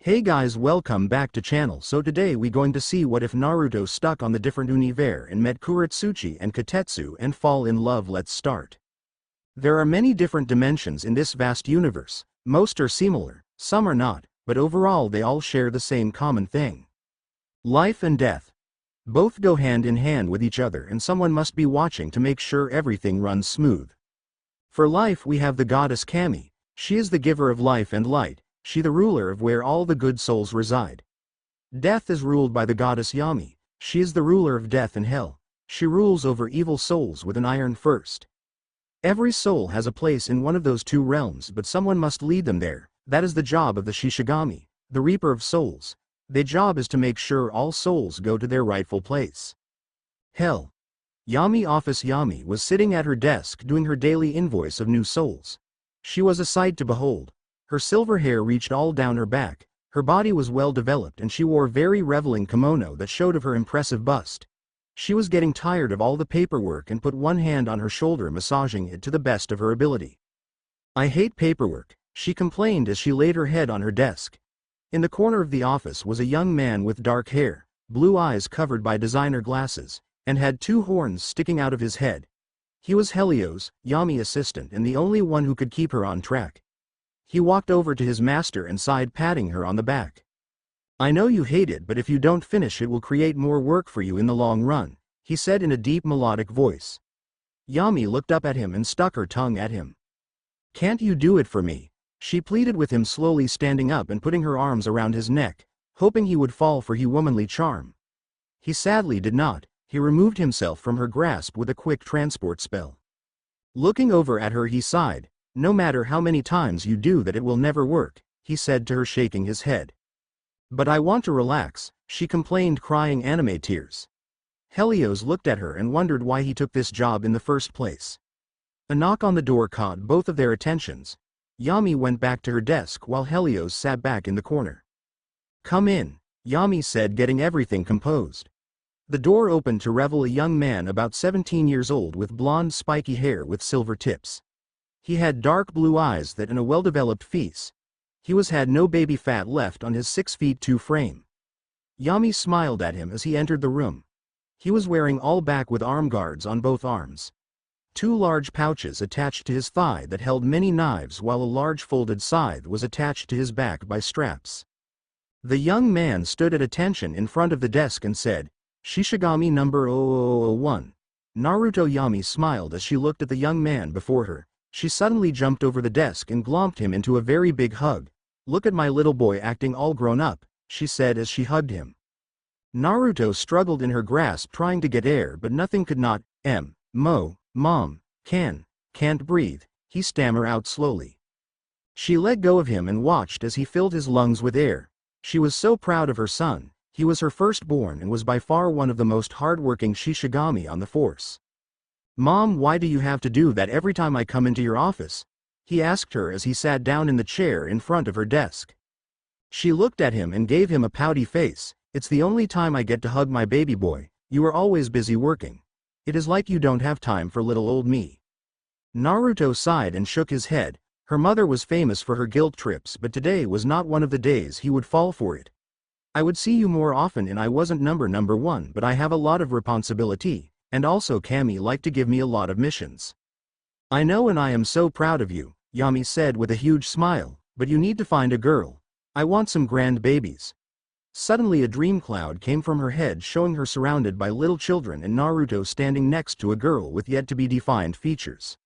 Hey guys, welcome back to channel. So today we going to see what if Naruto stuck on the different Univers and met Kurotsuchi and Kotetsu and fall in love. Let's start. There are many different dimensions in this vast universe. Most are similar, some are not, but overall they all share the same common thing. Life and death. Both go hand in hand with each other, and someone must be watching to make sure everything runs smooth. For life we have the goddess Kami. She is the giver of life and light. She the ruler of where all the good souls reside. Death is ruled by the goddess Yami. She is the ruler of death and hell. She rules over evil souls with an iron fist. Every soul has a place in one of those two realms, but someone must lead them there. That is the job of the Shishigami, the reaper of souls. Their job is to make sure all souls go to their rightful place. Hell. Yami office. Yami was sitting at her desk doing her daily invoice of new souls. She was a sight to behold. Her silver hair reached all down her back, her body was well developed, and she wore very revealing kimono that showed of her impressive bust. She was getting tired of all the paperwork and put one hand on her shoulder, massaging it to the best of her ability. "I hate paperwork," she complained as she laid her head on her desk. In the corner of the office was a young man with dark hair, blue eyes covered by designer glasses, and had two horns sticking out of his head. He was Helios, Yami's assistant, and the only one who could keep her on track. He walked over to his master and sighed, patting her on the back. "I know you hate it, but if you don't finish it will create more work for you in the long run," he said in a deep melodic voice. Yami looked up at him and stuck her tongue at him. "Can't you do it for me?" she pleaded with him, slowly standing up and putting her arms around his neck, hoping he would fall for her womanly charm. He sadly did not. He removed himself from her grasp with a quick transport spell. Looking over at her, he sighed. "No matter how many times you do that, it will never work," he said to her, shaking his head. "But I want to relax," she complained, crying anime tears. Helios looked at her and wondered why he took this job in the first place. A knock on the door caught both of their attentions. Yami went back to her desk while Helios sat back in the corner. "Come in," Yami said, getting everything composed. The door opened to reveal a young man about 17 years old with blonde spiky hair with silver tips. He had dark blue eyes that and a well-developed face. He had no baby fat left on his 6'2" frame. Yami smiled at him as he entered the room. He was wearing all black with arm guards on both arms. Two large pouches attached to his thigh that held many knives, while a large folded scythe was attached to his back by straps. The young man stood at attention in front of the desk and said, "Shishigami number 0001. Naruto." Yami smiled as she looked at the young man before her. She suddenly jumped over the desk and glomped him into a very big hug. "Look at my little boy acting all grown up," she said as she hugged him. Naruto struggled in her grasp, trying to get air, but nothing could not. Mom, can't breathe," he stammered out slowly. She let go of him and watched as he filled his lungs with air. She was so proud of her son. He was her firstborn and was by far one of the most hard-working Shishigami on the force. "Mom, why do you have to do that every time I come into your office?" he asked her as he sat down in the chair in front of her desk. She looked at him and gave him a pouty face. "It's the only time I get to hug my baby boy. You are always busy working. It is like you don't have time for little old me." Naruto sighed and shook his head. Her mother was famous for her guilt trips, but today was not one of the days he would fall for it. "I would see you more often and I wasn't number one, but I have a lot of responsibility. And also Kami liked to give me a lot of missions." "I know, and I am so proud of you," Yami said with a huge smile, "but you need to find a girl. I want some grand babies." Suddenly a dream cloud came from her head, showing her surrounded by little children and Naruto standing next to a girl with yet to be defined features.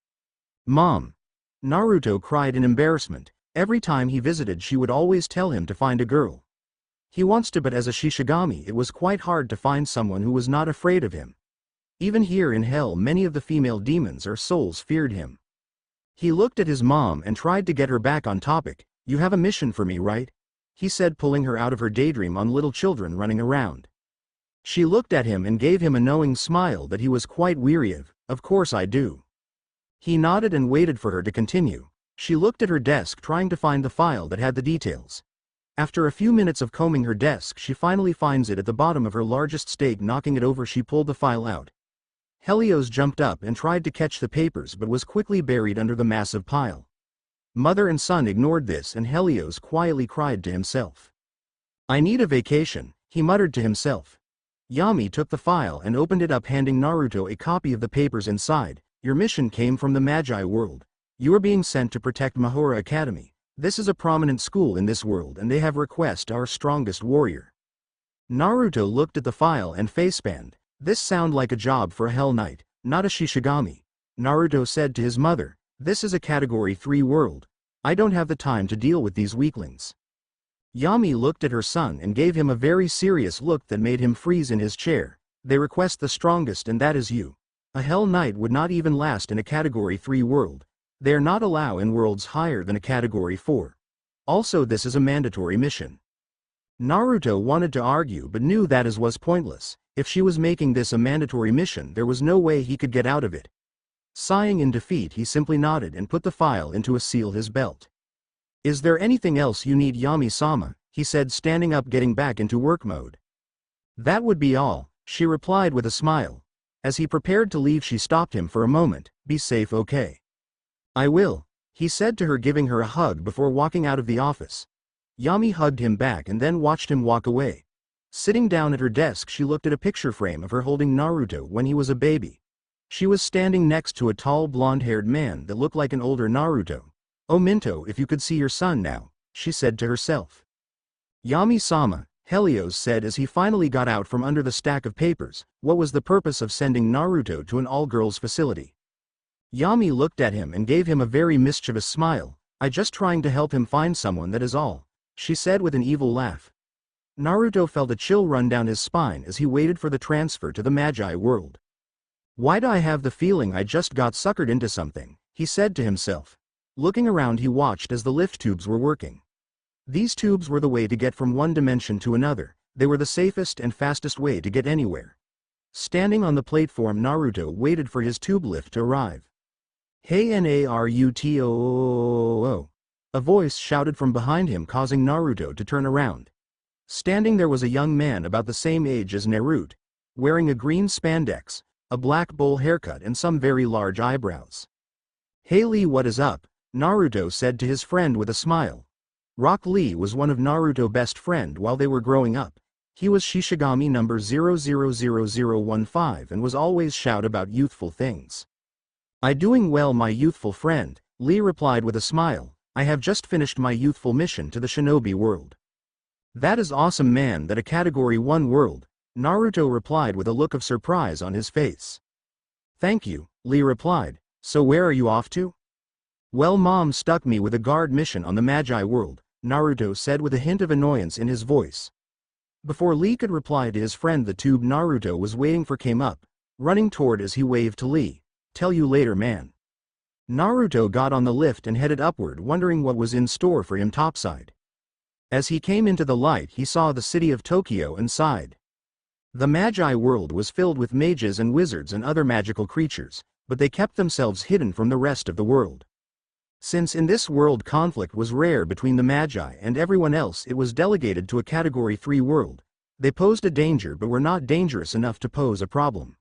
"Mom!" Naruto cried in embarrassment. Every time he visited, she would always tell him to find a girl. He wants to, but as a Shishigami it was quite hard to find someone who was not afraid of him. Even here in hell, many of the female demons or souls feared him. He looked at his mom and tried to get her back on topic. "You have a mission for me, right?" he said, pulling her out of her daydream on little children running around. She looked at him and gave him a knowing smile that he was quite weary of. "Of course I do." He nodded and waited for her to continue. She looked at her desk, trying to find the file that had the details. After a few minutes of combing her desk, she finally finds it at the bottom of her largest stake. Knocking it over, she pulled the file out. Helios jumped up and tried to catch the papers, but was quickly buried under the massive pile. Mother and son ignored this, and Helios quietly cried to himself. I need a vacation, he muttered to himself. Yami took the file and opened it up, handing Naruto a copy of the papers inside. Your mission came from the Magi world. You are being sent to protect Mahora Academy. This is a prominent school in this world and they have requested our strongest warrior. Naruto looked at the file and facepalmed. This sounds like a job for a Hell Knight, not a Shishigami. Naruto said to his mother, this is a Category 3 world. I don't have the time to deal with these weaklings. Yami looked at her son and gave him a very serious look that made him freeze in his chair. They request the strongest and that is you. A Hell Knight would not even last in a Category 3 world. They are not allowed in worlds higher than a Category 4. Also this is a mandatory mission. Naruto wanted to argue but knew that was pointless. If she was making this a mandatory mission there was no way he could get out of it. Sighing in defeat he simply nodded and put the file into a seal his belt. Is there anything else you need, Yami-sama? He said, standing up, getting back into work mode. That would be all, she replied with a smile. As he prepared to leave she stopped him for a moment. Be safe, okay? I will, he said to her, giving her a hug before walking out of the office. Yami hugged him back and then watched him walk away. Sitting down at her desk she looked at a picture frame of her holding Naruto when he was a baby. She was standing next to a tall blonde-haired man that looked like an older Naruto. Oh Minto, if you could see your son now, she said to herself. Yami-sama, Helios said as he finally got out from under the stack of papers. What was the purpose of sending Naruto to an all-girls facility? Yami looked at him and gave him a very mischievous smile. I just trying to help him find someone, that is all, she said with an evil laugh. Naruto felt a chill run down his spine as he waited for the transfer to the Magi world. Why do I have the feeling I just got suckered into something, he said to himself. Looking around he watched as the lift tubes were working. These tubes were the way to get from one dimension to another. They were the safest and fastest way to get anywhere. Standing on the platform Naruto waited for his tube lift to arrive. Hey Naruto! A voice shouted from behind him, causing Naruto to turn around. Standing there was a young man about the same age as Naruto, wearing a green spandex, a black bowl haircut and some very large eyebrows. Hey Lee, what is up? Naruto said to his friend with a smile. Rock Lee was one of Naruto's best friend while they were growing up. He was Shishigami number 000015 and was always shout about youthful things. I doing well, my youthful friend, Lee replied with a smile. I have just finished my youthful mission to the shinobi world. That is awesome, man, that a Category 1 world, Naruto replied with a look of surprise on his face. Thank you, Lee replied. So where are you off to? Well, Mom stuck me with a guard mission on the Magi world, Naruto said with a hint of annoyance in his voice. Before Lee could reply to his friend, the tube Naruto was waiting for came up, running toward as he waved to Lee. Tell you later, man. Naruto got on the lift and headed upward, wondering what was in store for him topside. As he came into the light he saw the city of Tokyo and sighed. The Magi world was filled with mages and wizards and other magical creatures, but they kept themselves hidden from the rest of the world. Since in this world conflict was rare between the Magi and everyone else, it was delegated to a Category 3 world. They posed a danger but were not dangerous enough to pose a problem.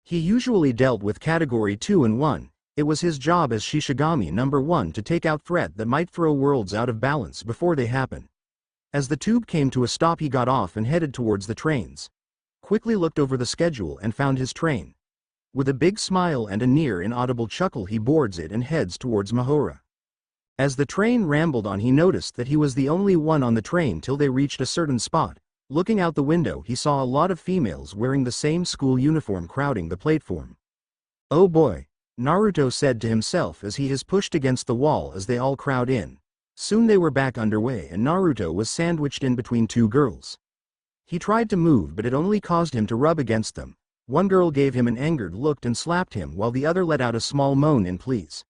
He usually dealt with Category 2 and 1. It was his job as Shishigami number 1 to take out threat that might throw worlds out of balance before they happen. As the tube came to a stop he got off and headed towards the trains. Quickly looked over the schedule and found his train. With a big smile and a near inaudible chuckle he boards it and heads towards Mahora. As the train rambled on he noticed that he was the only one on the train till they reached a certain spot. Looking out the window he saw a lot of females wearing the same school uniform crowding the platform. Oh boy, Naruto said to himself as he is pushed against the wall as they all crowd in. Soon they were back underway and Naruto was sandwiched in between two girls. He tried to move but it only caused him to rub against them. One girl gave him an angered look and slapped him while the other let out a small moan in pleas.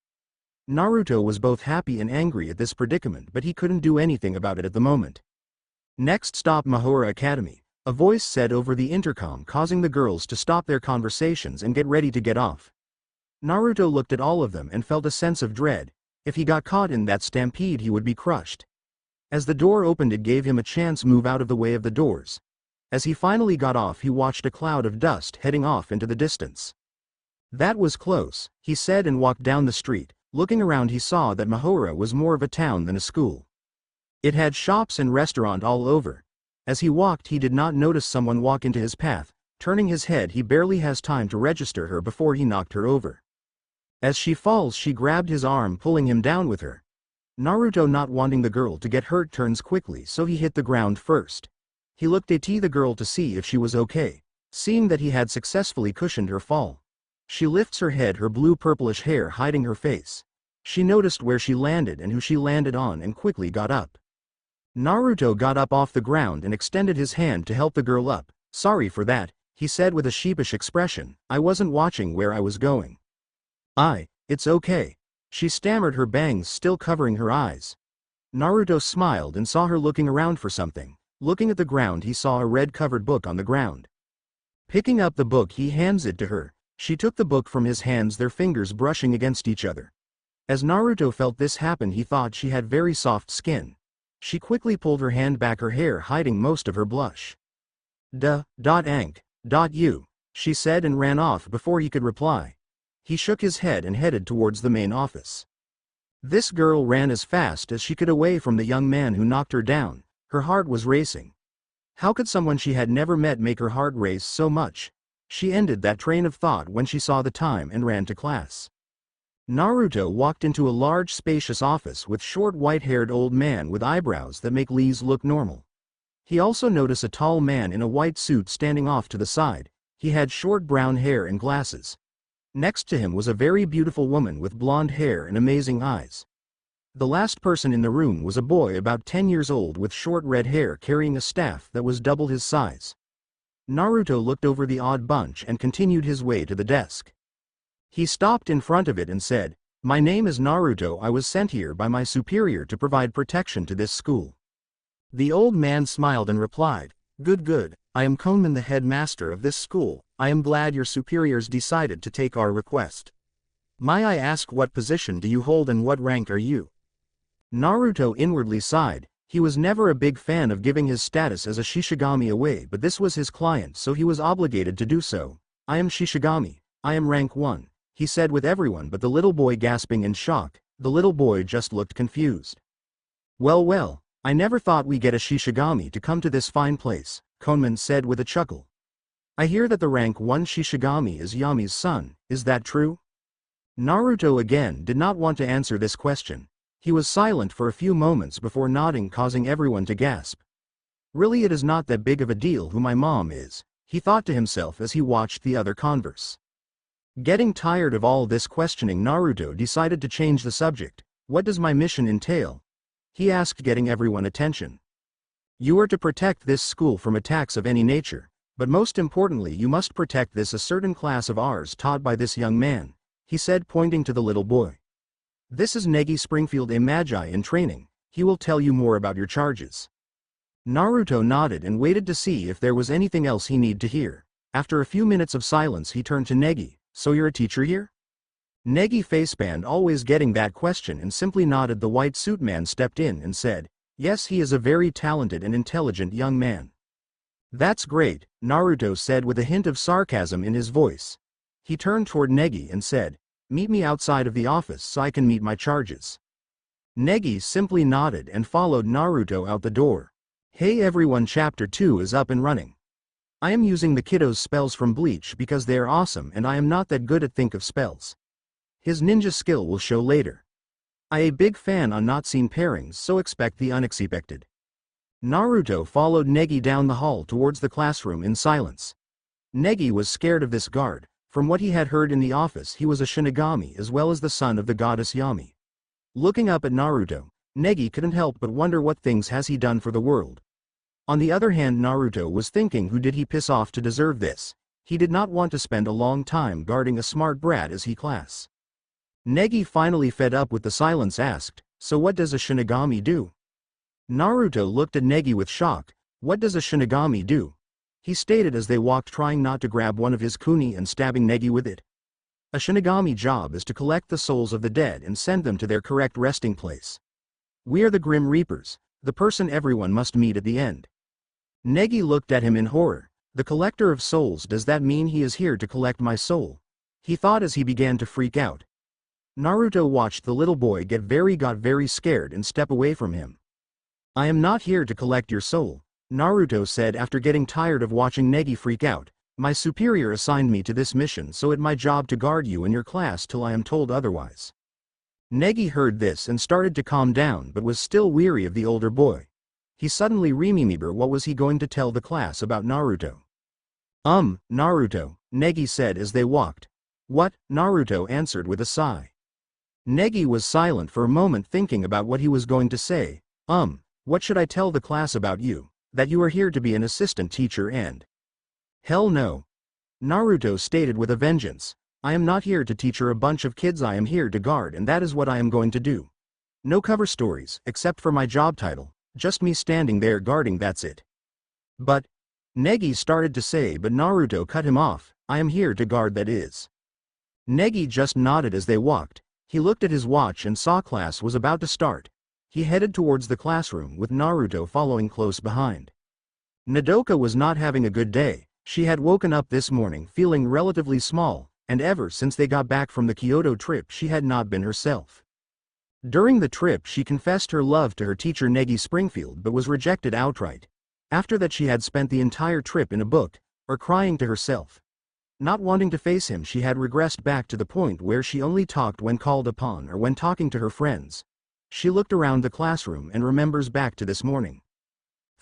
Naruto was both happy and angry at this predicament but he couldn't do anything about it at the moment. Next stop, Mahora Academy, a voice said over the intercom, causing the girls to stop their conversations and get ready to get off. Naruto looked at all of them and felt a sense of dread. If he got caught in that stampede he would be crushed. As the door opened it gave him a chance to move out of the way of the doors. As he finally got off he watched a cloud of dust heading off into the distance. That was close, he said and walked down the street. Looking around he saw that Mahora was more of a town than a school. It had shops and restaurant all over. As he walked he did not notice someone walk into his path. Turning his head he barely has time to register her before he knocked her over. As she falls she grabbed his arm pulling him down with her. Naruto, not wanting the girl to get hurt, turns quickly so he hit the ground first. He looked at the girl to see if she was okay. Seeing that he had successfully cushioned her fall, she lifts her head, her blue-purplish hair hiding her face. She noticed where she landed and who she landed on and quickly got up. Naruto got up off the ground and extended his hand to help the girl up. "Sorry for that," he said with a sheepish expression. "I wasn't watching where I was going." It's okay." She stammered, her bangs still covering her eyes. Naruto smiled and saw her looking around for something. Looking at the ground he saw a red-covered book on the ground. Picking up the book he hands it to her. She took the book from his hands, their fingers brushing against each other. As Naruto felt this happen he thought she had very soft skin. She quickly pulled her hand back, her hair hiding most of her blush. "You," she said and ran off before he could reply. He shook his head and headed towards the main office. This girl ran as fast as she could away from the young man who knocked her down. Her heart was racing. How could someone she had never met make her heart race so much? She ended that train of thought when she saw the time and ran to class. Naruto walked into a large spacious office with short white-haired old man with eyebrows that make Lee's look normal. He also noticed a tall man in a white suit standing off to the side. He had short brown hair and glasses. Next to him was a very beautiful woman with blonde hair and amazing eyes. The last person in the room was a boy about 10 years old with short red hair carrying a staff that was double his size. Naruto looked over the odd bunch and continued his way to the desk. He stopped in front of it and said, "My name is Naruto. I was sent here by my superior to provide protection to this school." The old man smiled and replied, Good. I am Konman, the headmaster of this school. I am glad your superiors decided to take our request. May I ask, what position do you hold and what rank are you?" Naruto inwardly sighed. He was never a big fan of giving his status as a Shishigami away, but this was his client so he was obligated to do so. "I am Shishigami. I am rank 1, he said with everyone but the little boy gasping in shock. The little boy just looked confused. Well, I never thought we get a Shishigami to come to this fine place," Konman said with a chuckle. "I hear that the rank 1 Shishigami is Yami's son, is that true?" Naruto again did not want to answer this question. He was silent for a few moments before nodding, causing everyone to gasp. "Really, it is not that big of a deal who my mom is," he thought to himself as he watched the other converse. Getting tired of all this questioning, Naruto decided to change the subject. "What does my mission entail?" he asked, getting everyone's attention. "You are to protect this school from attacks of any nature, but most importantly you must protect this a certain class of ours taught by this young man," he said, pointing to the little boy. "This is Negi Springfield, a magi in training. He will tell you more about your charges." Naruto nodded and waited to see if there was anything else he needed to hear. After a few minutes of silence he turned to Negi. "So you're a teacher here?" Negi faceband, always getting that question, and simply nodded. The white suit man stepped in and said, "Yes, he is a very talented and intelligent young man." "That's great," Naruto said with a hint of sarcasm in his voice. He turned toward Negi and said, "Meet me outside of the office so I can meet my charges." Negi simply nodded and followed Naruto out the door. Hey everyone, chapter 2 is up and running. I am using the kiddo's spells from Bleach because they are awesome and I am not that good at think of spells. His ninja skill will show later. I am a big fan on not seen pairings, so expect the unexpected. Naruto followed Negi down the hall towards the classroom in silence. Negi was scared of this guard. From what he had heard in the office, he was a Shinigami as well as the son of the goddess Yami. Looking up at Naruto, Negi couldn't help but wonder what things has he done for the world. On the other hand, Naruto was thinking, who did he piss off to deserve this? He did not want to spend a long time guarding a smart brat as he class. Negi, finally fed up with the silence, asked, "So what does a Shinigami do?" Naruto looked at Negi with shock. "What does a Shinigami do?" he stated as they walked, trying not to grab one of his kuni and stabbing Negi with it. A Shinigami job is to collect the souls of the dead and send them to their correct resting place. We are the Grim Reapers, the person everyone must meet at the end. Negi looked at him in horror. The collector of souls, does that mean he is here to collect my soul? He thought as he began to freak out. Naruto watched the little boy got very scared and step away from him. I am not here to collect your soul. Naruto said after getting tired of watching Negi freak out. My superior assigned me to this mission, so it's my job to guard you and your class till I am told otherwise. Negi heard this and started to calm down but was still weary of the older boy. He suddenly remembered what was he going to tell the class about Naruto. Naruto, Negi said as they walked. What? Naruto answered with a sigh. Negi was silent for a moment thinking about what he was going to say. What should I tell the class about you? That you are here to be an assistant teacher and… Hell no. Naruto stated with a vengeance. I am not here to teach a bunch of kids, I am here to guard, and that is what I am going to do. No cover stories, except for my job title, just me standing there guarding, that's it. But… Negi started to say, but Naruto cut him off. I am here to guard, that is. Negi just nodded as they walked. He looked at his watch and saw class was about to start. He headed towards the classroom with Naruto following close behind. Nodoka was not having a good day. She had woken up this morning feeling relatively small, and ever since they got back from the Kyoto trip she had not been herself. During the trip she confessed her love to her teacher Negi Springfield but was rejected outright. After that she had spent the entire trip in a book, or crying to herself. Not wanting to face him, she had regressed back to the point where she only talked when called upon or when talking to her friends. She looked around the classroom and remembers back to this morning.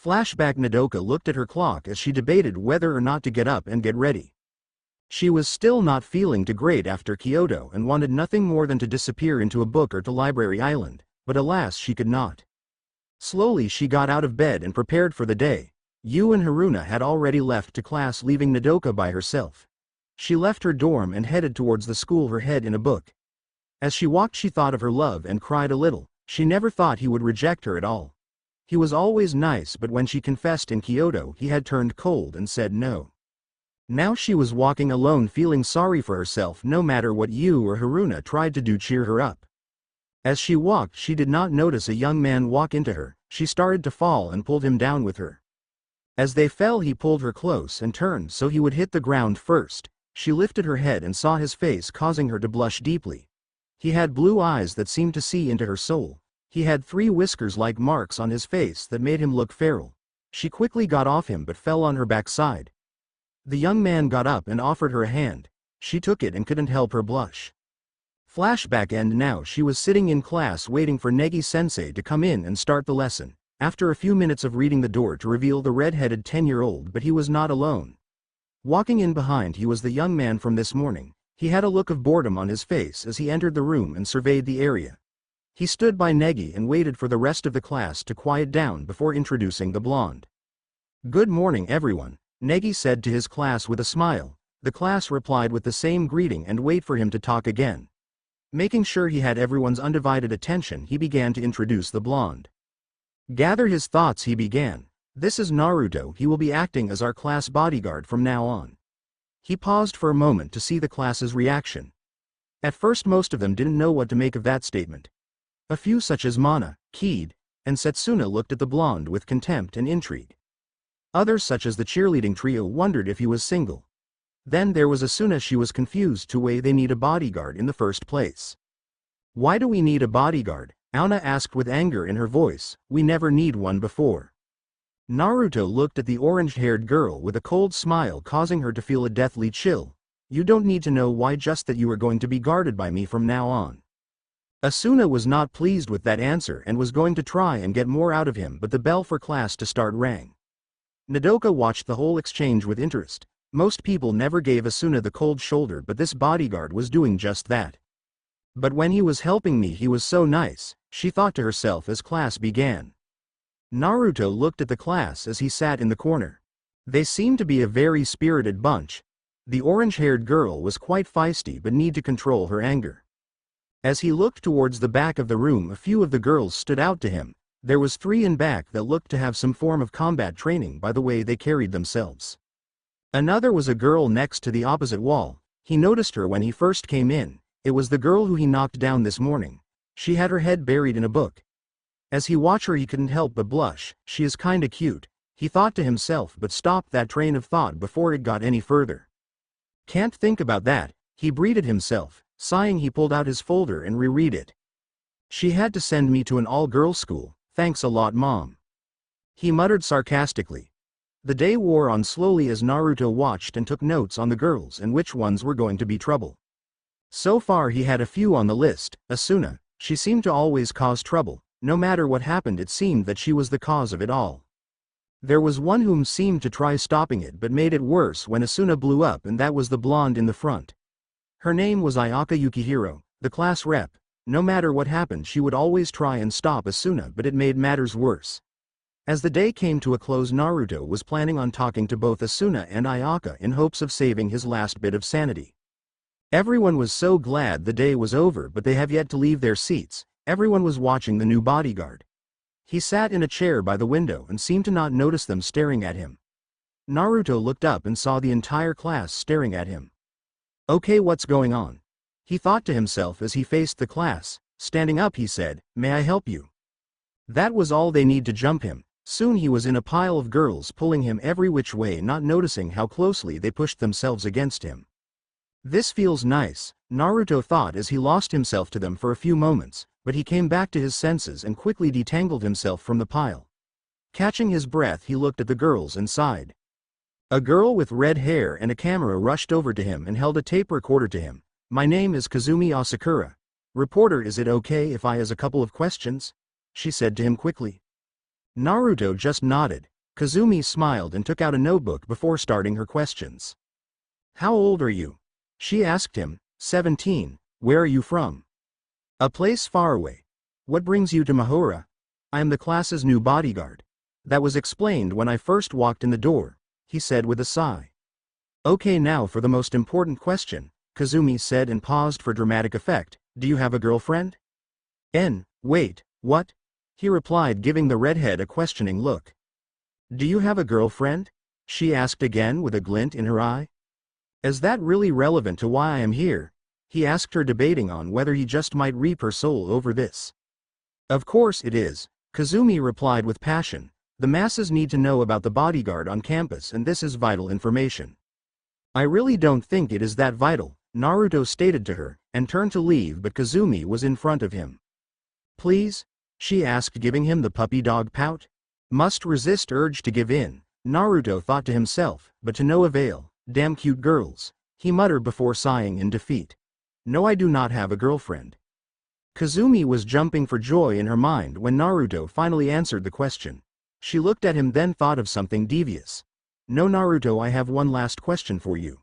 Flashback. Nodoka looked at her clock as she debated whether or not to get up and get ready. She was still not feeling too great after Kyoto and wanted nothing more than to disappear into a book or to Library Island, but alas she could not. Slowly she got out of bed and prepared for the day. Yu and Haruna had already left to class, leaving Nodoka by herself. She left her dorm and headed towards the school, her head in a book. As she walked she thought of her love and cried a little. She never thought he would reject her at all. He was always nice, but when she confessed in Kyoto he had turned cold and said no. Now she was walking alone feeling sorry for herself no matter what Yu or Haruna tried to do cheer her up. As she walked she did not notice a young man walk into her. She started to fall and pulled him down with her. As they fell he pulled her close and turned so he would hit the ground first. She lifted her head and saw his face, causing her to blush deeply. He had blue eyes that seemed to see into her soul. He had 3 whiskers-like marks on his face that made him look feral. She quickly got off him but fell on her backside. The young man got up and offered her a hand. She took it and couldn't help her blush. Flashback. And now she was sitting in class waiting for Negi-sensei to come in and start the lesson. After a few minutes of reading the door to reveal the red-headed 10-year-old, but he was not alone. Walking in behind he was the young man from this morning. He had a look of boredom on his face as he entered the room and surveyed the area. He stood by Negi and waited for the rest of the class to quiet down before introducing the blonde. Good morning everyone, Negi said to his class with a smile. The class replied with the same greeting and wait for him to talk again. Making sure he had everyone's undivided attention he began to introduce the blonde. Gather his thoughts, he began. This is Naruto, he will be acting as our class bodyguard from now on. He paused for a moment to see the class's reaction. At first most of them didn't know what to make of that statement. A few such as Mana, Keed, and Setsuna looked at the blonde with contempt and intrigue. Others such as the cheerleading trio wondered if he was single. Then there was Asuna, she was confused to why they need a bodyguard in the first place. Why do we need a bodyguard? Auna asked with anger in her voice. We never need one before. Naruto looked at the orange-haired girl with a cold smile, causing her to feel a deathly chill. You don't need to know why, just that you are going to be guarded by me from now on. Asuna was not pleased with that answer and was going to try and get more out of him, but the bell for class to start rang. Nodoka watched the whole exchange with interest. Most people never gave Asuna the cold shoulder, but this bodyguard was doing just that. But when he was helping me he was so nice, she thought to herself as class began. Naruto looked at the class as he sat in the corner. They seemed to be a very spirited bunch. The orange-haired girl was quite feisty but need to control her anger. As he looked towards the back of the room, a few of the girls stood out to him. There was 3 in back that looked to have some form of combat training by the way they carried themselves. Another was a girl next to the opposite wall. He noticed her when he first came in. It was the girl who he knocked down this morning. She had her head buried in a book. As he watched her he couldn't help but blush. She is kinda cute, he thought to himself, but stopped that train of thought before it got any further. Can't think about that, he breathed himself. Sighing he pulled out his folder and reread it. She had to send me to an all-girls school. Thanks a lot, Mom. He muttered sarcastically. The day wore on slowly as Naruto watched and took notes on the girls and which ones were going to be trouble. So far he had a few on the list. Asuna, she seemed to always cause trouble. No matter what happened, it seemed that she was the cause of it all. There was one whom seemed to try stopping it but made it worse when Asuna blew up, and that was the blonde in the front. Her name was Ayaka Yukihiro, the class rep. No matter what happened, she would always try and stop Asuna, but it made matters worse. As the day came to a close, Naruto was planning on talking to both Asuna and Ayaka in hopes of saving his last bit of sanity. Everyone was so glad the day was over, but they have yet to leave their seats. Everyone was watching the new bodyguard. He sat in a chair by the window and seemed to not notice them staring at him. Naruto looked up and saw the entire class staring at him. Okay, what's going on? He thought to himself as he faced the class. Standing up, he said, "May I help you?" That was all they need to jump him. Soon he was in a pile of girls pulling him every which way, not noticing how closely they pushed themselves against him. This feels nice, Naruto thought as he lost himself to them for a few moments, but he came back to his senses and quickly detangled himself from the pile. Catching his breath, he looked at the girls and sighed. A girl with red hair and a camera rushed over to him and held a tape recorder to him. "My name is Kazumi Asakura. Reporter, is it okay if I ask a couple of questions?" she said to him quickly. Naruto just nodded. Kazumi smiled and took out a notebook before starting her questions. "How old are you?" she asked him. 17. "Where are you from?" "A place far away." "What brings you to Mahura?" "I am the class's new bodyguard. That was explained when I first walked in the door," he said with a sigh. "Okay, now for the most important question," Kazumi said and paused for dramatic effect. "Do you have a girlfriend?" Wait, what?" he replied, giving the redhead a questioning look. "Do you have a girlfriend?" she asked again with a glint in her eye. "Is that really relevant to why I am here?" he asked her, debating on whether he just might reap her soul over this. "Of course it is," Kazumi replied with passion. "The masses need to know about the bodyguard on campus, and this is vital information." "I really don't think it is that vital," Naruto stated to her, and turned to leave, but Kazumi was in front of him. "Please?" she asked, giving him the puppy dog pout. Must resist urge to give in, Naruto thought to himself, but to no avail. "Damn cute girls," he muttered before sighing in defeat. "No, I do not have a girlfriend." Kazumi was jumping for joy in her mind when Naruto finally answered the question. She looked at him, then thought of something devious. "No, Naruto, I have one last question for you."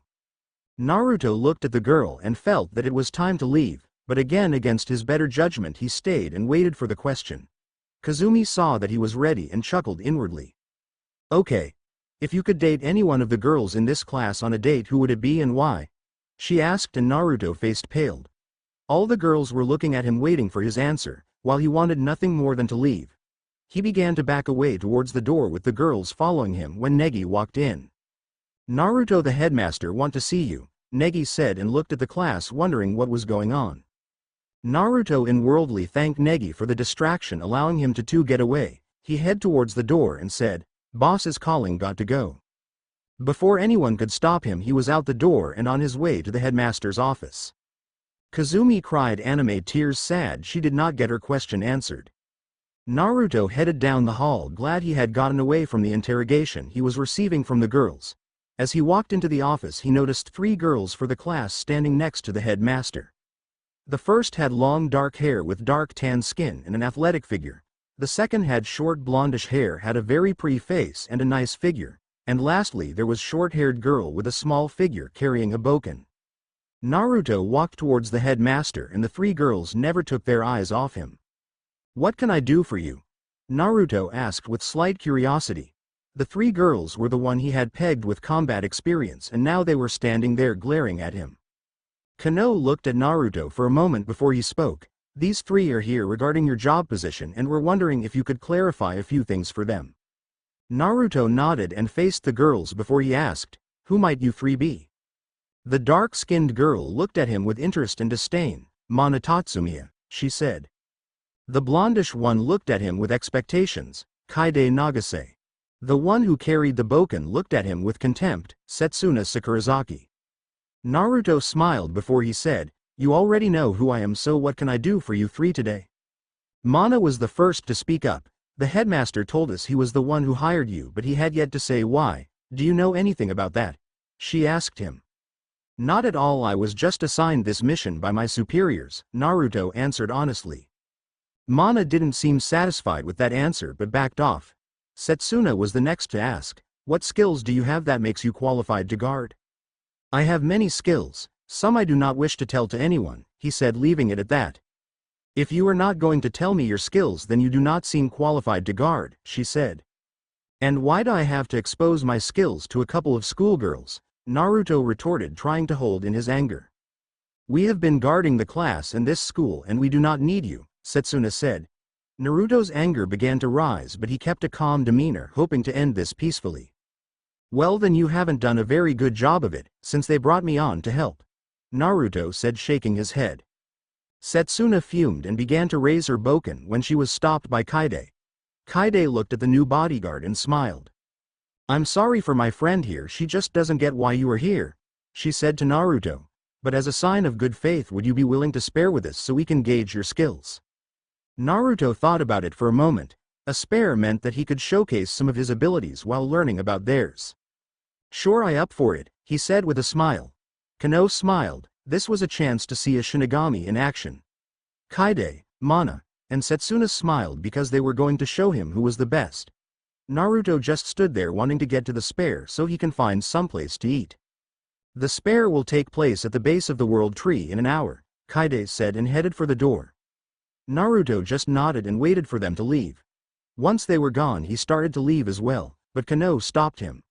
Naruto looked at the girl and felt that it was time to leave, but again against his better judgment he stayed and waited for the question. Kazumi saw that he was ready and chuckled inwardly. "Okay. If you could date any one of the girls in this class on a date, who would it be and why?" she asked, and Naruto faced paled. All the girls were looking at him waiting for his answer, while he wanted nothing more than to leave. He began to back away towards the door with the girls following him when Negi walked in. "Naruto, the headmaster want to see you," Negi said, and looked at the class wondering what was going on. Naruto inwardly thanked Negi for the distraction, allowing him to get away. He headed towards the door and said, "Boss is calling, got to go." Before anyone could stop him, he was out the door and on his way to the headmaster's office. Kazumi cried anime tears, sad she did not get her question answered. Naruto headed down the hall, glad he had gotten away from the interrogation he was receiving from the girls. As he walked into the office, he noticed 3 girls for the class standing next to the headmaster. The first had long dark hair with dark tan skin and an athletic figure. The second had short blondish hair, had a very pretty face and a nice figure. And lastly, there was short-haired girl with a small figure carrying a bokken. Naruto walked towards the headmaster and the 3 girls never took their eyes off him. "What can I do for you?" Naruto asked with slight curiosity. The 3 girls were the one he had pegged with combat experience, and now they were standing there glaring at him. Kano looked at Naruto for a moment before he spoke. "These 3 are here regarding your job position and were wondering if you could clarify a few things for them." Naruto nodded and faced the girls before he asked, "Who might you 3 be?" The dark-skinned girl looked at him with interest and disdain. "Mana Tatsumiya," she said. The blondish one looked at him with expectations. "Kaide Nagase." The one who carried the bokken looked at him with contempt. "Setsuna Sakurazaki." Naruto smiled before he said, "You already know who I am, so what can I do for you 3 today?" Mana was the first to speak up. The headmaster told us he was the one who hired you, but he had yet to say why. Do you know anything about that? She asked him. Not at all, I was just assigned this mission by my superiors, Naruto answered honestly. Mana didn't seem satisfied with that answer but backed off. Setsuna was the next to ask, what skills do you have that makes you qualified to guard? I have many skills, some I do not wish to tell to anyone, he said, leaving it at that. If you are not going to tell me your skills, then you do not seem qualified to guard, she said. And why do I have to expose my skills to a couple of schoolgirls? Naruto retorted, trying to hold in his anger. We have been guarding the class and this school and we do not need you, Setsuna said. Naruto's anger began to rise, but he kept a calm demeanor, hoping to end this peacefully. Well, then you haven't done a very good job of it, since they brought me on to help, Naruto said, shaking his head. Setsuna fumed and began to raise her bokken when she was stopped by Kaide. Kaide looked at the new bodyguard and smiled. I'm sorry for my friend here, she just doesn't get why you are here, she said to Naruto, but as a sign of good faith would you be willing to spare with us so we can gauge your skills? Naruto thought about it for a moment. A spare meant that he could showcase some of his abilities while learning about theirs. Sure, I up for it, he said with a smile. Kano smiled. This was a chance to see a Shinigami in action. Kaide, Mana, and Setsuna smiled because they were going to show him who was the best. Naruto just stood there wanting to get to the spare so he can find someplace to eat. The spare will take place at the base of the world tree in an hour, Kaide said and headed for the door. Naruto just nodded and waited for them to leave. Once they were gone he started to leave as well, but Kano stopped him.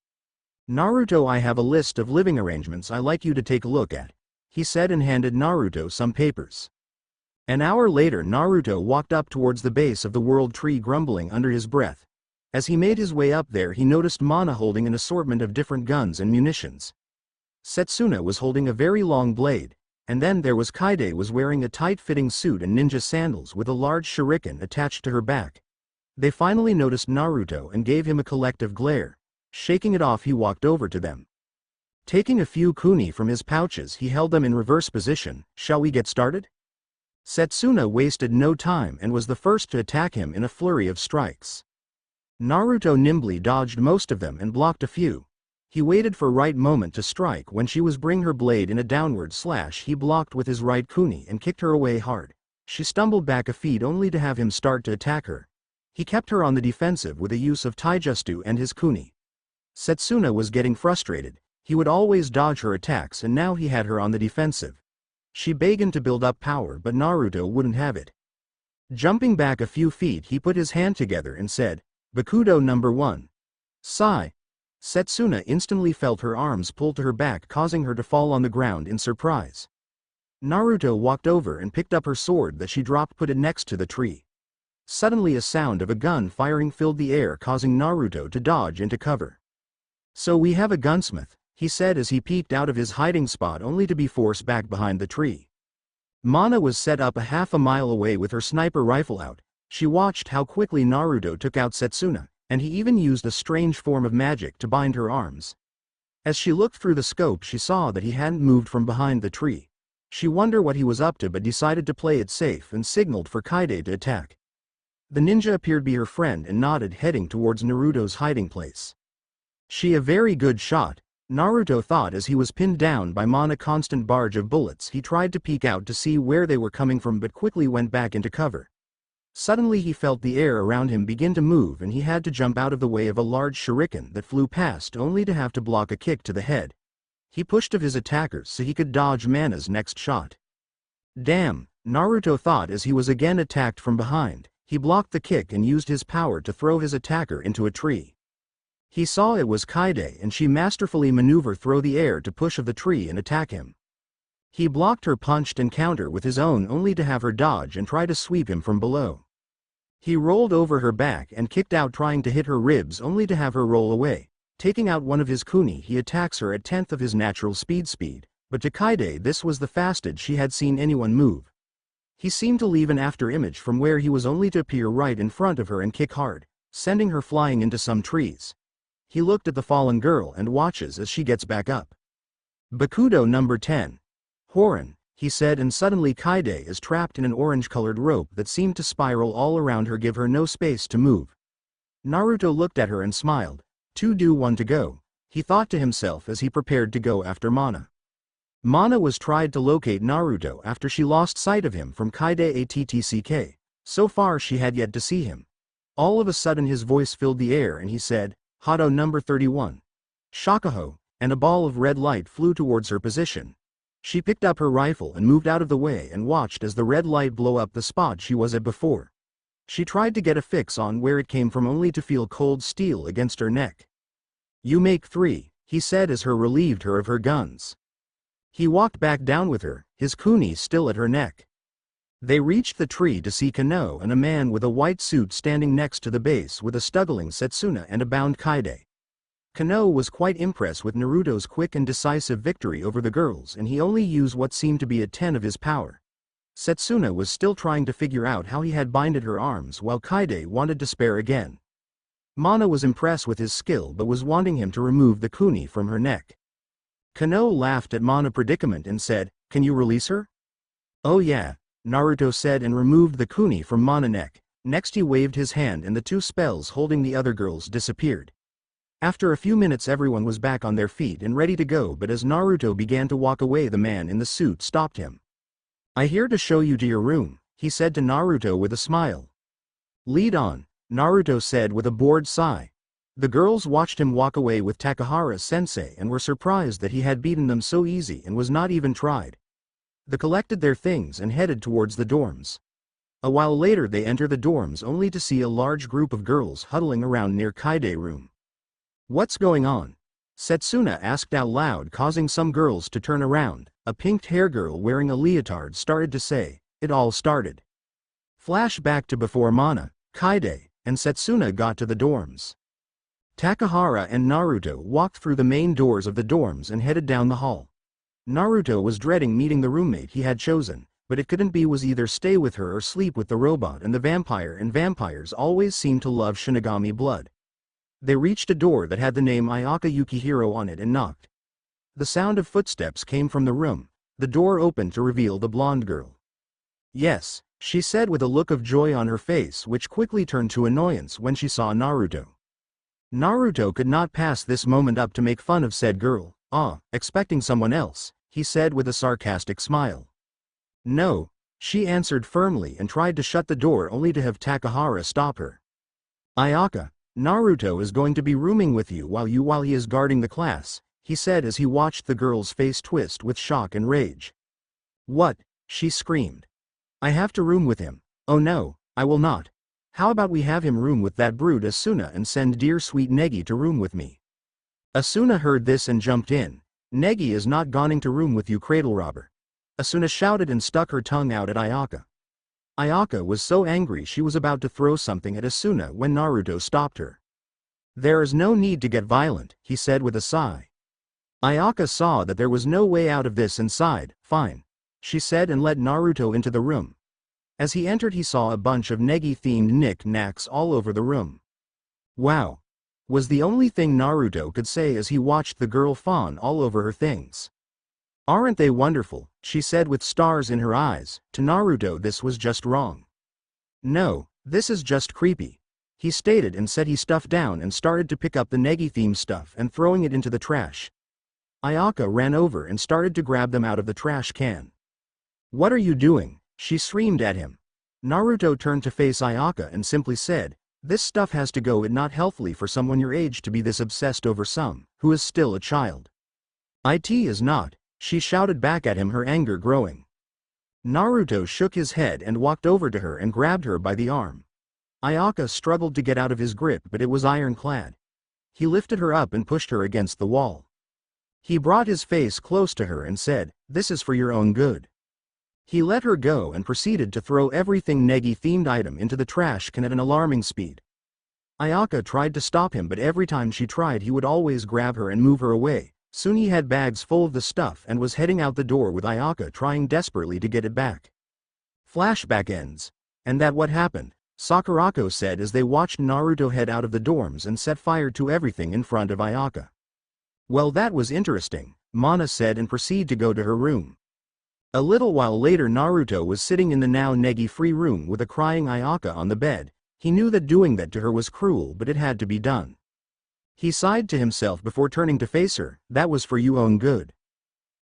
Naruto, I have a list of living arrangements I'd like you to take a look at, he said and handed Naruto some papers. An hour later Naruto walked up towards the base of the world tree, grumbling under his breath. As he made his way up there he noticed Mana holding an assortment of different guns and munitions. Setsuna was holding a very long blade, and then there was Kaide was wearing a tight-fitting suit and ninja sandals with a large shuriken attached to her back. They finally noticed Naruto and gave him a collective glare. Shaking it off he walked over to them. Taking a few kuni from his pouches he held them in reverse position. Shall we get started? Setsuna wasted no time and was the first to attack him in a flurry of strikes. Naruto nimbly dodged most of them and blocked a few. He waited for right moment to strike. When she was bring her blade in a downward slash he blocked with his right kuni and kicked her away hard. She stumbled back a feet only to have him start to attack her. He kept her on the defensive with a use of taijutsu and his kuni. Setsuna was getting frustrated. He would always dodge her attacks and now he had her on the defensive. She began to build up power but Naruto wouldn't have it. Jumping back a few feet he put his hand together and said, Bakudo number 1. Sigh. Setsuna instantly felt her arms pull to her back, causing her to fall on the ground in surprise. Naruto walked over and picked up her sword that she dropped, put it next to the tree. Suddenly a sound of a gun firing filled the air, causing Naruto to dodge into cover. So we have a gunsmith, he said as he peeked out of his hiding spot only to be forced back behind the tree. Mana was set up a half a mile away with her sniper rifle out. She watched how quickly Naruto took out Setsuna, and he even used a strange form of magic to bind her arms. As she looked through the scope she saw that he hadn't moved from behind the tree. She wondered what he was up to but decided to play it safe and signaled for Kaide to attack. The ninja appeared to be her friend and nodded, heading towards Naruto's hiding place. She a very good shot, Naruto thought as he was pinned down by Mana constant barrage of bullets. He tried to peek out to see where they were coming from but quickly went back into cover. Suddenly he felt the air around him begin to move and he had to jump out of the way of a large shuriken that flew past only to have to block a kick to the head. He pushed of his attackers so he could dodge Mana's next shot. Damn, Naruto thought as he was again attacked from behind. He blocked the kick and used his power to throw his attacker into a tree. He saw it was Kaide and she masterfully maneuvered through the air to push of the tree and attack him. He blocked her, punched and counter with his own only to have her dodge and try to sweep him from below. He rolled over her back and kicked out trying to hit her ribs only to have her roll away. Taking out one of his kuni he attacks her at 10th of his natural speed, but to Kaide this was the fastest she had seen anyone move. He seemed to leave an after image from where he was only to appear right in front of her and kick hard, sending her flying into some trees. He looked at the fallen girl and watches as she gets back up. Bakudo number 10. Horan, he said, and suddenly Kaide is trapped in an orange-colored rope that seemed to spiral all around her, give her no space to move. Naruto looked at her and smiled. 2 do 1 to go, he thought to himself as he prepared to go after Mana. Mana was tried to locate Naruto after she lost sight of him from Kaide Attck. So far she had yet to see him. All of a sudden his voice filled the air and he said, Hado number 31. Shakaho, and a ball of red light flew towards her position. She picked up her rifle and moved out of the way and watched as the red light blow up the spot she was at before. She tried to get a fix on where it came from only to feel cold steel against her neck. You make 3, he said as her relieved her of her guns. He walked back down with her, his kuni still at her neck. They reached the tree to see Kano and a man with a white suit standing next to the base with a struggling Setsuna and a bound Kaide. Kano was quite impressed with Naruto's quick and decisive victory over the girls and he only used what seemed to be a 10 of his power. Setsuna was still trying to figure out how he had binded her arms while Kaide wanted to spare again. Mana was impressed with his skill but was wanting him to remove the kuni from her neck. Kano laughed at Mana's predicament and said, Can you release her? Oh yeah, Naruto said and removed the kuni from Mana's neck. Next he waved his hand and the 2 spells holding the other girls disappeared. After a few minutes everyone was back on their feet and ready to go, but as Naruto began to walk away the man in the suit stopped him. I here to show you to your room, he said to Naruto with a smile. Lead on, Naruto said with a bored sigh. The girls watched him walk away with Takahara-sensei and were surprised that he had beaten them so easy and was not even tried. They collected their things and headed towards the dorms. A while later they enter the dorms only to see a large group of girls huddling around near Kaide's room. What's going on? Setsuna asked out loud, causing some girls to turn around. A pink-haired girl wearing a leotard started to say, It all started. Flashback to before Mana, Kaide, and Setsuna got to the dorms. Takahara and Naruto walked through the main doors of the dorms and headed down the hall. Naruto was dreading meeting the roommate he had chosen, but it couldn't be, was either stay with her or sleep with the robot and the vampire, and vampires always seemed to love Shinigami blood. They reached a door that had the name Ayaka Yukihiro on it and knocked. The sound of footsteps came from the room. The door opened to reveal the blonde girl. Yes, she said with a look of joy on her face which quickly turned to annoyance when she saw Naruto. Naruto could not pass this moment up to make fun of said girl. Expecting someone else, he said with a sarcastic smile. No, she answered firmly and tried to shut the door only to have Takahara stop her. Ayaka, Naruto is going to be rooming with you while he is guarding the class, he said as he watched the girl's face twist with shock and rage. What? She screamed. I have to room with him. Oh no, I will not. How about we have him room with that brute Asuna and send dear sweet Negi to room with me? Asuna heard this and jumped in. Negi is not going to room with you, cradle robber. Asuna shouted and stuck her tongue out at Ayaka. Ayaka was so angry she was about to throw something at Asuna when Naruto stopped her. There is no need to get violent, he said with a sigh. Ayaka saw that there was no way out of this and sighed. Fine, she said and led Naruto into the room. As he entered he saw a bunch of Negi-themed knick-knacks all over the room. Wow, was the only thing Naruto could say as he watched the girl fawn all over her things. Aren't they wonderful, she said with stars in her eyes. To Naruto this was just wrong. No, this is just creepy, he stated and said he stuffed down and started to pick up the Negi-themed stuff and throwing it into the trash. Ayaka ran over and started to grab them out of the trash can. What are you doing? She screamed at him. Naruto turned to face Ayaka and simply said, This stuff has to go. It's not healthy for someone your age to be this obsessed over some who is still a child. It is not, she shouted back at him, her anger growing. Naruto shook his head and walked over to her and grabbed her by the arm. Ayaka struggled to get out of his grip, but it was ironclad. He lifted her up and pushed her against the wall. He brought his face close to her and said, This is for your own good. He let her go and proceeded to throw everything Negi-themed item into the trash can at an alarming speed. Ayaka tried to stop him, but every time she tried he would always grab her and move her away. Soon he had bags full of the stuff and was heading out the door with Ayaka trying desperately to get it back. Flashback ends. And that what happened, Sakurako said as they watched Naruto head out of the dorms and set fire to everything in front of Ayaka. Well, that was interesting, Mana said and proceeded to go to her room. A little while later Naruto was sitting in the now Negi-free room with a crying Ayaka on the bed. He knew that doing that to her was cruel, but it had to be done. He sighed to himself before turning to face her. "That was for your own good."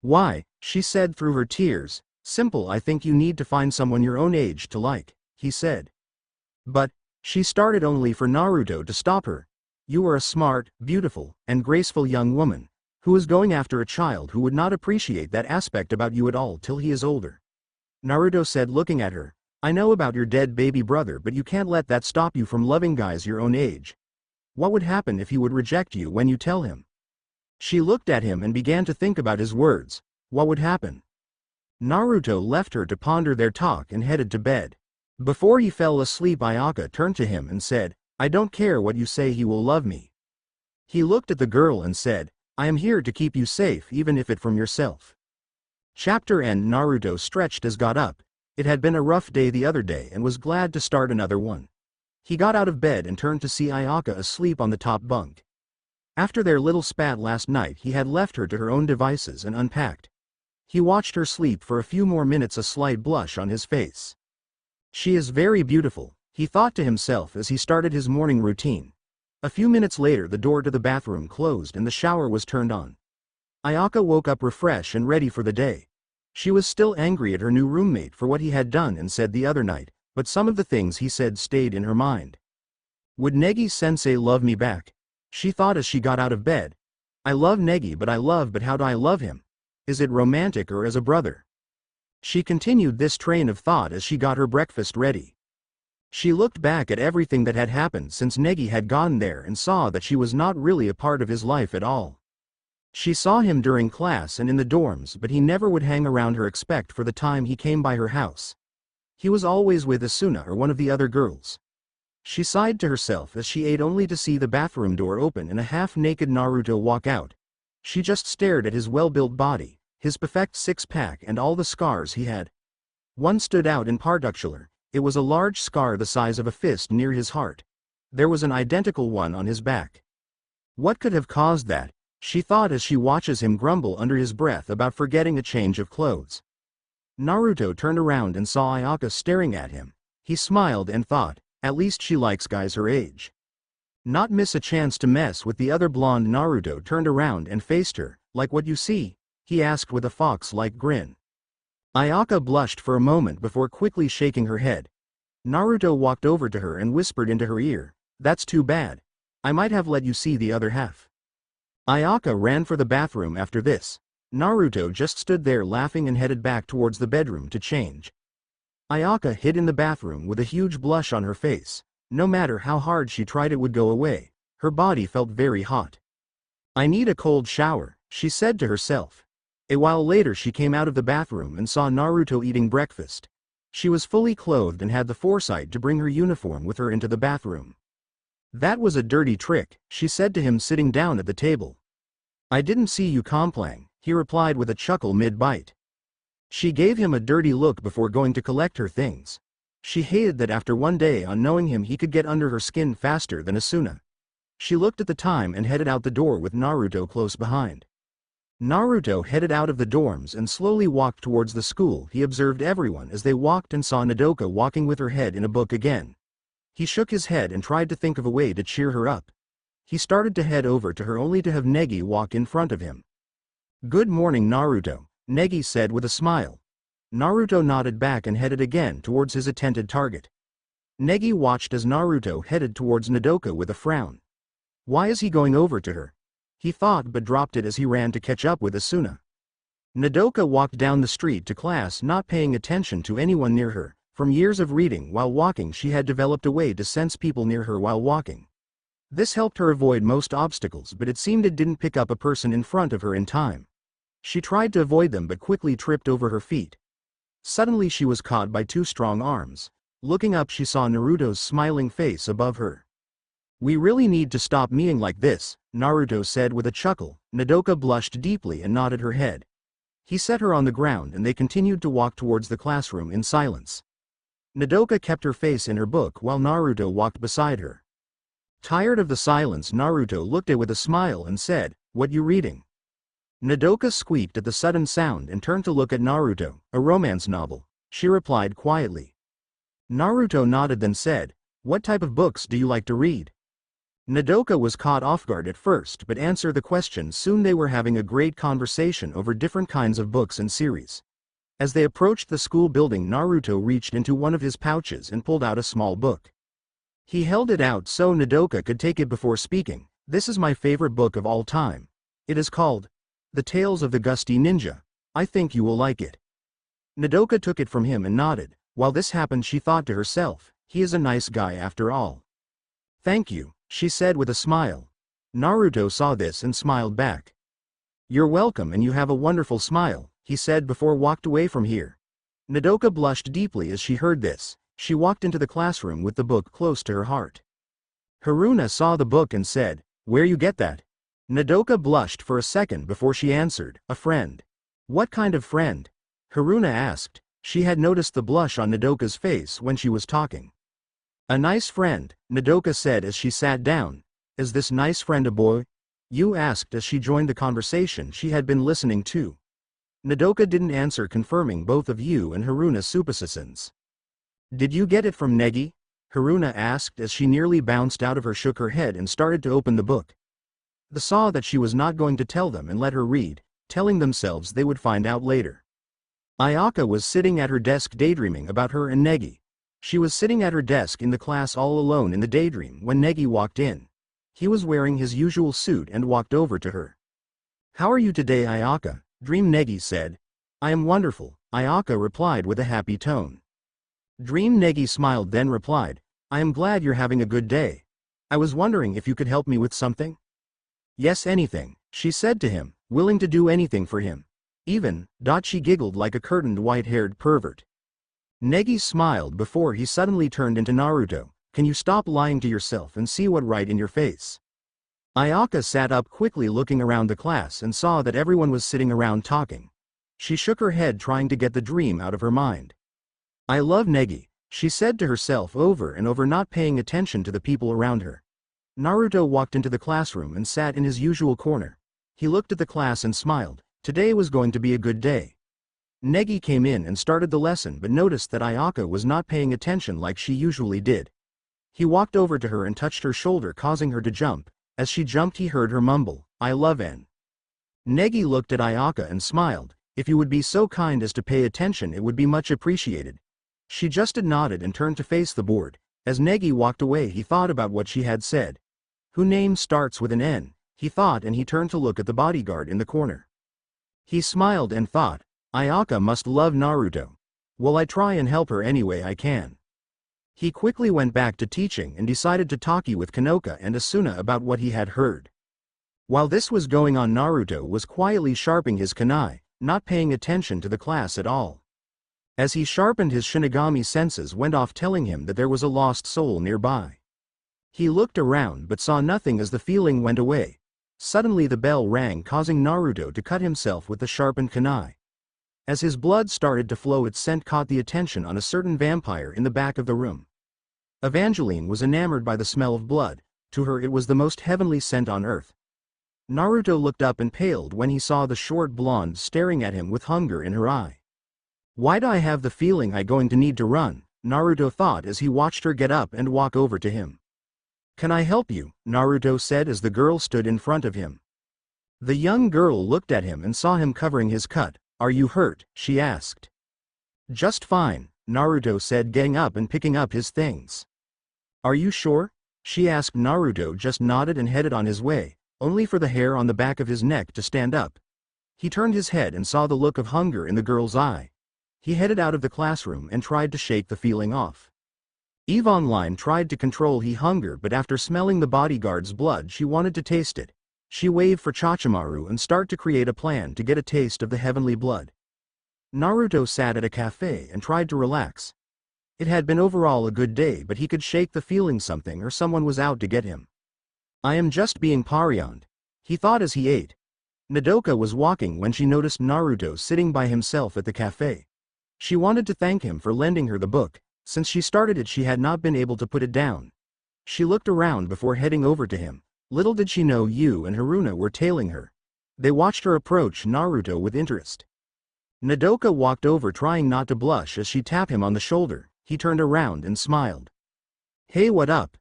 "Why?" she said through her tears. "Simple, I think you need to find someone your own age to like," he said. "But," she started, only for Naruto to stop her. "You are a smart, beautiful, and graceful young woman, who is going after a child who would not appreciate that aspect about you at all till he is older," Naruto said, looking at her. "I know about your dead baby brother, but you can't let that stop you from loving guys your own age. What would happen if he would reject you when you tell him?" She looked at him and began to think about his words. What would happen? Naruto left her to ponder their talk and headed to bed. Before he fell asleep, Ayaka turned to him and said, "I don't care what you say, he will love me." He looked at the girl and said, "I am here to keep you safe, even if it from yourself." Chapter End. Naruto stretched as got up. It had been a rough day the other day and was glad to start another one. He got out of bed and turned to see Ayaka asleep on the top bunk. After their little spat last night, he had left her to her own devices and unpacked. He watched her sleep for a few more minutes, a slight blush on his face. "She is very beautiful," he thought to himself as he started his morning routine. A few minutes later, the door to the bathroom closed and the shower was turned on. Ayaka woke up refreshed and ready for the day. She was still angry at her new roommate for what he had done and said the other night, but some of the things he said stayed in her mind. Would Negi-sensei love me back? She thought as she got out of bed. I love Negi, but how do I love him? Is it romantic or as a brother? She continued this train of thought as she got her breakfast ready. She looked back at everything that had happened since Negi had gone there and saw that she was not really a part of his life at all. She saw him during class and in the dorms, but he never would hang around her except for the time he came by her house. He was always with Asuna or one of the other girls. She sighed to herself as she ate, only to see the bathroom door open and a half-naked Naruto walk out. She just stared at his well-built body, his perfect six-pack and all the scars he had. One stood out in particular. It was a large scar the size of a fist near his heart. There was an identical one on his back. What could have caused that? She thought as she watches him grumble under his breath about forgetting a change of clothes. Naruto turned around and saw Ayaka staring at him. He smiled and thought, at least she likes guys her age. Not miss a chance to mess with the other blonde. Naruto turned around and faced her. Like what you see? He asked with a fox-like grin. Ayaka blushed for a moment before quickly shaking her head. Naruto walked over to her and whispered into her ear, "That's too bad. I might have let you see the other half." Ayaka ran for the bathroom after this. Naruto just stood there laughing and headed back towards the bedroom to change. Ayaka hid in the bathroom with a huge blush on her face. No matter how hard she tried, it would go away. Her body felt very hot. "I need a cold shower," she said to herself. A while later she came out of the bathroom and saw Naruto eating breakfast. She was fully clothed and had the foresight to bring her uniform with her into the bathroom. "That was a dirty trick," she said to him sitting down at the table. "I didn't see you complang," he replied with a chuckle mid-bite. She gave him a dirty look before going to collect her things. She hated that after one day on knowing him he could get under her skin faster than Asuna. She looked at the time and headed out the door with Naruto close behind. Naruto headed out of the dorms and slowly walked towards the school. He observed everyone as they walked and saw Nodoka walking with her head in a book again. He shook his head and tried to think of a way to cheer her up. He started to head over to her only to have Negi walk in front of him. "Good morning, Naruto," Negi said with a smile. Naruto nodded back and headed again towards his intended target. Negi watched as Naruto headed towards Nodoka with a frown. Why is he going over to her? He thought, but dropped it as he ran to catch up with Asuna. Nodoka walked down the street to class, not paying attention to anyone near her. From years of reading while walking, she had developed a way to sense people near her while walking. This helped her avoid most obstacles, but it seemed it didn't pick up a person in front of her in time. She tried to avoid them but quickly tripped over her feet. Suddenly she was caught by two strong arms. Looking up, she saw Naruto's smiling face above her. "We really need to stop meeting like this," Naruto said with a chuckle. Nodoka blushed deeply and nodded her head. He set her on the ground and they continued to walk towards the classroom in silence. Nodoka kept her face in her book while Naruto walked beside her. Tired of the silence, Naruto looked at her with a smile and said, "What you reading?" Nodoka squeaked at the sudden sound and turned to look at Naruto. "A romance novel," she replied quietly. Naruto nodded then said, What type of books do you like to read? Nodoka was caught off guard at first but answered the question soon. They were having a great conversation over different kinds of books and series. As they approached the school building, Naruto reached into one of his pouches and pulled out a small book. He held it out so Nodoka could take it before speaking. This is my favorite book of all time. It is called The Tales of the Gusty Ninja. I think you will like it. Nodoka took it from him and nodded. While this happened, she thought to herself, he is a nice guy after all. Thank you, she said with a smile. Naruto saw this and smiled back. You're welcome and you have a wonderful smile, he said before walked away from here. Nodoka blushed deeply as she heard this. She walked into the classroom with the book close to her heart. Haruna saw the book and said, Where you get that? Nodoka blushed for a second before she answered, A friend. What kind of friend? Haruna asked. She had noticed the blush on Nodoka's face when she was talking. A nice friend, Nodoka said as she sat down. Is this nice friend a boy? You asked as she joined the conversation she had been listening to. Nodoka didn't answer, confirming both of you and Haruna's suppositions. Did you get it from Negi? Haruna asked as she nearly bounced out of her, shook her head and started to open the book. They saw that she was not going to tell them and let her read, telling themselves they would find out later. Ayaka was sitting at her desk daydreaming about her and Negi. She was sitting at her desk in the class all alone in the daydream when Negi walked in. He was wearing his usual suit and walked over to her. How are you today, Ayaka? Dream Negi said. I am wonderful, Ayaka replied with a happy tone. Dream Negi smiled then replied, I am glad you're having a good day. I was wondering if you could help me with something? Yes, anything, she said to him, willing to do anything for him. Even, she giggled like a curtained white-haired pervert. Negi smiled before he suddenly turned into Naruto. Can you stop lying to yourself and see what right in your face? Ayaka sat up quickly, looking around the class and saw that everyone was sitting around talking. She shook her head, trying to get the dream out of her mind. I love Negi, she said to herself over and over, not paying attention to the people around her. Naruto walked into the classroom and sat in his usual corner. He looked at the class and smiled. Today was going to be a good day. Negi came in and started the lesson but noticed that Ayaka was not paying attention like she usually did. He walked over to her and touched her shoulder, causing her to jump. As she jumped, he heard her mumble, I love N. Negi looked at Ayaka and smiled. If you would be so kind as to pay attention, it would be much appreciated. She just nodded and turned to face the board. As Negi walked away, he thought about what she had said. Whose name starts with an N, he thought, and he turned to look at the bodyguard in the corner. He smiled and thought, Ayaka must love Naruto. Will I try and help her any way I can? He quickly went back to teaching and decided to talk with Kanoka and Asuna about what he had heard. While this was going on, Naruto was quietly sharpening his kunai, not paying attention to the class at all. As he sharpened, his Shinigami senses went off, telling him that there was a lost soul nearby. He looked around but saw nothing as the feeling went away. Suddenly the bell rang, causing Naruto to cut himself with the sharpened kunai. As his blood started to flow, its scent caught the attention on a certain vampire in the back of the room. Evangeline was enamored by the smell of blood. To her it was the most heavenly scent on earth. Naruto looked up and paled when he saw the short blonde staring at him with hunger in her eye. Why do I have the feeling I'm going to need to run? Naruto thought as he watched her get up and walk over to him. Can I help you? Naruto said as the girl stood in front of him. The young girl looked at him and saw him covering his cut. Are you hurt? She asked. Just fine, Naruto said, getting up and picking up his things. Are you sure? She asked. Naruto just nodded and headed on his way, only for the hair on the back of his neck to stand up. He turned his head and saw the look of hunger in the girl's eye. He headed out of the classroom and tried to shake the feeling off. Evangeline tried to control his hunger, but after smelling the bodyguard's blood, she wanted to taste it. She waved for Chachimaru and started to create a plan to get a taste of the heavenly blood. Naruto sat at a cafe and tried to relax. It had been overall a good day, but he could shake the feeling something or someone was out to get him. I am just being parioned, he thought as he ate. Nodoka was walking when she noticed Naruto sitting by himself at the cafe. She wanted to thank him for lending her the book. Since she started it, she had not been able to put it down. She looked around before heading over to him. Little did she know Yu and Haruna were tailing her. They watched her approach Naruto with interest. Nodoka walked over, trying not to blush as she tapped him on the shoulder. He turned around and smiled. Hey, what up?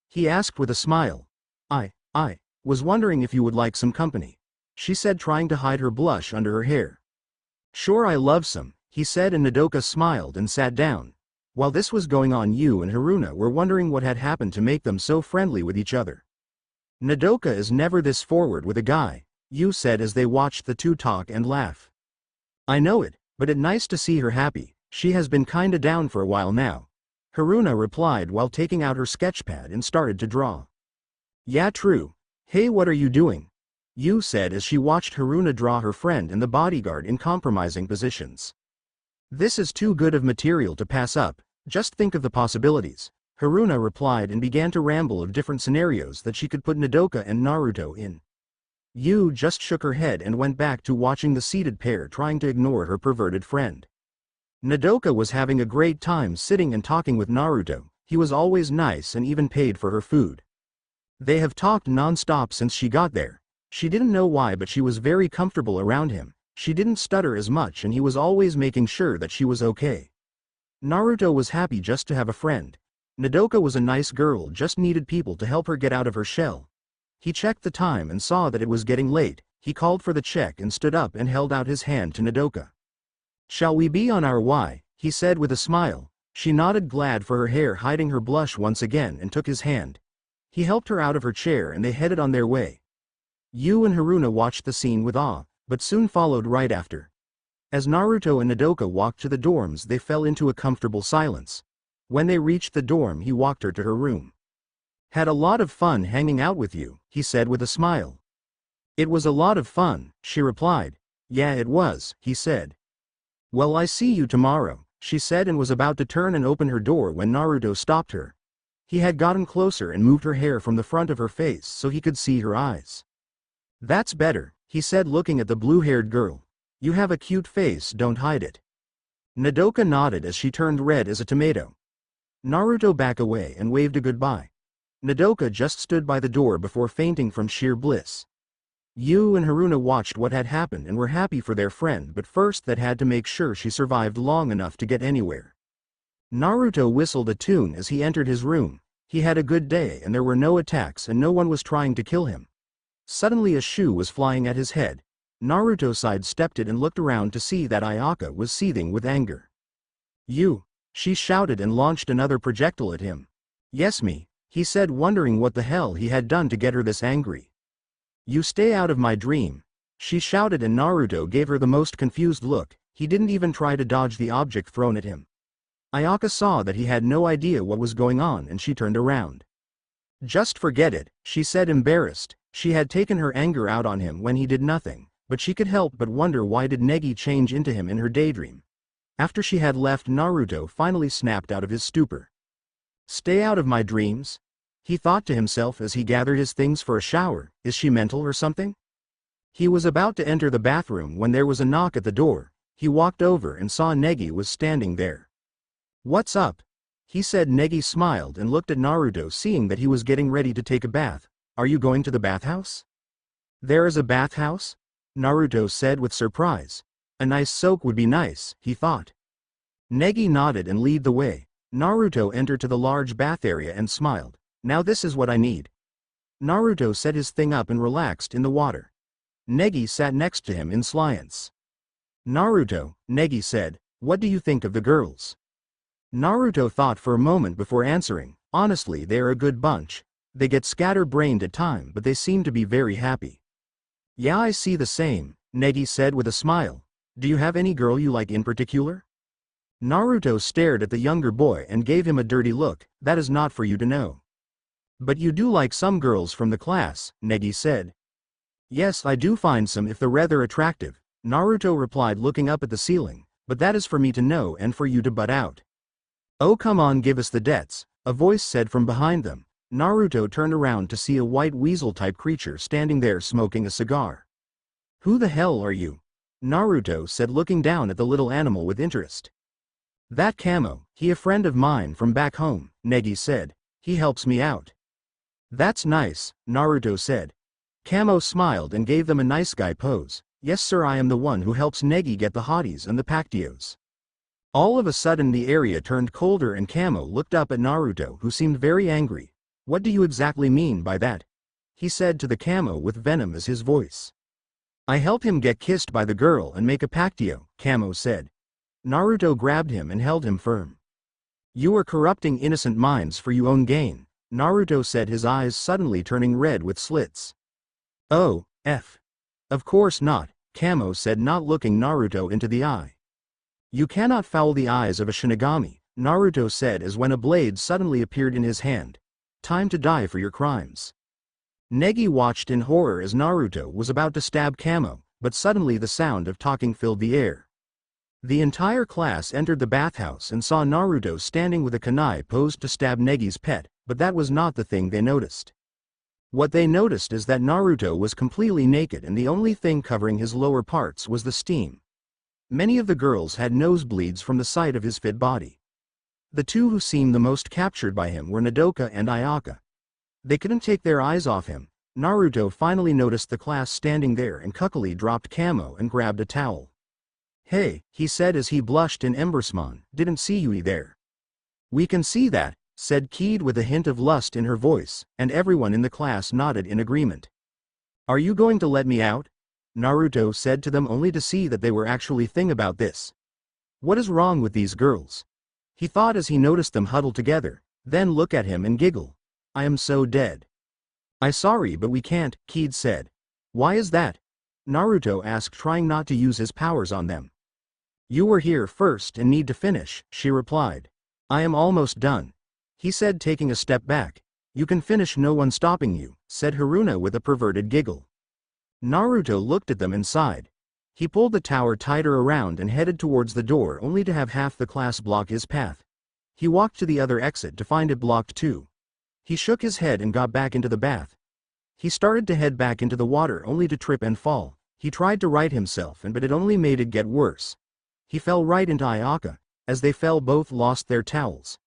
He asked with a smile. I was wondering if you would like some company, she said, trying to hide her blush under her hair. Sure, I love some, he said, and Nodoka smiled and sat down. While this was going on, Yu and Haruna were wondering what had happened to make them so friendly with each other. Nodoka is never this forward with a guy, Yu said as they watched the two talk and laugh. I know it, but it's nice to see her happy. She has been kinda down for a while now, Haruna replied while taking out her sketchpad and started to draw. Yeah, true. Hey, what are you doing? Yu said as she watched Haruna draw her friend and the bodyguard in compromising positions. This is too good of material to pass up, just think of the possibilities, Haruna replied and began to ramble of different scenarios that she could put Nodoka and Naruto in. Yu just shook her head and went back to watching the seated pair trying to ignore her perverted friend. Nodoka was having a great time sitting and talking with Naruto. He was always nice and even paid for her food. They have talked non-stop since she got there. She didn't know why, but she was very comfortable around him. She didn't stutter as much and he was always making sure that she was okay. Naruto was happy just to have a friend. Nodoka was a nice girl, just needed people to help her get out of her shell. He checked the time and saw that it was getting late. He called for the check and stood up and held out his hand to Nodoka. Shall we be on our way? He said with a smile. She nodded, glad for her hair hiding her blush once again, and took his hand. He helped her out of her chair and they headed on their way. Yu and Haruna watched the scene with awe, but soon followed right after. As Naruto and Nodoka walked to the dorms, they fell into a comfortable silence. When they reached the dorm, he walked her to her room. Had a lot of fun hanging out with you, he said with a smile. It was a lot of fun, she replied. Yeah, it was, he said. Well, I see you tomorrow, she said, and was about to turn and open her door when Naruto stopped her. He had gotten closer and moved her hair from the front of her face so he could see her eyes. That's better, he said, looking at the blue-haired girl. You have a cute face, don't hide it. Nodoka nodded as she turned red as a tomato. Naruto backed away and waved a goodbye. Nodoka just stood by the door before fainting from sheer bliss. Yu and Haruna watched what had happened and were happy for their friend, but first they had to make sure she survived long enough to get anywhere. Naruto whistled a tune as he entered his room. He had a good day and there were no attacks and no one was trying to kill him. Suddenly a shoe was flying at his head. Naruto sidestepped it and looked around to see that Ayaka was seething with anger. You! She shouted and launched another projectile at him. Yes, me, he said, wondering what the hell he had done to get her this angry. You stay out of my dream, she shouted, and Naruto gave her the most confused look. He didn't even try to dodge the object thrown at him. Ayaka saw that he had no idea what was going on and she turned around. Just forget it, she said, embarrassed. She had taken her anger out on him when he did nothing, but she could help but wonder why did Negi change into him in her daydream. After she had left, Naruto finally snapped out of his stupor. Stay out of my dreams? He thought to himself as he gathered his things for a shower. Is she mental or something? He was about to enter the bathroom when there was a knock at the door. He walked over and saw Negi was standing there. What's up? He said. Negi smiled and looked at Naruto, seeing that he was getting ready to take a bath. Are you going to the bathhouse? There is a bathhouse? Naruto said with surprise. A nice soak would be nice, he thought. Negi nodded and led the way. Naruto entered to the large bath area and smiled. Now this is what I need. Naruto set his thing up and relaxed in the water. Negi sat next to him in silence. Naruto, Negi said, what do you think of the girls? Naruto thought for a moment before answering. Honestly, they're a good bunch. They get scatterbrained at times, but they seem to be very happy. Yeah, I see the same, Negi said with a smile. Do you have any girl you like in particular? Naruto stared at the younger boy and gave him a dirty look. That is not for you to know. But you do like some girls from the class, Negi said. Yes, I do find some if they're rather attractive, Naruto replied, looking up at the ceiling. But that is for me to know and for you to butt out. Oh, come on, give us the debts, a voice said from behind them. Naruto turned around to see a white weasel-type creature standing there smoking a cigar. Who the hell are you? Naruto said, looking down at the little animal with interest. That Kamo, he a friend of mine from back home, Negi said. He helps me out. That's nice, Naruto said. Kamo smiled and gave them a nice guy pose. Yes sir, I am the one who helps Negi get the hotties and the Pactios. All of a sudden the area turned colder and Kamo looked up at Naruto, who seemed very angry. "What do you exactly mean by that?" he said to the Kamo with venom as his voice. "I help him get kissed by the girl and make a pactio," Kamo said. Naruto grabbed him and held him firm. "You are corrupting innocent minds for your own gain," Naruto said, his eyes suddenly turning red with slits. "Oh, F. Of course not," Kamo said, not looking Naruto into the eye. "You cannot foul the eyes of a Shinigami," Naruto said as when a blade suddenly appeared in his hand. "Time to die for your crimes." Negi watched in horror as Naruto was about to stab Kamo, but suddenly the sound of talking filled the air. The entire class entered the bathhouse and saw Naruto standing with a kunai posed to stab Negi's pet, but that was not the thing they noticed. What they noticed is that Naruto was completely naked and the only thing covering his lower parts was the steam. Many of the girls had nosebleeds from the sight of his fit body. The two who seemed the most captured by him were Nodoka and Ayaka. They couldn't take their eyes off him. Naruto finally noticed the class standing there and cuckily dropped Kamo and grabbed a towel. "Hey," he said as he blushed in embarrassment, "didn't see you there." "We can see that," said Kid with a hint of lust in her voice, and everyone in the class nodded in agreement. "Are you going to let me out?" Naruto said to them, only to see that they were actually thinking about this. What is wrong with these girls? He thought as he noticed them huddled together, then look at him and giggle. "I am so dead." "I'm sorry but we can't," Kid said. "Why is that?" Naruto asked, trying not to use his powers on them. "You were here first and need to finish," she replied. "I am almost done," he said, taking a step back. "You can finish, no one stopping you," said Haruna with a perverted giggle. Naruto looked at them and sighed. He pulled the tower tighter around and headed towards the door, only to have half the class block his path. He walked to the other exit to find it blocked too. He shook his head and got back into the bath. He started to head back into the water only to trip and fall. He tried to right himself but it only made it get worse. He fell right into Ayaka. As they fell, both lost their towels.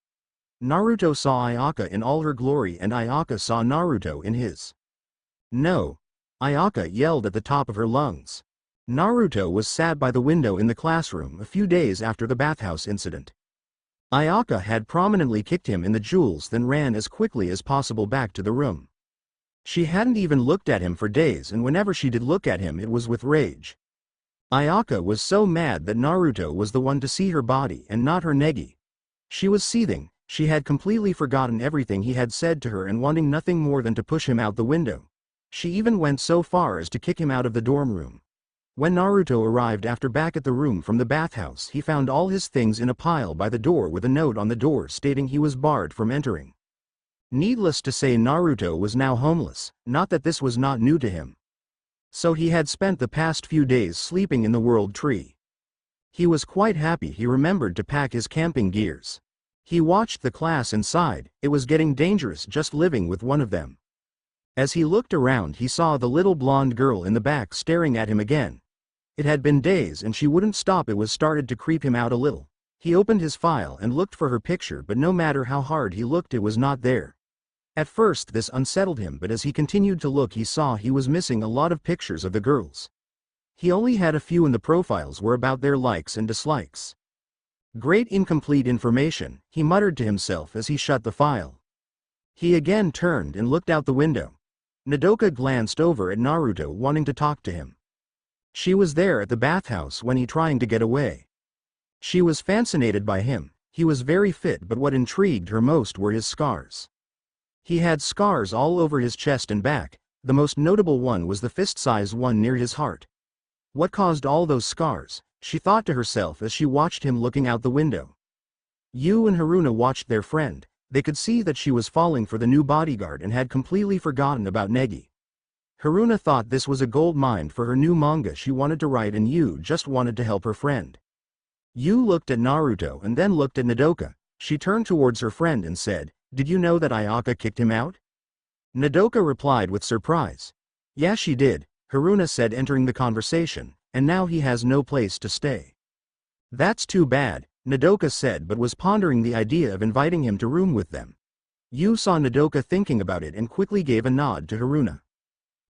Naruto saw Ayaka in all her glory and Ayaka saw Naruto in his. "No!" Ayaka yelled at the top of her lungs. Naruto was sat by the window in the classroom a few days after the bathhouse incident. Ayaka had prominently kicked him in the jewels, then ran as quickly as possible back to the room. She hadn't even looked at him for days, and whenever she did look at him it was with rage. Ayaka was so mad that Naruto was the one to see her body and not her Negi. She was seething. She had completely forgotten everything he had said to her and wanting nothing more than to push him out the window. She even went so far as to kick him out of the dorm room. When Naruto arrived after back at the room from the bathhouse, he found all his things in a pile by the door with a note on the door stating he was barred from entering. Needless to say, Naruto was now homeless, not that this was not new to him. So he had spent the past few days sleeping in the world tree. He was quite happy. He remembered to pack his camping gears. He watched the class and sighed. It was getting dangerous just living with one of them. As he looked around, he saw the little blonde girl in the back staring at him again. It had been days and she wouldn't stop. It was started to creep him out a little. He opened his file and looked for her picture, but no matter how hard he looked, it was not there. At first this unsettled him, but as he continued to look he saw he was missing a lot of pictures of the girls. He only had a few and the profiles were about their likes and dislikes. Great incomplete information, he muttered to himself as he shut the file. He again turned and looked out the window. Nodoka glanced over at Naruto, wanting to talk to him. She was there at the bathhouse when he trying to get away. She was fascinated by him. He was very fit, but what intrigued her most were his scars. He had scars all over his chest and back. The most notable one was the fist-size one near his heart. What caused all those scars? She thought to herself as she watched him looking out the window. Yu and Haruna watched their friend. They could see that she was falling for the new bodyguard and had completely forgotten about Negi. Haruna thought this was a gold mine for her new manga she wanted to write, and Yu just wanted to help her friend. Yu looked at Naruto and then looked at Nodoka. She turned towards her friend and said, "Did you know that Ayaka kicked him out?" Nodoka replied with surprise. "Yeah, she did," Haruna said, entering the conversation, "and now he has no place to stay." "That's too bad," Nodoka said, but was pondering the idea of inviting him to room with them. Yu saw Nodoka thinking about it and quickly gave a nod to Haruna.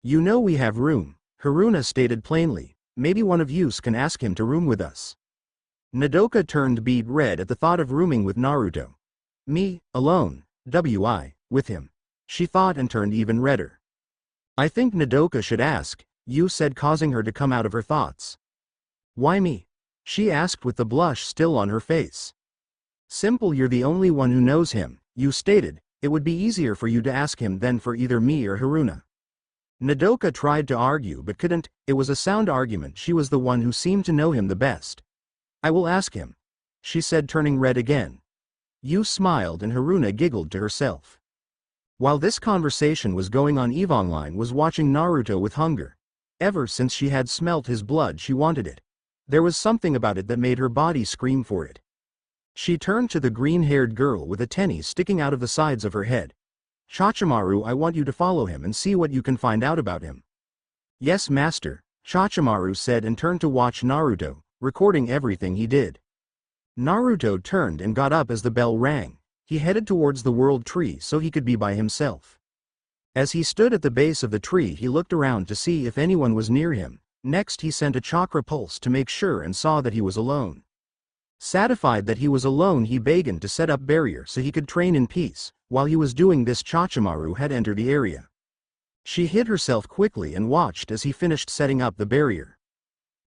"You know we have room," Haruna stated plainly. "Maybe one of yous can ask him to room with us." Nodoka turned beet red at the thought of rooming with Naruto. Me, alone, with him. She thought and turned even redder. I think Nodoka should ask, you said, causing her to come out of her thoughts. Why me? She asked with the blush still on her face. Simple, you're the only one who knows him, you stated. It would be easier for you to ask him than for either me or Haruna. Nodoka tried to argue but couldn't. It was a sound argument. She was the one who seemed to know him the best. I will ask him, she said, turning red again. You smiled, and Haruna giggled to herself. While this conversation was going on, Evangeline was watching Naruto with hunger. Ever since she had smelt his blood, she wanted it. There was something about it that made her body scream for it. She turned to the green-haired girl with a tenny sticking out of the sides of her head. Chachimaru, I want you to follow him and see what you can find out about him. Yes, master, Chachimaru said and turned to watch Naruto, recording everything he did. Naruto turned and got up as the bell rang. He headed towards the world tree so he could be by himself. As he stood at the base of the tree, he looked around to see if anyone was near him. Next he sent a chakra pulse to make sure and saw that he was alone. Satisfied that he was alone, he began to set up barrier so he could train in peace. While he was doing this, Chachimaru had entered the area. She hid herself quickly and watched as he finished setting up the barrier.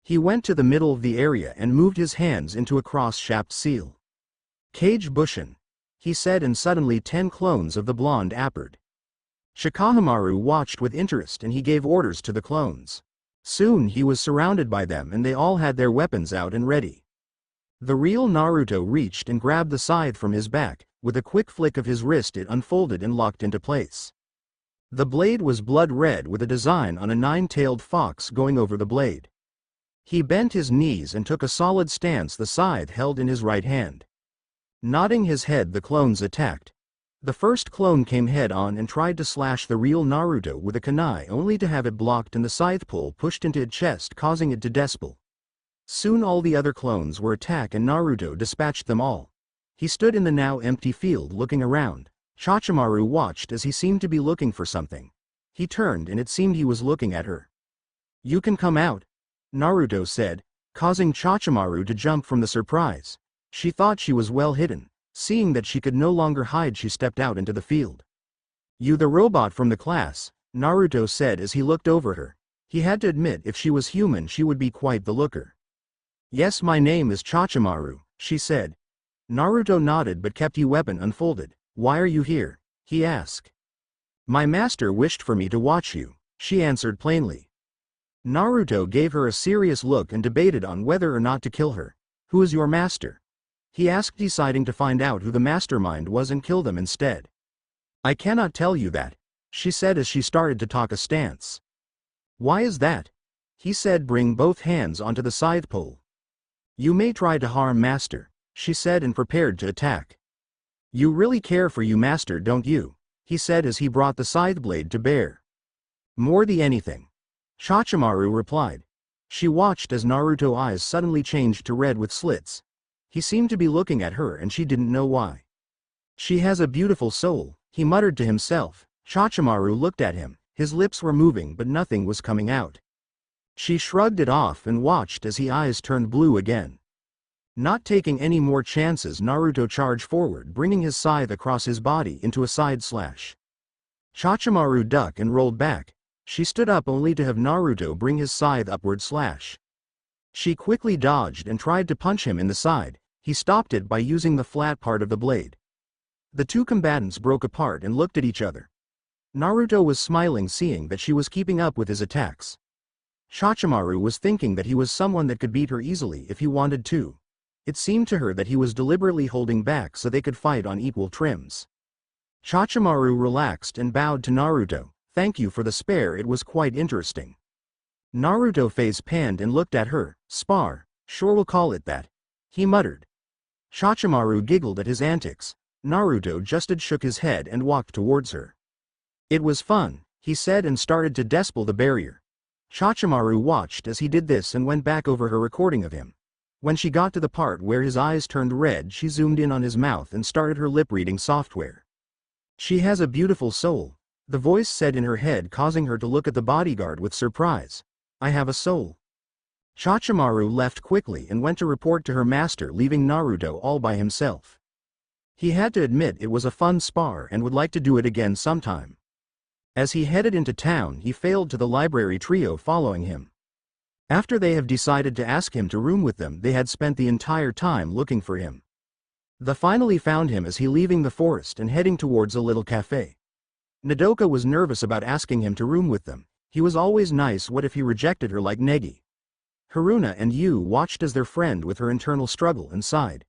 He went to the middle of the area and moved his hands into a cross-shaped seal. Kage Bushin, he said, and suddenly 10 clones of the blonde appeared. Shikahamaru watched with interest and he gave orders to the clones. Soon he was surrounded by them and they all had their weapons out and ready. The real Naruto reached and grabbed the scythe from his back. With a quick flick of his wrist it unfolded and locked into place. The blade was blood red with a design on a 9-tailed fox going over the blade. He bent his knees and took a solid stance, the scythe held in his right hand. Nodding his head, the clones attacked. The first clone came head on and tried to slash the real Naruto with a kunai, only to have it blocked and the scythe pull pushed into its chest, causing it to despel. Soon all the other clones were attacked and Naruto dispatched them all. He stood in the now empty field looking around. Chachimaru watched as he seemed to be looking for something. He turned and it seemed he was looking at her. You can come out, Naruto said, causing Chachimaru to jump from the surprise. She thought she was well hidden. Seeing that she could no longer hide, she stepped out into the field. You the robot from the class, Naruto said as he looked over her. He had to admit if she was human she would be quite the looker. Yes, my name is Chachimaru, she said. Naruto nodded but kept his weapon unfolded. Why are you here? He asked. My master wished for me to watch you, she answered plainly. Naruto gave her a serious look and debated on whether or not to kill her. Who is your master? He asked, deciding to find out who the mastermind was and kill them instead. I cannot tell you that, she said as she started to take a stance. Why is that? He said, bring both hands onto the scythe pole. You may try to harm master, she said, and prepared to attack. You really care for you master, don't you? He said as he brought the scythe blade to bear. More than anything, Chachimaru replied. She watched as Naruto's eyes suddenly changed to red with slits. He seemed to be looking at her and she didn't know why. She has a beautiful soul, he muttered to himself. Chachimaru looked at him. His lips were moving but nothing was coming out. She shrugged it off and watched as his eyes turned blue again. Not taking any more chances, Naruto charged forward, bringing his scythe across his body into a side slash. Chachimaru ducked and rolled back. She stood up only to have Naruto bring his scythe upward slash. She quickly dodged and tried to punch him in the side. He stopped it by using the flat part of the blade. The two combatants broke apart and looked at each other. Naruto was smiling, seeing that she was keeping up with his attacks. Chachimaru was thinking that he was someone that could beat her easily if he wanted to. It seemed to her that he was deliberately holding back so they could fight on equal terms. Chachimaru relaxed and bowed to Naruto. Thank you for the spare, it was quite interesting. Naruto face panned and looked at her. Spar, sure we'll call it that, he muttered. Chachimaru giggled at his antics. Naruto just shook his head and walked towards her. It was fun, he said, and started to despel the barrier. Chachimaru watched as he did this and went back over her recording of him. When she got to the part where his eyes turned red, she zoomed in on his mouth and started her lip-reading software. She has a beautiful soul, the voice said in her head, causing her to look at the bodyguard with surprise. I have a soul. Chachimaru left quickly and went to report to her master, leaving Naruto all by himself. He had to admit it was a fun spar and would like to do it again sometime. As he headed into town, he failed to the library trio following him. After they have decided to ask him to room with them, they had spent the entire time looking for him. They finally found him as he leaving the forest and heading towards a little cafe. Nodoka was nervous about asking him to room with them. He was always nice. What if he rejected her like Negi? Haruna and Yu watched as their friend with her internal struggle and sighed.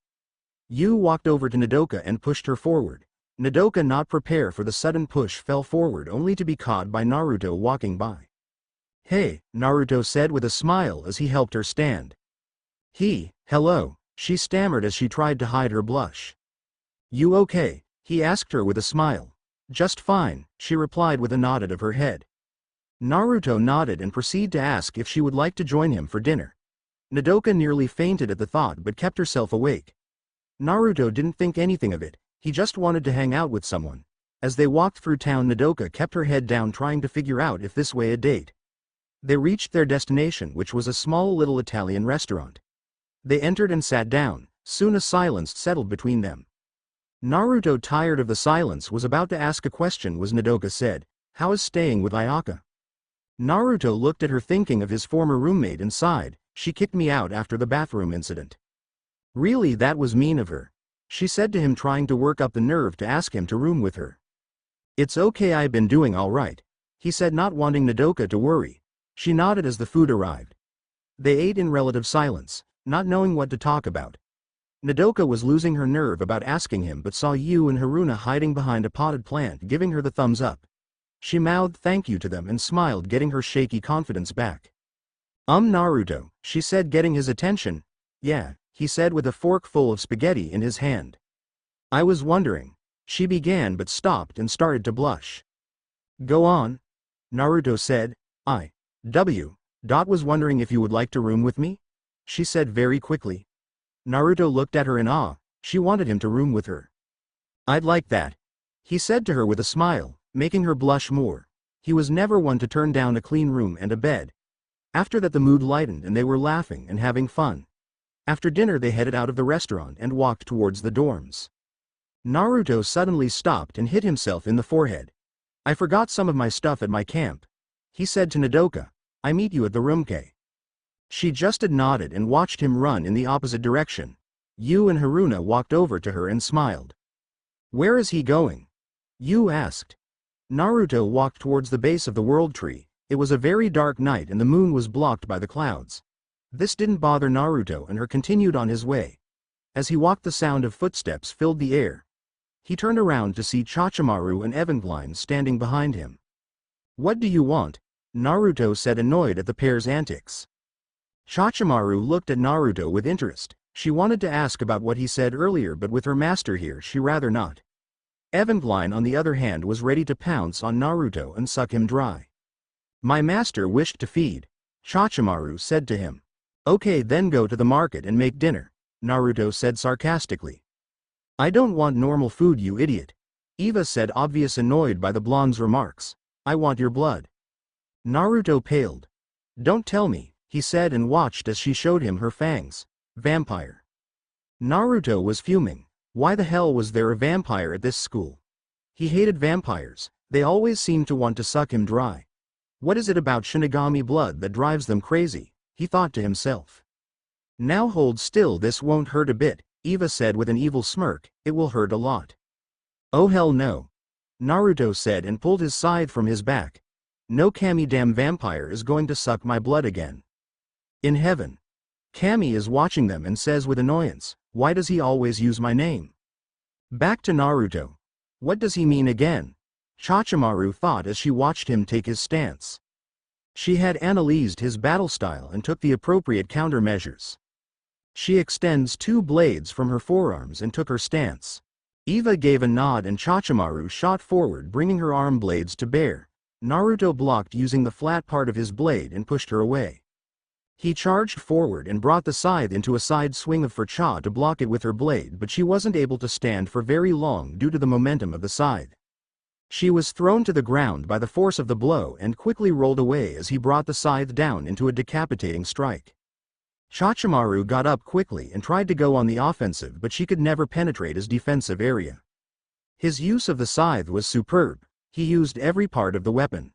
Yu walked over to Nodoka and pushed her forward. Nodoka, not prepared for the sudden push, fell forward only to be caught by Naruto walking by. "Hey," Naruto said with a smile as he helped her stand. "Hello," she stammered as she tried to hide her blush. "You okay?" he asked her with a smile. "Just fine," she replied with a nod of her head. Naruto nodded and proceeded to ask if she would like to join him for dinner. Nodoka nearly fainted at the thought but kept herself awake. Naruto didn't think anything of it, he just wanted to hang out with someone. As they walked through town, Nodoka kept her head down trying to figure out if this way a date. They reached their destination, which was a small little Italian restaurant. They entered and sat down. Soon a silence settled between them. Naruto, tired of the silence, was about to ask a question when Nodoka said, "How is staying with Ayaka?" Naruto looked at her, thinking of his former roommate, and sighed. "She kicked me out after the bathroom incident." "Really, that was mean of her," she said to him, trying to work up the nerve to ask him to room with her. "It's okay, I've been doing all right," he said, not wanting Nodoka to worry. She nodded as the food arrived. They ate in relative silence, not knowing what to talk about. Nodoka was losing her nerve about asking him but saw Yu and Haruna hiding behind a potted plant, giving her the thumbs up. She mouthed thank you to them and smiled, getting her shaky confidence back. Naruto," she said, getting his attention. "Yeah," he said with a fork full of spaghetti in his hand. "I was wondering," she began but stopped and started to blush. "Go on," Naruto said. "I was wondering if you would like to room with me?" she said very quickly. Naruto looked at her in awe. She wanted him to room with her. "I'd like that," he said to her with a smile, making her blush more. He was never one to turn down a clean room and a bed. After that the mood lightened and they were laughing and having fun. After dinner they headed out of the restaurant and walked towards the dorms. Naruto suddenly stopped and hit himself in the forehead. "I forgot some of my stuff at my camp," he said to Nodoka. "I meet you at the roomke." She just nodded and watched him run in the opposite direction. Yu and Haruna walked over to her and smiled. "Where is he going?" Yu asked. Naruto walked towards the base of the world tree. It was a very dark night and the moon was blocked by the clouds. This didn't bother Naruto and continued on his way. As he walked, the sound of footsteps filled the air. He turned around to see Chachimaru and Evangline standing behind him. "What do you want?" Naruto said, annoyed at the pair's antics. Chachimaru looked at Naruto with interest. She wanted to ask about what he said earlier, but with her master here she rather not. Evangline, on the other hand, was ready to pounce on Naruto and suck him dry. "My master wished to feed," Chachimaru said to him. "Okay, then go to the market and make dinner," Naruto said sarcastically. "I don't want normal food, you idiot," Eva said, obvious annoyed by the blonde's remarks. "I want your blood." Naruto paled. "Don't tell me," he said, and watched as she showed him her fangs. "Vampire." Naruto was fuming. Why the hell was there a vampire at this school? He hated vampires. They always seemed to want to suck him dry. What is it about Shinigami blood that drives them crazy? He thought to himself. "Now hold still, this won't hurt a bit," Eva said with an evil smirk. "It will hurt a lot." "Oh hell no," Naruto said and pulled his scythe from his back. "No, Kami damn vampire is going to suck my blood again." In heaven. Kami is watching them and says with annoyance, "Why does he always use my name?" Back to Naruto. What does he mean again? Chachimaru thought as she watched him take his stance. She had analyzed his battle style and took the appropriate countermeasures. She extends two blades from her forearms and took her stance. Eva gave a nod and Chachimaru shot forward, bringing her arm blades to bear. Naruto blocked using the flat part of his blade and pushed her away. He charged forward and brought the scythe into a side swing for Cha to block it with her blade, but she wasn't able to stand for very long due to the momentum of the scythe. She was thrown to the ground by the force of the blow and quickly rolled away as he brought the scythe down into a decapitating strike. Chachimaru got up quickly and tried to go on the offensive, but she could never penetrate his defensive area. His use of the scythe was superb. He used every part of the weapon.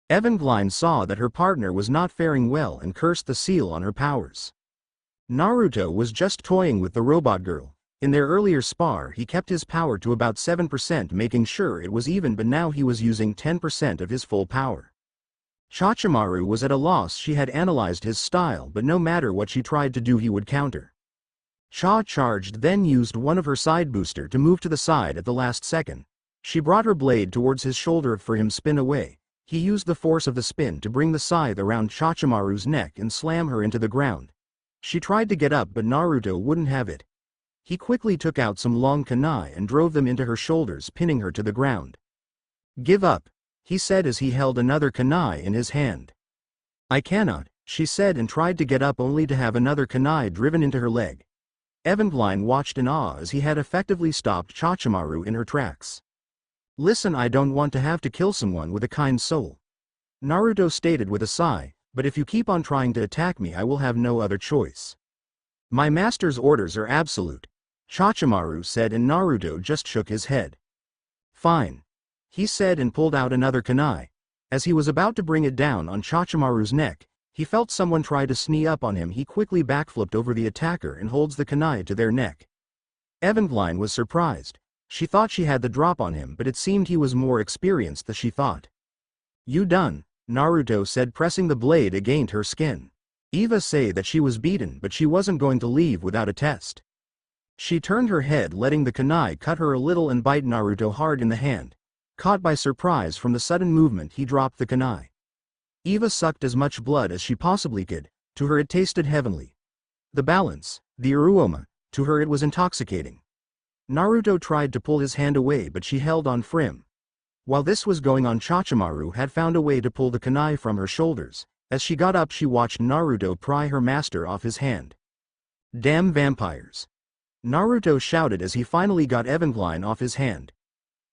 Evangeline saw that her partner was not faring well and cursed the seal on her powers. Naruto was just toying with the robot girl. In their earlier spar he kept his power to about 7%, making sure it was even, but now he was using 10% of his full power. Chachimaru was at a loss. She had analyzed his style, but no matter what she tried to do he would counter. Cha charged, then used one of her side booster to move to the side at the last second. She brought her blade towards his shoulder for him spin away. He used the force of the spin to bring the scythe around Chachimaru's neck and slam her into the ground. She tried to get up, but Naruto wouldn't have it. He quickly took out some long kunai and drove them into her shoulders, pinning her to the ground. "Give up," he said as he held another kunai in his hand. "I cannot," she said, and tried to get up only to have another kunai driven into her leg. Evangeline watched in awe as he had effectively stopped Chachimaru in her tracks. "Listen, I don't want to have to kill someone with a kind soul," Naruto stated with a sigh, "but if you keep on trying to attack me I will have no other choice. My master's orders are absolute," Chachimaru said, and Naruto just shook his head. "Fine," he said, and pulled out another kunai. As he was about to bring it down on Chachimaru's neck, he felt someone try to sneak up on him. He quickly backflipped over the attacker and holds the kunai to their neck. Evangeline was surprised. She thought she had the drop on him, but it seemed he was more experienced than she thought. "You done," Naruto said, pressing the blade against her skin. Eva said that she was beaten, but she wasn't going to leave without a test. She turned her head, letting the kunai cut her a little and bite Naruto hard in the hand. Caught by surprise from the sudden movement, he dropped the kunai. Eva sucked as much blood as she possibly could. To her it tasted heavenly. The balance, the aroma, to her it was intoxicating. Naruto tried to pull his hand away, but she held on firm. While this was going on, Chachimaru had found a way to pull the kunai from her shoulders. As she got up, she watched Naruto pry her master off his hand. "Damn vampires!" Naruto shouted as he finally got Evangeline off his hand.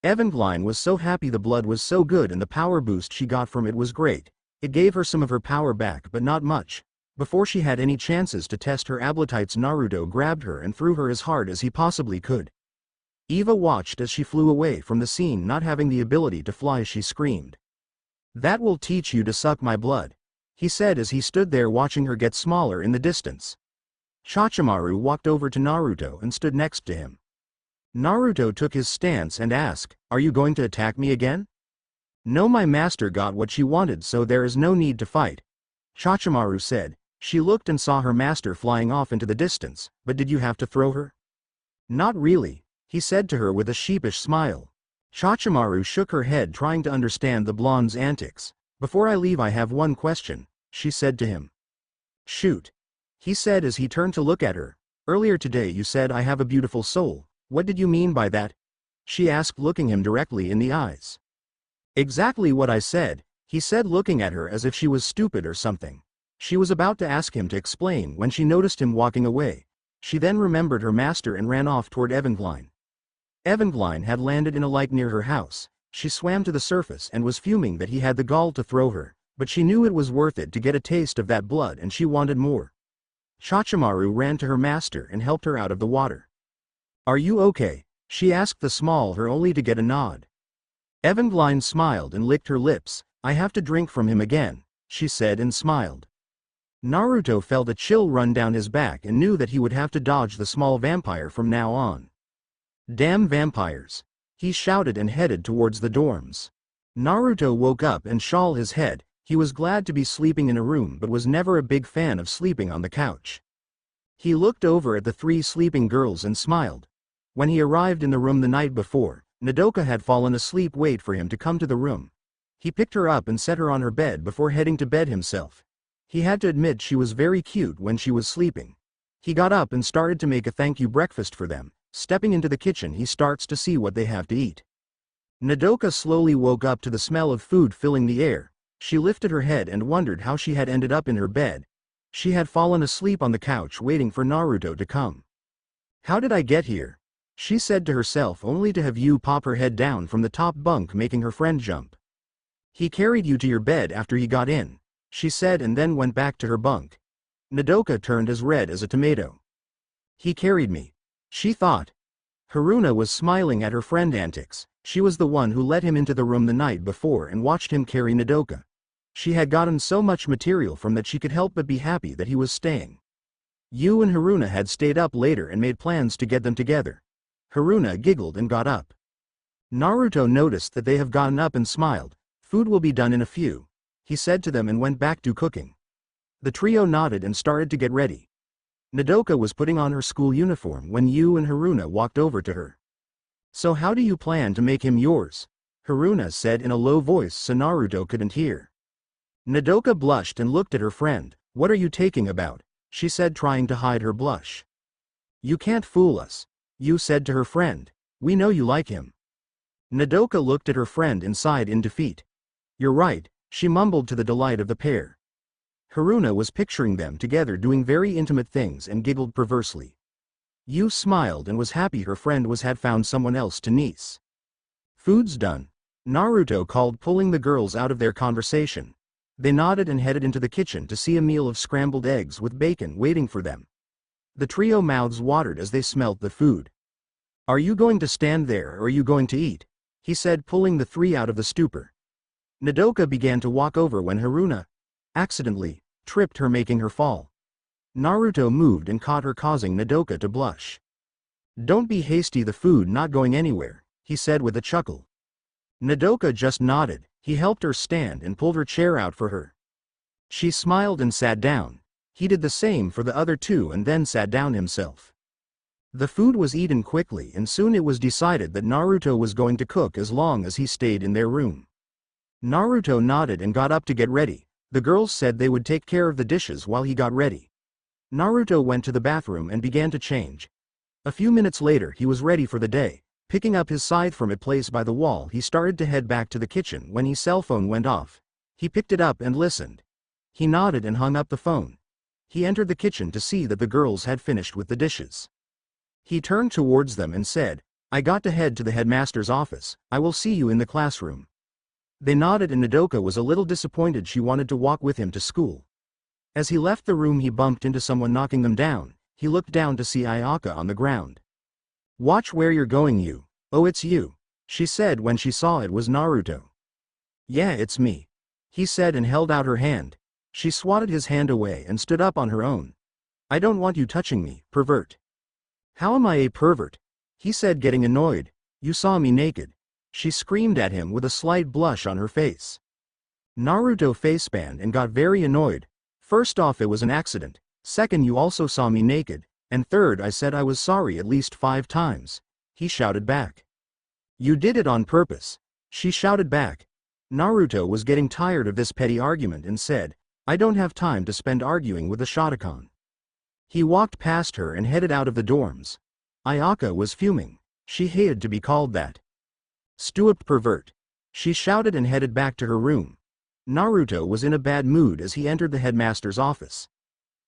Evangeline was so happy. The blood was so good and the power boost she got from it was great. It gave her some of her power back, but not much. Before she had any chances to test her appetites, Naruto grabbed her and threw her as hard as he possibly could. Eva watched as she flew away from the scene. Not having the ability to fly, she screamed. "That will teach you to suck my blood," he said as he stood there watching her get smaller in the distance. Chachimaru walked over to Naruto and stood next to him. Naruto took his stance and asked, "Are you going to attack me again?" "No, my master got what she wanted, so there is no need to fight," Chachimaru said. She looked and saw her master flying off into the distance. "But did you have to throw her?" "Not really," he said to her with a sheepish smile. Chachimaru shook her head, trying to understand the blonde's antics. "Before I leave I have one question," she said to him. "Shoot," he said as he turned to look at her. "Earlier today you said I have a beautiful soul. What did you mean by that?" she asked, looking him directly in the eyes. "Exactly what I said," he said, looking at her as if she was stupid or something. She was about to ask him to explain when she noticed him walking away. She then remembered her master and ran off toward Evangeline. Evangeline had landed in a lake near her house. She swam to the surface and was fuming that he had the gall to throw her, but she knew it was worth it to get a taste of that blood and she wanted more. Chachimaru ran to her master and helped her out of the water. "Are you okay?" she asked the small her, only to get a nod. Evangeline smiled and licked her lips. "I have to drink from him again," she said and smiled. Naruto felt a chill run down his back and knew that he would have to dodge the small vampire from now on. "Damn vampires!" he shouted and headed towards the dorms. Naruto woke up and shook his head. He was glad to be sleeping in a room but was never a big fan of sleeping on the couch. He looked over at the three sleeping girls and smiled. When he arrived in the room the night before, Nodoka had fallen asleep. Wait for him to come to the room. He picked her up and set her on her bed before heading to bed himself. He had to admit she was very cute when she was sleeping. He got up and started to make a thank you breakfast for them. Stepping into the kitchen, he starts to see what they have to eat. Nodoka slowly woke up to the smell of food filling the air. She lifted her head and wondered how she had ended up in her bed. She had fallen asleep on the couch waiting for Naruto to come. "How did I get here?" she said to herself, only to have you pop her head down from the top bunk, making her friend jump. "He carried you to your bed after he got in," she said, and then went back to her bunk. Nodoka turned as red as a tomato. He carried me. She thought. Haruna was smiling at her friend's antics. She was the one who let him into the room the night before and watched him carry Nodoka. She had gotten so much material from that she could help but be happy that he was staying. Yu and Haruna had stayed up later and made plans to get them together. Haruna giggled and got up. Naruto noticed that they have gotten up and smiled. Food will be done in a few, he said to them and went back to cooking. The trio nodded and started to get ready. Nodoka was putting on her school uniform when Yu and Haruna walked over to her. So how do you plan to make him yours? Haruna said in a low voice so Naruto couldn't hear. Nodoka blushed and looked at her friend. What are you talking about? She said, trying to hide her blush. You can't fool us, Yu said to her friend. We know you like him. Nodoka looked at her friend inside in defeat. You're right, she mumbled to the delight of the pair. Haruna was picturing them together doing very intimate things and giggled perversely. Yu smiled and was happy her friend had found someone else to niece. Food's done, Naruto called, pulling the girls out of their conversation. They nodded and headed into the kitchen to see a meal of scrambled eggs with bacon waiting for them. The trio mouths watered as they smelt the food. Are you going to stand there or are you going to eat? He said, pulling the three out of the stupor. Nodoka began to walk over when Haruna, accidentally, tripped her, making her fall. Naruto moved and caught her, causing Nodoka to blush. Don't be hasty, the food not going anywhere, he said with a chuckle. Nodoka just nodded. He helped her stand and pulled her chair out for her. She smiled and sat down. He did the same for the other two and then sat down himself. The food was eaten quickly and soon it was decided that Naruto was going to cook as long as he stayed in their room. Naruto nodded and got up to get ready. The girls said they would take care of the dishes while he got ready. Naruto went to the bathroom and began to change. A few minutes later he was ready for the day. Picking up his scythe from its place by the wall, he started to head back to the kitchen when his cell phone went off. He picked it up and listened. He nodded and hung up the phone. He entered the kitchen to see that the girls had finished with the dishes. He turned towards them and said, I got to head to the headmaster's office. I will see you in the classroom. They nodded and Nodoka was a little disappointed. She wanted to walk with him to school. As he left the room he bumped into someone knocking them down. He looked down to see Ayaka on the ground. Watch where you're going, you. Oh, it's you, she said when she saw it was Naruto. Yeah, it's me, he said and held out her hand. She swatted his hand away and stood up on her own. I don't want you touching me, pervert. How am I a pervert? He said, getting annoyed. You saw me naked, she screamed at him with a slight blush on her face. Naruto facepalmed and got very annoyed. First off, it was an accident. Second, you also saw me naked. And third, I said I was sorry at least 5 times. He shouted back. You did it on purpose, she shouted back. Naruto was getting tired of this petty argument and said, I don't have time to spend arguing with a Shotokan. He walked past her and headed out of the dorms. Ayaka was fuming. She hated to be called that. Stupid pervert, she shouted and headed back to her room. Naruto was in a bad mood as he entered the headmaster's office.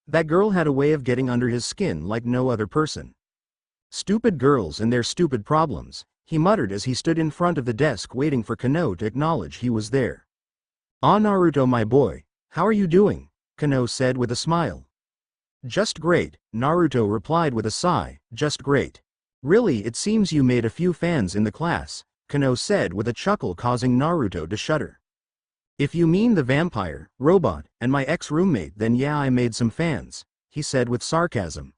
That girl had a way of getting under his skin like no other person. Stupid girls and their stupid problems, he muttered as he stood in front of the desk waiting for Kano to acknowledge he was there. Ah, Naruto, my boy, how are you doing? Kano said with a smile. Just great, Naruto replied with a sigh, just great. Really, it seems you made a few fans in the class, Kano said with a chuckle, causing Naruto to shudder. If you mean the vampire, robot, and my ex-roommate, then yeah, I made some fans, he said with sarcasm.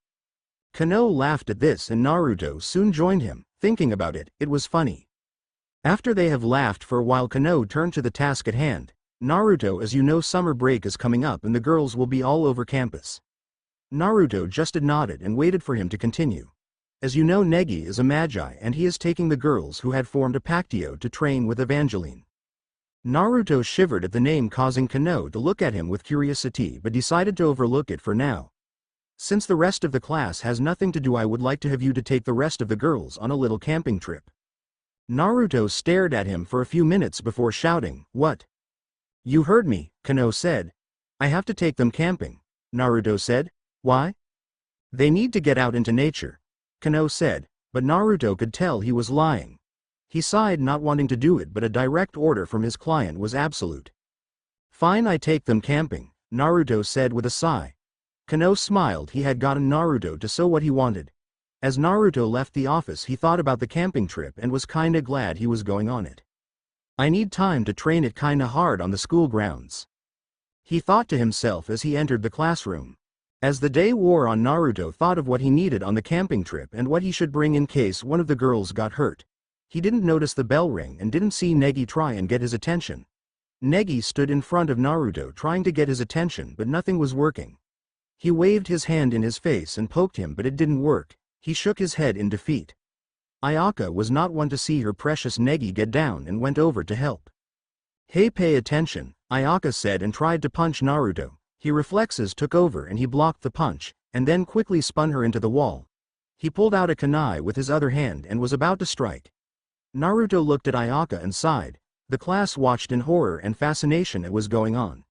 Kano laughed at this and Naruto soon joined him. Thinking about it, it was funny. After they have laughed for a while, Kano turned to the task at hand. Naruto, as you know, summer break is coming up and the girls will be all over campus. Naruto just nodded and waited for him to continue. As you know, Negi is a magi and he is taking the girls who had formed a pactio to train with Evangeline. Naruto shivered at the name, causing Kano to look at him with curiosity, but decided to overlook it for now. Since the rest of the class has nothing to do, I would like to have you to take the rest of the girls on a little camping trip. Naruto stared at him for a few minutes before shouting, What? You heard me, Kano said. I have to take them camping, Naruto said. Why? They need to get out into nature, Kano said, but Naruto could tell he was lying. He sighed, not wanting to do it, but a direct order from his client was absolute. Fine, I take them camping, Naruto said with a sigh. Kano smiled. He had gotten Naruto to sew what he wanted. As Naruto left the office, he thought about the camping trip and was kinda glad he was going on it. I need time to train it kinda hard on the school grounds, he thought to himself as he entered the classroom. As the day wore on, Naruto thought of what he needed on the camping trip and what he should bring in case one of the girls got hurt. He didn't notice the bell ring and didn't see Negi try and get his attention. Negi stood in front of Naruto trying to get his attention, but nothing was working. He waved his hand in his face and poked him, but it didn't work. He shook his head in defeat. Ayaka was not one to see her precious Negi get down and went over to help. Hey, pay attention, Ayaka said and tried to punch Naruto. His reflexes took over and he blocked the punch, and then quickly spun her into the wall. He pulled out a kunai with his other hand and was about to strike. Naruto looked at Ayaka and sighed. The class watched in horror and fascination at what was going on.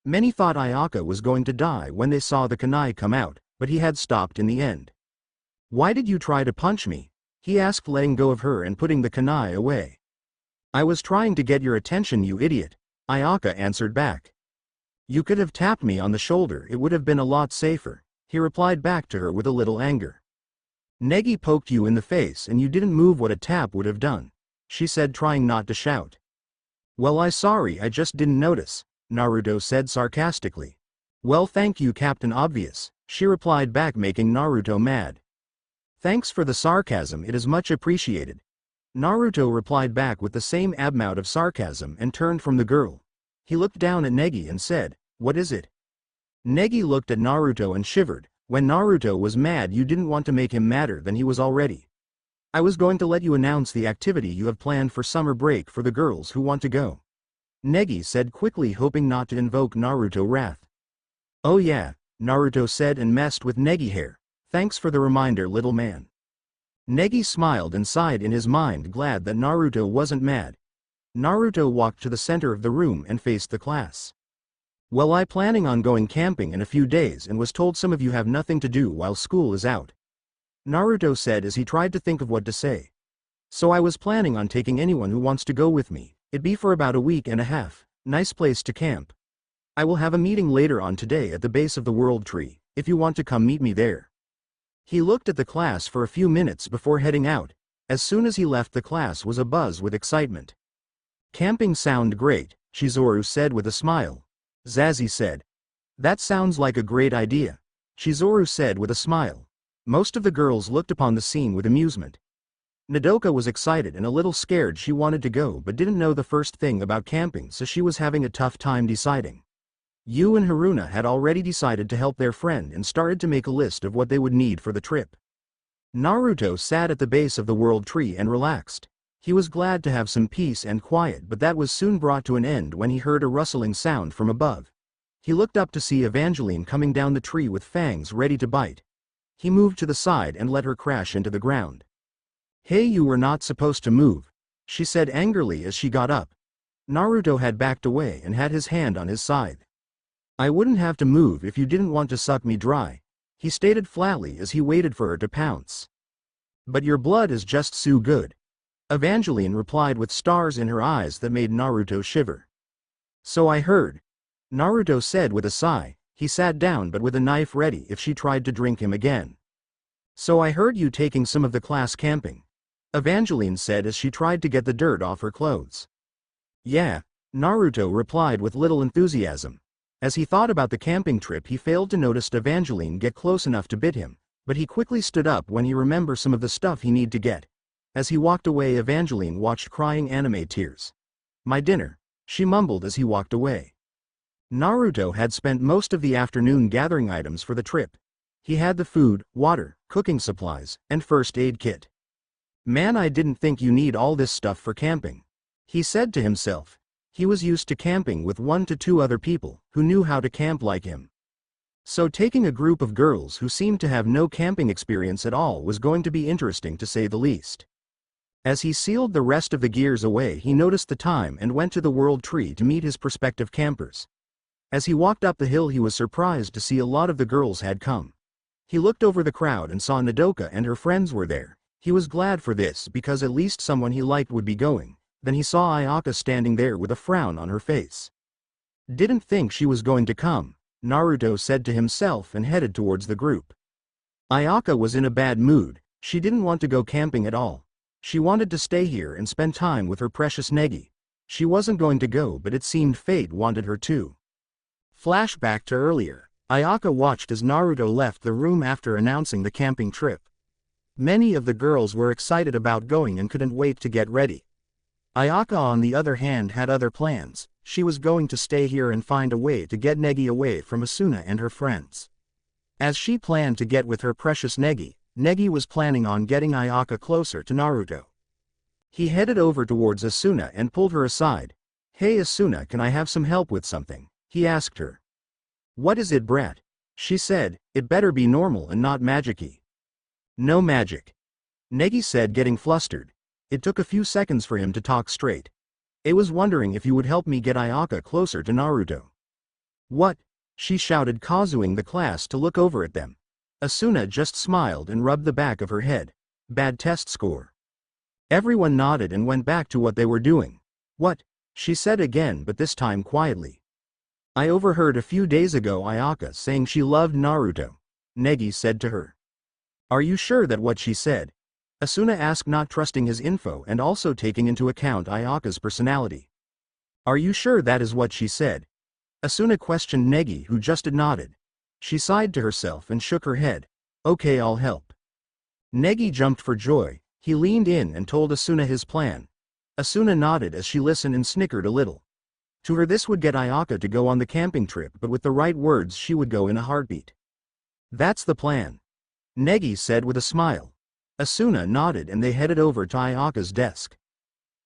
Many thought Ayaka was going to die when they saw the kunai come out, but he had stopped in the end. Why did you try to punch me? He asked, letting go of her and putting the kunai away. I was trying to get your attention, you idiot, Ayaka answered back. You could have tapped me on the shoulder, it would have been a lot safer, he replied back to her with a little anger. Negi poked you in the face and you didn't move what a tap would have done, she said, trying not to shout. Well, I just didn't notice, Naruto said sarcastically. Well, thank you, Captain Obvious, she replied back, making Naruto mad. Thanks for the sarcasm, it is much appreciated. Naruto replied back with the same amount of sarcasm and turned from the girl. He looked down at Negi and said, What is it? Negi looked at Naruto and shivered. When Naruto was mad, you didn't want to make him madder than he was already. I was going to let you announce the activity you have planned for summer break for the girls who want to go, Negi said quickly, hoping not to invoke Naruto wrath. Oh yeah, Naruto said and messed with Negi hair. Thanks for the reminder, little man. Negi smiled and sighed in his mind, glad that Naruto wasn't mad. Naruto walked to the center of the room and faced the class. Well, I planning on going camping in a few days and was told some of you have nothing to do while school is out, Naruto said as he tried to think of what to say. So I was planning on taking anyone who wants to go with me. It'd be for about a week and a half, nice place to camp. I will have a meeting later on today at the base of the world tree, if you want to come meet me there. He looked at the class for a few minutes before heading out. As soon as he left, the class was abuzz with excitement. Camping sound great, Chizuru said with a smile. Zazie said. That sounds like a great idea, Chizuru said with a smile. Most of the girls looked upon the scene with amusement. Nodoka was excited and a little scared. She wanted to go but didn't know the first thing about camping, so she was having a tough time deciding. Yu and Haruna had already decided to help their friend and started to make a list of what they would need for the trip. Naruto sat at the base of the world tree and relaxed. He was glad to have some peace and quiet, but that was soon brought to an end when he heard a rustling sound from above. He looked up to see Evangeline coming down the tree with fangs ready to bite. He moved to the side and let her crash into the ground. Hey, you were not supposed to move, she said angrily as she got up. Naruto had backed away and had his hand on his side. I wouldn't have to move if you didn't want to suck me dry, he stated flatly as he waited for her to pounce. But your blood is just so good, Evangeline replied with stars in her eyes that made Naruto shiver. So I heard, Naruto said with a sigh. He sat down but with a knife ready if she tried to drink him again. So I heard you taking some of the class camping, Evangeline said as she tried to get the dirt off her clothes. Yeah, Naruto replied with little enthusiasm. As he thought about the camping trip, he failed to notice Evangeline get close enough to bite him, but he quickly stood up when he remembered some of the stuff he need to get. As he walked away, Evangeline watched crying anime tears. My dinner, she mumbled as he walked away. Naruto had spent most of the afternoon gathering items for the trip. He had the food, water, cooking supplies, and first aid kit. Man, I didn't think you need all this stuff for camping, he said to himself. He was used to camping with 1 to 2 other people who knew how to camp like him. So taking a group of girls who seemed to have no camping experience at all was going to be interesting, to say the least. As he sealed the rest of the gears away, he noticed the time and went to the world tree to meet his prospective campers. As he walked up the hill, he was surprised to see a lot of the girls had come. He looked over the crowd and saw Nodoka and her friends were there. He was glad for this because at least someone he liked would be going. Then he saw Ayaka standing there with a frown on her face. Didn't think she was going to come, Naruto said to himself and headed towards the group. Ayaka was in a bad mood. She didn't want to go camping at all. She wanted to stay here and spend time with her precious Negi. She wasn't going to go, but it seemed fate wanted her to. Flashback to earlier. Ayaka watched as Naruto left the room after announcing the camping trip. Many of the girls were excited about going and couldn't wait to get ready. Ayaka on the other hand had other plans. She was going to stay here and find a way to get Negi away from Asuna and her friends. As she planned to get with her precious Negi, Negi was planning on getting Ayaka closer to Naruto. He headed over towards Asuna and pulled her aside. "Hey Asuna, can I have some help with something?" he asked her. "What is it, brat?" she said. "It better be normal and not magic-y." "No magic," Negi said, getting flustered. It took a few seconds for him to talk straight. "I was wondering if you would help me get Ayaka closer to Naruto." "What?" she shouted, causing the class to look over at them. Asuna just smiled and rubbed the back of her head. "Bad test score." Everyone nodded and went back to what they were doing. "What?" she said again, but this time quietly. "I overheard a few days ago Ayaka saying she loved Naruto," Negi said to her. "Are you sure that what she said?" Asuna asked, not trusting his info and also taking into account Ayaka's personality. "Are you sure that is what she said?" Asuna questioned Negi, who just nodded. She sighed to herself and shook her head. "Okay, I'll help." Negi jumped for joy. He leaned in and told Asuna his plan. Asuna nodded as she listened and snickered a little. To her this would get Ayaka to go on the camping trip, but with the right words she would go in a heartbeat. "That's the plan," Negi said with a smile. Asuna nodded and they headed over to Ayaka's desk.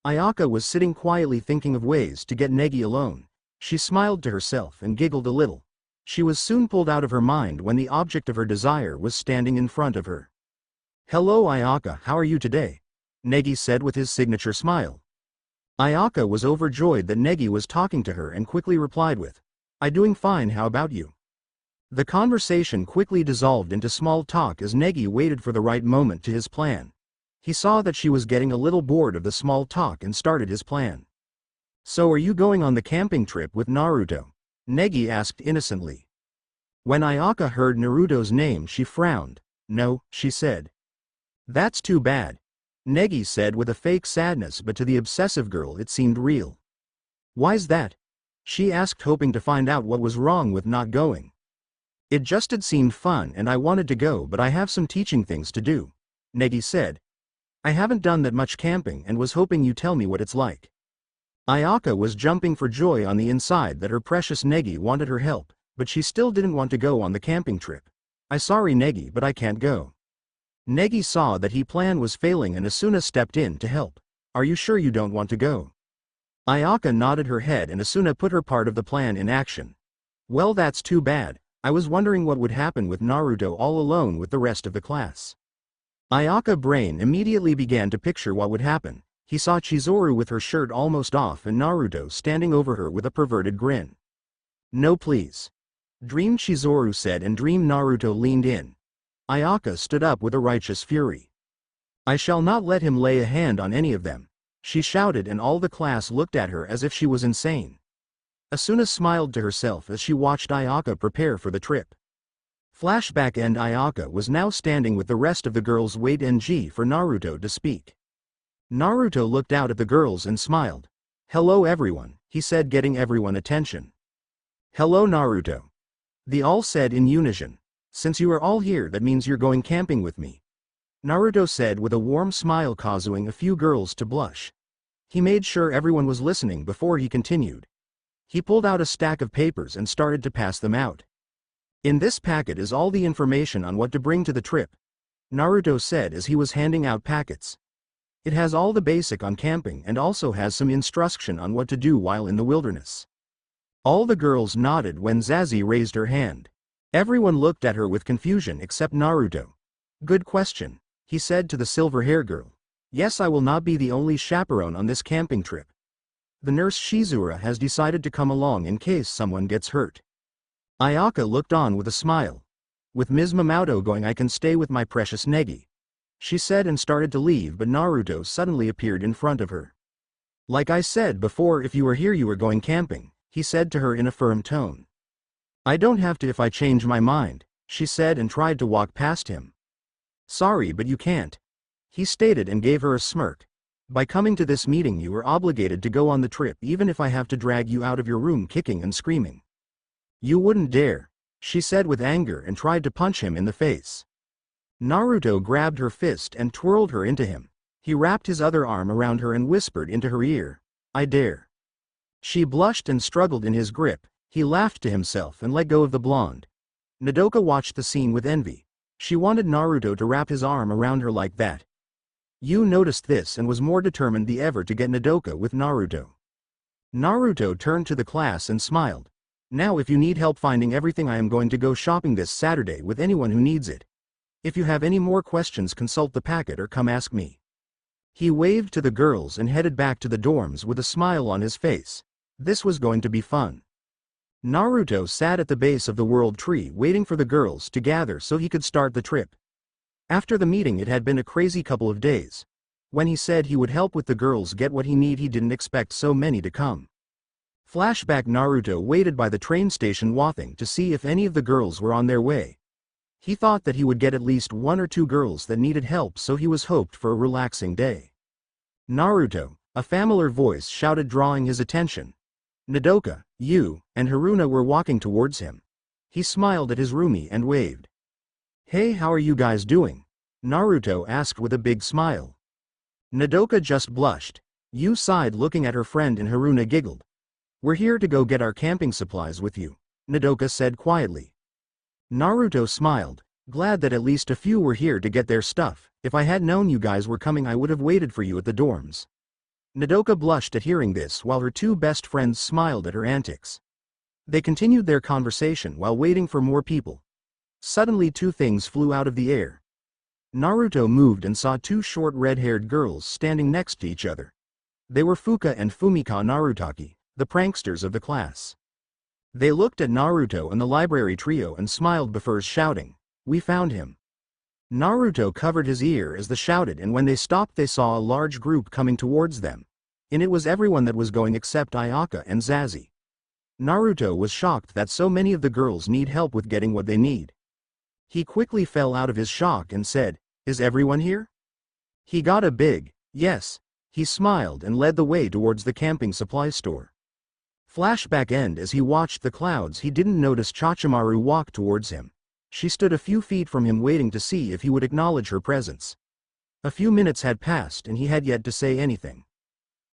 Ayaka was sitting quietly thinking of ways to get Negi alone. She smiled to herself and giggled a little. She was soon pulled out of her mind when the object of her desire was standing in front of her. "Hello Ayaka, how are you today?" Negi said with his signature smile. Ayaka was overjoyed that Negi was talking to her and quickly replied with, "I'm doing fine, how about you?" The conversation quickly dissolved into small talk as Negi waited for the right moment to his plan. He saw that she was getting a little bored of the small talk and started his plan. "So are you going on the camping trip with Naruto?" Negi asked innocently. When Ayaka heard Naruto's name she frowned. "No," she said. "That's too bad," Negi said with a fake sadness, but to the obsessive girl it seemed real. "Why's that?" she asked, hoping to find out what was wrong with not going. "It just had seemed fun and I wanted to go, but I have some teaching things to do," Negi said. "I haven't done that much camping and was hoping you tell me what it's like." Ayaka was jumping for joy on the inside that her precious Negi wanted her help, but she still didn't want to go on the camping trip. "I'm sorry Negi, but I can't go." Negi saw that his plan was failing and Asuna stepped in to help. "Are you sure you don't want to go?" Ayaka nodded her head and Asuna put her part of the plan in action. "Well, that's too bad. I was wondering what would happen with Naruto all alone with the rest of the class." Ayaka's brain immediately began to picture what would happen. He saw Chizuru with her shirt almost off and Naruto standing over her with a perverted grin. "No please," Dream Chizuru said, and Dream Naruto leaned in. Ayaka stood up with a righteous fury. "I shall not let him lay a hand on any of them," she shouted, and all the class looked at her as if she was insane. Asuna smiled to herself as she watched Ayaka prepare for the trip. Flashback, and Ayaka was now standing with the rest of the girls waiting for Naruto to speak. Naruto looked out at the girls and smiled. "Hello everyone," he said, getting everyone's attention. "Hello Naruto," they all said in unison. "Since you are all here, that means you're going camping with me," Naruto said with a warm smile, causing a few girls to blush. He made sure everyone was listening before he continued. He pulled out a stack of papers and started to pass them out. "In this packet is all the information on what to bring to the trip," Naruto said as he was handing out packets. "It has all the basic on camping and also has some instruction on what to do while in the wilderness." All the girls nodded when Zazie raised her hand. Everyone looked at her with confusion except Naruto. "Good question," he said to the silver-hair girl. "Yes, I will not be the only chaperone on this camping trip. The nurse Shizura has decided to come along in case someone gets hurt." Ayaka looked on with a smile. "With Ms. Mamoto going, I can stay with my precious Negi," she said and started to leave, but Naruto suddenly appeared in front of her. "Like I said before, if you were here you were going camping," he said to her in a firm tone. I don't have to if I change my mind, she said and tried to walk past him. Sorry, but you can't, he stated and gave her a smirk. By coming to this meeting you are obligated to go on the trip even if I have to drag you out of your room kicking and screaming. You wouldn't dare, she said with anger and tried to punch him in the face. Naruto grabbed her fist and twirled her into him. He wrapped his other arm around her and whispered into her ear, I dare. She blushed and struggled in his grip. He laughed to himself and let go of the blonde. Nodoka watched the scene with envy. She wanted Naruto to wrap his arm around her like that. Yu noticed this and was more determined than ever to get Nodoka with Naruto. Naruto turned to the class and smiled. Now if you need help finding everything, I am going to go shopping this Saturday with anyone who needs it. If you have any more questions, consult the packet or come ask me. He waved to the girls and headed back to the dorms with a smile on his face. This was going to be fun. Naruto sat at the base of the world tree waiting for the girls to gather so he could start the trip. After the meeting, it had been a crazy couple of days. When he said he would help with the girls get what he didn't expect so many to come. Flashback: Naruto waited by the train station Wathing to see if any of the girls were on their way. He thought that he would get at least 1 or 2 girls that needed help, so he was hoped for a relaxing day. Naruto, a familiar voice shouted, drawing his attention. Nodoka, Yu, and Haruna were walking towards him. He smiled at his roomie and waved. Hey, how are you guys doing? Naruto asked with a big smile. Nodoka just blushed. Yu sighed looking at her friend and Haruna giggled. We're here to go get our camping supplies with you, Nodoka said quietly. Naruto smiled, glad that at least a few were here to get their stuff. If I had known you guys were coming, I would have waited for you at the dorms. Nodoka blushed at hearing this while her 2 best friends smiled at her antics. They continued their conversation while waiting for more people. Suddenly 2 things flew out of the air. Naruto moved and saw 2 short red-haired girls standing next to each other. They were Fuka and Fumika Narutaki, the pranksters of the class. They looked at Naruto and the library trio and smiled before shouting, "We found him." Naruto covered his ear as they shouted, and when they stopped they saw a large group coming towards them. And it was everyone that was going except Ayaka and Zazie. Naruto was shocked that so many of the girls need help with getting what they need. He quickly fell out of his shock and said, "Is everyone here?" He got a big yes. He smiled and led the way towards the camping supply store. Flashback end: as he watched the clouds, he didn't notice Chachimaru walk towards him. She stood a few feet from him waiting to see if he would acknowledge her presence. A few minutes had passed and he had yet to say anything.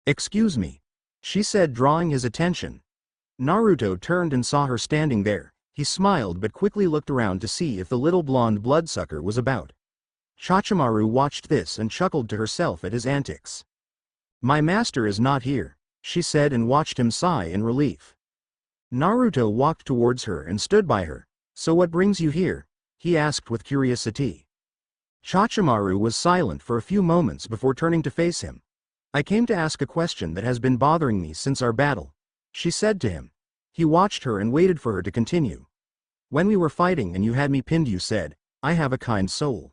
"Excuse me," she said, drawing his attention. Naruto turned and saw her standing there. He smiled but quickly looked around to see if the little blonde bloodsucker was about. Chachimaru watched this and chuckled to herself at his antics. "My master is not here," she said, and watched him sigh in relief. Naruto walked towards her and stood by her. "So what brings you here?" he asked with curiosity. Chachimaru was silent for a few moments before turning to face him. "I came to ask a question that has been bothering me since our battle," she said to him. He watched her and waited for her to continue. "When we were fighting and you had me pinned, you said, 'I have a kind soul.'"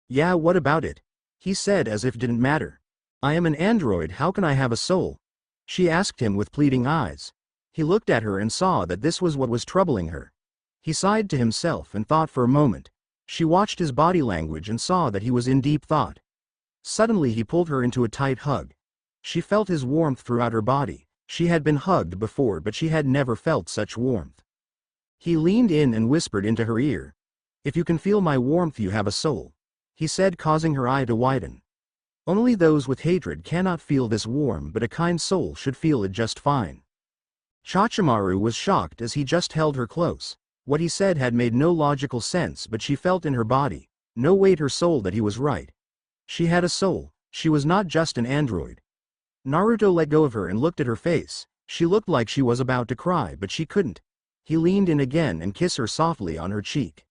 "Yeah, what about it?" he said as if it didn't matter. "I am an android, how can I have a soul?" she asked him with pleading eyes. He looked at her and saw that this was what was troubling her. He sighed to himself and thought for a moment. She watched his body language and saw that he was in deep thought. Suddenly he pulled her into a tight hug. She felt his warmth throughout her body. She had been hugged before, but she had never felt such warmth. He leaned in and whispered into her ear. "If you can feel my warmth, you have a soul," he said, causing her eye to widen. "Only those with hatred cannot feel this warm, but a kind soul should feel it just fine." Chachimaru was shocked as he just held her close. What he said had made no logical sense, but she felt in her body, no wait, her soul, that he was right. She had a soul. She was not just an android. Naruto let go of her and looked at her face. She looked like she was about to cry, but she couldn't. He leaned in again and kissed her softly on her cheek.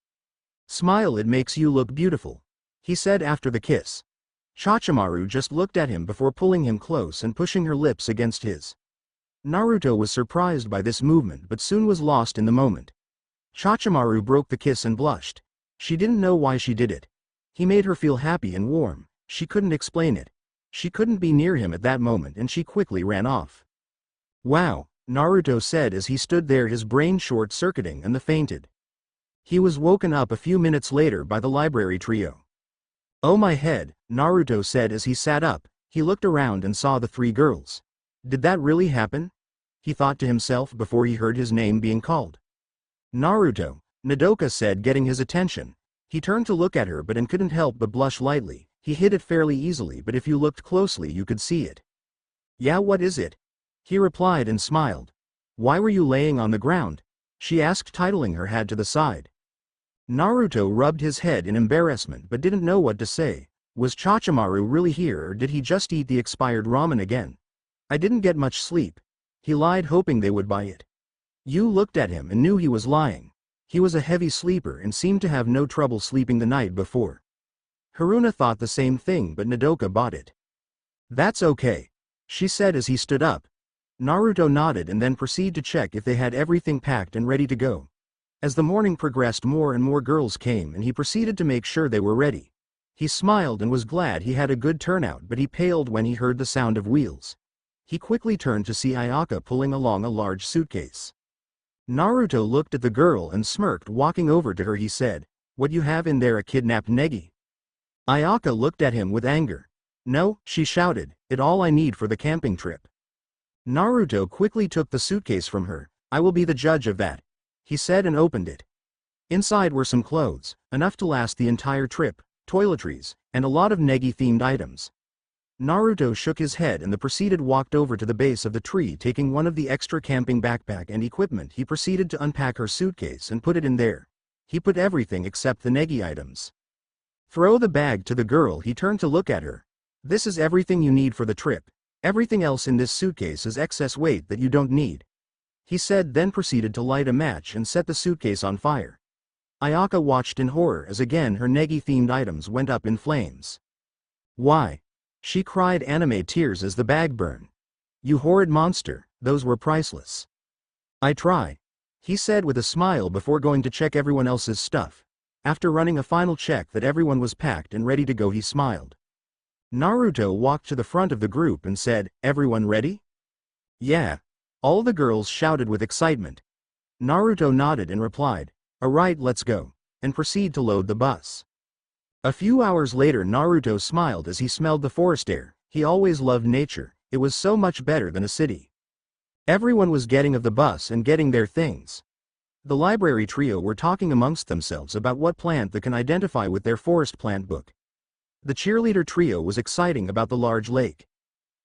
"Smile, it makes you look beautiful," he said after the kiss. Chachimaru just looked at him before pulling him close and pushing her lips against his. Naruto was surprised by this movement but soon was lost in the moment. Chachimaru broke the kiss and blushed. She didn't know why she did it. He made her feel happy and warm. She couldn't explain it. She couldn't be near him at that moment and she quickly ran off. "Wow," Naruto said as he stood there, his brain short-circuiting and fainted. He was woken up a few minutes later by the library trio. "Oh my head," Naruto said as he sat up. He looked around and saw the three girls. Did that really happen? He thought to himself before he heard his name being called. "Naruto," Nodoka said, getting his attention. He turned to look at her and couldn't help but blush lightly. He hid it fairly easily, but if you looked closely you could see it. "Yeah, what is it?" he replied and smiled. "Why were you laying on the ground?" she asked, titling her head to the side. Naruto rubbed his head in embarrassment but didn't know what to say. Was Chachimaru really here, or did he just eat the expired ramen again? "I didn't get much sleep," he lied, hoping they would buy it. Yu looked at him and knew he was lying. He was a heavy sleeper and seemed to have no trouble sleeping the night before. Haruna thought the same thing, but Nodoka bought it. "That's okay," she said as he stood up. Naruto nodded and then proceeded to check if they had everything packed and ready to go. As the morning progressed, more and more girls came and he proceeded to make sure they were ready. He smiled and was glad he had a good turnout, but he paled when he heard the sound of wheels. He quickly turned to see Ayaka pulling along a large suitcase. Naruto looked at the girl and smirked. Walking over to her, he said, "What you have in there, a kidnapped Negi?" Ayaka looked at him with anger. "No," she shouted, "it's all I need for the camping trip." Naruto quickly took the suitcase from her. "I will be the judge of that," he said and opened it. Inside were some clothes, enough to last the entire trip, toiletries, and a lot of Negi-themed items. Naruto shook his head and proceeded walked over to the base of the tree. Taking one of the extra camping backpack and equipment, he proceeded to unpack her suitcase and put it in there. He put everything except the Negi items. "Throw the bag to the girl." He turned to look at her. "This is everything you need for the trip. Everything else in this suitcase is excess weight that you don't need," he said, then proceeded to light a match and set the suitcase on fire. Ayaka watched in horror as again her Negi-themed items went up in flames. "Why?" she cried, anime tears as the bag burned. "You horrid monster, those were priceless." "I try," he said with a smile before going to check everyone else's stuff. After running a final check that everyone was packed and ready to go, he smiled. Naruto walked to the front of the group and said, "Everyone ready?" "Yeah," all the girls shouted with excitement. Naruto nodded and replied, "Alright, let's go," and proceed to load the bus. A few hours later, Naruto smiled as he smelled the forest air. He always loved nature. It was so much better than a city. Everyone was getting off the bus and getting their things. The library trio were talking amongst themselves about what plant they can identify with their forest plant book. The cheerleader trio was exciting about the large lake.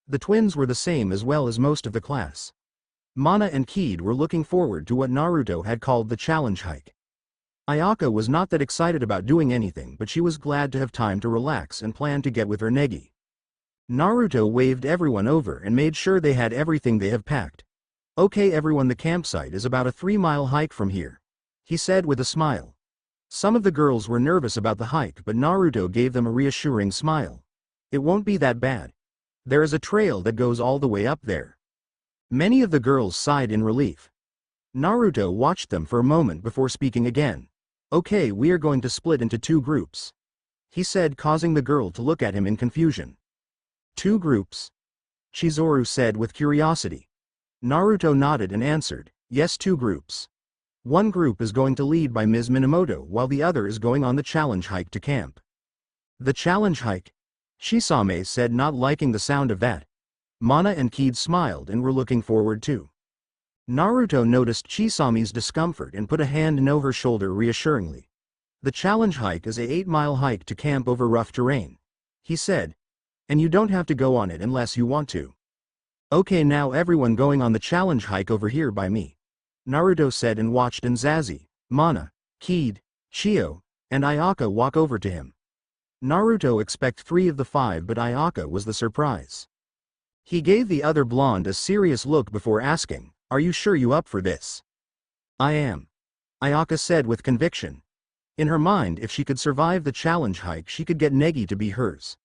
The twins were the same as well as most of the class. Mana and Kid were looking forward to what Naruto had called the challenge hike. Ayaka was not that excited about doing anything, but she was glad to have time to relax and plan to get with her Negi. Naruto waved everyone over and made sure they had everything they have packed. "Okay everyone, the campsite is about a 3-mile hike from here," he said with a smile. Some of the girls were nervous about the hike, but Naruto gave them a reassuring smile. "It won't be that bad. There is a trail that goes all the way up there." Many of the girls sighed in relief. Naruto watched them for a moment before speaking again. "Okay, we are going to split into 2 groups," he said, causing the girl to look at him in confusion. "2 groups?" Chizuru said with curiosity. Naruto nodded and answered, "Yes, 2 groups. One group is going to lead by Ms. Minamoto while the other is going on the challenge hike to camp." "The challenge hike?" Chisame said, not liking the sound of that. Mana and Kid smiled and were looking forward too. Naruto noticed Chisame's discomfort and put a hand on her shoulder reassuringly. "The challenge hike is a 8-mile hike to camp over rough terrain," he said. "And you don't have to go on it unless you want to." "Okay, now everyone going on the challenge hike over here by me," Naruto said and watched Nzazi, Mana, Kid, Chio, and Ayaka walk over to him. Naruto expected 3 of the 5, but Ayaka was the surprise. He gave the other blonde a serious look before asking, "Are you sure you up for this?" "I am," Ayaka said with conviction. In her mind, if she could survive the challenge hike, she could get Negi to be hers.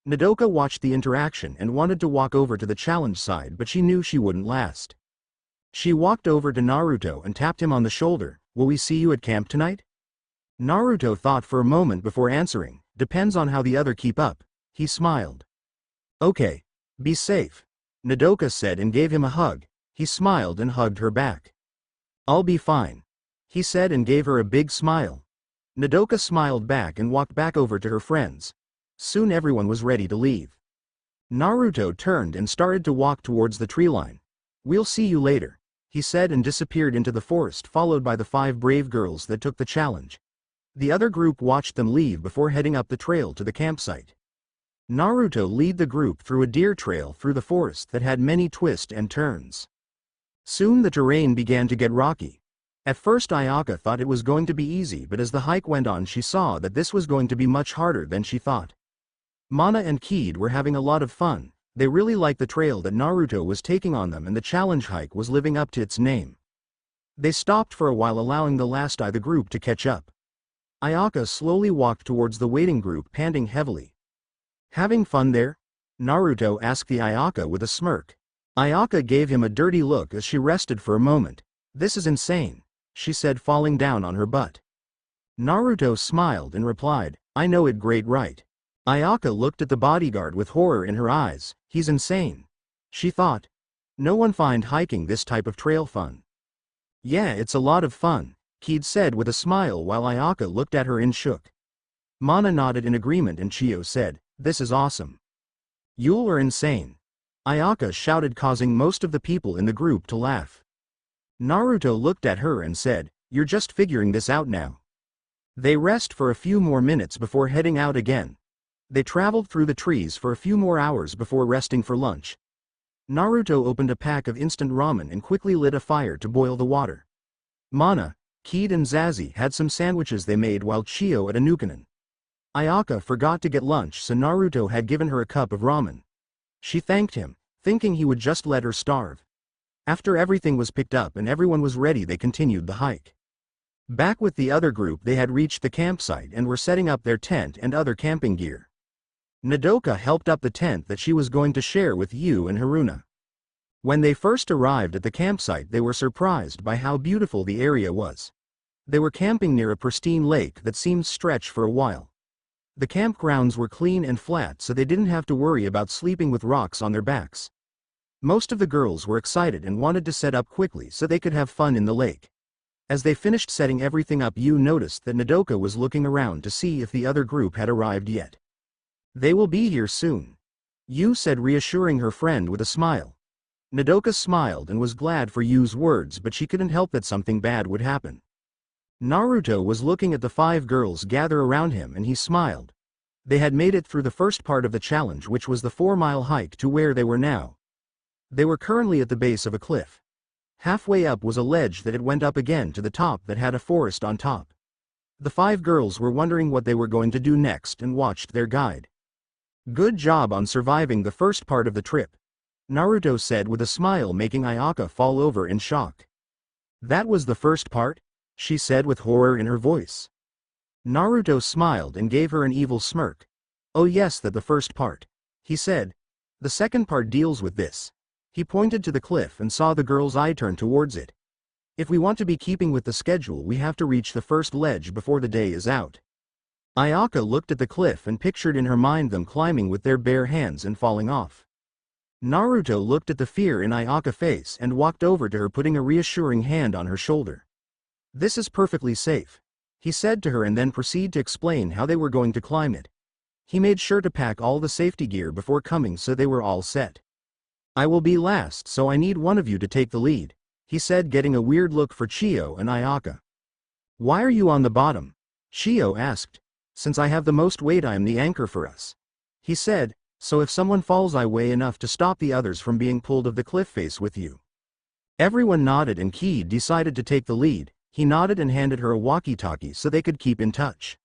Nodoka watched the interaction and wanted to walk over to the challenge side, but she knew she wouldn't last. She walked over to Naruto and tapped him on the shoulder. "Will we see you at camp tonight?" Naruto thought for a moment before answering, "Depends on how the other keep up." He smiled. "Okay. Be safe," Nodoka said and gave him a hug. He smiled and hugged her back. "I'll be fine," he said and gave her a big smile. Nodoka smiled back and walked back over to her friends. Soon everyone was ready to leave. Naruto turned and started to walk towards the tree line. "We'll see you later," he said and disappeared into the forest, followed by the 5 brave girls that took the challenge. The other group watched them leave before heading up the trail to the campsite. Naruto led the group through a deer trail through the forest that had many twists and turns. Soon the terrain began to get rocky. At first Ayaka thought it was going to be easy, but as the hike went on she saw that this was going to be much harder than she thought. Mana and Kid were having a lot of fun. They really liked the trail that Naruto was taking on them, and the challenge hike was living up to its name. They stopped for a while, allowing the last the group to catch up. Ayaka slowly walked towards the waiting group, panting heavily. "Having fun there?" Naruto asked the Ayaka with a smirk. Ayaka gave him a dirty look as she rested for a moment. "This is insane," she said, falling down on her butt. Naruto smiled and replied, "I know it, great, right?" Ayaka looked at the bodyguard with horror in her eyes. "He's insane," she thought. "No one find hiking this type of trail fun." "Yeah, it's a lot of fun," Kid said with a smile while Ayaka looked at her and shook. Mana nodded in agreement and Chio said, "This is awesome." "You are insane," Ayaka shouted, causing most of the people in the group to laugh. Naruto looked at her and said, "You're just figuring this out now." They rest for a few more minutes before heading out again. They traveled through the trees for a few more hours before resting for lunch. Naruto opened a pack of instant ramen and quickly lit a fire to boil the water. Mana, Kid and Zazie had some sandwiches they made while Chio at Anukanen. Ayaka forgot to get lunch, so Naruto had given her a cup of ramen. She thanked him, thinking he would just let her starve. After everything was picked up and everyone was ready, they continued the hike. Back with the other group, they had reached the campsite and were setting up their tent and other camping gear. Nodoka helped up the tent that she was going to share with Yu and Haruna. When they first arrived at the campsite, they were surprised by how beautiful the area was. They were camping near a pristine lake that seemed stretched for a while. The campgrounds were clean and flat, so they didn't have to worry about sleeping with rocks on their backs. Most of the girls were excited and wanted to set up quickly so they could have fun in the lake. As they finished setting everything up, Yu noticed that Nodoka was looking around to see if the other group had arrived yet. "They will be here soon," Yu said, reassuring her friend with a smile. Nodoka smiled and was glad for Yu's words, but she couldn't help that something bad would happen. Naruto was looking at the 5 girls gather around him and he smiled. They had made it through the first part of the challenge, which was the 4-mile hike to where they were now. They were currently at the base of a cliff. Halfway up was a ledge that it went up again to the top that had a forest on top. The 5 girls were wondering what they were going to do next and watched their guide. "Good job on surviving the first part of the trip," Naruto said with a smile, making Ayaka fall over in shock. "That was the first part?" she said with horror in her voice. Naruto smiled and gave her an evil smirk. "Oh yes, that the first part," he said. "The second part deals with this." He pointed to the cliff and saw the girl's eye turn towards it. "If we want to be keeping with the schedule, we have to reach the first ledge before the day is out." Ayaka looked at the cliff and pictured in her mind them climbing with their bare hands and falling off. Naruto looked at the fear in Ayaka's face and walked over to her, putting a reassuring hand on her shoulder. "This is perfectly safe," he said to her, and then proceeded to explain how they were going to climb it. He made sure to pack all the safety gear before coming, so they were all set. "I will be last, so I need one of you to take the lead," he said, getting a weird look for Chio and Ayaka. "Why are you on the bottom?" Chio asked. "Since I have the most weight, I am the anchor for us," he said, "so if someone falls, I weigh enough to stop the others from being pulled off the cliff face with you." Everyone nodded and Kid decided to take the lead. He nodded and handed her a walkie-talkie so they could keep in touch.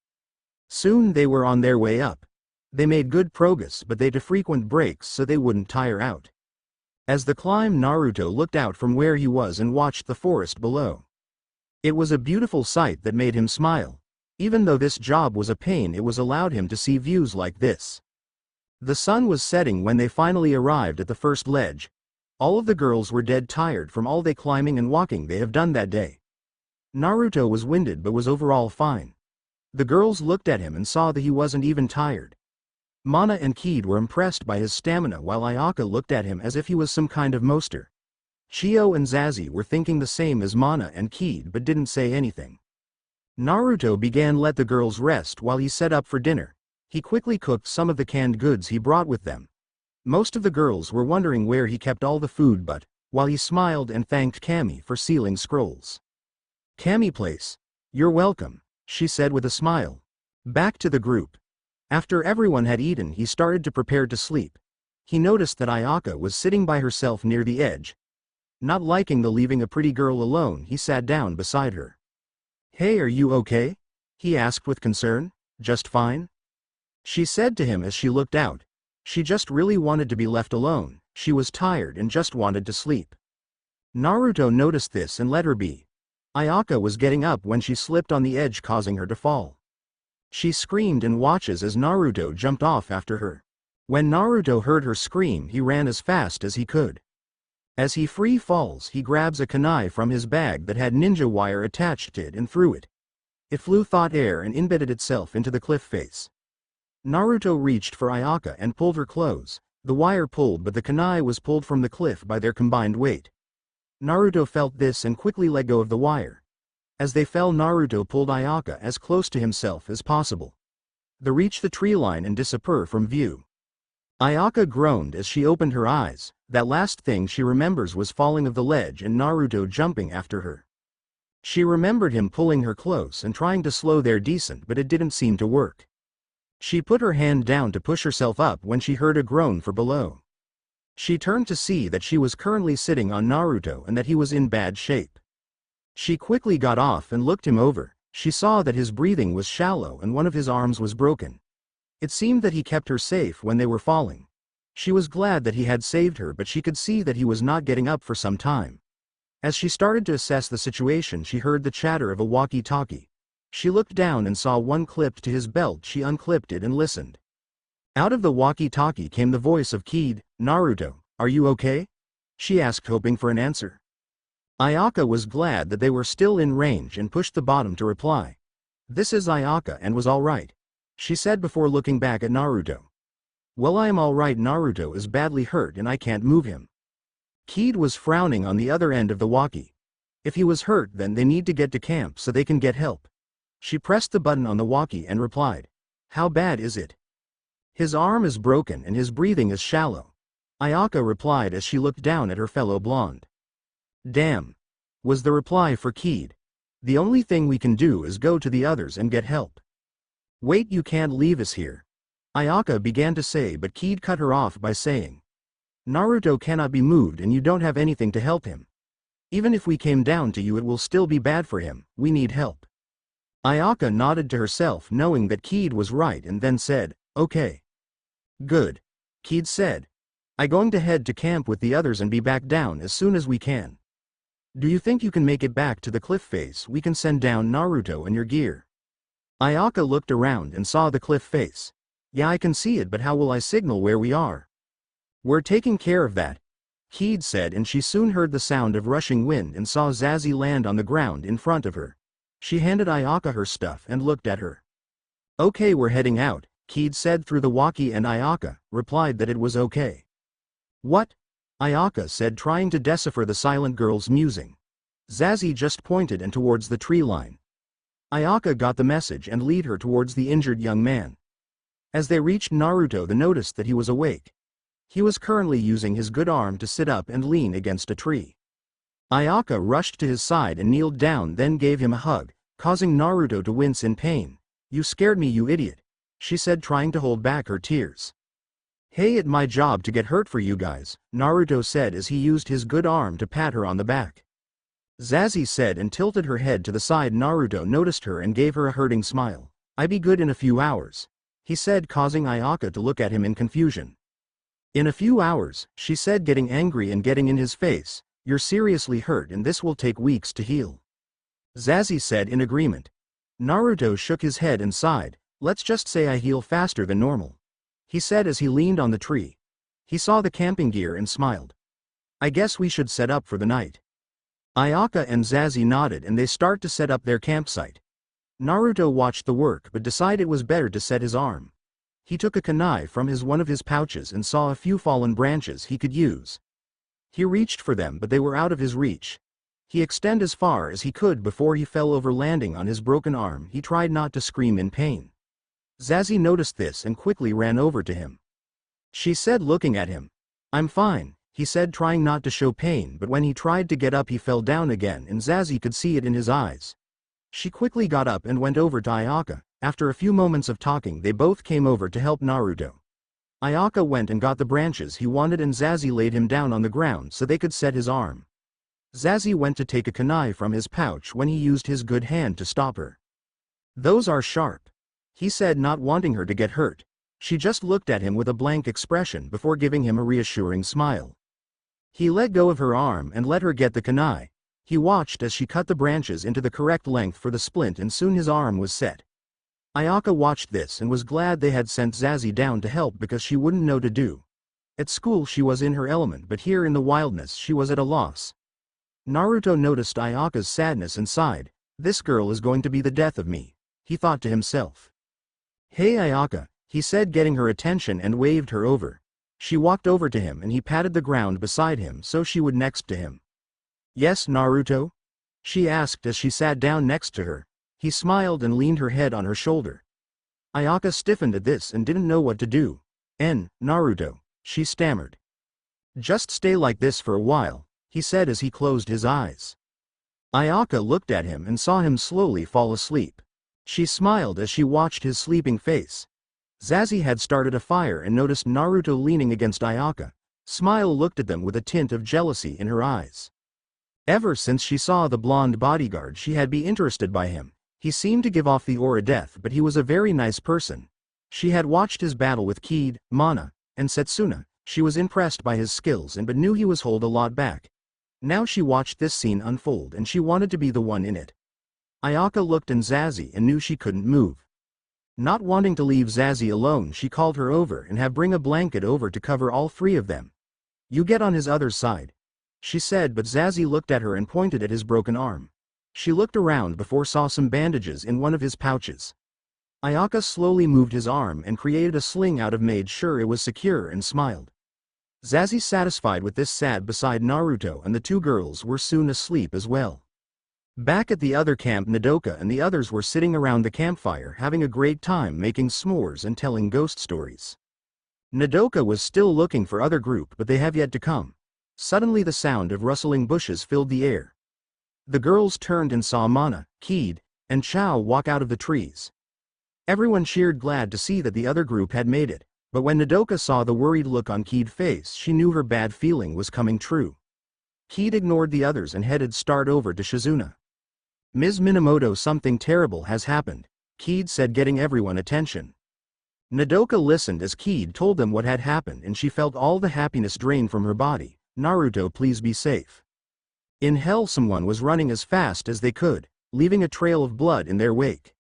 Soon they were on their way up. They made good progress, but they had to frequent breaks so they wouldn't tire out. As the climb, Naruto looked out from where he was and watched the forest below. It was a beautiful sight that made him smile. Even though this job was a pain, it was allowed him to see views like this. The sun was setting when they finally arrived at the first ledge. All of the girls were dead tired from all the climbing and walking they have done that day. Naruto was winded but was overall fine. The girls looked at him and saw that he wasn't even tired. Mana and Kid were impressed by his stamina, while Ayaka looked at him as if he was some kind of monster. Chio and Zazie were thinking the same as Mana and Keed but didn't say anything. Naruto began let the girls rest while he set up for dinner. He quickly cooked some of the canned goods he brought with them. Most of the girls were wondering where he kept all the food but, while he smiled and thanked Cammy for sealing scrolls. "Cammy place. You're welcome," she said with a smile. Back to the group. After everyone had eaten he started to prepare to sleep. He noticed that Ayaka was sitting by herself near the edge. Not liking the leaving a pretty girl alone, he sat down beside her. "Hey, are you okay?" he asked with concern. "Just fine?" she said to him as she looked out. She just really wanted to be left alone. She was tired and just wanted to sleep. Naruto noticed this and let her be. Ayaka was getting up when she slipped on the edge, causing her to fall. She screamed and watches as Naruto jumped off after her. When Naruto heard her scream, he ran as fast as he could. As he free falls, he grabs a kunai from his bag that had ninja wire attached to it and threw it. It flew through air and embedded itself into the cliff face. Naruto reached for Ayaka and pulled her close. The wire pulled, but the kunai was pulled from the cliff by their combined weight. Naruto felt this and quickly let go of the wire. As they fell, Naruto pulled Ayaka as close to himself as possible. They reached the tree line and disappeared from view. Ayaka groaned as she opened her eyes. That last thing she remembers was falling off the ledge and Naruto jumping after her. She remembered him pulling her close and trying to slow their descent, but it didn't seem to work. She put her hand down to push herself up when she heard a groan from below. She turned to see that she was currently sitting on Naruto and that he was in bad shape. She quickly got off and looked him over. She saw that his breathing was shallow and one of his arms was broken. It seemed that he kept her safe when they were falling. She was glad that he had saved her, but she could see that he was not getting up for some time. As she started to assess the situation, she heard the chatter of a walkie-talkie. She looked down and saw one clipped to his belt. She unclipped it and listened. Out of the walkie-talkie came the voice of Keed. "Naruto, are you okay?" she asked, hoping for an answer. Ayaka was glad that they were still in range and pushed the bottom to reply. "This is Ayaka and was all right," she said before looking back at Naruto. "Well, I am all right. Naruto is badly hurt and I can't move him." Keed was frowning on the other end of the walkie. If he was hurt, then they need to get to camp so they can get help. She pressed the button on the walkie and replied, "How bad is it?" "His arm is broken and his breathing is shallow," Ayaka replied as she looked down at her fellow blonde. "Damn," was the reply for Keed. "The only thing we can do is go to the others and get help." "Wait, you can't leave us here," Ayaka began to say, but Keed cut her off by saying, "Naruto cannot be moved and you don't have anything to help him. Even if we came down to you, it will still be bad for him. We need help." Ayaka nodded to herself, knowing that Keed was right, and then said, "Okay. Good," Keed said. "I'm going to head to camp with the others and be back down as soon as we can. Do you think you can make it back to the cliff face? We can send down Naruto and your gear." Ayaka looked around and saw the cliff face. "Yeah, I can see it, but how will I signal where we are?" "We're taking care of that," Keed said, and she soon heard the sound of rushing wind and saw Zazie land on the ground in front of her. She handed Ayaka her stuff and looked at her. "Okay, we're heading out," Keed said through the walkie, and Ayaka replied that it was okay. "What?" Ayaka said, trying to decipher the silent girl's musing. Zazie just pointed and towards the tree line. Ayaka got the message and led her towards the injured young man. As they reached Naruto, they noticed that he was awake. He was currently using his good arm to sit up and lean against a tree. Ayaka rushed to his side and kneeled down, then gave him a hug, causing Naruto to wince in pain. "You scared me, you idiot," she said, trying to hold back her tears. "Hey, it's my job to get hurt for you guys," Naruto said as he used his good arm to pat her on the back. Zazie said and tilted her head to the side. Naruto noticed her and gave her a hurting smile. "I be good in a few hours," he said, causing Ayaka to look at him in confusion. "In a few hours," she said, getting angry and getting in his face. "You're seriously hurt and this will take weeks to heal," Zazie said in agreement. Naruto shook his head and sighed. "Let's just say I heal faster than normal," he said as he leaned on the tree. He saw the camping gear and smiled. "I guess we should set up for the night." Ayaka and Zazie nodded and they start to set up their campsite. Naruto watched the work but decided it was better to set his arm. He took a kunai from one of his pouches and saw a few fallen branches he could use. He reached for them but they were out of his reach. He extended as far as he could before he fell over, landing on his broken arm. He tried not to scream in pain. Zazie noticed this and quickly ran over to him. She said, looking at him. "I'm fine," he said, trying not to show pain, but when he tried to get up he fell down again and Zazie could see it in his eyes. She quickly got up and went over to Ayaka. After a few moments of talking they both came over to help Naruto. Ayaka went and got the branches he wanted and Zazie laid him down on the ground so they could set his arm. Zazie went to take a kunai from his pouch when he used his good hand to stop her. "Those are sharp," he said, not wanting her to get hurt. She just looked at him with a blank expression before giving him a reassuring smile. He let go of her arm and let her get the kunai. He watched as she cut the branches into the correct length for the splint and soon his arm was set. Ayaka watched this and was glad they had sent Zazie down to help because she wouldn't know to do. At school she was in her element but here in the wildness she was at a loss. Naruto noticed Ayaka's sadness and sighed. "This girl is going to be the death of me," he thought to himself. "Hey Ayaka," he said, getting her attention and waved her over. She walked over to him and he patted the ground beside him so she would next to him. "Yes, Naruto?" she asked as she sat down next to her. He smiled and leaned her head on her shoulder. Ayaka stiffened at this and didn't know what to do. Naruto," she stammered. "Just stay like this for a while," he said as he closed his eyes. Ayaka looked at him and saw him slowly fall asleep. She smiled as she watched his sleeping face. Zazie had started a fire and noticed Naruto leaning against Ayaka. Smile looked at them with a tint of jealousy in her eyes. Ever since she saw the blonde bodyguard she had been interested by him. He seemed to give off the aura death but he was a very nice person. She had watched his battle with Kid, Mana, and Setsuna. She was impressed by his skills but knew he was hold a lot back. Now she watched this scene unfold and she wanted to be the one in it. Ayaka looked at Zazie and knew she couldn't move. Not wanting to leave Zazie alone she called her over and had bring a blanket over to cover all three of them. "You get on his other side," she said, but Zazie looked at her and pointed at his broken arm. She looked around before saw some bandages in one of his pouches. Ayaka slowly moved his arm and created a sling out of made sure it was secure and smiled. Zazie satisfied with this sat beside Naruto and the two girls were soon asleep as well. Back at the other camp Nodoka and the others were sitting around the campfire having a great time making s'mores and telling ghost stories. Nodoka was still looking for other group but they have yet to come. Suddenly the sound of rustling bushes filled the air. The girls turned and saw Mana, Kid, and Chao walk out of the trees. Everyone cheered glad to see that the other group had made it, but when Nodoka saw the worried look on Kid's face she knew her bad feeling was coming true. Kid ignored the others and headed straight over to Shizuna. "Ms. Minamoto, something terrible has happened," Kid said, getting everyone attention. Nodoka listened as Kid told them what had happened and she felt all the happiness drain from her body. "Naruto, please be safe." In hell someone was running as fast as they could, leaving a trail of blood in their wake.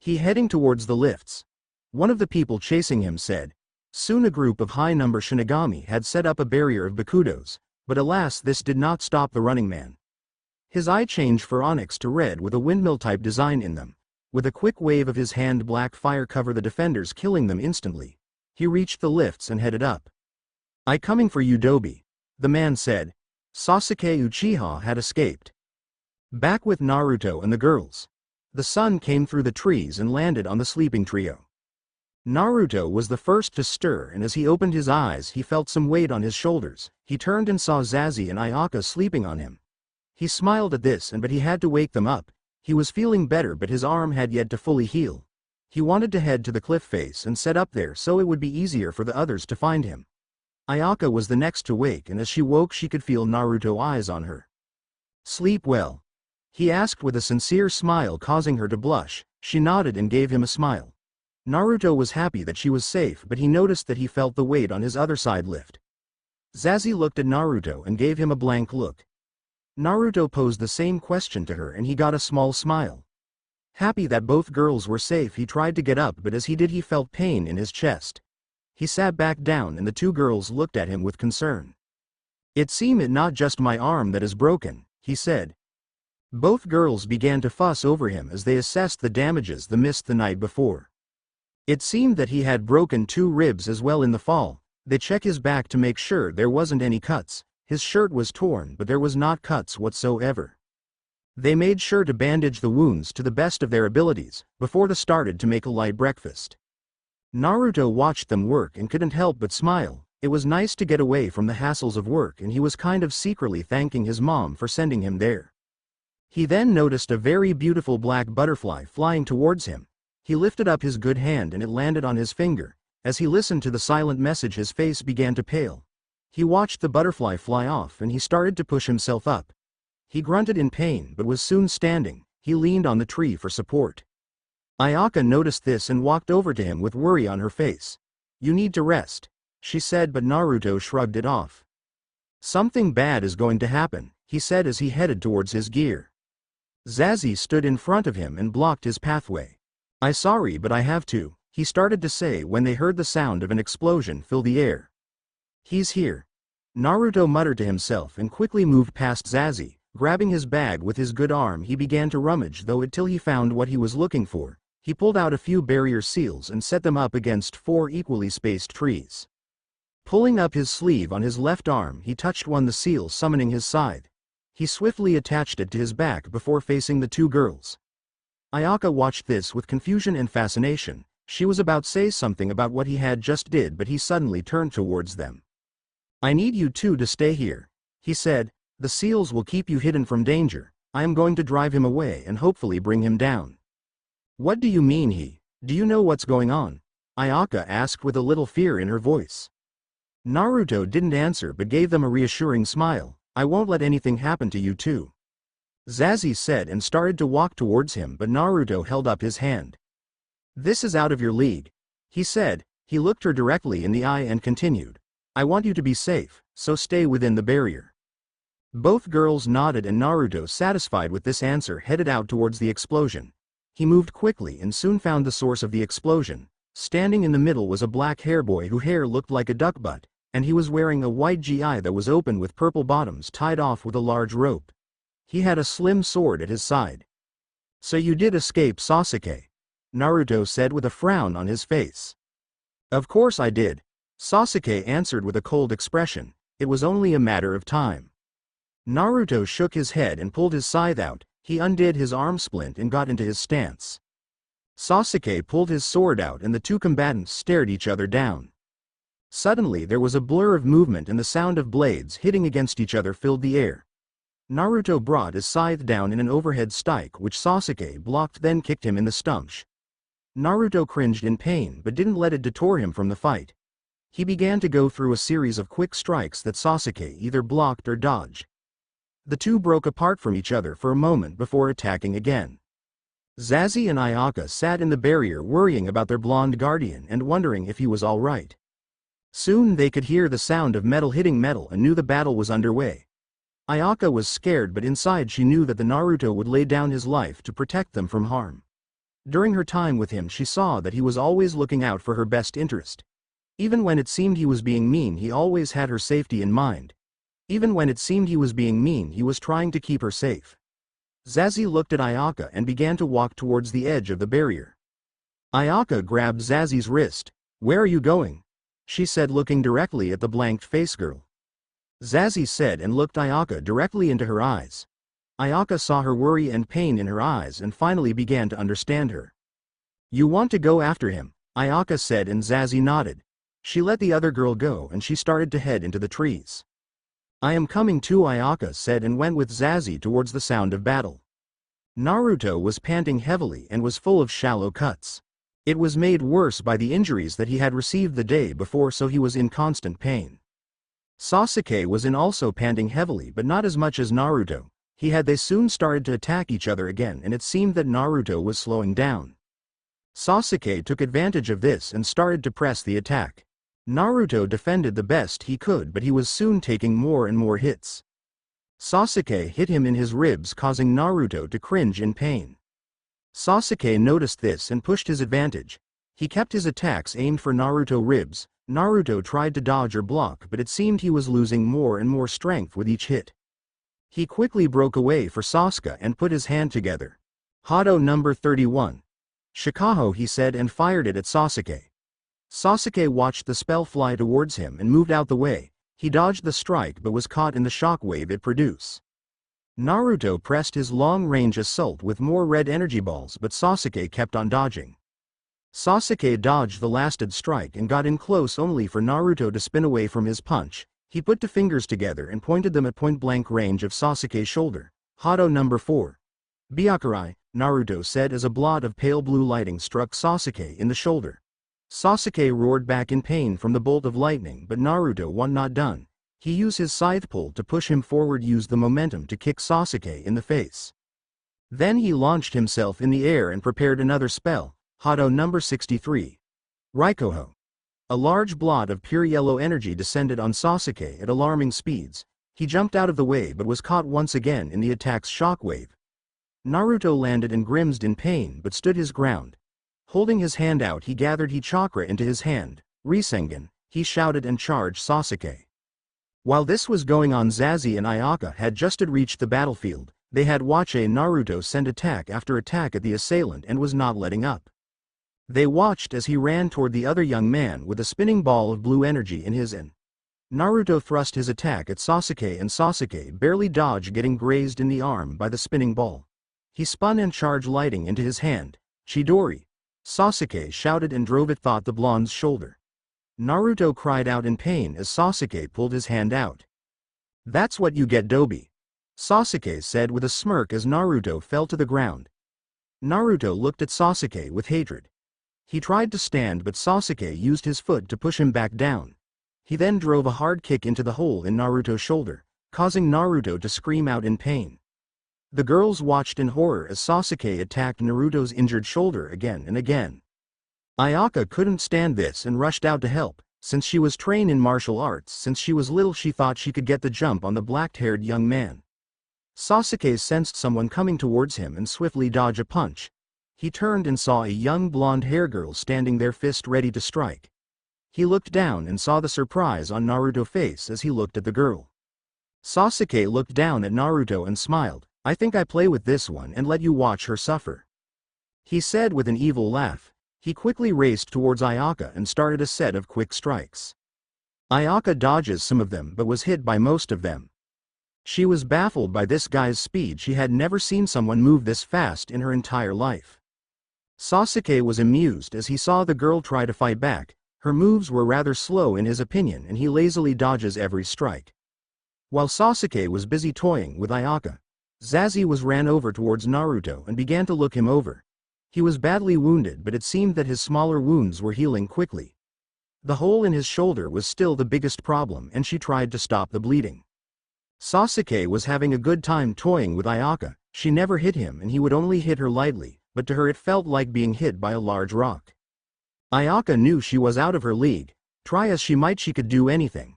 He heading towards the lifts. One of the people chasing him said. Soon a group of high-number Shinigami had set up a barrier of Bakudos, but alas this did not stop the running man. His eye changed from onyx to red with a windmill-type design in them. With a quick wave of his hand black fire covered the defenders, killing them instantly. He reached the lifts and headed up. "I coming for you, Dobi," the man said. Sasuke Uchiha had escaped. Back with Naruto and the girls. The sun came through the trees and landed on the sleeping trio. Naruto was the first to stir and as he opened his eyes he felt some weight on his shoulders. He turned and saw Zazie and Ayaka sleeping on him. He smiled at this but he had to wake them up. He was feeling better but his arm had yet to fully heal. He wanted to head to the cliff face and set up there so it would be easier for the others to find him. Ayaka was the next to wake and as she woke she could feel Naruto's eyes on her. "Sleep well?" he asked with a sincere smile causing her to blush. She nodded and gave him a smile. Naruto was happy that she was safe but he noticed that he felt the weight on his other side lift. Zazie looked at Naruto and gave him a blank look. Naruto posed the same question to her and he got a small smile. Happy that both girls were safe he tried to get up but as he did he felt pain in his chest. He sat back down and the two girls looked at him with concern. "It seems not just my arm that is broken," he said. Both girls began to fuss over him as they assessed the damages they missed the night before. It seemed that he had broken 2 ribs as well in the fall. They checked his back to make sure there wasn't any cuts, His shirt was torn but there was not cuts whatsoever. They made sure to bandage the wounds to the best of their abilities, before they started to make a light breakfast. Naruto watched them work and couldn't help but smile. It was nice to get away from the hassles of work and he was kind of secretly thanking his mom for sending him there. He then noticed a very beautiful black butterfly flying towards him. He lifted up his good hand and it landed on his finger. As he listened to the silent message his face began to pale. He watched the butterfly fly off and he started to push himself up. He grunted in pain but was soon standing. He leaned on the tree for support. Ayaka noticed this and walked over to him with worry on her face. "You need to rest," she said, but Naruto shrugged it off. "Something bad is going to happen," he said as he headed towards his gear. Zazie stood in front of him and blocked his pathway. "I'm sorry but I have to," he started to say when they heard the sound of an explosion fill the air. "He's here," Naruto muttered to himself and quickly moved past Zazie. Grabbing his bag with his good arm he began to rummage though until he found what he was looking for. He pulled out a few barrier seals and set them up against 4 equally spaced trees. Pulling up his sleeve on his left arm he touched one the seal summoning his scythe. He swiftly attached it to his back before facing the 2 girls. Ayaka watched this with confusion and fascination. She was about to say something about what he had just did but he suddenly turned towards them. "I need you two to stay here," he said. "The seals will keep you hidden from danger. I am going to drive him away and hopefully bring him down." "What do you mean do you know what's going on?" Ayaka asked with a little fear in her voice. Naruto didn't answer but gave them a reassuring smile. "I won't let anything happen to you two," Zazie said and started to walk towards him but Naruto held up his hand. "This is out of your league," he said. He looked her directly in the eye and continued. "I want you to be safe, so stay within the barrier." Both girls nodded and Naruto, satisfied with this answer, headed out towards the explosion. He moved quickly and soon found the source of the explosion. Standing in the middle was a black hair boy whose hair looked like a duck butt, and he was wearing a white gi that was open with purple bottoms tied off with a large rope. He had a slim sword at his side. "So you did escape, Sasuke?" Naruto said with a frown on his face. "Of course I did," Sasuke answered with a cold expression. "It was only a matter of time." Naruto shook his head and pulled his scythe out. He undid his arm splint and got into his stance. Sasuke pulled his sword out and the 2 combatants stared each other down. Suddenly there was a blur of movement and the sound of blades hitting against each other filled the air. Naruto brought his scythe down in an overhead strike which Sasuke blocked, then kicked him in the stomach. Naruto cringed in pain but didn't let it deter him from the fight. He began to go through a series of quick strikes that Sasuke either blocked or dodged. The 2 broke apart from each other for a moment before attacking again. Zazie and Ayaka sat in the barrier worrying about their blonde guardian and wondering if he was all right. Soon they could hear the sound of metal hitting metal and knew the battle was underway. Ayaka was scared but inside she knew that the Naruto would lay down his life to protect them from harm. During her time with him she saw that he was always looking out for her best interest. Even when it seemed he was being mean he always had her safety in mind. Even when it seemed he was being mean he was trying to keep her safe. Zazie looked at Ayaka and began to walk towards the edge of the barrier. Ayaka grabbed Zazie's wrist. "Where are you going?" she said, looking directly at the blanked-faced girl. Zazie said and looked Ayaka directly into her eyes. Ayaka saw her worry and pain in her eyes and finally began to understand her. "You want to go after him," Ayaka said, and Zazie nodded. She let the other girl go and she started to head into the trees. "I am coming too," Ayaka said and went with Zazie towards the sound of battle. Naruto was panting heavily and was full of shallow cuts. It was made worse by the injuries that he had received the day before, so he was in constant pain. Sasuke was in also panting heavily but not as much as Naruto. They soon started to attack each other again and it seemed that Naruto was slowing down. Sasuke took advantage of this and started to press the attack. Naruto defended the best he could but he was soon taking more and more hits. Sasuke hit him in his ribs, causing Naruto to cringe in pain. Sasuke noticed this and pushed his advantage. He kept his attacks aimed for Naruto's ribs. Naruto tried to dodge or block but it seemed he was losing more and more strength with each hit. He quickly broke away for Sasuke and put his hand together. "Hado number 31. Shikaho," he said and fired it at Sasuke. Sasuke watched the spell fly towards him and moved out the way. He dodged the strike but was caught in the shockwave it produced. Naruto pressed his long-range assault with more red energy balls but Sasuke kept on dodging. Sasuke dodged the lasted strike and got in close only for Naruto to spin away from his punch. He put the fingers together and pointed them at point-blank range of Sasuke's shoulder. Hado number 4. Byakurai, Naruto said as a blot of pale blue lighting struck Sasuke in the shoulder. Sasuke roared back in pain from the bolt of lightning but Naruto was not done. He used his scythe pull to push him forward, used the momentum to kick Sasuke in the face. Then he launched himself in the air and prepared another spell. Hado number 63. Raikoho. A large blot of pure yellow energy descended on Sasuke at alarming speeds. He jumped out of the way but was caught once again in the attack's shockwave. Naruto landed and grimaced in pain but stood his ground. Holding his hand out, he gathered He chakra into his hand. Rasengan, he shouted and charged Sasuke. While this was going on, Zazie and Ayaka had just reached the battlefield. They had watched Naruto send attack after attack at the assailant and was not letting up. They watched as he ran toward the other young man with a spinning ball of blue energy in his hand. Naruto thrust his attack at Sasuke and Sasuke barely dodged, getting grazed in the arm by the spinning ball. He spun and charged lighting into his hand. Chidori! Sasuke shouted and drove it thought the blonde's shoulder. Naruto cried out in pain as Sasuke pulled his hand out. That's what you get, Dobi. Sasuke said with a smirk as Naruto fell to the ground. Naruto looked at Sasuke with hatred. He tried to stand but Sasuke used his foot to push him back down. He then drove a hard kick into the hole in Naruto's shoulder, causing Naruto to scream out in pain. The girls watched in horror as Sasuke attacked Naruto's injured shoulder again and again. Ayaka couldn't stand this and rushed out to help. Since she was trained in martial arts since she was little, she thought she could get the jump on the black-haired young man. Sasuke sensed someone coming towards him and swiftly dodged a punch. He turned and saw a young blonde-haired girl standing there, fist ready to strike. He looked down and saw the surprise on Naruto's face as he looked at the girl. Sasuke looked down at Naruto and smiled. I think I play with this one and let you watch her suffer, he said with an evil laugh. He quickly raced towards Ayaka and started a set of quick strikes. Ayaka dodges some of them but was hit by most of them. She was baffled by this guy's speed. She had never seen someone move this fast in her entire life. Sasuke was amused as he saw the girl try to fight back. Her moves were rather slow in his opinion and he lazily dodges every strike. While Sasuke was busy toying with Ayaka, Zazie ran over towards Naruto and began to look him over. He was badly wounded but it seemed that his smaller wounds were healing quickly. The hole in his shoulder was still the biggest problem and she tried to stop the bleeding. Sasuke was having a good time toying with Ayaka. She never hit him and he would only hit her lightly, but to her it felt like being hit by a large rock. Ayaka knew she was out of her league. Try as she might, she could do anything.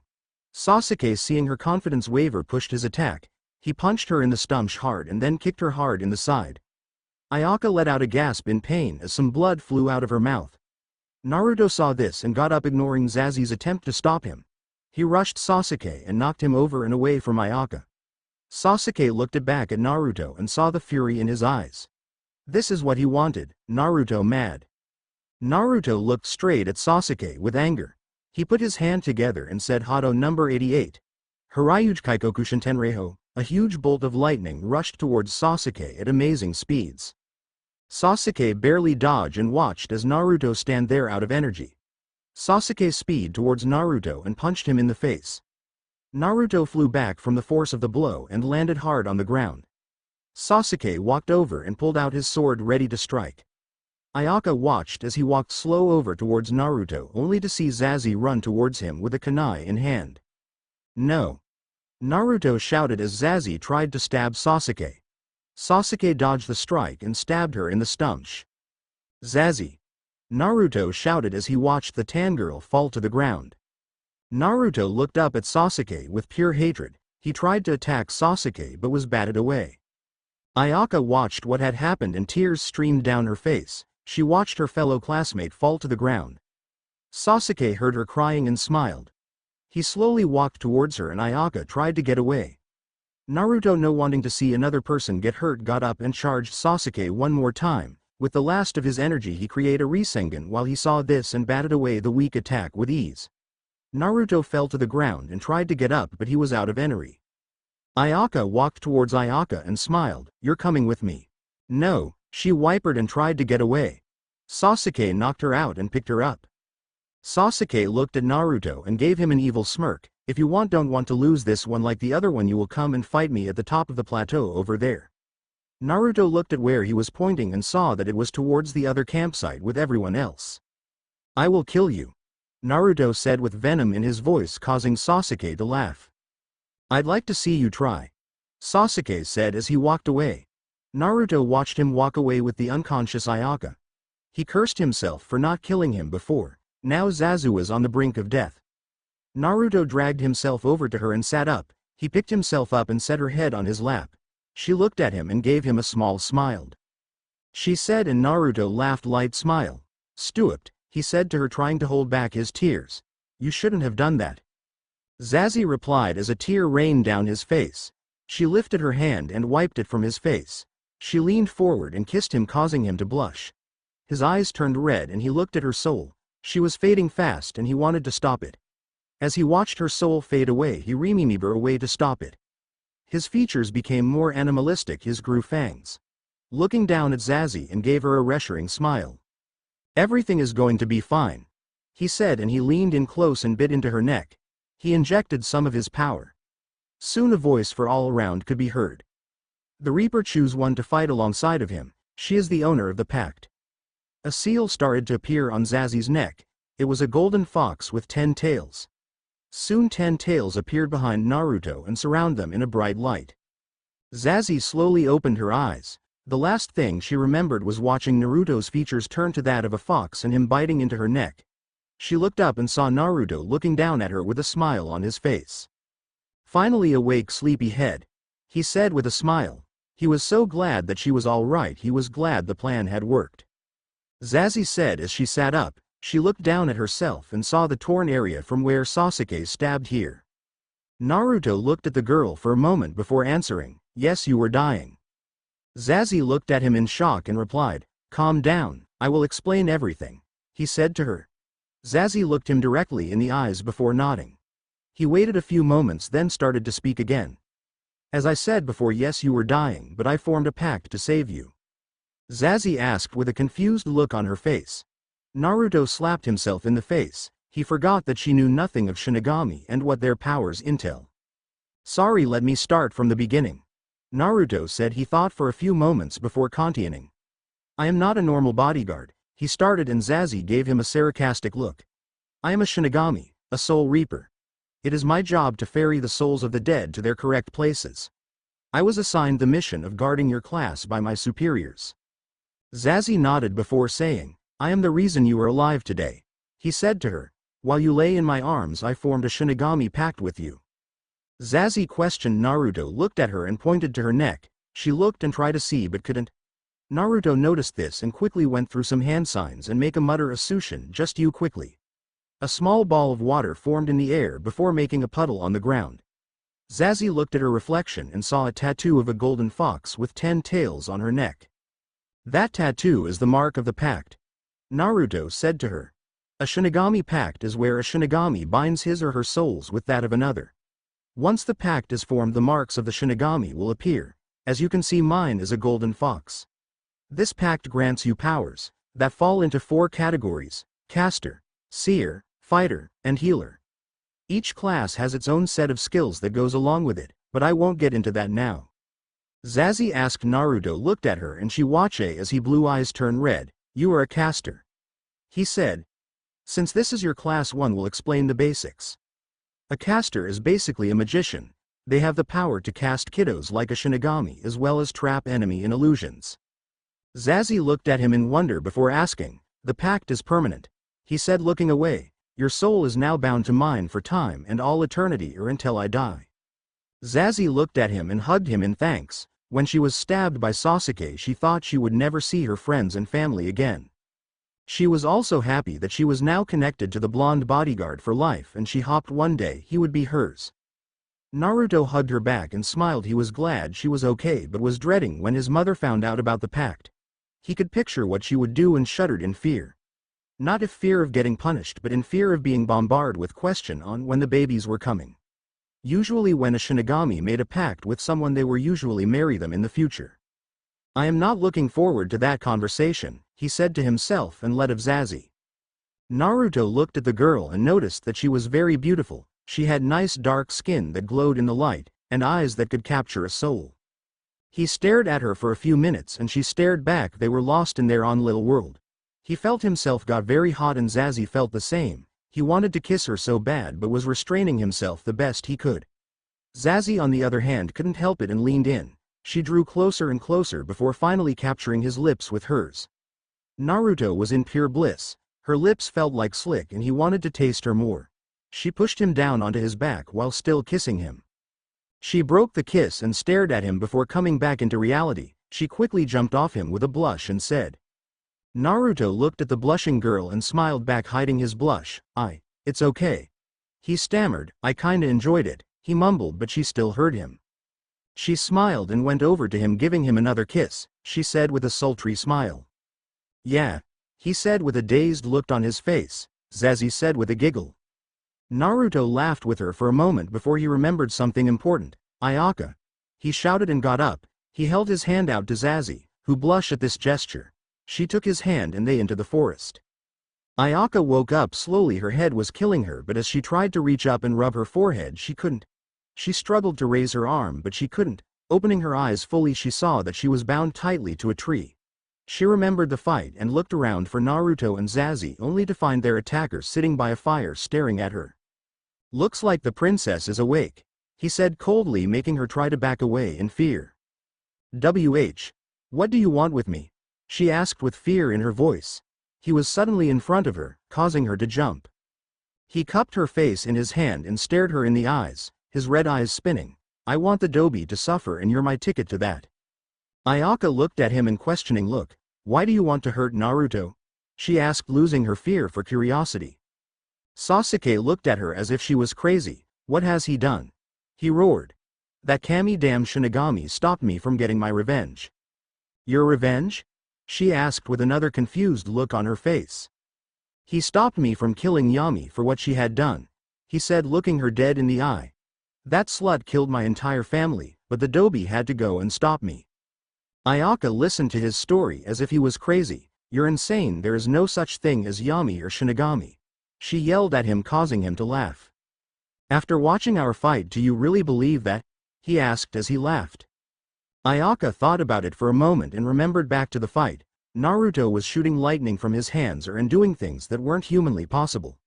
Sasuke, seeing her confidence waver, pushed his attack. He punched her in the stomach hard and then kicked her hard in the side. Ayaka let out a gasp in pain as some blood flew out of her mouth. Naruto saw this and got up, ignoring Zazie's attempt to stop him. He rushed Sasuke and knocked him over and away from Ayaka. Sasuke looked back at Naruto and saw the fury in his eyes. This is what he wanted. Naruto mad. Naruto looked straight at Sasuke with anger. He put his hand together and said, Hado number 88. Harajuji Kaikoku Shintenreiho. A huge bolt of lightning rushed towards Sasuke at amazing speeds. Sasuke barely dodged and watched as Naruto stand there out of energy. Sasuke speed towards Naruto and punched him in the face. Naruto flew back from the force of the blow and landed hard on the ground. Sasuke walked over and pulled out his sword ready to strike. Ayaka watched as he walked slow over towards Naruto only to see Zazie run towards him with a kunai in hand. No! Naruto shouted as Zazie tried to stab Sasuke. Sasuke dodged the strike and stabbed her in the stomach. Zazie! Naruto shouted as he watched the tan girl fall to the ground. Naruto looked up at Sasuke with pure hatred. He tried to attack Sasuke but was batted away. Ayaka watched what had happened and tears streamed down her face. She watched her fellow classmate fall to the ground. Sasuke heard her crying and smiled. He slowly walked towards her and Ayaka tried to get away. Naruto, no wanting to see another person get hurt, got up and charged Sasuke one more time. With the last of his energy he created a Rasengan while he saw this and batted away the weak attack with ease. Naruto fell to the ground and tried to get up, but he was out of energy. Ayaka walked towards Ayaka and smiled, "You're coming with me." "No," she whimpered and tried to get away. Sasuke knocked her out and picked her up. Sasuke looked at Naruto and gave him an evil smirk, "If you don't want to lose this one like the other one, you will come and fight me at the top of the plateau over there." Naruto looked at where he was pointing and saw that it was towards the other campsite with everyone else. "I will kill you," Naruto said with venom in his voice, causing Sasuke to laugh. "I'd like to see you try," Sasuke said as he walked away. Naruto watched him walk away with the unconscious Ayaka. He cursed himself for not killing him before. Now Zazu was on the brink of death. Naruto dragged himself over to her and sat up. He picked himself up and set her head on his lap. She looked at him and gave him a small smile. She said, and Naruto laughed light smile. "Stupid," he said to her, trying to hold back his tears. "You shouldn't have done that." Zazu replied as a tear rained down his face. She lifted her hand and wiped it from his face. She leaned forward and kissed him, causing him to blush. His eyes turned red and he looked at her soul. She was fading fast and he wanted to stop it. As he watched her soul fade away, he remembered a way to stop it. His features became more animalistic, his grew fangs. Looking down at Zazu and gave her a reassuring smile. "Everything is going to be fine," he said, and he leaned in close and bit into her neck. He injected some of his power. Soon a voice for all around could be heard. "The Reaper, choose one to fight alongside of him. She is the owner of the pact." A seal started to appear on Zazu's neck. It was a golden fox with 10 tails. Soon 10 tails appeared behind Naruto and surrounded them in a bright light. Zazu slowly opened her eyes. The last thing she remembered was watching Naruto's features turn to that of a fox and him biting into her neck. She looked up and saw Naruto looking down at her with a smile on his face. "Finally awake, sleepyhead," he said with a smile. He was so glad that she was all right. He was glad the plan had worked. Zazu said as she sat up. She looked down at herself and saw the torn area from where Sasuke stabbed here. Naruto looked at the girl for a moment before answering, "Yes, you were dying." Zazu looked at him in shock and replied, "Calm down, I will explain everything," he said to her. Zazu looked him directly in the eyes before nodding. He waited a few moments, then started to speak again. "As I said before, yes, you were dying, but I formed a pact to save you." Zazu asked with a confused look on her face. Naruto slapped himself in the face. He forgot that she knew nothing of Shinigami and what their powers entail. "Sorry, let me start from the beginning," Naruto said. He thought for a few moments before continuing. "I am not a normal bodyguard," he started, and Zazu gave him a sarcastic look. "I am a Shinigami, a soul reaper. It is my job to ferry the souls of the dead to their correct places. I was assigned the mission of guarding your class by my superiors." Zazu nodded before saying, "I am the reason you are alive today," he said to her. "While you lay in my arms, I formed a Shinigami pact with you." Zazu questioned. Naruto looked at her and pointed to her neck. She looked and tried to see but couldn't. Naruto noticed this and quickly went through some hand signs and make a mutter a Sushin, just you quickly. A small ball of water formed in the air before making a puddle on the ground. Zazu looked at her reflection and saw a tattoo of a golden fox with 10 tails on her neck. "That tattoo is the mark of the pact," Naruto said to her. "A Shinigami pact is where a Shinigami binds his or her souls with that of another. Once the pact is formed, the marks of the Shinigami will appear. As you can see, mine is a golden fox. This pact grants you powers that fall into 4 categories: caster, seer, fighter, and healer. Each class has its own set of skills that goes along with it, but I won't get into that now." Zazu asked. Naruto looked at her and she watched as his blue eyes turned red. "You are a caster," he said. "Since this is your class 1, will explain the basics. A caster is basically a magician. They have the power to cast kiddos like a Shinigami as well as trap enemy in illusions." Zazu looked at him in wonder before asking, "The pact is permanent," he said, looking away. "Your soul is now bound to mine for time and all eternity, or until I die." Zazu looked at him and hugged him in thanks. When she was stabbed by Sasuke, she thought she would never see her friends and family again. She was also happy that she was now connected to the blonde bodyguard for life, and she hoped one day he would be hers. Naruto hugged her back and smiled. He was glad she was okay but was dreading when his mother found out about the pact. He could picture what she would do and shuddered in fear. Not in fear of getting punished but in fear of being bombarded with questions on when the babies were coming. Usually when a Shinigami made a pact with someone they were usually marry them in the future. I am not looking forward to that conversation, he said to himself and let of Zazie. Naruto looked at the girl and noticed that she was very beautiful. She had nice dark skin that glowed in the light, and eyes that could capture a soul. He stared at her for a few minutes and she stared back. They were lost in their own little world. He felt himself got very hot and Zazie felt the same. He wanted to kiss her so bad but was restraining himself the best he could. Zazie on the other hand couldn't help it and leaned in. She drew closer and closer before finally capturing his lips with hers. Naruto was in pure bliss. Her lips felt like slick and he wanted to taste her more. She pushed him down onto his back while still kissing him. She broke the kiss and stared at him before coming back into reality. She quickly jumped off him with a blush and said. Naruto looked at the blushing girl and smiled back, hiding his blush. It's okay. He stammered. I kinda enjoyed it, he mumbled, but she still heard him. She smiled and went over to him, giving him another kiss. She said with a sultry smile. Yeah, he said with a dazed look on his face. Zazie said with a giggle. Naruto laughed with her for a moment before he remembered something important. Ayaka. He shouted and got up. He held his hand out to Zazie, who blushed at this gesture. She took his hand and they into the forest. Ayaka woke up slowly. Her head was killing her, but as she tried to reach up and rub her forehead she couldn't. She struggled to raise her arm but she couldn't. Opening her eyes fully she saw that she was bound tightly to a tree. She remembered the fight and looked around for Naruto and Zazie only to find their attacker sitting by a fire staring at her. Looks like the princess is awake, he said coldly, making her try to back away in fear. What do you want with me? She asked with fear in her voice. He was suddenly in front of her, causing her to jump. He cupped her face in his hand and stared her in the eyes, his red eyes spinning. I want the Dobi to suffer and you're my ticket to that. Ayaka looked at him in questioning look. Why do you want to hurt Naruto? She asked, losing her fear for curiosity. Sasuke looked at her as if she was crazy. What has he done? He roared. That Kami damn Shinigami stopped me from getting my revenge. Your revenge? She asked with another confused look on her face. He stopped me from killing Yami for what she had done, he said, looking her dead in the eye. That slut killed my entire family, but the Dobi had to go and stop me. Ayaka listened to his story as if he was crazy. You're insane, there is no such thing as Yami or Shinigami. She yelled at him, causing him to laugh. After watching our fight, do you really believe that? He asked as he laughed. Ayaka thought about it for a moment and remembered back to the fight. Naruto was shooting lightning from his hands and doing things that weren't humanly possible.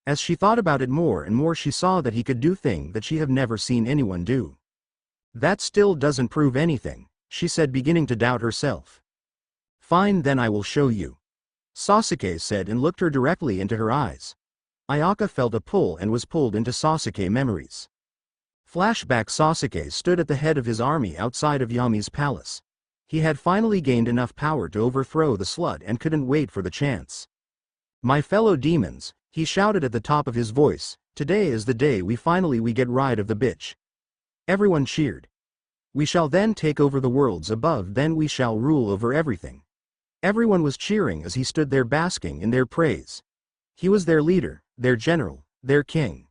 As she thought about it more and more, she saw that he could do things that she have never seen anyone do. That still doesn't prove anything, she said, beginning to doubt herself. Fine, then I will show you, Sasuke said and looked her directly into her eyes. Ayaka felt a pull and was pulled into Sasuke memories. Flashback. Sasuke stood at the head of his army outside of Yami's palace. He had finally gained enough power to overthrow the slut and couldn't wait for the chance. My fellow demons, he shouted at the top of his voice, today is the day we get rid of the bitch. Everyone cheered. We shall then take over the worlds above, then we shall rule over everything. Everyone was cheering as he stood there basking in their praise. He was their leader, their general, their king.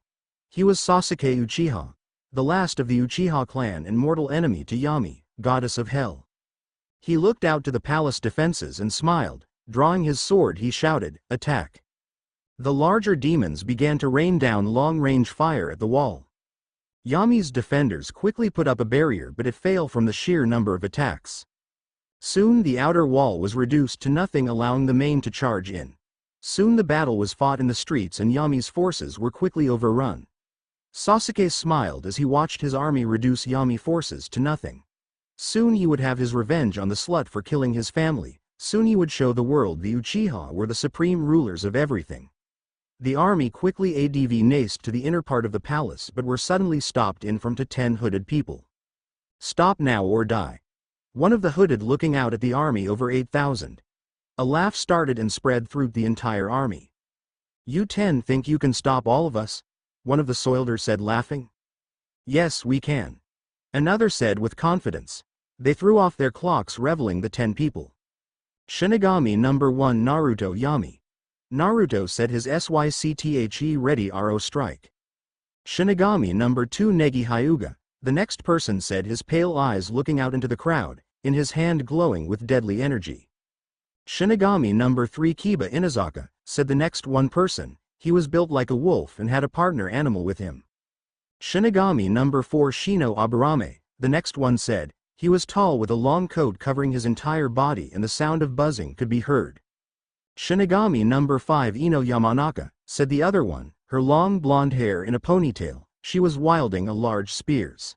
He was Sasuke Uchiha, the last of the Uchiha clan and mortal enemy to Yami, goddess of hell. He looked out to the palace defenses and smiled. Drawing his sword he shouted, attack. The larger demons began to rain down long-range fire at the wall. Yami's defenders quickly put up a barrier, but it failed from the sheer number of attacks. Soon the outer wall was reduced to nothing, allowing the main to charge in. Soon the battle was fought in the streets and Yami's forces were quickly overrun. Sasuke smiled as he watched his army reduce Yami forces to nothing. Soon he would have his revenge on the slut for killing his family. Soon he would show the world the Uchiha were the supreme rulers of everything. The army quickly advanced to the inner part of the palace, but were suddenly stopped in from 10 hooded people. Stop now or die. One of the hooded looking out at the army over 8,000. A laugh started and spread through the entire army. You 10 think you can stop all of us? One of the soldiers said, laughing. Yes, we can. Another said with confidence. They threw off their clocks, reveling the 10 people. Shinigami number 1 Naruto Yami. Naruto said his SYCTHE ready Aro strike. Shinigami number 2 Negi Hyuga, the next person said, his pale eyes looking out into the crowd, in his hand glowing with deadly energy. Shinigami number 3 Kiba Inazaka, said the next one person, he was built like a wolf and had a partner animal with him. Shinigami number 4 Shino Aburame, the next one said, he was tall with a long coat covering his entire body and the sound of buzzing could be heard. Shinigami number 5 Ino Yamanaka, said the other one, her long blonde hair in a ponytail, she was wielding a large spears.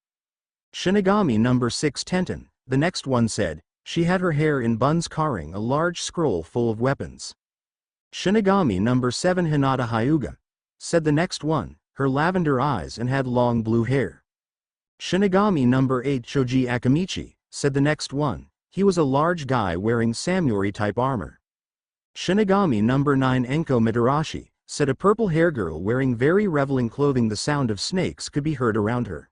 Shinigami number 6 Tenten, the next one said, she had her hair in buns carrying a large scroll full of weapons. Shinigami number 7 Hinata Hyuga, said the next one, her lavender eyes and had long blue hair. Shinigami number 8 Choji Akamichi, said the next one, he was a large guy wearing samurai-type armor. Shinigami number 9 Enko Midarashi, said a purple hair girl wearing very revealing clothing, the sound of snakes could be heard around her.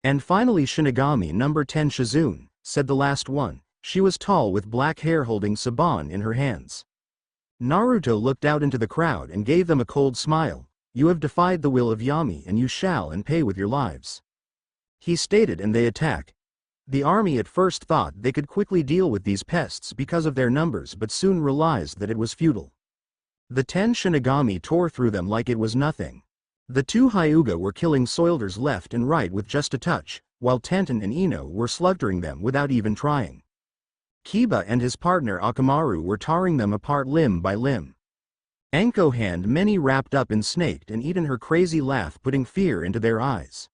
And finally Shinigami number 10 Shizune, said the last one, she was tall with black hair holding Saban in her hands. Naruto looked out into the crowd and gave them a cold smile, you have defied the will of Yami and you shall and pay with your lives. He stated, and they attack. The army at first thought they could quickly deal with these pests because of their numbers but soon realized that it was futile. The 10 Shinigami tore through them like it was nothing. The 2 Hyuga were killing soldiers left and right with just a touch, while Tenten and Ino were slaughtering them without even trying. Kiba and his partner Akamaru were tearing them apart limb by limb. Anko hand many wrapped up in snaked and eaten, her crazy laugh putting fear into their eyes.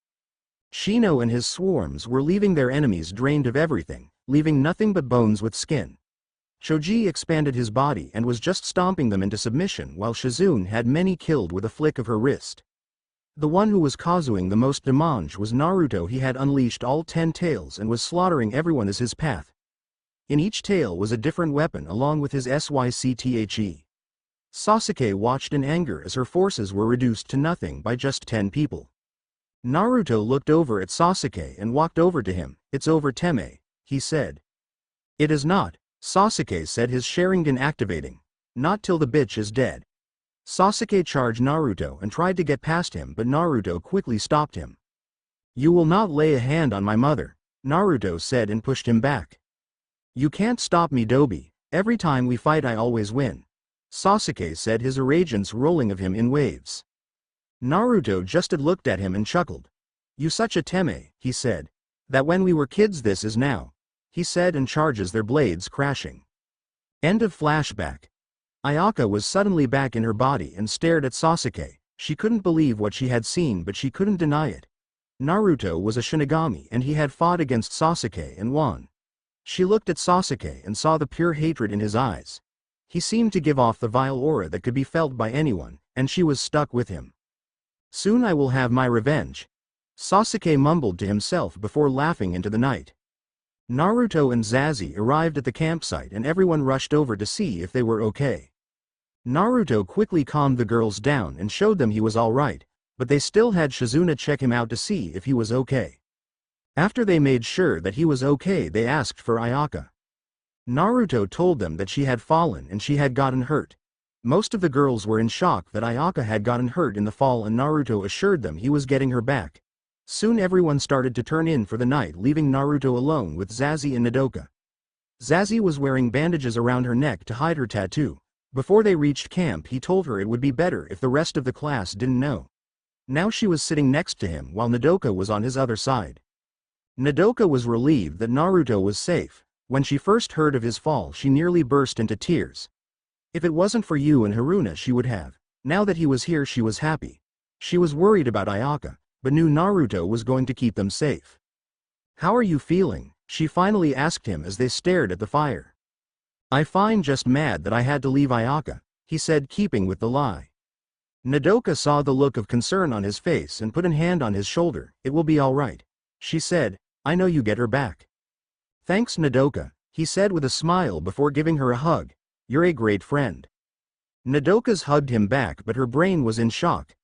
Shino and his swarms were leaving their enemies drained of everything, leaving nothing but bones with skin. Choji expanded his body and was just stomping them into submission, while Shizune had many killed with a flick of her wrist. The one who was causing the most damage was Naruto. He had unleashed all 10 tails and was slaughtering everyone as his path. In each tail was a different weapon along with his SYCTHE. Sasuke watched in anger as her forces were reduced to nothing by just 10 people. Naruto looked over at Sasuke and walked over to him. It's over, Teme, he said. It is not, Sasuke said, his Sharingan activating. Not till the bitch is dead. Sasuke charged Naruto and tried to get past him, but Naruto quickly stopped him. You will not lay a hand on my mother, Naruto said and pushed him back. You can't stop me, Dobi, every time we fight I always win, Sasuke said, his radiance rolling of him in waves. Naruto just looked at him and chuckled. You such a Teme, he said. That when we were kids this is now, he said, and charges their blades crashing. End of flashback. Ayaka was suddenly back in her body and stared at Sasuke. She couldn't believe what she had seen, but she couldn't deny it. Naruto was a Shinigami and he had fought against Sasuke and won. She looked at Sasuke and saw the pure hatred in his eyes. He seemed to give off the vile aura that could be felt by anyone, and she was stuck with him. Soon I will have my revenge, Sasuke mumbled to himself before laughing into the night. Naruto and Zazie arrived at the campsite and everyone rushed over to see if they were okay. Naruto quickly calmed the girls down and showed them he was alright, but they still had Shizuna check him out to see if he was okay. After they made sure that he was okay, they asked for Ayaka. Naruto told them that she had fallen and she had gotten hurt. Most of the girls were in shock that Ayaka had gotten hurt in the fall, and Naruto assured them he was getting her back. Soon everyone started to turn in for the night, leaving Naruto alone with Zazie and Nodoka. Zazie was wearing bandages around her neck to hide her tattoo. Before they reached camp, he told her it would be better if the rest of the class didn't know. Now she was sitting next to him while Nodoka was on his other side. Nodoka was relieved that Naruto was safe. When she first heard of his fall, she nearly burst into tears. If it wasn't for you and Haruna, she would have. Now that he was here, she was happy. She was worried about Ayaka, but knew Naruto was going to keep them safe. How are you feeling? She finally asked him as they stared at the fire. I find just mad that I had to leave Ayaka, he said, keeping with the lie. Nodoka saw the look of concern on his face and put a hand on his shoulder. It will be all right, she said. I know you get her back. Thanks, Nodoka, he said with a smile before giving her a hug. You're a great friend. Nodoka's hugged him back, but her brain was in shock.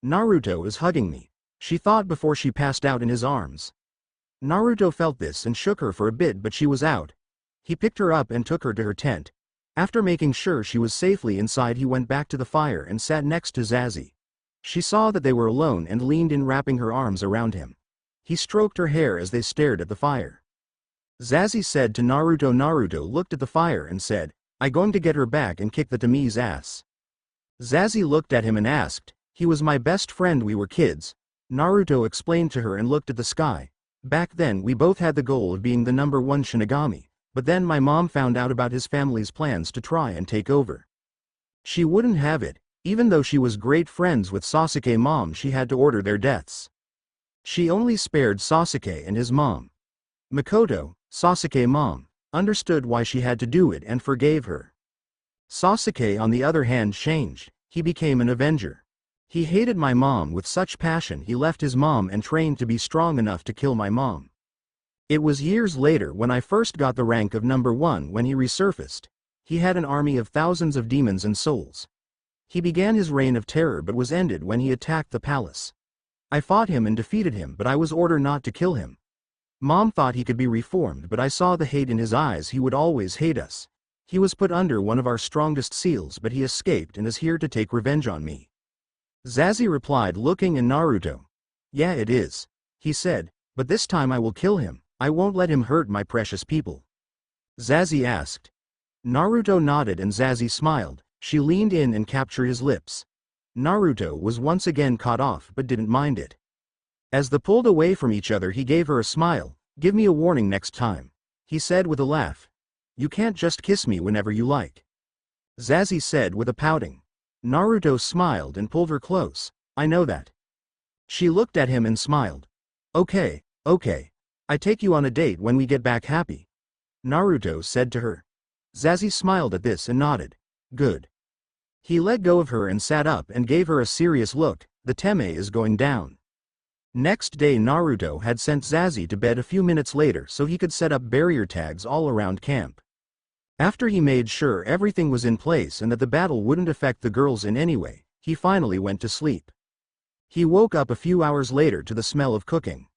Naruto is hugging me, she thought before she passed out in his arms. Naruto felt this and shook her for a bit, but she was out. He picked her up and took her to her tent. After making sure she was safely inside, he went back to the fire and sat next to Zazie. She saw that they were alone and leaned in, wrapping her arms around him. He stroked her hair as they stared at the fire. Zazie said to Naruto. Naruto looked at the fire and said, "I going to get her back and kick the Tami's ass." Zazie looked at him and asked, "He was my best friend, we were kids." Naruto explained to her and looked at the sky. "Back then we both had the goal of being the #1 Shinigami, but then my mom found out about his family's plans to try and take over. She wouldn't have it. Even though she was great friends with Sasuke's mom, she had to order their deaths. She only spared Sasuke and his mom. Makoto, Sasuke's mom, understood why she had to do it and forgave her. Sasuke, on the other hand, changed. He became an avenger. He hated my mom with such passion he left his mom and trained to be strong enough to kill my mom. It was years later when I first got the rank of #1 when he resurfaced. He had an army of thousands of demons and souls. He began his reign of terror but was ended when he attacked the palace. I fought him and defeated him, but I was ordered not to kill him. Mom thought he could be reformed, but I saw the hate in his eyes. He would always hate us. He was put under one of our strongest seals, but he escaped and is here to take revenge on me." Zazie replied, looking at Naruto. "Yeah, it is," he said, "but this time I will kill him. I won't let him hurt my precious people." Zazie asked. Naruto nodded and Zazie smiled. She leaned in and captured his lips. Naruto was once again caught off but didn't mind it. As they pulled away from each other, he gave her a smile. "Give me a warning next time," he said with a laugh. "You can't just kiss me whenever you like," Zazie said with a pouting. Naruto smiled and pulled her close. "I know that." She looked at him and smiled. Okay. I take you on a date when we get back, happy?" Naruto said to her. Zazie smiled at this and nodded. "Good." He let go of her and sat up and gave her a serious look. "The Teme is going down." Next day, Naruto had sent Zazie to bed a few minutes later so he could set up barrier tags all around camp. After he made sure everything was in place and that the battle wouldn't affect the girls in any way, he finally went to sleep. He woke up a few hours later to the smell of cooking.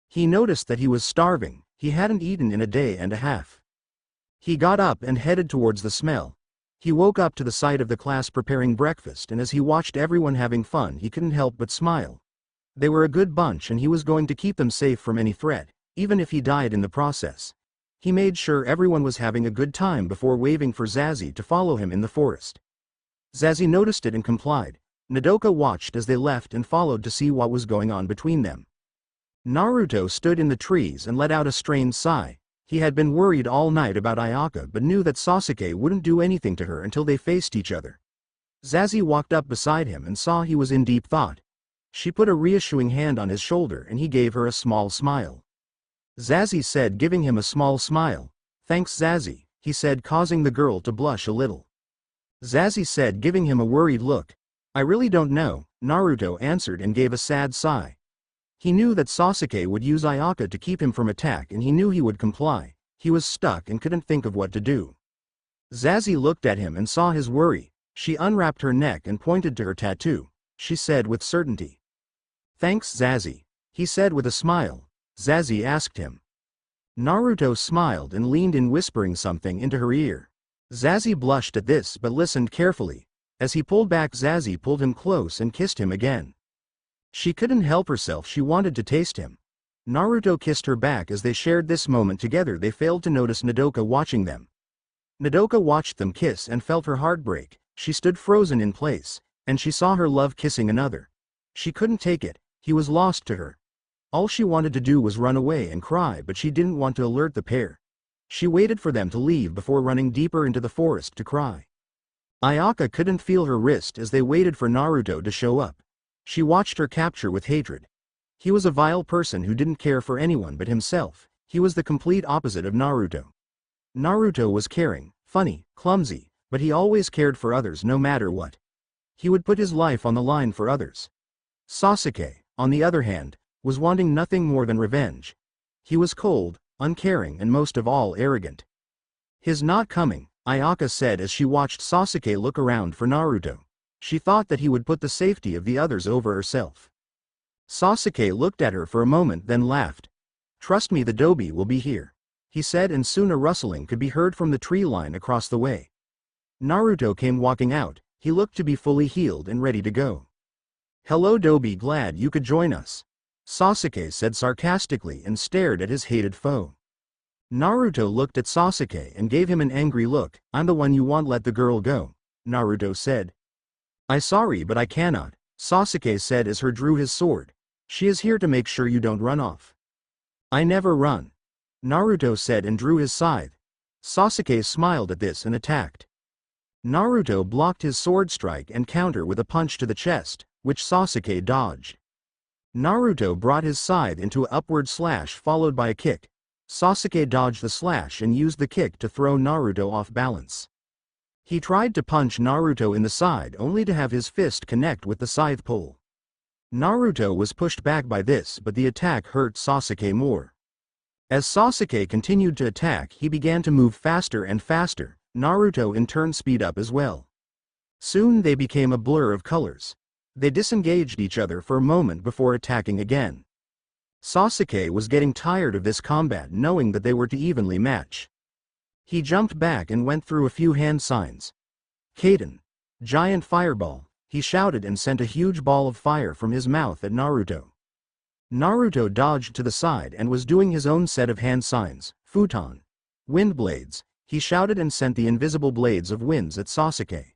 He noticed that he was starving. He hadn't eaten in a day and a half. He got up and headed towards the smell. He woke up to the sight of the class preparing breakfast, and as he watched everyone having fun, he couldn't help but smile. They were a good bunch and he was going to keep them safe from any threat, even if he died in the process. He made sure everyone was having a good time before waving for Zazie to follow him in the forest. Zazie noticed it and complied. Nodoka watched as they left and followed to see what was going on between them. Naruto stood in the trees and let out a strained sigh. He had been worried all night about Ayaka but knew that Sasuke wouldn't do anything to her until they faced each other. Zazie walked up beside him and saw he was in deep thought. She put a reassuring hand on his shoulder and he gave her a small smile. Zazie said, giving him a small smile. "Thanks, Zazie," he said, causing the girl to blush a little. Zazie said, giving him a worried look. "I really don't know," Naruto answered and gave a sad sigh. He knew that Sasuke would use Ayaka to keep him from attack and he knew he would comply. He was stuck and couldn't think of what to do. Zazie looked at him and saw his worry. She unwrapped her neck and pointed to her tattoo. She said with certainty. "Thanks, Zazie," he said with a smile. Zazie asked him. Naruto smiled and leaned in, whispering something into her ear. Zazie blushed at this but listened carefully. As he pulled back, Zazie pulled him close and kissed him again. She couldn't help herself, she wanted to taste him. Naruto kissed her back. As they shared this moment together, they failed to notice Nodoka watching them. Nodoka watched them kiss and felt her heart break. She stood frozen in place, and she saw her love kissing another. She couldn't take it. He was lost to her. All she wanted to do was run away and cry, but she didn't want to alert the pair. She waited for them to leave before running deeper into the forest to cry. Ayaka couldn't feel her wrist as they waited for Naruto to show up. She watched her capture with hatred. He was a vile person who didn't care for anyone but himself. He was the complete opposite of Naruto. Naruto was caring, funny, clumsy, but he always cared for others no matter what. He would put his life on the line for others. Sasuke, on the other hand, was wanting nothing more than revenge. He was cold, uncaring, and most of all arrogant. "His not coming," Ayaka said as she watched Sasuke look around for Naruto. She thought that he would put the safety of the others over herself. Sasuke looked at her for a moment then laughed. "Trust me, the Dobi will be here," he said, and soon a rustling could be heard from the tree line across the way. Naruto came walking out. He looked to be fully healed and ready to go. "Hello Dobi, glad you could join us," Sasuke said sarcastically and stared at his hated foe. Naruto looked at Sasuke and gave him an angry look. "I'm the one you want, let the girl go," Naruto said. "I'm sorry but I cannot," Sasuke said as he drew his sword. "She is here to make sure you don't run off." "I never run," Naruto said and drew his scythe. Sasuke smiled at this and attacked. Naruto blocked his sword strike and counter with a punch to the chest, which Sasuke dodged. Naruto brought his scythe into an upward slash followed by a kick. Sasuke dodged the slash and used the kick to throw Naruto off balance. He tried to punch Naruto in the side only to have his fist connect with the scythe pole. Naruto was pushed back by this, but the attack hurt Sasuke more. As Sasuke continued to attack, he began to move faster and faster. Naruto in turn speed up as well. Soon they became a blur of colors. They disengaged each other for a moment before attacking again. Sasuke was getting tired of this combat, knowing that they were to evenly match. He jumped back and went through a few hand signs. "Kaden! Giant fireball!" he shouted and sent a huge ball of fire from his mouth at Naruto. Naruto dodged to the side and was doing his own set of hand signs. "Futon! Wind blades!" he shouted and sent the invisible blades of winds at Sasuke.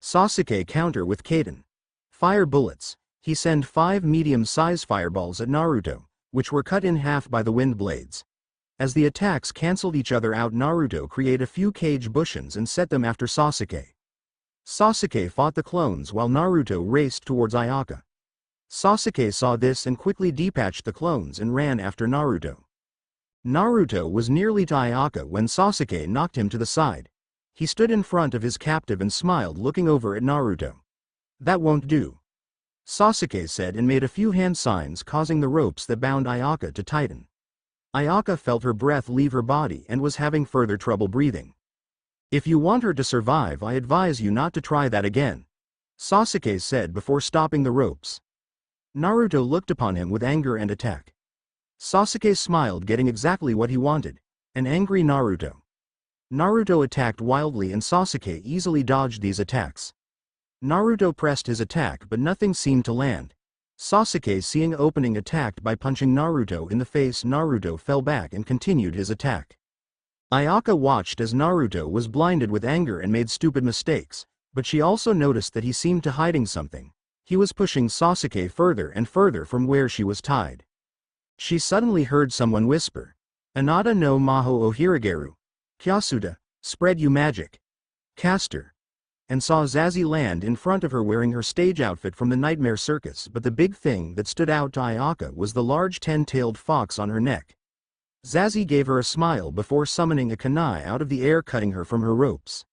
Sasuke counter with Kaden. "Fire bullets!" He sent 5 medium-sized fireballs at Naruto, which were cut in half by the wind blades. As the attacks cancelled each other out, Naruto created a few cage bushes and set them after Sasuke. Sasuke fought the clones while Naruto raced towards Ayaka. Sasuke saw this and quickly detached the clones and ran after Naruto. Naruto was nearly to Ayaka when Sasuke knocked him to the side. He stood in front of his captive and smiled, looking over at Naruto. "That won't do," Sasuke said and made a few hand signs, causing the ropes that bound Ayaka to tighten. Ayaka felt her breath leave her body and was having further trouble breathing. "If you want her to survive, I advise you not to try that again," Sasuke said before stopping the ropes. Naruto looked upon him with anger and attack. Sasuke smiled, getting exactly what he wanted, an angry Naruto. Naruto attacked wildly and Sasuke easily dodged these attacks. Naruto pressed his attack but nothing seemed to land. Sasuke, seeing opening, attacked by punching Naruto in the face. Naruto fell back and continued his attack. Ayaka watched as Naruto was blinded with anger and made stupid mistakes, but she also noticed that he seemed to hiding something. He was pushing Sasuke further and further from where she was tied. She suddenly heard someone whisper, "Anata no Maho o Hirageru. Kyasuda, spread you magic. Caster," and saw Zazie land in front of her wearing her stage outfit from the Nightmare Circus, but the big thing that stood out to Ayaka was the large 10-tailed fox on her neck. Zazie gave her a smile before summoning a kunai out of the air, cutting her from her ropes.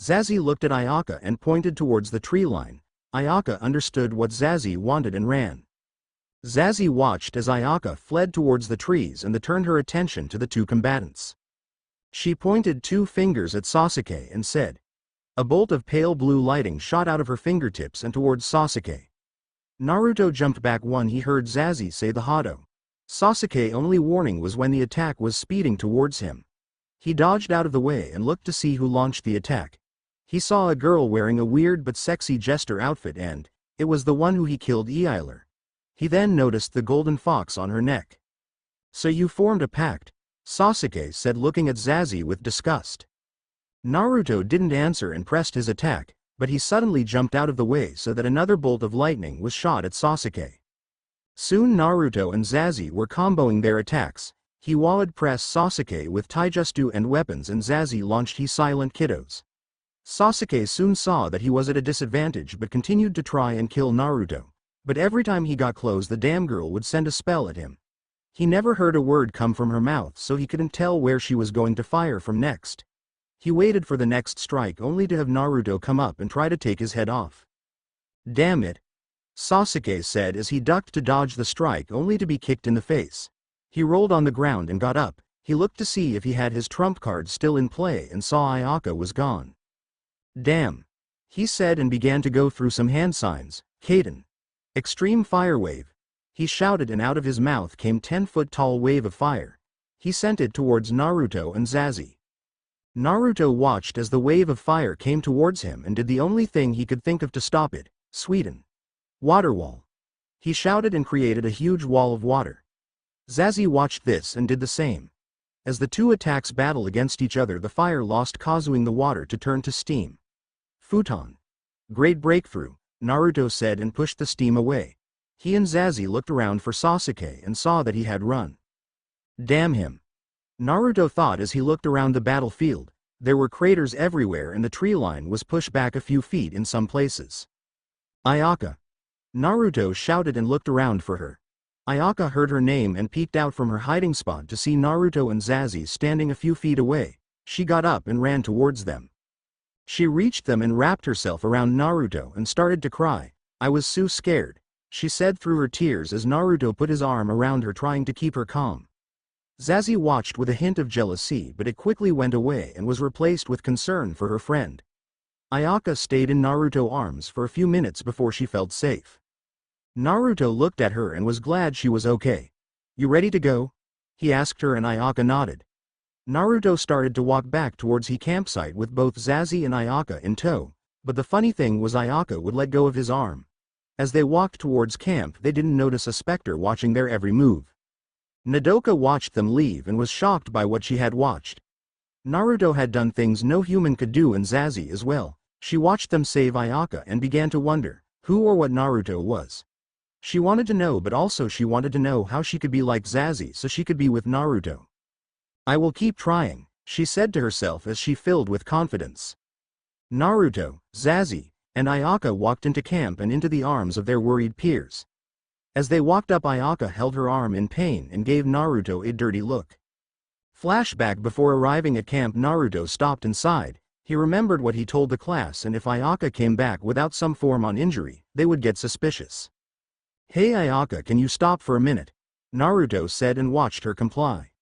Zazie looked at Ayaka and pointed towards the tree line. Ayaka understood what Zazie wanted and ran. Zazie watched as Ayaka fled towards the trees and turned her attention to the two combatants. She pointed 2 fingers at Sasuke and said. A bolt of pale blue lighting shot out of her fingertips and towards Sasuke. Naruto jumped back when he heard Zazie say the Hado. Sasuke only warning was when the attack was speeding towards him. He dodged out of the way and looked to see who launched the attack. He saw a girl wearing a weird but sexy jester outfit, and it was the one who he killed Eiler. He then noticed the golden fox on her neck. "So you formed a pact," Sasuke said, looking at Zazie with disgust. Naruto didn't answer and pressed his attack, but he suddenly jumped out of the way so that another bolt of lightning was shot at Sasuke. Soon Naruto and Zazie were comboing their attacks. He walled pressed Sasuke with taijutsu and weapons, and Zazie launched his silent kiddos. Sasuke soon saw that he was at a disadvantage but continued to try and kill Naruto. But every time he got close, the damn girl would send a spell at him. He never heard a word come from her mouth, so he couldn't tell where she was going to fire from next. He waited for the next strike only to have Naruto come up and try to take his head off. "Damn it," Sasuke said as he ducked to dodge the strike only to be kicked in the face. He rolled on the ground and got up. He looked to see if he had his trump card still in play and saw Ayaka was gone. "Damn," he said and began to go through some hand signs. "Kaden. Extreme fire wave," he shouted, and out of his mouth came 10-foot tall wave of fire. He sent it towards Naruto and Zazie. Naruto watched as the wave of fire came towards him and did the only thing he could think of to stop it, sweeten. Water wall. He shouted and created a huge wall of water. Zazie watched this and did the same. As the two attacks battle against each other, the fire lost, causing the water to turn to steam. Futon. Great breakthrough, Naruto said and pushed the steam away. He and Zazie looked around for Sasuke and saw that he had run. Damn him. Naruto thought as he looked around the battlefield. There were craters everywhere and the tree line was pushed back a few feet in some places. Ayaka. Naruto shouted and looked around for her. Ayaka heard her name and peeked out from her hiding spot to see Naruto and Zazie standing a few feet away. She got up and ran towards them. She reached them and wrapped herself around Naruto and started to cry. I was so scared, she said through her tears as Naruto put his arm around her trying to keep her calm. Zazie watched with a hint of jealousy, but it quickly went away and was replaced with concern for her friend. Ayaka stayed in Naruto's arms for a few minutes before she felt safe. Naruto looked at her and was glad she was okay. You ready to go? He asked her and Ayaka nodded. Naruto started to walk back towards his campsite with both Zazie and Ayaka in tow, but the funny thing was Ayaka would let go of his arm. As they walked towards camp, they didn't notice a specter watching their every move. Nodoka watched them leave and was shocked by what she had watched. Naruto had done things no human could do, and Zazie as well. She watched them save Ayaka and began to wonder who or what Naruto was. She wanted to know, but also she wanted to know how she could be like Zazie so she could be with Naruto. I will keep trying, she said to herself as she filled with confidence. Naruto, Zazie, and Ayaka walked into camp and into the arms of their worried peers. As they walked up, Ayaka held her arm in pain and gave Naruto a dirty look. Flashback: before arriving at camp, Naruto stopped and sighed. He remembered what he told the class, and if Ayaka came back without some form on injury, they would get suspicious. Hey Ayaka, can you stop for a minute? Naruto said and watched her comply.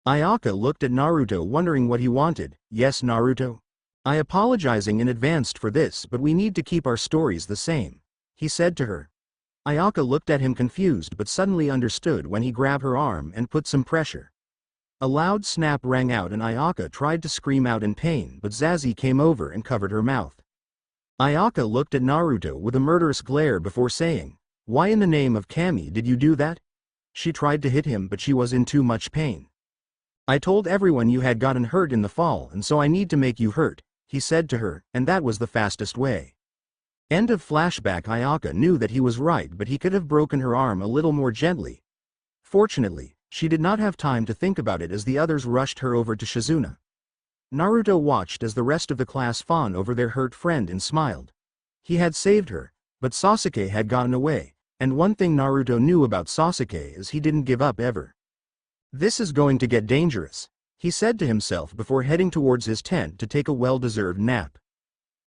Ayaka looked at Naruto wondering what he wanted. Yes Naruto. I apologizing in advance for this, but we need to keep our stories the same, he said to her. Ayaka looked at him confused but suddenly understood when he grabbed her arm and put some pressure. A loud snap rang out and Ayaka tried to scream out in pain, but Zazie came over and covered her mouth. Ayaka looked at Naruto with a murderous glare before saying, "Why in the name of Kami did you do that?" She tried to hit him but she was in too much pain. I told everyone you had gotten hurt in the fall and so I need to make you hurt, he said to her, and that was the fastest way. End of flashback. Ayaka knew that he was right, but he could have broken her arm a little more gently. Fortunately, she did not have time to think about it as the others rushed her over to Shizuna. Naruto watched as the rest of the class fawned over their hurt friend and smiled. He had saved her, but Sasuke had gotten away, and one thing Naruto knew about Sasuke is he didn't give up ever. This is going to get dangerous, he said to himself before heading towards his tent to take a well-deserved nap.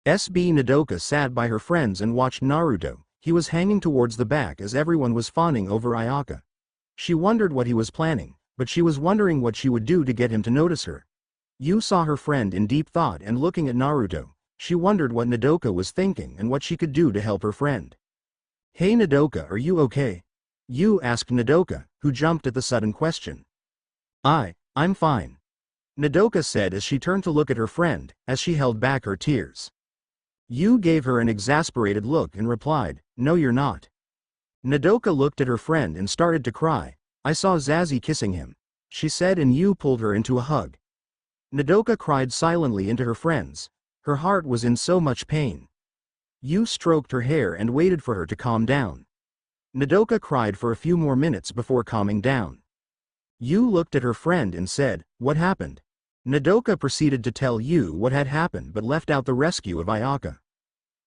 SB Nodoka sat by her friends and watched Naruto. He was hanging towards the back as everyone was fawning over Ayaka. She wondered what he was planning, but she was wondering what she would do to get him to notice her. Yu saw her friend in deep thought and looking at Naruto. She wondered what Nodoka was thinking and what she could do to help her friend. Hey Nodoka, are you okay? Yu asked Nodoka, who jumped at the sudden question. I'm fine, Nodoka said as she turned to look at her friend, as she held back her tears. Yu gave her an exasperated look and replied, "No you're not." Nodoka looked at her friend and started to cry. I saw Zazie kissing him, she said, and Yu pulled her into a hug. Nodoka cried silently into her friends. Her heart was in so much pain. Yu stroked her hair and waited for her to calm down. Nodoka cried for a few more minutes before calming down. Yu looked at her friend and said, "What happened?" Nodoka proceeded to tell Yu what had happened but left out the rescue of Ayaka.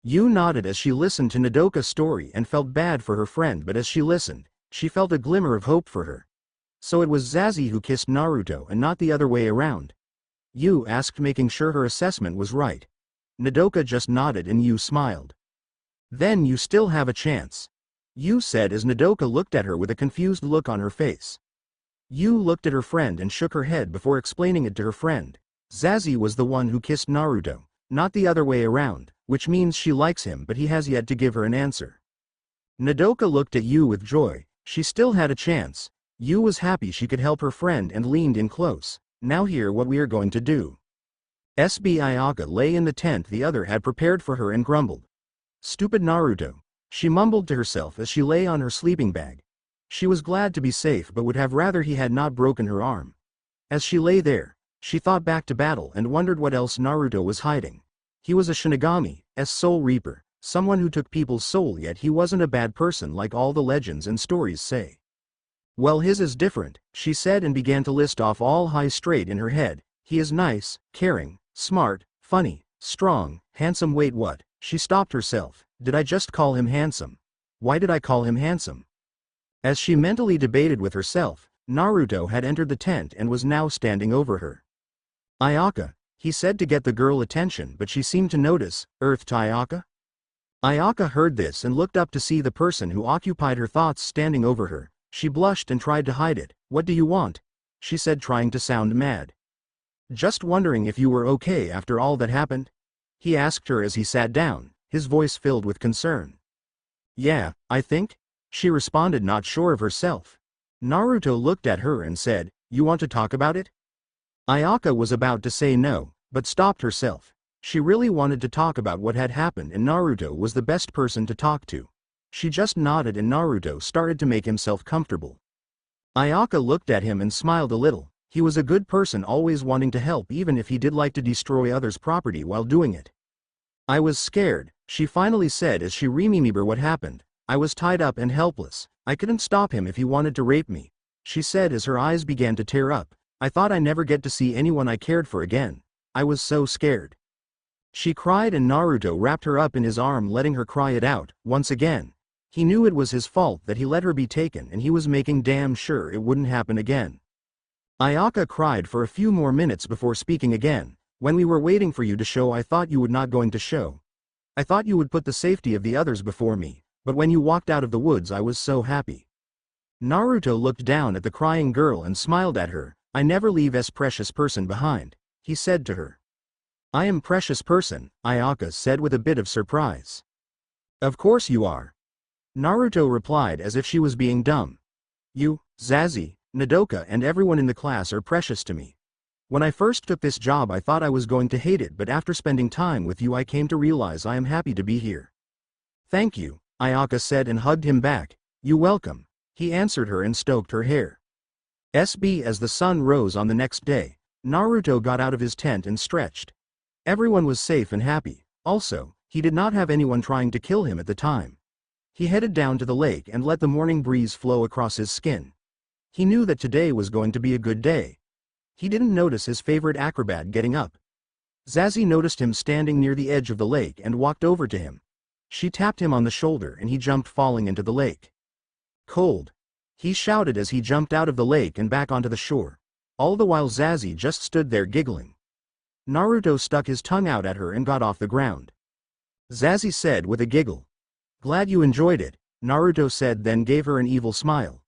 Yu nodded as she listened to Nodoka's story and felt bad for her friend, but as she listened, she felt a glimmer of hope for her. So it was Zazie who kissed Naruto and not the other way around? Yu asked, making sure her assessment was right. Nodoka just nodded and Yu smiled. Then you still have a chance, Yu said as Nodoka looked at her with a confused look on her face. Yu looked at her friend and shook her head before explaining it to her friend. Zazie was the one who kissed Naruto, not the other way around, which means she likes him, but he has yet to give her an answer. Nodoka looked at Yu with joy. She still had a chance. Yu was happy she could help her friend and leaned in close. Now hear what we are going to do. SB Ayaka lay in the tent the other had prepared for her and grumbled. Stupid Naruto. She mumbled to herself as she lay on her sleeping bag. She was glad to be safe but would have rather he had not broken her arm. As she lay there, she thought back to battle and wondered what else Naruto was hiding. He was a Shinigami, a soul reaper, someone who took people's soul, yet he wasn't a bad person like all the legends and stories say. Well, his is different, she said and began to list off all high straight in her head. He is nice, caring, smart, funny, strong, handsome. Wait, what? She stopped herself. Did I just call him handsome? Why did I call him handsome? As she mentally debated with herself, Naruto had entered the tent and was now standing over her. Ayaka, he said to get the girl attention, but she seemed to notice. Earth to Ayaka? Ayaka heard this and looked up to see the person who occupied her thoughts standing over her. She blushed and tried to hide it. What do you want? She said, trying to sound mad. Just wondering if you were okay after all that happened? He asked her as he sat down, his voice filled with concern. Yeah, I think? She responded, not sure of herself. Naruto looked at her and said, You want to talk about it? Ayaka was about to say no, but stopped herself. She really wanted to talk about what had happened and Naruto was the best person to talk to. She just nodded and Naruto started to make himself comfortable. Ayaka looked at him and smiled a little. He was a good person, always wanting to help even if he did like to destroy others' property while doing it. I was scared, she finally said as she remembered what happened. I was tied up and helpless. I couldn't stop him if he wanted to rape me. She said as her eyes began to tear up. I thought I never get to see anyone I cared for again. I was so scared. She cried and Naruto wrapped her up in his arm, letting her cry it out, once again. He knew it was his fault that he let her be taken and he was making damn sure it wouldn't happen again. Ayaka cried for a few more minutes before speaking again. When we were waiting for you to show, I thought you would not going to show. I thought you would put the safety of the others before me, but when you walked out of the woods I was so happy. Naruto looked down at the crying girl and smiled at her. I never leave a precious person behind, he said to her. I am precious person, Ayaka said with a bit of surprise. Of course you are. Naruto replied as if she was being dumb. You, Zazie, Nodoka and everyone in the class are precious to me. When I first took this job I thought I was going to hate it, but after spending time with you I came to realize I am happy to be here. Thank you, Ayaka said and hugged him back. You welcome, he answered her and stroked her hair. SB As the sun rose on the next day, Naruto got out of his tent and stretched. Everyone was safe and happy. Also, he did not have anyone trying to kill him at the time. He headed down to the lake and let the morning breeze flow across his skin. He knew that today was going to be a good day. He didn't notice his favorite acrobat getting up. Zazie noticed him standing near the edge of the lake and walked over to him. She tapped him on the shoulder and he jumped, falling into the lake. Cold, he shouted as he jumped out of the lake and back onto the shore. All the while Zazie just stood there giggling. Naruto stuck his tongue out at her and got off the ground. Zazie said with a giggle. Glad you enjoyed it, Naruto said, then gave her an evil smile.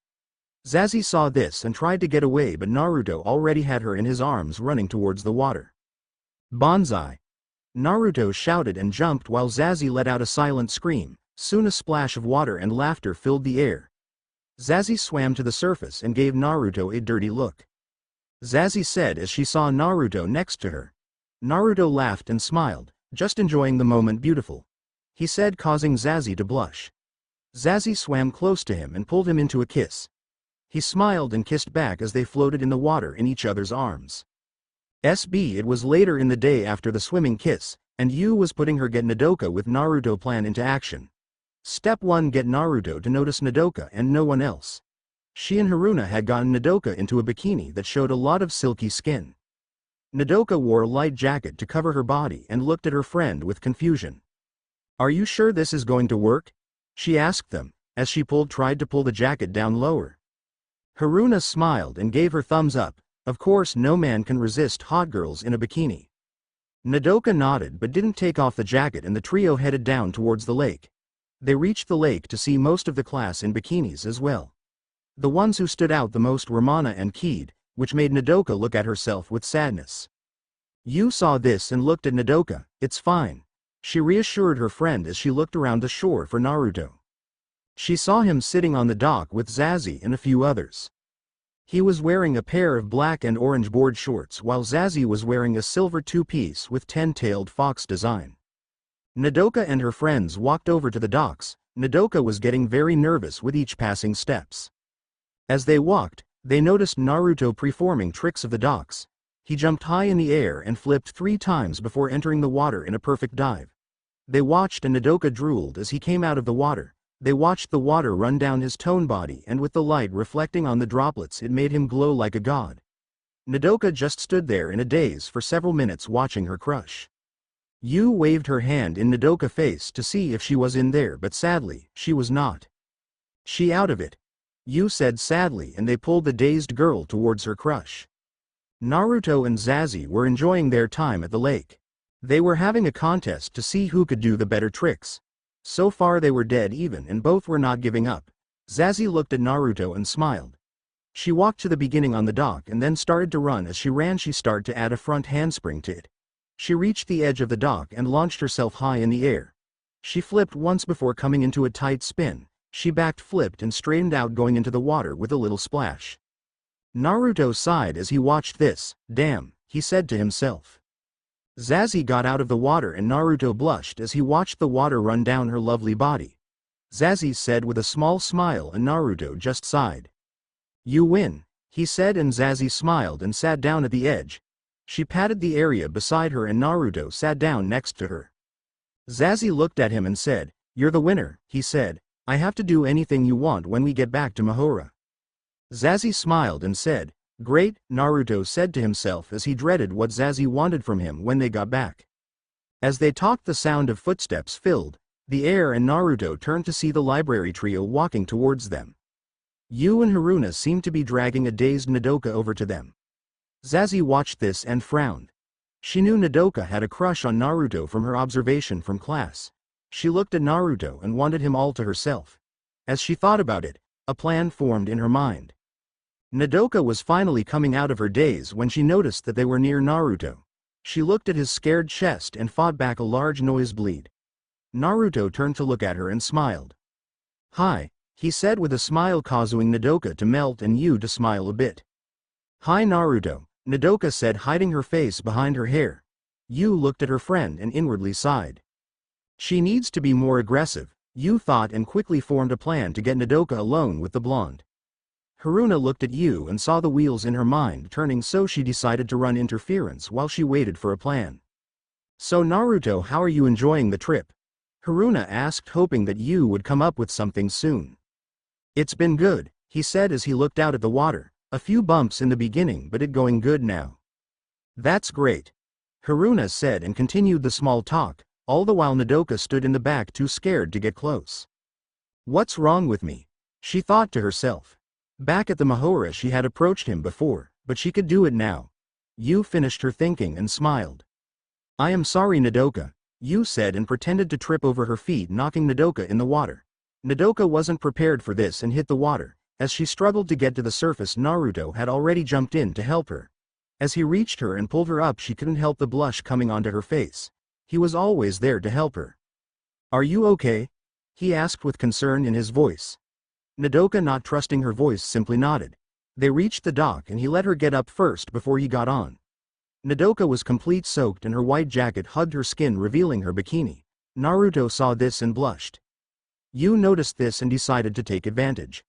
Zazie saw this and tried to get away, but Naruto already had her in his arms, running towards the water. Banzai! Naruto shouted and jumped while Zazie let out a silent scream. Soon a splash of water and laughter filled the air. Zazie swam to the surface and gave Naruto a dirty look. Zazie said as she saw Naruto next to her. Naruto laughed and smiled, just enjoying the moment. Beautiful, he said, causing Zazie to blush. Zazie swam close to him and pulled him into a kiss. He smiled and kissed back as they floated in the water in each other's arms. SB It was later in the day after the swimming kiss, and Yu was putting her get Nodoka with Naruto plan into action. Step 1: Get Naruto to notice Nodoka and no one else. She and Haruna had gotten Nodoka into a bikini that showed a lot of silky skin. Nodoka wore a light jacket to cover her body and looked at her friend with confusion. Are you sure this is going to work? She asked them, as she tried to pull the jacket down lower. Haruna smiled and gave her thumbs up. Of course, no man can resist hot girls in a bikini. Nodoka nodded but didn't take off the jacket and the trio headed down towards the lake. They reached the lake to see most of the class in bikinis as well. The ones who stood out the most were Mana and Keed, which made Nodoka look at herself with sadness. Yu saw this and looked at Nodoka. It's fine, she reassured her friend as she looked around the shore for Naruto. She saw him sitting on the dock with Zazie and a few others. He was wearing a pair of black and orange board shorts while Zazie was wearing a silver two-piece with 10-tailed fox design. Nodoka and her friends walked over to the docks. Nodoka was getting very nervous with each passing steps. As they walked, they noticed Naruto performing tricks of the docks. He jumped high in the air and flipped 3 times before entering the water in a perfect dive. They watched and Nodoka drooled as he came out of the water. They watched the water run down his toned body and with the light reflecting on the droplets it made him glow like a god. Nodoka just stood there in a daze for several minutes watching her crush. Yu waved her hand in Nodoka's face to see if she was in there but sadly, she was not. She out of it. Yu said sadly and they pulled the dazed girl towards her crush. Naruto and Zazie were enjoying their time at the lake. They were having a contest to see who could do the better tricks. So far they were dead even and both were not giving up. Zazie looked at Naruto and smiled. She walked to the beginning on the dock and then started to run. As she ran she started to add a front handspring to it. She reached the edge of the dock and launched herself high in the air. She flipped once before coming into a tight spin. She backed flipped and straightened out going into the water with a little splash. Naruto sighed as he watched this. Damn, he said to himself. Zazie got out of the water and Naruto blushed as he watched the water run down her lovely body. Zazie said with a small smile and Naruto just sighed. You win, he said and Zazie smiled and sat down at the edge. She patted the area beside her and Naruto sat down next to her. Zazie looked at him and said, You're the winner, he said. I have to do anything you want when we get back to Mahora. Zazie smiled and said, Great, Naruto said to himself as he dreaded what Zazie wanted from him when they got back. As they talked the sound of footsteps filled the air and Naruto turned to see the library trio walking towards them. Yu and Haruna seemed to be dragging a dazed Nodoka over to them. Zazie watched this and frowned. She knew Nodoka had a crush on Naruto from her observation from class. She looked at Naruto and wanted him all to herself. As she thought about it, a plan formed in her mind. Nodoka was finally coming out of her daze when she noticed that they were near Naruto. She looked at his scared chest and fought back a large nosebleed. Naruto turned to look at her and smiled. Hi, he said with a smile causing Nodoka to melt and Yu to smile a bit. Hi Naruto, Nodoka said hiding her face behind her hair. Yu looked at her friend and inwardly sighed. She needs to be more aggressive, Yu thought and quickly formed a plan to get Nodoka alone with the blonde. Haruna looked at Yu and saw the wheels in her mind turning so she decided to run interference while she waited for a plan. So Naruto, how are you enjoying the trip? Haruna asked hoping that Yu would come up with something soon. It's been good, he said as he looked out at the water, a few bumps in the beginning but it going good now. That's great. Haruna said and continued the small talk, all the while Nodoka stood in the back too scared to get close. What's wrong with me? She thought to herself. Back at the Mahora she had approached him before, but she could do it now. Yu finished her thinking and smiled. I am sorry Nodoka, Yu said and pretended to trip over her feet knocking Nodoka in the water. Nodoka wasn't prepared for this and hit the water. As she struggled to get to the surface Naruto had already jumped in to help her. As he reached her and pulled her up she couldn't help the blush coming onto her face. He was always there to help her. Are you okay? He asked with concern in his voice. Nodoka, not trusting her voice, simply nodded. They reached the dock and he let her get up first before he got on. Nodoka was complete soaked and her white jacket hugged her skin revealing her bikini. Naruto saw this and blushed. Yu noticed this and decided to take advantage.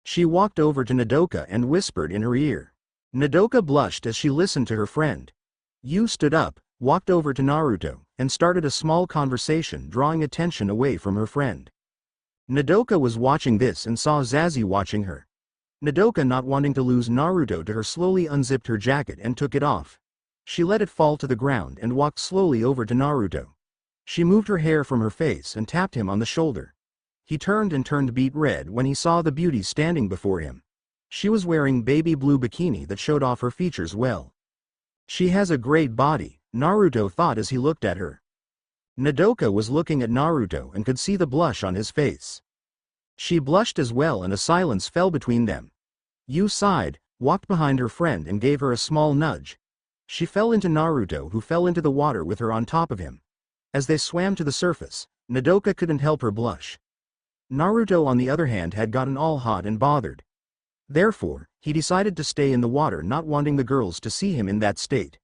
She walked over to Nodoka and whispered in her ear. Nodoka blushed as she listened to her friend. Yu stood up, walked over to Naruto, and started a small conversation drawing attention away from her friend. Nodoka was watching this and saw Zazie watching her. Nodoka, not wanting to lose Naruto to her, slowly unzipped her jacket and took it off. She let it fall to the ground and walked slowly over to Naruto. She moved her hair from her face and tapped him on the shoulder. He turned beet red when he saw the beauty standing before him. She was wearing baby blue bikini that showed off her features well. She has a great body, Naruto thought as he looked at her. Nodoka was looking at Naruto and could see the blush on his face. She blushed as well and a silence fell between them. Yu sighed, walked behind her friend and gave her a small nudge. She fell into Naruto, who fell into the water with her on top of him. As they swam to the surface, Nodoka couldn't help her blush. Naruto on the other hand had gotten all hot and bothered. Therefore, he decided to stay in the water, not wanting the girls to see him in that state.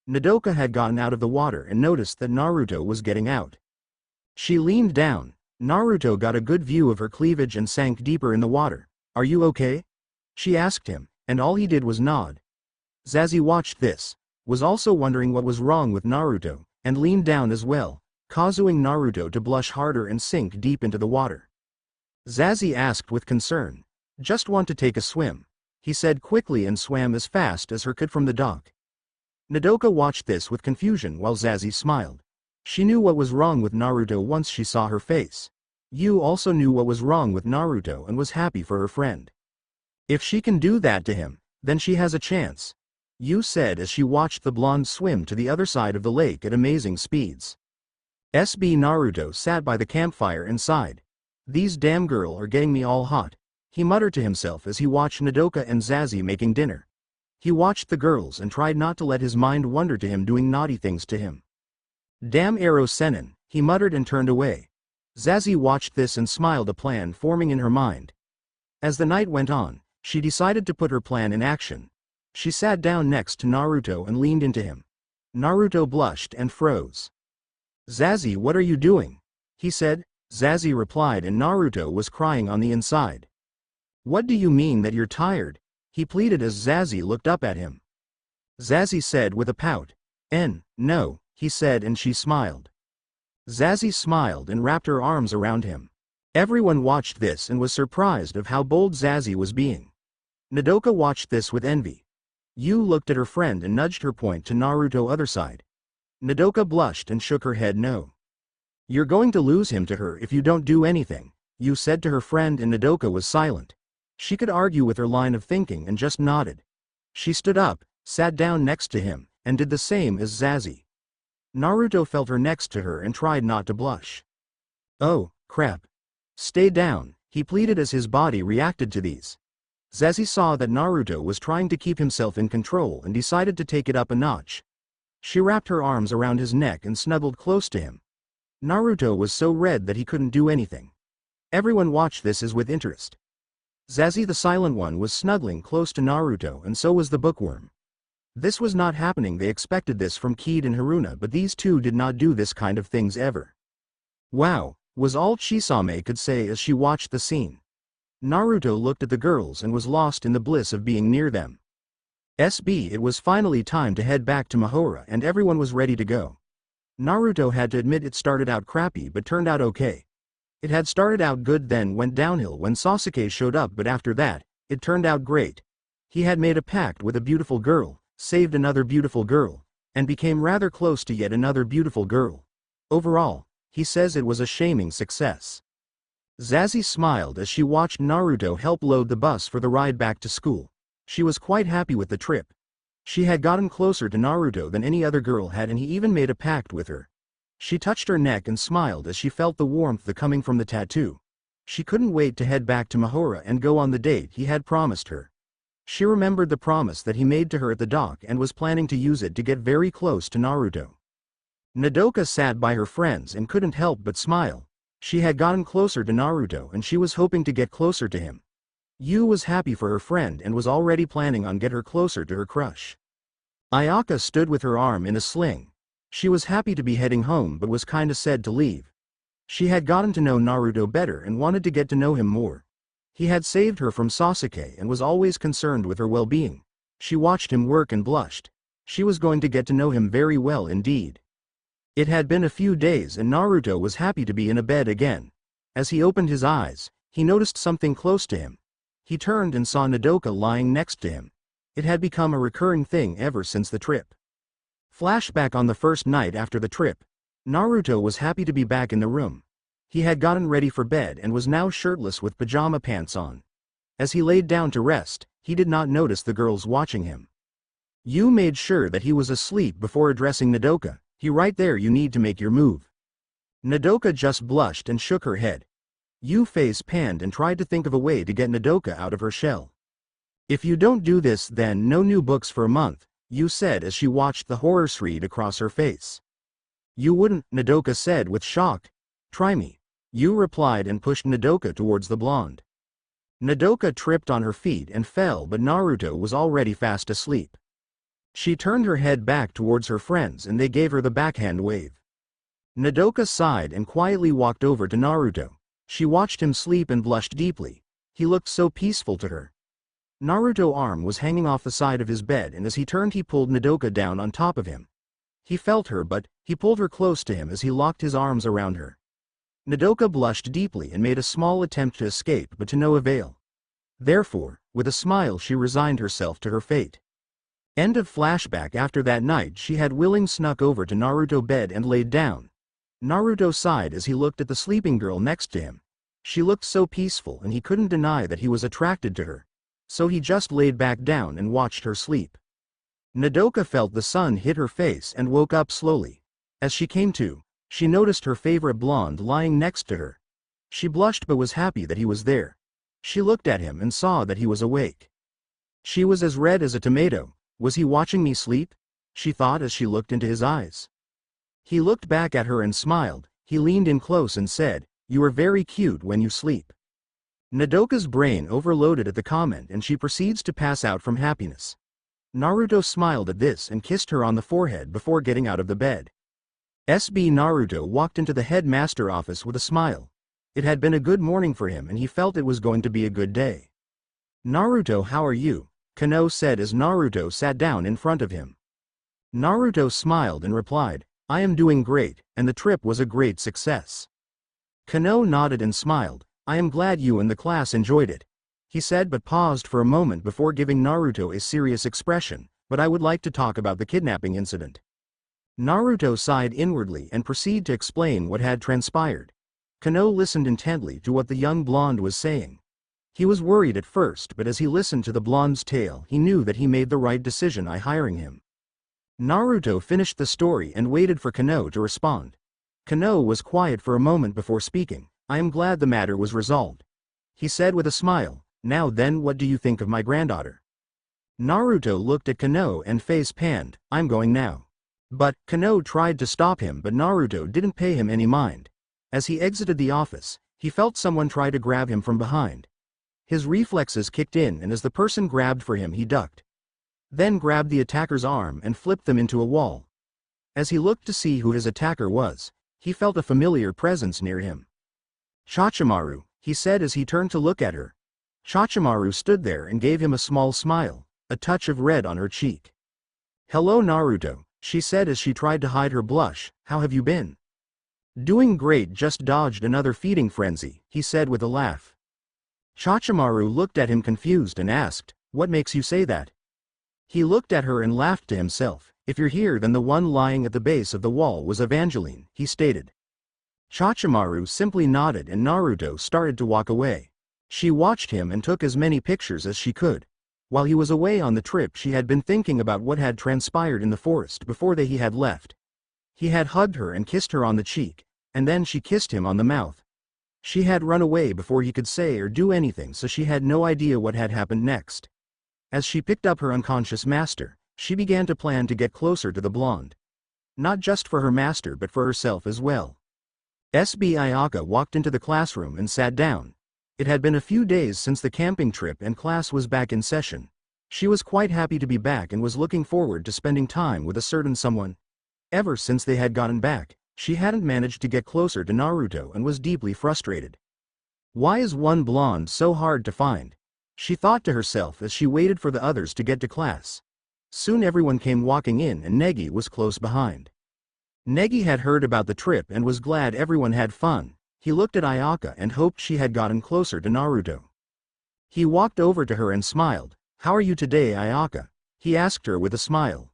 Nodoka had gotten out of the water and noticed that Naruto was getting out. She leaned down. Naruto got a good view of her cleavage and sank deeper in the water. "Are you okay?" she asked him, and all he did was nod. Zazie watched this, was also wondering what was wrong with Naruto, and leaned down as well, causing Naruto to blush harder and sink deep into the water. Zazie asked with concern. "Just want to take a swim," he said quickly and swam as fast as her could from the dock. Nodoka watched this with confusion while Zazie smiled. She knew what was wrong with Naruto once she saw her face. Yu also knew what was wrong with Naruto and was happy for her friend. "If she can do that to him, then she has a chance," Yu said as she watched the blonde swim to the other side of the lake at amazing speeds. Naruto sat by the campfire and sighed. "These damn girl are getting me all hot," he muttered to himself as he watched Nodoka and Zazie making dinner. He watched the girls and tried not to let his mind wander to him doing naughty things to him. "Damn Ero Sennin," he muttered and turned away. Zazie watched this and smiled, a plan forming in her mind. As the night went on, she decided to put her plan in action. She sat down next to Naruto and leaned into him. Naruto blushed and froze. "Zazie, what are you doing?" he said. Zazie replied, and Naruto was crying on the inside. "What do you mean that you're tired?" he pleaded as Zazie looked up at him. Zazie said with a pout. No, he said, and she smiled. Zazie smiled and wrapped her arms around him. Everyone watched this and was surprised of how bold Zazie was being. Nodoka watched this with envy. Yu looked at her friend and nudged her point to Naruto other side. Nodoka blushed and shook her head no. "You're going to lose him to her if you don't do anything," Yu said to her friend, and Nodoka was silent. She could argue with her line of thinking and just nodded. She stood up, sat down next to him, and did the same as Zazie. Naruto felt her next to her and tried not to blush. "Oh, crap. Stay down," he pleaded as his body reacted to these. Zazie saw that Naruto was trying to keep himself in control and decided to take it up a notch. She wrapped her arms around his neck and snuggled close to him. Naruto was so red that he couldn't do anything. Everyone watched this as with interest. Zazie, the silent one, was snuggling close to Naruto, and so was the bookworm. This was not happening. They expected this from Kid and Haruna, but these two did not do this kind of things ever. "Wow," was all Chisame could say as she watched the scene. Naruto looked at the girls and was lost in the bliss of being near them. It was finally time to head back to Mahora, and everyone was ready to go. Naruto had to admit it started out crappy but turned out okay. It had started out good, then went downhill when Sasuke showed up, but after that, it turned out great. He had made a pact with a beautiful girl, saved another beautiful girl, and became rather close to yet another beautiful girl. Overall, he says it was a shaming success. Zazie smiled as she watched Naruto help load the bus for the ride back to school. She was quite happy with the trip. She had gotten closer to Naruto than any other girl had, and he even made a pact with her. She touched her neck and smiled as she felt the warmth coming from the tattoo. She couldn't wait to head back to Mahora and go on the date he had promised her. She remembered the promise that he made to her at the dock and was planning to use it to get very close to Naruto. Nodoka sat by her friends and couldn't help but smile. She had gotten closer to Naruto and she was hoping to get closer to him. Yu was happy for her friend and was already planning on get her closer to her crush. Ayaka stood with her arm in a sling. She was happy to be heading home but was kinda sad to leave. She had gotten to know Naruto better and wanted to get to know him more. He had saved her from Sasuke and was always concerned with her well-being. She watched him work and blushed. She was going to get to know him very well indeed. It had been a few days and Naruto was happy to be in a bed again. As he opened his eyes, he noticed something close to him. He turned and saw Nodoka lying next to him. It had become a recurring thing ever since the trip. Flashback on the first night after the trip. Naruto was happy to be back in the room. He had gotten ready for bed and was now shirtless with pajama pants on. As he laid down to rest, he did not notice the girls watching him. Yu made sure that he was asleep before addressing Nodoka. "He right there, you need to make your move." Nodoka just blushed and shook her head. Yu face panned and tried to think of a way to get Nodoka out of her shell. "If you don't do this, then no new books for a month," Yu said as she watched the horror shriek across her face. "You wouldn't," Nodoka said with shock. "Try me," Yu replied and pushed Nodoka towards the blonde. Nodoka tripped on her feet and fell, but Naruto was already fast asleep. She turned her head back towards her friends and they gave her the backhand wave. Nodoka sighed and quietly walked over to Naruto. She watched him sleep and blushed deeply. He looked so peaceful to her. Naruto's arm was hanging off the side of his bed, and as he turned he pulled Nodoka down on top of him. He felt her, but he pulled her close to him as he locked his arms around her. Nodoka blushed deeply and made a small attempt to escape, but to no avail. Therefore, with a smile she resigned herself to her fate. End of flashback. After that night she had willingly snuck over to Naruto's bed and laid down. Naruto sighed as he looked at the sleeping girl next to him. She looked so peaceful and he couldn't deny that he was attracted to her. So he just laid back down and watched her sleep. Nodoka felt the sun hit her face and woke up slowly. As she came to, she noticed her favorite blonde lying next to her. She blushed but was happy that he was there. She looked at him and saw that he was awake. She was as red as a tomato. Was he watching me sleep? She thought as she looked into his eyes. He looked back at her and smiled. He leaned in close and said, "You are very cute when you sleep." Nodoka's brain overloaded at the comment and she proceeds to pass out from happiness. Naruto smiled at this and kissed her on the forehead before getting out of the bed. Naruto walked into the headmaster office with a smile. It had been a good morning for him and he felt it was going to be a good day. "Naruto, how are you?" Kano said as Naruto sat down in front of him. Naruto smiled and replied, "I am doing great, and the trip was a great success." Kano nodded and smiled. "I am glad you and the class enjoyed it," he said, but paused for a moment before giving Naruto a serious expression. "But I would like to talk about the kidnapping incident." Naruto sighed inwardly and proceeded to explain what had transpired. Kano listened intently to what the young blonde was saying. He was worried at first, but as he listened to the blonde's tale he knew that he made the right decision by hiring him. Naruto finished the story and waited for Kano to respond. Kano was quiet for a moment before speaking. "I am glad the matter was resolved," he said with a smile. "Now then, what do you think of my granddaughter?" Naruto looked at Kano and face panned. "I'm going now." But Kano tried to stop him, but Naruto didn't pay him any mind. As he exited the office, he felt someone try to grab him from behind. His reflexes kicked in and as the person grabbed for him he ducked. Then grabbed the attacker's arm and flipped them into a wall. As he looked to see who his attacker was, he felt a familiar presence near him. "Chachimaru," he said as he turned to look at her. Chachimaru stood there and gave him a small smile, a touch of red on her cheek. "Hello Naruto," she said as she tried to hide her blush. "How have you been?" "Doing great, just dodged another feeding frenzy," he said with a laugh. Chachimaru looked at him confused and asked, "What makes you say that?" He looked at her and laughed to himself. "If you're here, then the one lying at the base of the wall was Evangeline," he stated. Chachimaru simply nodded and Naruto started to walk away. She watched him and took as many pictures as she could. While he was away on the trip she had been thinking about what had transpired in the forest before he had left. He had hugged her and kissed her on the cheek, and then she kissed him on the mouth. She had run away before he could say or do anything, so she had no idea what had happened next. As she picked up her unconscious master, she began to plan to get closer to the blonde. Not just for her master but for herself as well. Ayaka walked into the classroom and sat down. It had been a few days since the camping trip and class was back in session. She was quite happy to be back and was looking forward to spending time with a certain someone. Ever since they had gotten back, she hadn't managed to get closer to Naruto and was deeply frustrated. Why is one blonde so hard to find? She thought to herself as she waited for the others to get to class. Soon everyone came walking in and Negi was close behind. Negi had heard about the trip and was glad everyone had fun. He looked at Ayaka and hoped she had gotten closer to Naruto. He walked over to her and smiled. "How are you today, Ayaka?" he asked her with a smile.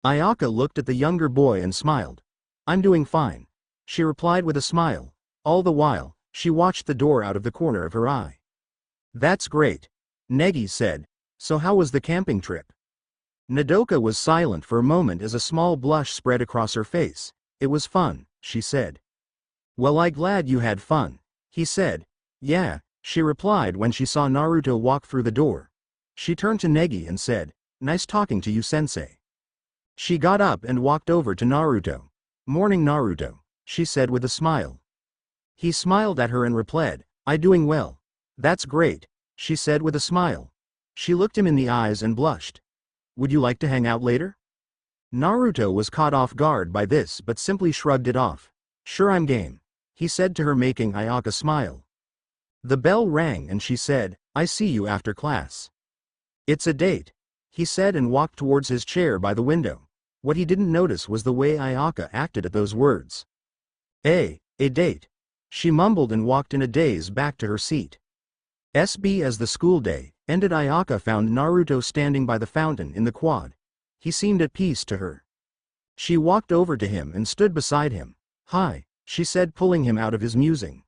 Ayaka looked at the younger boy and smiled. "I'm doing fine," she replied with a smile. All the while, she watched the door out of the corner of her eye. "That's great," Negi said. "So how was the camping trip?" Nodoka was silent for a moment as a small blush spread across her face. "It was fun," she said. "Well, I'm glad you had fun," he said. "Yeah," she replied when she saw Naruto walk through the door. She turned to Negi and said, "Nice talking to you, sensei." She got up and walked over to Naruto. "Morning Naruto," she said with a smile. He smiled at her and replied, "I doing well." "That's great," she said with a smile. She looked him in the eyes and blushed. Would you like to hang out later? Naruto was caught off guard by this but simply shrugged it off. Sure, I'm game, he said to her, making Ayaka smile. The bell rang and she said, I see you after class. It's a date, he said and walked towards his chair by the window. What he didn't notice was the way Ayaka acted at those words. A date, she mumbled and walked in a daze back to her seat. As the school day ended, Ayaka found Naruto standing by the fountain in the quad. He seemed at peace to her. She walked over to him and stood beside him. Hi, she said, pulling him out of his musing.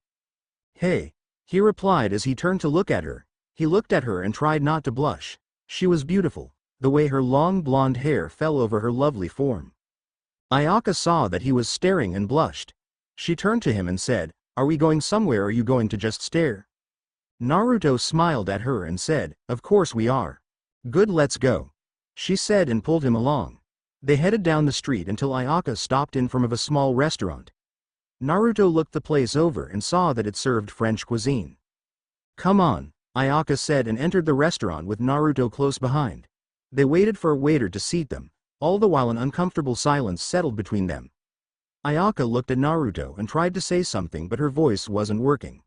Hey, he replied as he turned to look at her. He looked at her and tried not to blush. She was beautiful, the way her long blonde hair fell over her lovely form. Ayaka saw that he was staring and blushed. She turned to him and said, Are we going somewhere or are you going to just stare? Naruto smiled at her and said, Of course we are. Good, let's go, she said and pulled him along. They headed down the street until Ayaka stopped in front of a small restaurant. Naruto looked the place over and saw that it served French cuisine. Come on, Ayaka said and entered the restaurant with Naruto close behind. They waited for a waiter to seat them, all the while an uncomfortable silence settled between them. Ayaka looked at Naruto and tried to say something but her voice wasn't working.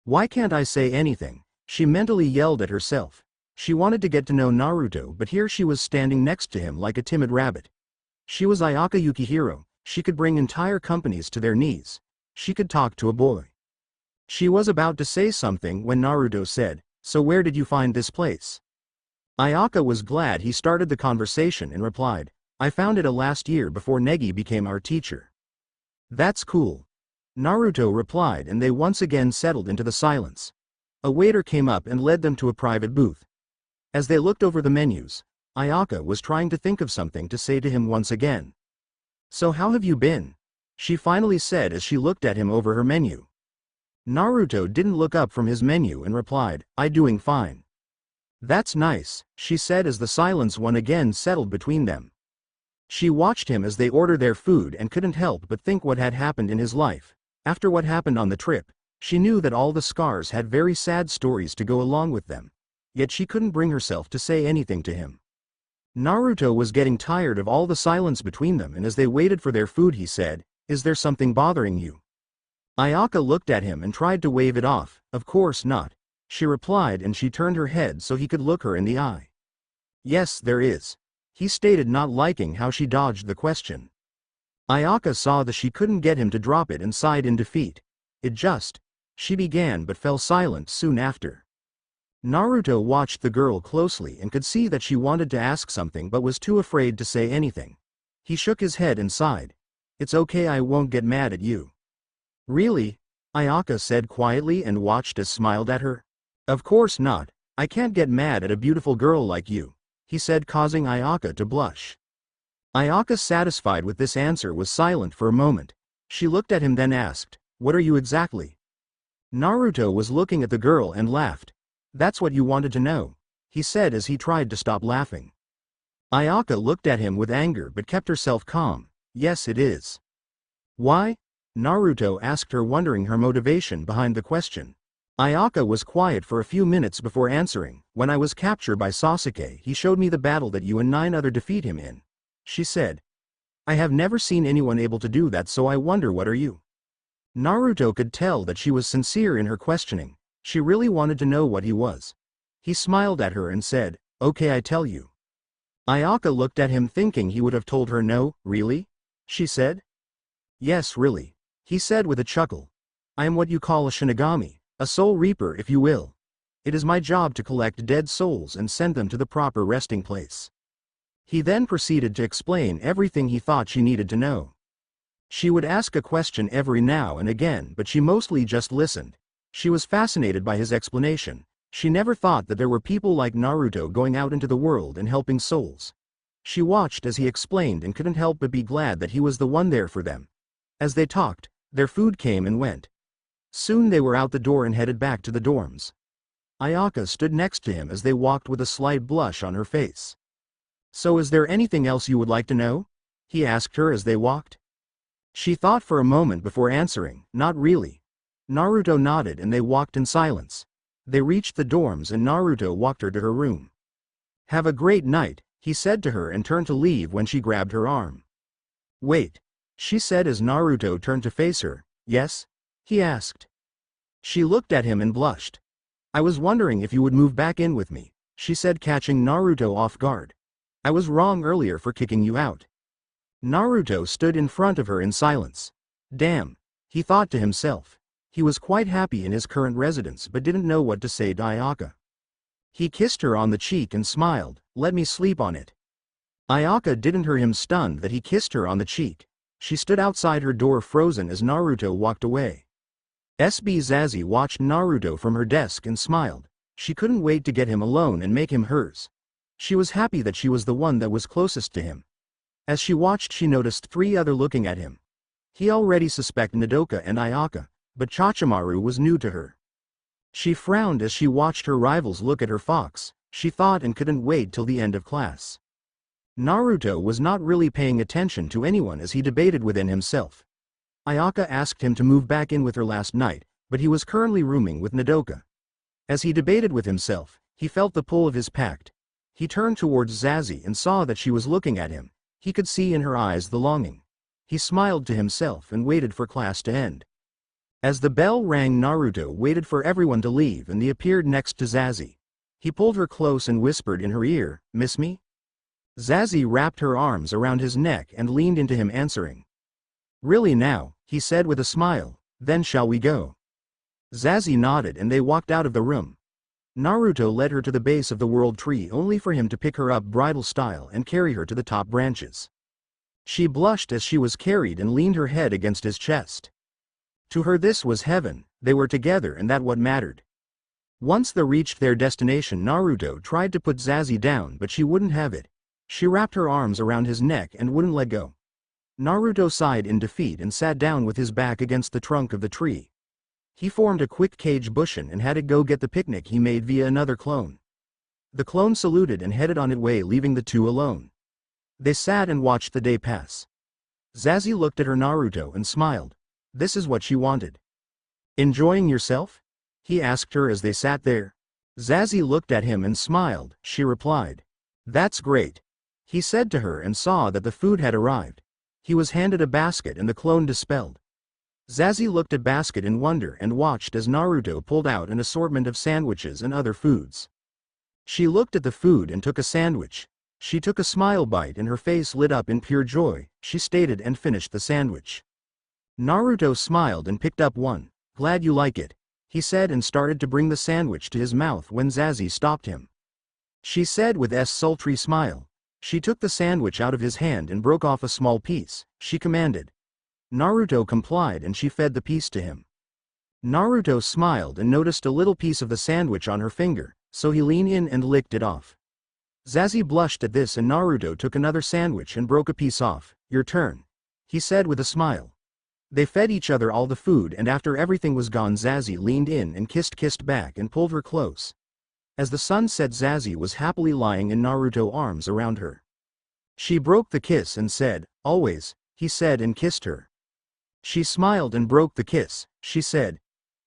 Why can't I say anything? She mentally yelled at herself. She wanted to get to know Naruto, but here she was standing next to him like a timid rabbit. She was Ayaka Yukihiro. She could bring entire companies to their knees. She could talk to a boy. She was about to say something when Naruto said, So where did you find this place? Ayaka was glad he started the conversation and replied, I found it last year before Negi became our teacher. That's cool, Naruto replied, and they once again settled into the silence. A waiter came up and led them to a private booth. As they looked over the menus, Ayaka was trying to think of something to say to him once again. So how have you been? She finally said as she looked at him over her menu. Naruto didn't look up from his menu and replied, I doing fine. That's nice, she said as the silence once again settled between them. She watched him as they ordered their food and couldn't help but think what had happened in his life. After what happened on the trip, she knew that all the scars had very sad stories to go along with them. Yet she couldn't bring herself to say anything to him. Naruto was getting tired of all the silence between them, and as they waited for their food he said, Is there something bothering you? Ayaka looked at him and tried to wave it off. Of course not, she replied, and she turned her head so he could look her in the eye. Yes, there is, he stated, not liking how she dodged the question. Ayaka saw that she couldn't get him to drop it and sighed in defeat. She began but fell silent soon after. Naruto watched the girl closely and could see that she wanted to ask something but was too afraid to say anything. He shook his head and sighed. It's okay, I won't get mad at you. Really? Ayaka said quietly and watched as smiled at her. Of course not, I can't get mad at a beautiful girl like you, he said, causing Ayaka to blush. Ayaka, satisfied with this answer, was silent for a moment. She looked at him then asked, What are you exactly? Naruto was looking at the girl and laughed. That's what you wanted to know, he said as he tried to stop laughing. Ayaka looked at him with anger but kept herself calm. Yes, it is. Why? Naruto asked her, wondering her motivation behind the question. Ayaka was quiet for a few minutes before answering. When I was captured by Sasuke, he showed me the battle that you and 9 others defeat him in, she said. I have never seen anyone able to do that, so I wonder what are you? Naruto could tell that she was sincere in her questioning. She really wanted to know what he was. He smiled at her and said, Okay, I tell you. Ayaka looked at him thinking he would have told her no. Really? She said. Yes, really, he said with a chuckle. I am what you call a Shinigami, a soul reaper if you will. It is my job to collect dead souls and send them to the proper resting place. He then proceeded to explain everything he thought she needed to know. She would ask a question every now and again, but she mostly just listened. She was fascinated by his explanation. She never thought that there were people like Naruto going out into the world and helping souls. She watched as he explained and couldn't help but be glad that he was the one there for them. As they talked, their food came and went. Soon they were out the door and headed back to the dorms. Ayaka stood next to him as they walked with a slight blush on her face. So is there anything else you would like to know? He asked her as they walked. She thought for a moment before answering, Not really. Naruto nodded and they walked in silence. They reached the dorms and Naruto walked her to her room. "Have a great night," he said to her and turned to leave when she grabbed her arm. "Wait," she said as Naruto turned to face her. "Yes?" he asked. She looked at him and blushed. "I was wondering if you would move back in with me," she said, catching Naruto off guard. "I was wrong earlier for kicking you out." Naruto stood in front of her in silence. Damn, he thought to himself. He was quite happy in his current residence but didn't know what to say to Ayaka. He kissed her on the cheek and smiled, "Let me sleep on it." Ayaka didn't hear him, stunned that he kissed her on the cheek. She stood outside her door frozen as Naruto walked away. SB Zazie watched Naruto from her desk and smiled. She couldn't wait to get him alone and make him hers. She was happy that she was the one that was closest to him. As she watched, she noticed 3 others looking at him. He already suspected Nadoka and Ayaka, but Chachimaru was new to her. She frowned as she watched her rivals look at her fox, she thought, and couldn't wait till the end of class. Naruto was not really paying attention to anyone as he debated within himself. Ayaka asked him to move back in with her last night, but he was currently rooming with Nadoka. As he debated with himself, he felt the pull of his pact. He turned towards Zazie and saw that she was looking at him. He could see in her eyes the longing. He smiled to himself and waited for class to end. As the bell rang, Naruto waited for everyone to leave and he appeared next to Zazie. He pulled her close and whispered in her ear, "Miss me?" Zazie wrapped her arms around his neck and leaned into him, answering. "Really now," he said with a smile, "then shall we go?" Zazie nodded and they walked out of the room. Naruto led her to the base of the world tree only for him to pick her up bridal style and carry her to the top branches. She blushed as she was carried and leaned her head against his chest. To her this was heaven. They were together and that what mattered. Once they reached their destination, Naruto tried to put Zazie down but she wouldn't have it. She wrapped her arms around his neck and wouldn't let go. Naruto sighed in defeat and sat down with his back against the trunk of the tree. He formed a quick cage bushing and had to go get the picnic he made via another clone. The clone saluted and headed on its way, leaving the two alone. They sat and watched the day pass. Zazie looked at her Naruto and smiled. This is what she wanted. "Enjoying yourself?" he asked her as they sat there. Zazie looked at him and smiled. She replied, "That's great," he said to her and saw that the food had arrived. He was handed a basket and the clone dispelled. Zazie looked at basket in wonder and watched as Naruto pulled out an assortment of sandwiches and other foods. She looked at the food and took a sandwich. She took a smile bite and her face lit up in pure joy. She stated and finished the sandwich. Naruto smiled and picked up one. "Glad you like it," he said and started to bring the sandwich to his mouth when Zazie stopped him. She said with a sultry smile. She took the sandwich out of his hand and broke off a small piece. She commanded. Naruto complied and she fed the piece to him. Naruto smiled and noticed a little piece of the sandwich on her finger, so he leaned in and licked it off. Zazie blushed at this and Naruto took another sandwich and broke a piece off. "Your turn," he said with a smile. They fed each other all the food and after everything was gone, Zazie leaned in and kissed back and pulled her close. As the sun set, Zazie was happily lying in Naruto's arms around her. She broke the kiss and said, "Always," he said and kissed her. She smiled and broke the kiss. She said.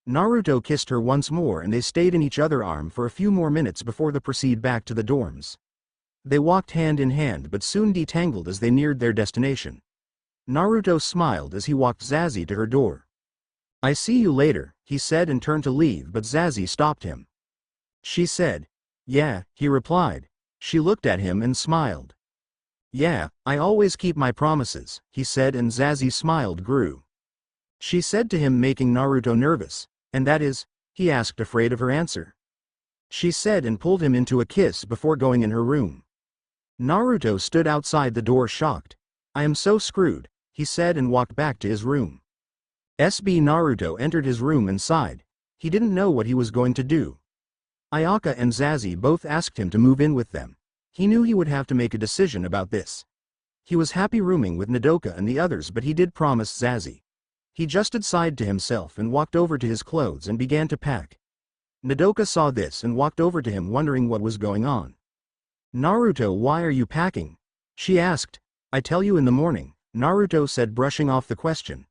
Naruto kissed her once more and they stayed in each other's arm for a few more minutes before they proceed back to the dorms. They walked hand in hand but soon detangled as they neared their destination. Naruto smiled as he walked Zazie to her door. "I see you later," he said and turned to leave but Zazie stopped him. She said. "Yeah," he replied. She looked at him and smiled. "Yeah, I always keep my promises," he said and Zazie smiled grew. She said to him, making Naruto nervous. "And that is?" he asked, afraid of her answer. She said and pulled him into a kiss before going in her room. Naruto stood outside the door shocked. "I am so screwed," he said and walked back to his room. Naruto entered his room and sighed. He didn't know what he was going to do. Ayaka and Zazie both asked him to move in with them. He knew he would have to make a decision about this. He was happy rooming with Nadoka and the others but he did promise Zazie. He just sighed to himself and walked over to his clothes and began to pack. Nadoka saw this and walked over to him wondering what was going on. "Naruto, why are you packing?" she asked. "I tell you in the morning," Naruto said, brushing off the question.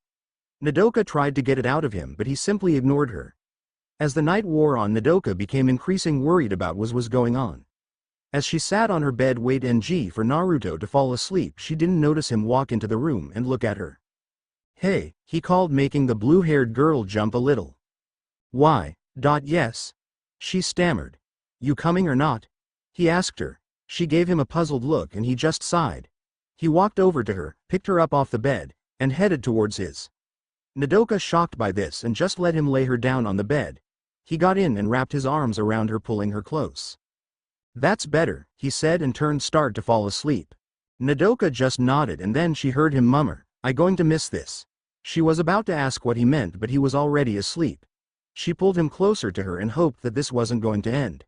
Nadoka tried to get it out of him but he simply ignored her. As the night wore on, Nodoka became increasingly worried about what was going on. As she sat on her bed waiting for Naruto to fall asleep, she didn't notice him walk into the room and look at her. "Hey," he called, making the blue-haired girl jump a little. "Why? Yes." She stammered. "You coming or not?" he asked her. She gave him a puzzled look and he just sighed. He walked over to her, picked her up off the bed, and headed towards his. Nodoka, shocked by this, and just let him lay her down on the bed. He got in and wrapped his arms around her, pulling her close. "That's better," he said, and turned start to fall asleep. Nodoka just nodded, and then she heard him murmur, "I going to miss this." She was about to ask what he meant, but he was already asleep. She pulled him closer to her and hoped that this wasn't going to end.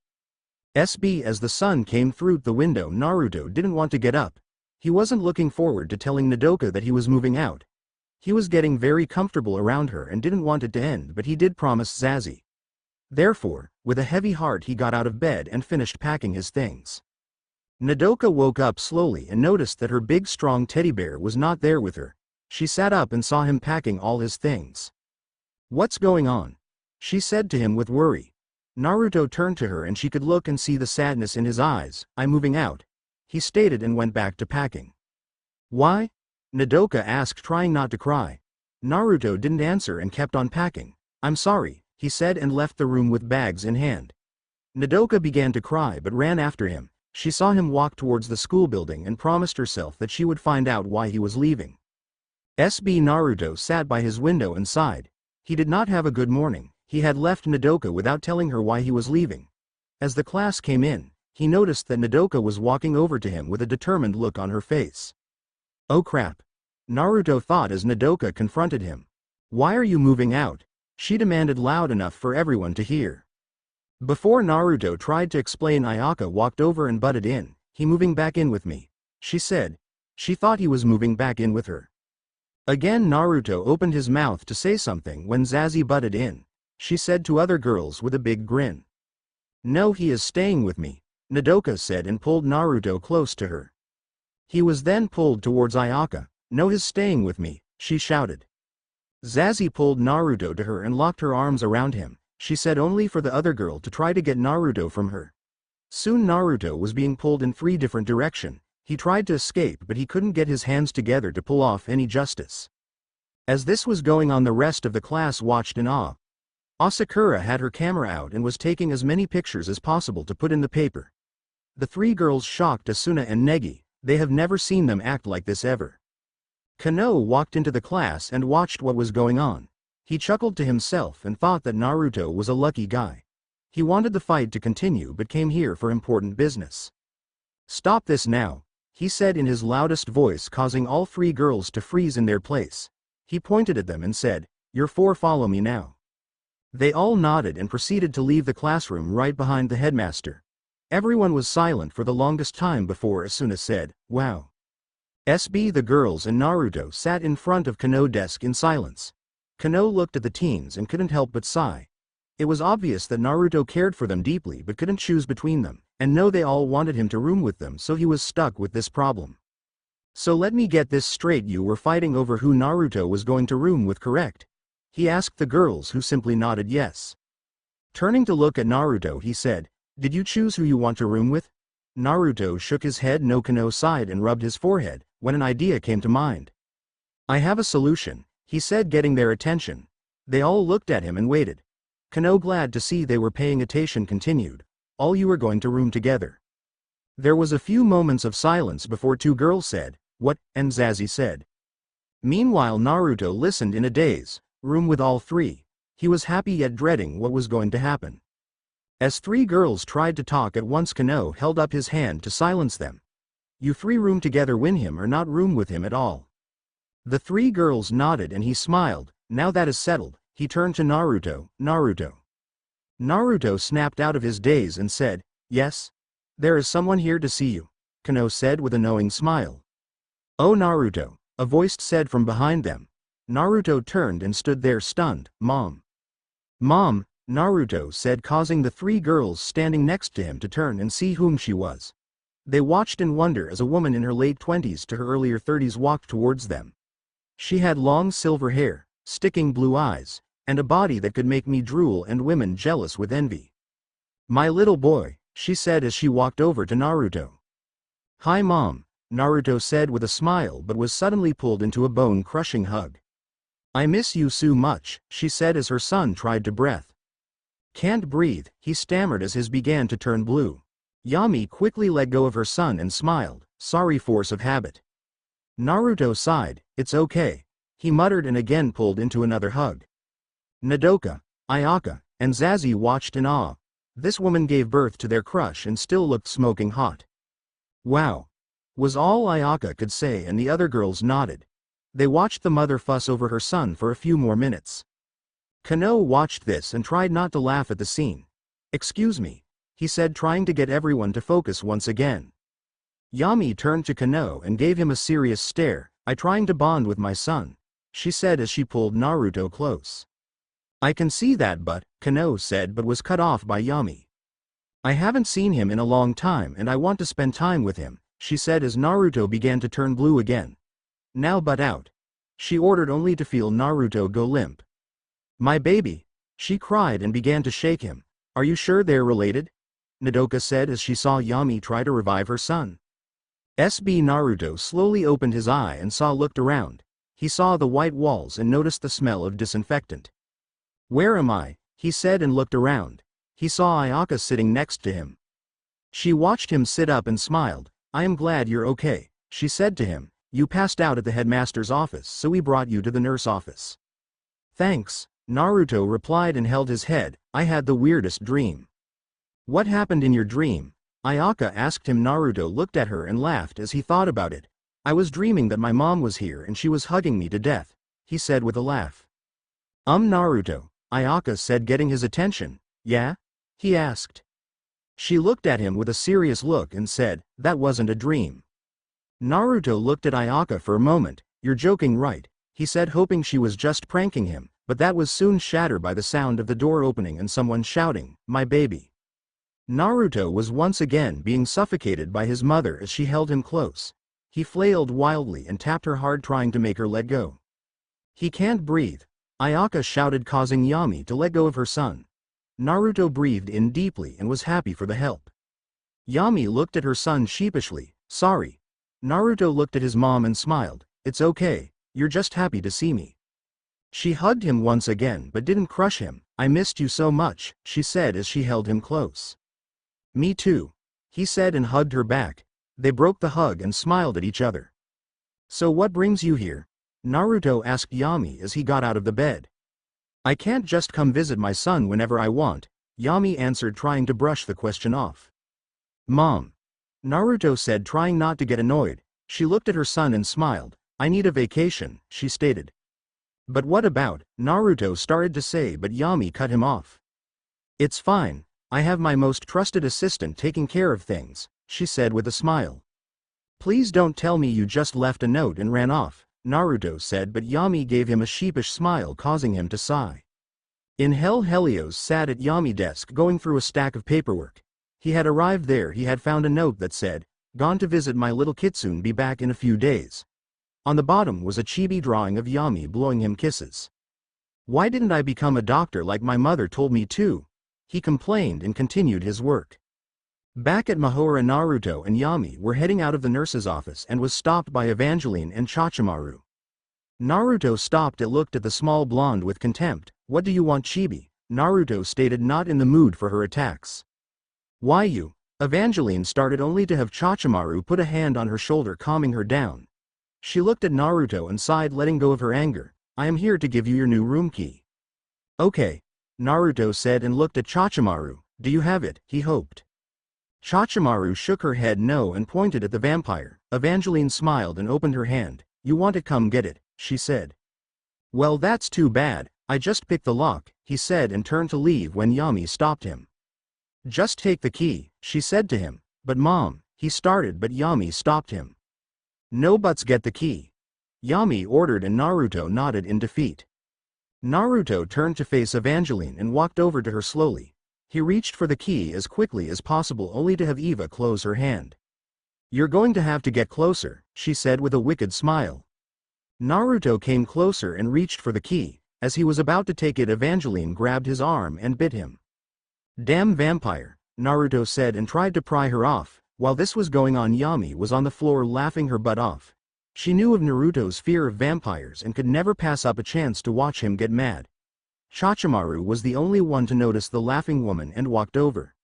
As the sun came through the window, Naruto didn't want to get up. He wasn't looking forward to telling Nodoka that he was moving out. He was getting very comfortable around her and didn't want it to end, but he did promise Zazie. Therefore, with a heavy heart, he got out of bed and finished packing his things. Nodoka woke up slowly and noticed that her big strong teddy bear was not there with her. She sat up and saw him packing all his things. "What's going on?" she said to him with worry. Naruto turned to her and she could look and see the sadness in his eyes. "I'm moving out," he stated, and went back to packing. "Why?" Nodoka asked, trying not to cry. Naruto didn't answer and kept on packing. "I'm sorry," he said, and left the room with bags in hand. Nodoka began to cry but ran after him. She saw him walk towards the school building and promised herself that she would find out why he was leaving. Naruto sat by his window and sighed. He did not have a good morning. He had left Nodoka without telling her why he was leaving. As the class came in, he noticed that Nodoka was walking over to him with a determined look on her face. "Oh crap," Naruto thought as Nodoka confronted him. "Why are you moving out?" she demanded, loud enough for everyone to hear. Before Naruto tried to explain, Ayaka walked over and butted in. "He moving back in with me," she said. She thought he was moving back in with her. Again Naruto opened his mouth to say something when Zazie butted in. She said to other girls with a big grin. "No, he is staying with me," Nodoka said, and pulled Naruto close to her. He was then pulled towards Ayaka. "No, he's staying with me," she shouted. Zazie pulled Naruto to her and locked her arms around him. She said only for the other girl to try to get Naruto from her. Soon Naruto was being pulled in 3 different directions. He tried to escape, but he couldn't get his hands together to pull off any justice. As this was going on, the rest of the class watched in awe. Asakura had her camera out and was taking as many pictures as possible to put in the paper. The 3 girls shocked Asuna and Negi. They have never seen them act like this ever. Kano walked into the class and watched what was going on. He chuckled to himself and thought that Naruto was a lucky guy. He wanted the fight to continue but came here for important business. "Stop this now," he said in his loudest voice, causing all 3 girls to freeze in their place. He pointed at them and said, "You're 4, follow me now." They all nodded and proceeded to leave the classroom right behind the headmaster. Everyone was silent for the longest time before Asuna said, "Wow." The girls and Naruto sat in front of Kano's desk in silence. Kano looked at the teens and couldn't help but sigh. It was obvious that Naruto cared for them deeply but couldn't choose between them, and no, they all wanted him to room with them, so he was stuck with this problem. "So let me get this straight, you were fighting over who Naruto was going to room with, correct?" he asked the girls, who simply nodded yes. Turning to look at Naruto, he said, "Did you choose who you want to room with?" Naruto shook his head. No. Kano sighed and rubbed his forehead, when an idea came to mind. "I have a solution," he said, getting their attention. They all looked at him and waited. Kano, glad to see they were paying attention, continued, "All you are going to room together." There was a few moments of silence before 2 girls said, "What?" and Zazie said. Meanwhile Naruto listened in a daze. Room with all 3. He was happy yet dreading what was going to happen. As 3 girls tried to talk at once, Kano held up his hand to silence them. "You 3 room together, win him or not room with him at all." The 3 girls nodded and he smiled. "Now that is settled," he turned to Naruto. "Naruto." Naruto snapped out of his daze and said, "Yes? There is someone here to see you," Kano said with a knowing smile. "Oh Naruto," a voice said from behind them. Naruto turned and stood there stunned. "Mom." "Mom," Naruto said, causing the 3 girls standing next to him to turn and see whom she was. They watched in wonder as a woman in her late 20s to her earlier 30s walked towards them. She had long silver hair, sticking blue eyes, and a body that could make me drool and women jealous with envy. My little boy, she said as she walked over to Naruto. Hi Mom, Naruto said with a smile but was suddenly pulled into a bone-crushing hug. I miss you so much, she said as her son tried to breathe. Can't breathe, he stammered as his began to turn blue. Yami quickly let go of her son and smiled, sorry force of habit. Naruto sighed, it's okay, he muttered and again pulled into another hug. Nodoka, Ayaka, and Zazie watched in awe. This woman gave birth to their crush and still looked smoking hot. Wow, was all Ayaka could say, and the other girls nodded. They watched the mother fuss over her son for a few more minutes. Kano watched this and tried not to laugh at the scene. Excuse me, he said, trying to get everyone to focus once again. Yami turned to Kano and gave him a serious stare. I'm trying to bond with my son, she said as she pulled Naruto close. I can see that, but, Kano said, but was cut off by Yami. I haven't seen him in a long time and I want to spend time with him, she said as Naruto began to turn blue again. Now butt out, she ordered, only to feel Naruto go limp. My baby, she cried and began to shake him. Are you sure they're related? Nodoka said as she saw Yami try to revive her son. Naruto slowly opened his eye and looked around. He saw the white walls and noticed the smell of disinfectant. Where am I? He said and looked around. He saw Ayaka sitting next to him. She watched him sit up and smiled. I am glad you're okay, she said to him. You passed out at the headmaster's office, so we brought you to the nurse office. Thanks, Naruto replied and held his head. I had the weirdest dream. What happened in your dream? Ayaka asked him. Naruto looked at her and laughed as he thought about it. I was dreaming that my mom was here and she was hugging me to death, he said with a laugh. Naruto, Ayaka said, getting his attention. Yeah? He asked. She looked at him with a serious look and said, that wasn't a dream. Naruto looked at Ayaka for a moment. You're joking, right? He said, hoping she was just pranking him, but that was soon shattered by the sound of the door opening and someone shouting, my baby. Naruto was once again being suffocated by his mother as she held him close. He flailed wildly and tapped her hard, trying to make her let go. He can't breathe, Ayaka shouted, causing Yami to let go of her son. Naruto breathed in deeply and was happy for the help. Yami looked at her son sheepishly. Sorry. Naruto looked at his mom and smiled. It's okay, you're just happy to see me. She hugged him once again but didn't crush him. I missed you so much, she said as she held him close. Me too, he said and hugged her back. They broke the hug and smiled at each other. So what brings you here? Naruto asked Yami as he got out of the bed. I can't just come visit my son whenever I want, Yami answered, trying to brush the question off. Mom, Naruto said, trying not to get annoyed. She looked at her son and smiled. I need a vacation, she stated. But what about, Naruto started to say, but Yami cut him off. It's fine, I have my most trusted assistant taking care of things, she said with a smile. Please don't tell me you just left a note and ran off, Naruto said, but Yami gave him a sheepish smile, causing him to sigh. In hell, Helios sat at Yami's desk going through a stack of paperwork. He had arrived there. He had found a note that said, gone to visit my little kitsune, be back in a few days. On the bottom was a chibi drawing of Yami blowing him kisses. Why didn't I become a doctor like my mother told me to? He complained and continued his work. Back at Mahora, Naruto and Yami were heading out of the nurse's office and was stopped by Evangeline and Chachimaru. Naruto stopped and looked at the small blonde with contempt. What do you want, chibi? Naruto stated, not in the mood for her attacks. Why you? Evangeline started, only to have Chachimaru put a hand on her shoulder, calming her down. She looked at Naruto and sighed, letting go of her anger. I am here to give you your new room key. Okay, Naruto said and looked at Chachimaru. Do you have it? He hoped. Chachimaru shook her head no and pointed at the vampire. Evangeline smiled and opened her hand. You want it? Come get it, she said. Well, that's too bad. I just picked the lock, he said and turned to leave when Yami stopped him. Just take the key, she said to him. But Mom, he started, but Yami stopped him. No buts, get the key, Yami ordered, and Naruto nodded in defeat. Naruto turned to face Evangeline and walked over to her slowly. He reached for the key as quickly as possible, only to have Eva close her hand. You're going to have to get closer, she said with a wicked smile. Naruto came closer and reached for the key. As he was about to take it, Evangeline grabbed his arm and bit him. "Damn vampire," Naruto said and tried to pry her off. While this was going on, Yami was on the floor laughing her butt off. She knew of Naruto's fear of vampires and could never pass up a chance to watch him get mad. Chachimaru was the only one to notice the laughing woman and walked over.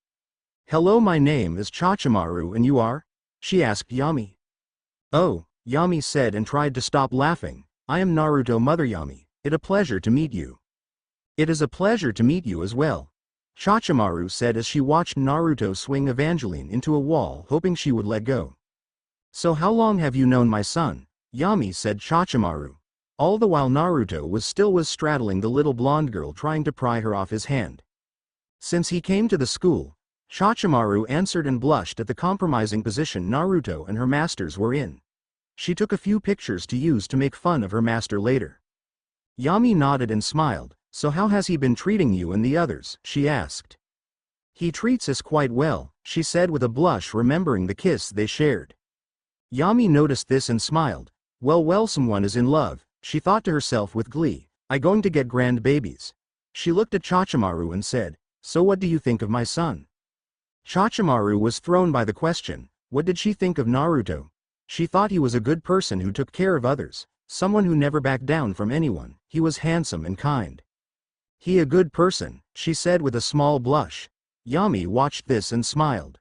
"Hello, my name is Chachimaru and you are?" she asked Yami. "Oh," Yami said and tried to stop laughing. "I am Naruto, Mother Yami. It a pleasure to meet you." "It is a pleasure to meet you as well," Chachimaru said as she watched Naruto swing Evangeline into a wall, hoping she would let go. "So how long have you known my son?" Yami said Chachimaru. All the while Naruto was straddling the little blonde girl, trying to pry her off his hand. "Since he came to the school," Chachimaru answered and blushed at the compromising position Naruto and her masters were in. She took a few pictures to use to make fun of her master later. Yami nodded and smiled. "So how has he been treating you and the others?" she asked. "He treats us quite well," she said with a blush, remembering the kiss they shared. Yami noticed this and smiled. Well, someone is in love," she thought to herself with glee. "I going to get grand babies." She looked at Chachimaru and said, "So what do you think of my son?" Chachimaru was thrown by the question. What did she think of Naruto? She thought he was a good person who took care of others, someone who never backed down from anyone. He was handsome and kind. "He a good person," she said with a small blush. Yami watched this and smiled.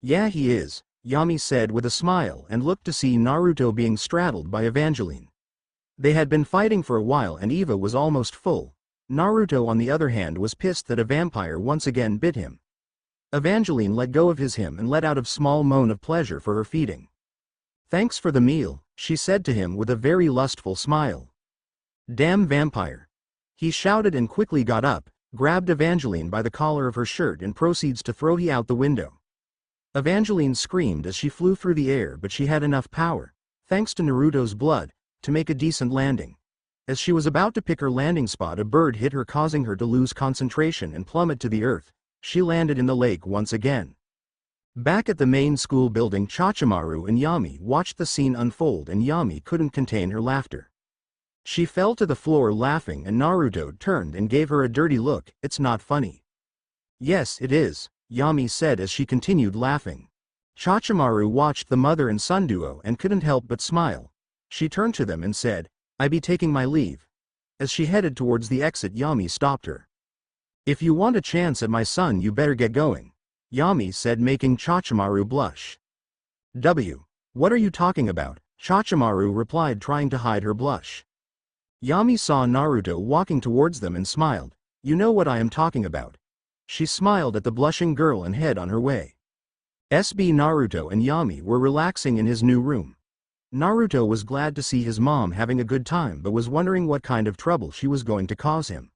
"Yeah, he is," Yami said with a smile and looked to see Naruto being straddled by Evangeline. They had been fighting for a while and Eva was almost full. Naruto, on the other hand, was pissed that a vampire once again bit him. Evangeline let go of him and let out a small moan of pleasure for her feeding. "Thanks for the meal," she said to him with a very lustful smile. "Damn vampire," he shouted and quickly got up, grabbed Evangeline by the collar of her shirt and proceeds to throw her out the window. Evangeline screamed as she flew through the air, but she had enough power, thanks to Naruto's blood, to make a decent landing. As she was about to pick her landing spot, a bird hit her, causing her to lose concentration and plummet to the earth. She landed in the lake once again. Back at the main school building, Chachimaru and Yami watched the scene unfold and Yami couldn't contain her laughter. She fell to the floor laughing and Naruto turned and gave her a dirty look. "It's not funny." "Yes, it is," Yami said as she continued laughing. Chachimaru watched the mother and son duo and couldn't help but smile. She turned to them and said, "I be taking my leave." As she headed towards the exit, Yami stopped her. "If you want a chance at my son, you better get going," Yami said, making Chachimaru blush. What are you talking about?" Chachimaru replied, trying to hide her blush. Yami saw Naruto walking towards them and smiled. "You know what I am talking about." She smiled at the blushing girl and head on her way. Naruto and Yami were relaxing in his new room. Naruto was glad to see his mom having a good time but was wondering what kind of trouble she was going to cause him.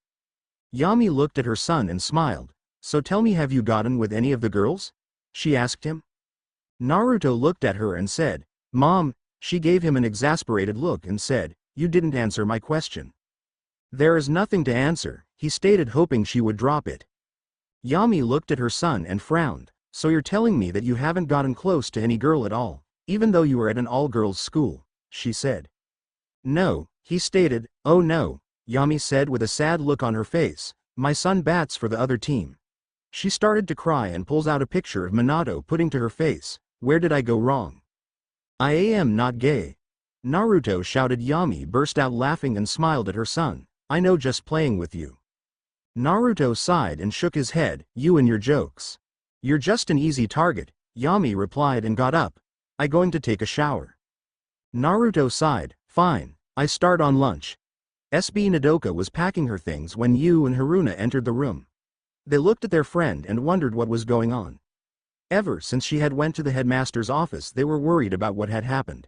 Yami looked at her son and smiled. "So tell me, have you gotten with any of the girls?" she asked him. Naruto looked at her and said, "Mom," she gave him an exasperated look and said, "You didn't answer my question." "There is nothing to answer," he stated, hoping she would drop it. Yami looked at her son and frowned. "So you're telling me that you haven't gotten close to any girl at all, even though you were at an all-girls school?" she said. "No," he stated. "Oh no," Yami said with a sad look on her face. "My son bats for the other team." She started to cry and pulls out a picture of Minato, putting to her face, "Where did I go wrong? I am not gay." Naruto shouted. Yami burst out laughing and smiled at her son. "I know, just playing with you." Naruto sighed and shook his head. "You and your jokes. You're just an easy target," Yami replied and got up. "I going to take a shower." Naruto sighed. "Fine, I start on lunch." Nodoka was packing her things when Yu and Haruna entered the room. They looked at their friend and wondered what was going on. Ever since she had went to the headmaster's office, they were worried about what had happened.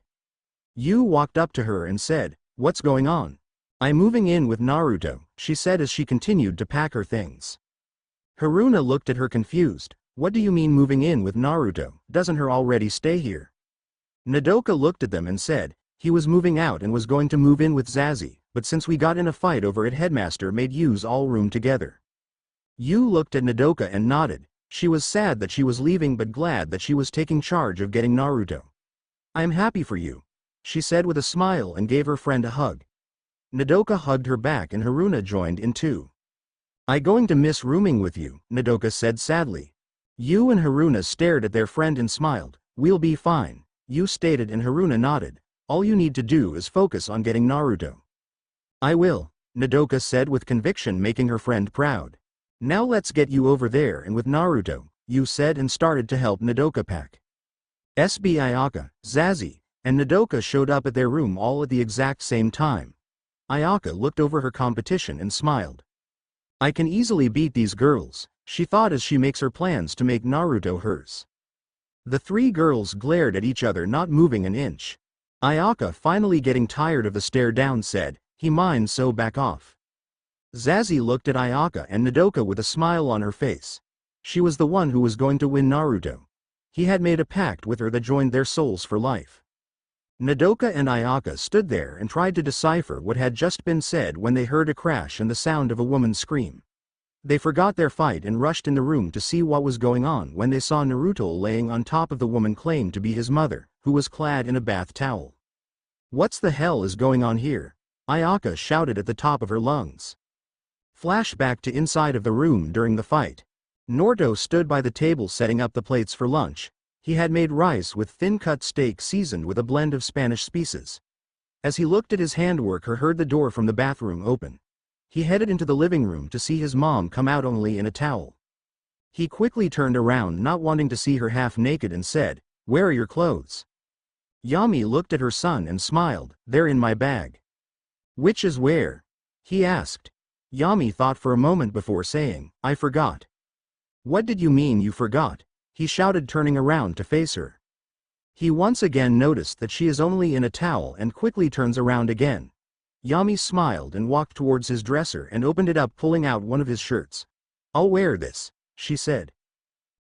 Yu walked up to her and said, "What's going on?" "I'm moving in with Naruto," she said as she continued to pack her things. Haruna looked at her confused. "What do you mean moving in with Naruto? Doesn't her already stay here?" Nodoka looked at them and said, "He was moving out and was going to move in with Zazie, but since we got in a fight over it, headmaster made use all room together." Yu looked at Nodoka and nodded. She was sad that she was leaving but glad that she was taking charge of getting Naruto. "I am happy for you," she said with a smile and gave her friend a hug. Nodoka hugged her back and Haruna joined in too. "I going to miss rooming with you," Nodoka said sadly. Yu and Haruna stared at their friend and smiled. "We'll be fine," Yu stated and Haruna nodded. "All you need to do is focus on getting Naruto." "I will," Nodoka said with conviction, making her friend proud. "Now let's get you over there and with Naruto," Yu said and started to help Nodoka pack. SB Ayaka, Zazie, and Nodoka showed up at their room all at the exact same time. Ayaka looked over her competition and smiled. "I can easily beat these girls," she thought as she makes her plans to make Naruto hers. The three girls glared at each other, not moving an inch. Ayaka, finally getting tired of the stare down, said, "He minds, so back off." Zazie looked at Ayaka and Nodoka with a smile on her face. She was the one who was going to win Naruto. He had made a pact with her that joined their souls for life. Nodoka and Ayaka stood there and tried to decipher what had just been said when they heard a crash and the sound of a woman's scream. They forgot their fight and rushed in the room to see what was going on when they saw Naruto laying on top of the woman claimed to be his mother, who was clad in a bath towel. "What's the hell is going on here?" Ayaka shouted at the top of her lungs. Flashback to inside of the room during the fight. Naruto stood by the table setting up the plates for lunch. He had made rice with thin-cut steak seasoned with a blend of Spanish spices. As he looked at his handwork, he heard the door from the bathroom open. He headed into the living room to see his mom come out only in a towel. He quickly turned around, not wanting to see her half naked, and said, "Where are your clothes?" Yami looked at her son and smiled. "They're in my bag." "Which is where?" he asked. Yami thought for a moment before saying, "I forgot." "What did you mean you forgot?" he shouted, turning around to face her. He once again noticed that she is only in a towel and quickly turns around again. Yami smiled and walked towards his dresser and opened it up, pulling out one of his shirts. "I'll wear this," she said.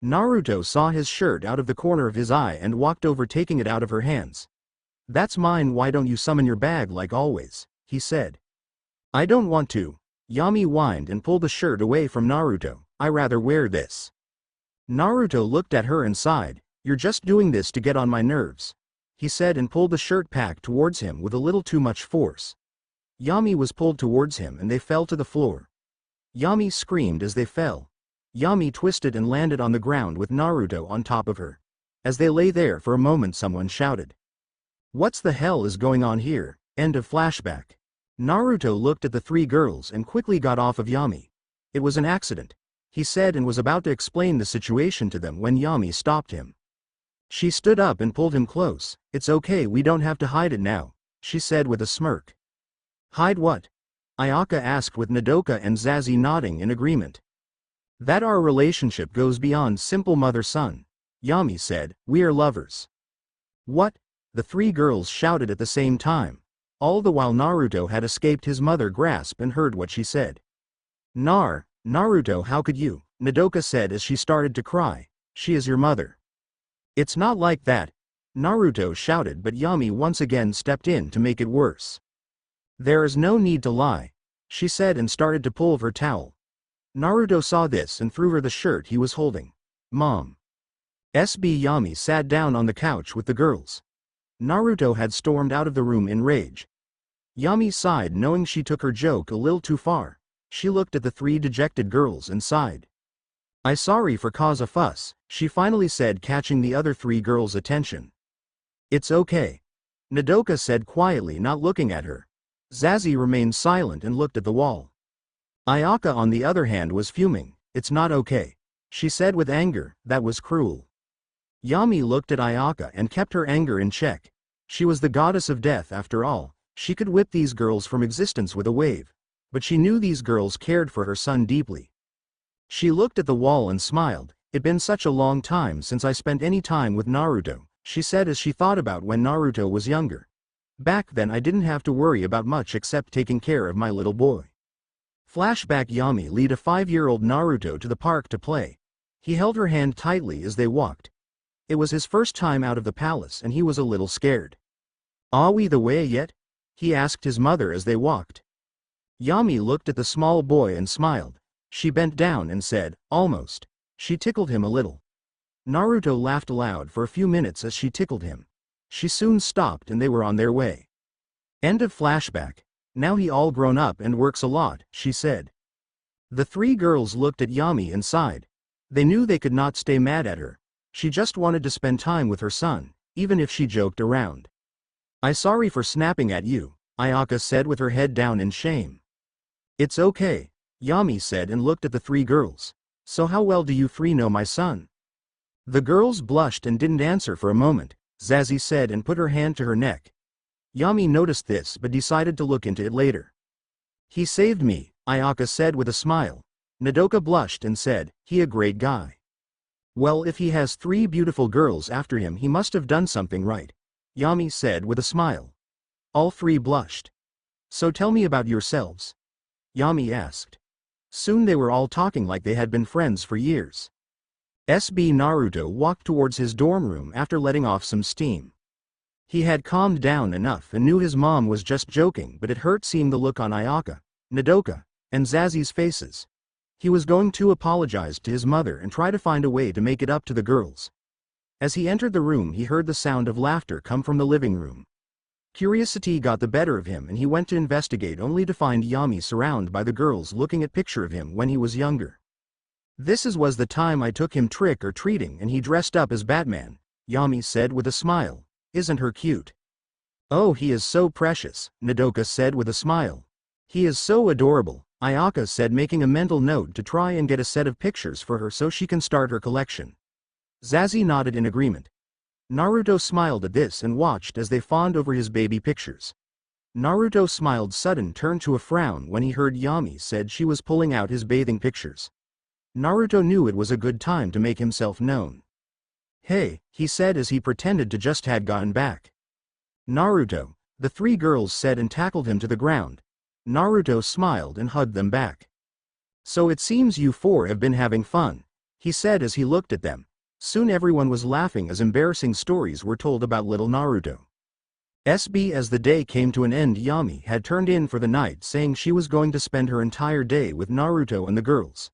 Naruto saw his shirt out of the corner of his eye and walked over, taking it out of her hands. "That's mine, why don't you summon your bag like always?" he said. "I don't want to," Yami whined and pulled the shirt away from Naruto. "I rather wear this." Naruto looked at her and sighed. "You're just doing this to get on my nerves," he said and pulled the shirt back towards him with a little too much force. Yami was pulled towards him and they fell to the floor. Yami screamed as they fell. Yami twisted and landed on the ground with Naruto on top of her. As they lay there for a moment, someone shouted, "What's the hell is going on here?" End of flashback. Naruto looked at the three girls and quickly got off of Yami. "It was an accident," he said and was about to explain the situation to them when Yami stopped him. She stood up and pulled him close. "It's okay, we don't have to hide it now," she said with a smirk. "Hide what?" Ayaka asked, with Nodoka and Zazie nodding in agreement. "That our relationship goes beyond simple mother-son," Yami said. "We are lovers." "What?" the three girls shouted at the same time. All the while Naruto had escaped his mother grasp and heard what she said. Naruto, how could you?" Nodoka said as she started to cry. "She is your mother." "It's not like that," Naruto shouted, but Yami once again stepped in to make it worse. "There is no need to lie," she said and started to pull her towel. Naruto saw this and threw her the shirt he was holding. "Mom." SB Yami sat down on the couch with the girls. Naruto had stormed out of the room in rage. Yami sighed, knowing she took her joke a little too far. She looked at the three dejected girls and sighed. "I sorry for cause a fuss," she finally said, catching the other three girls' attention. "It's okay," Nodoka said quietly, not looking at her. Zazie remained silent and looked at the wall. Ayaka, on the other hand, was fuming. "It's not okay," she said with anger. "That was cruel." Yami looked at Ayaka and kept her anger in check. She was the goddess of death after all. She could whip these girls from existence with a wave. But she knew these girls cared for her son deeply. She looked at the wall and smiled. "It's been such a long time since I spent any time with Naruto," she said as she thought about when Naruto was younger. "Back then I didn't have to worry about much except taking care of my little boy." Flashback. Yami led a 5-year-old Naruto to the park to play. He held her hand tightly as they walked. It was his first time out of the palace and he was a little scared. "Are we the way yet?" he asked his mother as they walked. Yami looked at the small boy and smiled. She bent down and said, "Almost." She tickled him a little. Naruto laughed aloud for a few minutes as she tickled him. She soon stopped and they were on their way. End of flashback. Now he all grown up and works a lot, she said. The three girls looked at Yami and sighed. They knew they could not stay mad at her. She just wanted to spend time with her son, even if she joked around. "I'm sorry for snapping at you," Ayaka said with her head down in shame. "It's okay," Yami said and looked at the three girls. "So how well do you three know my son?" The girls blushed and didn't answer for a moment. Zazie said and put her hand to her neck. Yami noticed this but decided to look into it later. "He saved me," Ayaka said with a smile. Nodoka blushed and said, "He a great guy." "Well, if he has three beautiful girls after him, he must have done something right," Yami said with a smile. All three blushed. "So tell me about yourselves," Yami asked. Soon they were all talking like they had been friends for years. SB Naruto walked towards his dorm room after letting off some steam. He had calmed down enough and knew his mom was just joking, but it hurt seeing the look on Ayaka, Nodoka, and Zazie's faces. He was going to apologize to his mother and try to find a way to make it up to the girls. As he entered the room, he heard the sound of laughter come from the living room. Curiosity got the better of him and he went to investigate, only to find Yami surrounded by the girls looking at picture of him when he was younger. Was the time I took him trick-or-treating and he dressed up as Batman," Yami said with a smile. "Isn't her cute?" "Oh, he is so precious," Nodoka said with a smile. "He is so adorable," Ayaka said, making a mental note to try and get a set of pictures for her so she can start her collection. Zazie nodded in agreement. Naruto smiled at this and watched as they fawned over his baby pictures. Naruto smiled sudden turned to a frown when he heard Yami said she was pulling out his bathing pictures. Naruto knew it was a good time to make himself known. "Hey," he said as he pretended to just had gotten back. "Naruto," the three girls said and tackled him to the ground. Naruto smiled and hugged them back. "So it seems you four have been having fun," he said as he looked at them. Soon everyone was laughing as embarrassing stories were told about little Naruto. SB As the day came to an end, Yami had turned in for the night, saying she was going to spend her entire day with Naruto and the girls.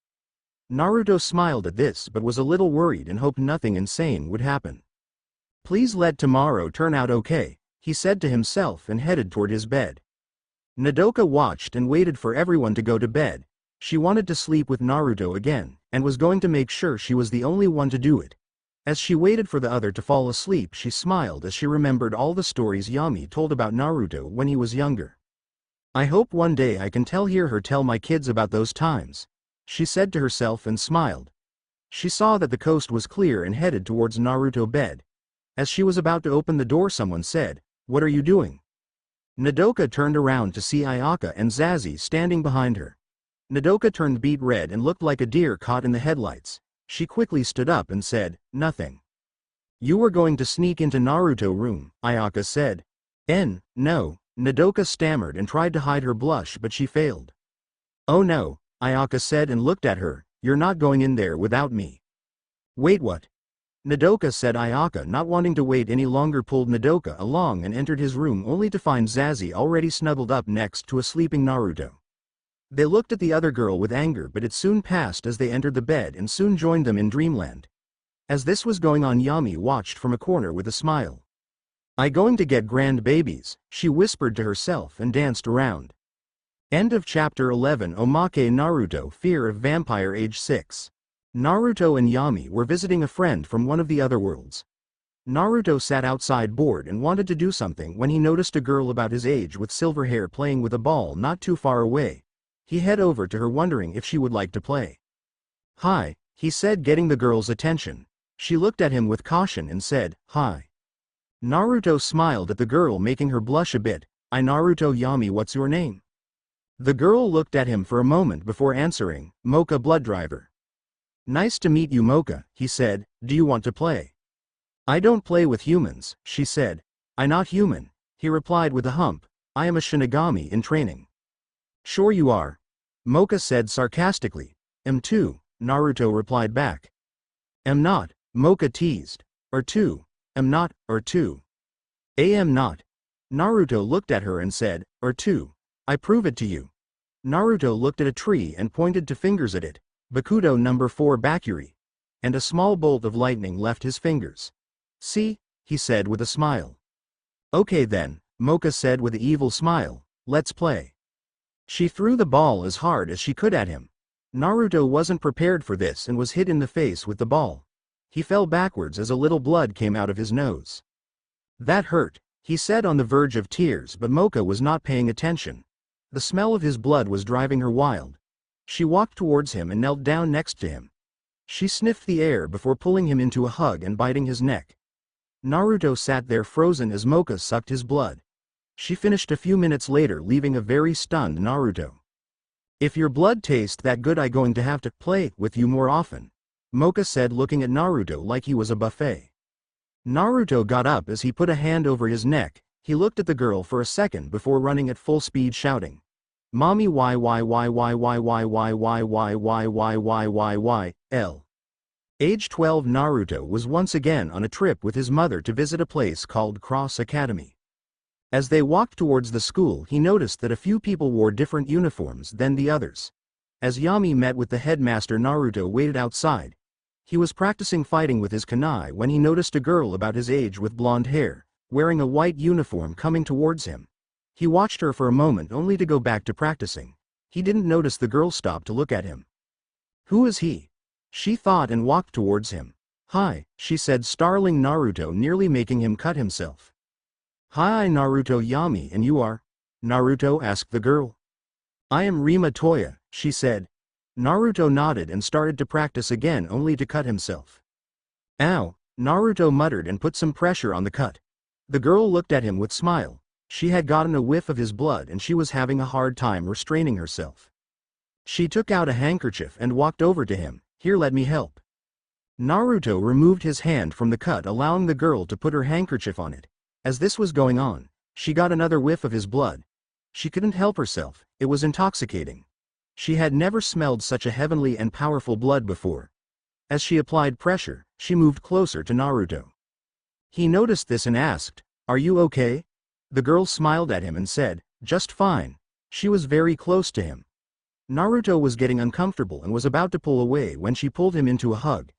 Naruto smiled at this but was a little worried and hoped nothing insane would happen. "Please let tomorrow turn out okay," he said to himself and headed toward his bed. Nodoka watched and waited for everyone to go to bed. She wanted to sleep with Naruto again, and was going to make sure she was the only one to do it. As she waited for the other to fall asleep, she smiled as she remembered all the stories Yami told about Naruto when he was younger. "I hope one day I can hear her tell my kids about those times," she said to herself and smiled. She saw that the coast was clear and headed towards Naruto's bed. As she was about to open the door, someone said, "What are you doing?" Nodoka turned around to see Ayaka and Zazie standing behind her. Nodoka turned beet red and looked like a deer caught in the headlights. She quickly stood up and said, "Nothing." "You were going to sneak into Naruto's room," Ayaka said. No," Nodoka stammered and tried to hide her blush, but she failed. "Oh no," Ayaka said and looked at her, "you're not going in there without me." "Wait, what?" Nodoka said. Ayaka, not wanting to wait any longer, pulled Nodoka along and entered his room, only to find Zazie already snuggled up next to a sleeping Naruto. They looked at the other girl with anger, but it soon passed as they entered the bed and soon joined them in dreamland. As this was going on, Yami watched from a corner with a smile. "I going to get grand babies," she whispered to herself and danced around. End of chapter 11. Omake Naruto, Fear of Vampire. Age 6. Naruto and Yami were visiting a friend from one of the other worlds. Naruto sat outside bored and wanted to do something when he noticed a girl about his age with silver hair playing with a ball not too far away. He headed over to her wondering if she would like to play. "Hi," he said, getting the girl's attention. She looked at him with caution and said, "Hi." Naruto smiled at the girl, making her blush a bit. "I Naruto. Yami, what's your name?" The girl looked at him for a moment before answering, "Mocha Blooddriver." "Nice to meet you, Mocha," he said. "Do you want to play?" "I don't play with humans," she said. "I'm not human," he replied with a hump. "I am a Shinigami in training." "Sure you are," Mocha said sarcastically. "Am too," Naruto replied back. "Am not," Mocha teased. "Or two." "Am not," or two. "Am not." Naruto looked at her and said, "Or two. I prove it to you." Naruto looked at a tree and pointed two fingers at it. Bakudo number 4 Bakuri. And a small bolt of lightning left his fingers. "See?" he said with a smile. "Okay then," Mocha said with an evil smile. Let's play. She threw the ball as hard as she could at him. Naruto wasn't prepared for this and was hit in the face with the ball. He fell backwards as a little blood came out of his nose. That hurt, he said on the verge of tears, but Mocha was not paying attention. The smell of his blood was driving her wild. She walked towards him and knelt down next to him. She sniffed the air before pulling him into a hug and biting his neck. Naruto sat there frozen as Mocha sucked his blood. She finished a few minutes later, leaving a very stunned Naruto. If your blood tastes that good, I'm going to have to play with you more often, Mocha said, looking at Naruto like he was a buffet. Naruto got up as he put a hand over his neck. He looked at the girl for a second before running at full speed shouting, "Mommy, why L." Age 12 Naruto was once again on a trip with his mother to visit a place called Cross Academy. As they walked towards the school, he noticed that a few people wore different uniforms than the others. As Yami met with the headmaster, Naruto waited outside. He was practicing fighting with his kunai when he noticed a girl about his age with blonde hair, wearing a white uniform, coming towards him. He watched her for a moment only to go back to practicing. He didn't notice the girl stop to look at him. Who is he? She thought and walked towards him. Hi, she said, startling Naruto, nearly making him cut himself. Hi Naruto. Yami, and you are? Naruto asked the girl. I am Rima Toya, she said. Naruto nodded and started to practice again only to cut himself. Ow, Naruto muttered and put some pressure on the cut. The girl looked at him with a smile. She had gotten a whiff of his blood and she was having a hard time restraining herself. She took out a handkerchief and walked over to him. Here, let me help. Naruto removed his hand from the cut, allowing the girl to put her handkerchief on it. As this was going on, she got another whiff of his blood. She couldn't help herself, it was intoxicating. She had never smelled such a heavenly and powerful blood before. As she applied pressure, she moved closer to Naruto. He noticed this and asked, "Are you okay?" The girl smiled at him and said, "Just fine." She was very close to him. Naruto was getting uncomfortable and was about to pull away when she pulled him into a hug.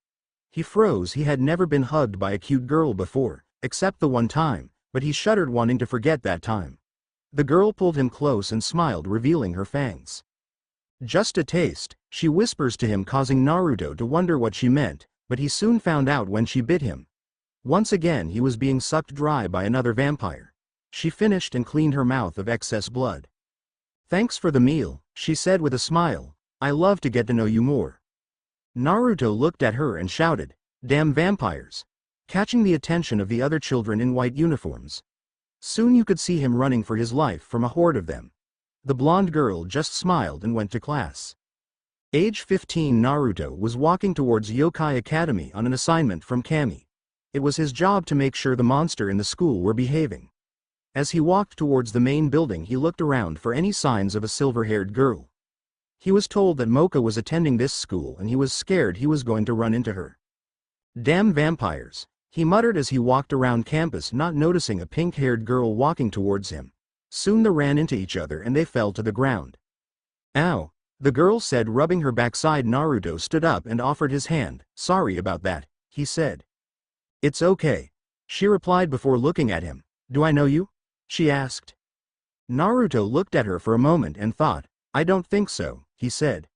He froze. He had never been hugged by a cute girl before, except the one time, but he shuddered, wanting to forget that time. The girl pulled him close and smiled, revealing her fangs. "Just a taste," she whispers to him, causing Naruto to wonder what she meant, but he soon found out when she bit him. Once again he was being sucked dry by another vampire. She finished and cleaned her mouth of excess blood. "Thanks for the meal," she said with a smile. "I love to get to know you more." Naruto looked at her and shouted, "Damn vampires!" catching the attention of the other children in white uniforms. Soon you could see him running for his life from a horde of them. The blonde girl just smiled and went to class. Age 15 Naruto was walking towards Yokai Academy on an assignment from Kami. It was his job to make sure the monster in the school were behaving. As he walked towards the main building, he looked around for any signs of a silver-haired girl. He was told that Mocha was attending this school and he was scared he was going to run into her. "Damn vampires," he muttered as he walked around campus, not noticing a pink-haired girl walking towards him. Soon they ran into each other and they fell to the ground. "Ow," the girl said, rubbing her backside. Naruto stood up and offered his hand. "Sorry about that," he said. "It's okay," she replied before looking at him. "Do I know you?" she asked. Naruto looked at her for a moment and thought, "I don't think so," he said.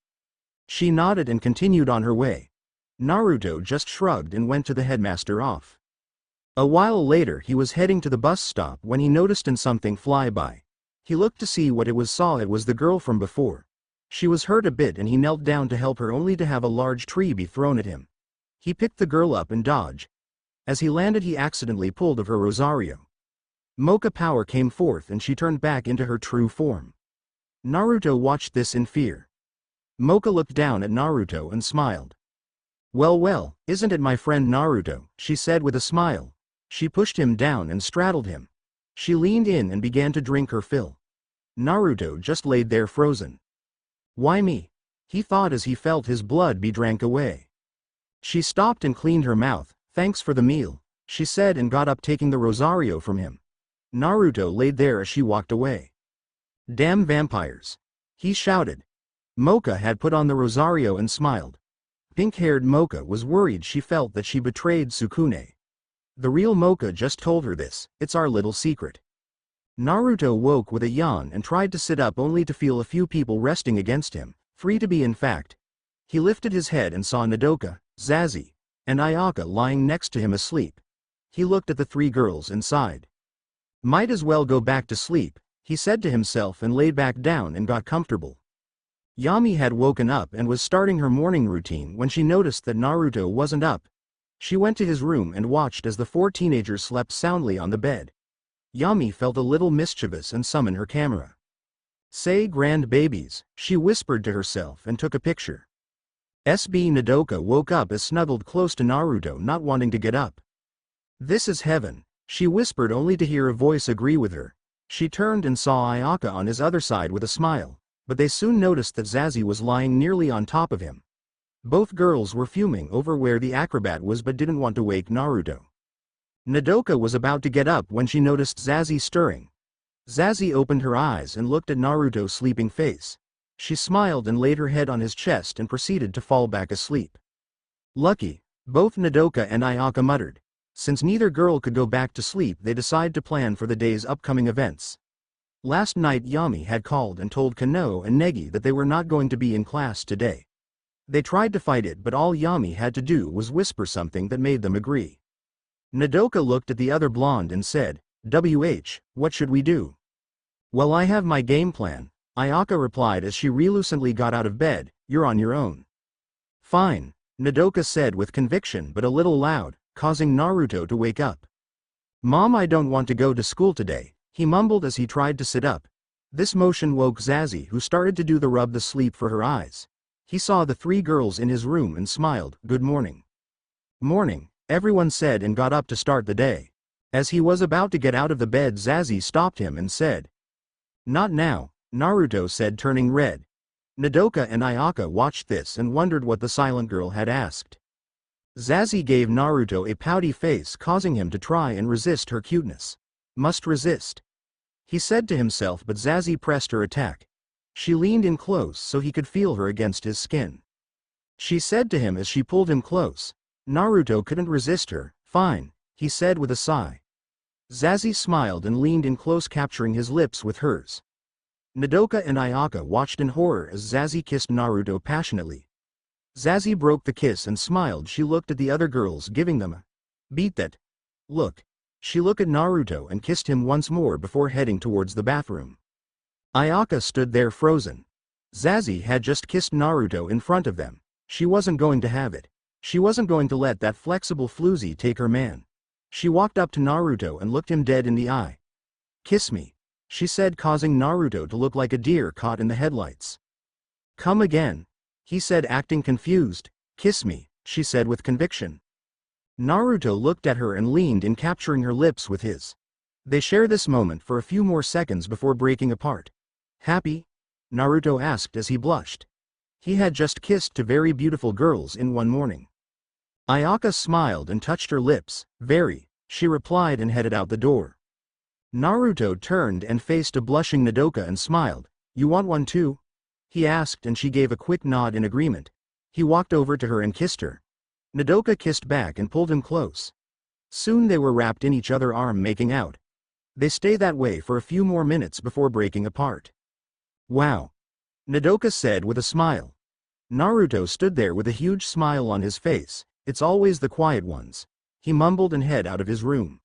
She nodded and continued on her way. Naruto just shrugged and went to the headmaster off. A while later he was heading to the bus stop when he noticed something fly by. He looked to see what it was, saw it was the girl from before. She was hurt a bit and he knelt down to help her, only to have a large tree be thrown at him. He picked the girl up and dodged. As he landed he accidentally pulled of her rosario. Mocha power came forth and she turned back into her true form. Naruto watched this in fear. Mocha looked down at Naruto and smiled. Well, isn't it my friend Naruto?" she said with a smile. She pushed him down and straddled him. She leaned in and began to drink her fill. Naruto just laid there frozen. "Why me?" he thought as he felt his blood be drank away. She stopped and cleaned her mouth. "Thanks for the meal," she said, and got up, taking the rosario from him. Naruto laid there as she walked away. "Damn vampires," he shouted. Mocha had put on the rosario and smiled. Pink-haired Mocha was worried. She felt that she betrayed Sukune. The real Mocha just told her this. "It's our little secret." Naruto woke with a yawn and tried to sit up only to feel a few people resting against him, free to be in fact. He lifted his head and saw Nodoka, Zazie, and Ayaka lying next to him asleep. He looked at the three girls and sighed. Might as well go back to sleep, he said to himself and laid back down and got comfortable. Yami had woken up and was starting her morning routine when she noticed that Naruto wasn't up. She went to his room and watched as the four teenagers slept soundly on the bed. Yami felt a little mischievous and summoned her camera. "Say grand babies," she whispered to herself and took a picture. SB Nodoka woke up as snuggled close to Naruto, not wanting to get up. "This is heaven," she whispered only to hear a voice agree with her. She turned and saw Ayaka on his other side with a smile, but they soon noticed that Zazie was lying nearly on top of him. Both girls were fuming over where the acrobat was but didn't want to wake Naruto. Nodoka was about to get up when she noticed Zazie stirring. Zazie opened her eyes and looked at Naruto's sleeping face. She smiled and laid her head on his chest and proceeded to fall back asleep. "Lucky," both Nodoka and Ayaka muttered. Since neither girl could go back to sleep, they decided to plan for the day's upcoming events. Last night Yami had called and told Kano and Negi that they were not going to be in class today. They tried to fight it, but all Yami had to do was whisper something that made them agree. Nodoka looked at the other blonde and said, what should we do?" "Well, I have my game plan," Ayaka replied as she reluctantly got out of bed. "You're on your own." "Fine," Nodoka said with conviction but a little loud, causing Naruto to wake up. "Mom, I don't want to go to school today," he mumbled as he tried to sit up. This motion woke Zazie, who started to do the rub the sleep for her eyes. He saw the three girls in his room and smiled. "Good morning." "Morning," everyone said and got up to start the day. As he was about to get out of the bed, Zazie stopped him and said, "Not now," Naruto said, turning red. Nodoka and Ayaka watched this and wondered what the silent girl had asked. Zazie gave Naruto a pouty face, causing him to try and resist her cuteness. "Must resist," he said to himself, but Zazie pressed her attack. She leaned in close so he could feel her against his skin. She said to him as she pulled him close. Naruto couldn't resist her. "Fine," he said with a sigh. Zazie smiled and leaned in close, capturing his lips with hers. Nodoka and Ayaka watched in horror as Zazie kissed Naruto passionately. Zazie broke the kiss and smiled. She looked at the other girls, giving them a "beat that look." She looked at Naruto and kissed him once more before heading towards the bathroom. Ayaka stood there frozen. Zazie had just kissed Naruto in front of them. She wasn't going to have it. She wasn't going to let that flexible floozy take her man. She walked up to Naruto and looked him dead in the eye. "Kiss me," she said, causing Naruto to look like a deer caught in the headlights. "Come again," he said, acting confused. "Kiss me," she said with conviction. Naruto looked at her and leaned in, capturing her lips with his. They share this moment for a few more seconds before breaking apart. "Happy?" Naruto asked as he blushed. He had just kissed two very beautiful girls in one morning. Ayaka smiled and touched her lips. "Very," she replied and headed out the door. Naruto turned and faced a blushing Nodoka and smiled. "You want one too?" he asked, and she gave a quick nod in agreement. He walked over to her and kissed her. Nodoka kissed back and pulled him close. Soon they were wrapped in each other's arm, making out. They stayed that way for a few more minutes before breaking apart. "Wow," Nodoka said with a smile. Naruto stood there with a huge smile on his face. "It's always the quiet ones," he mumbled and headed out of his room.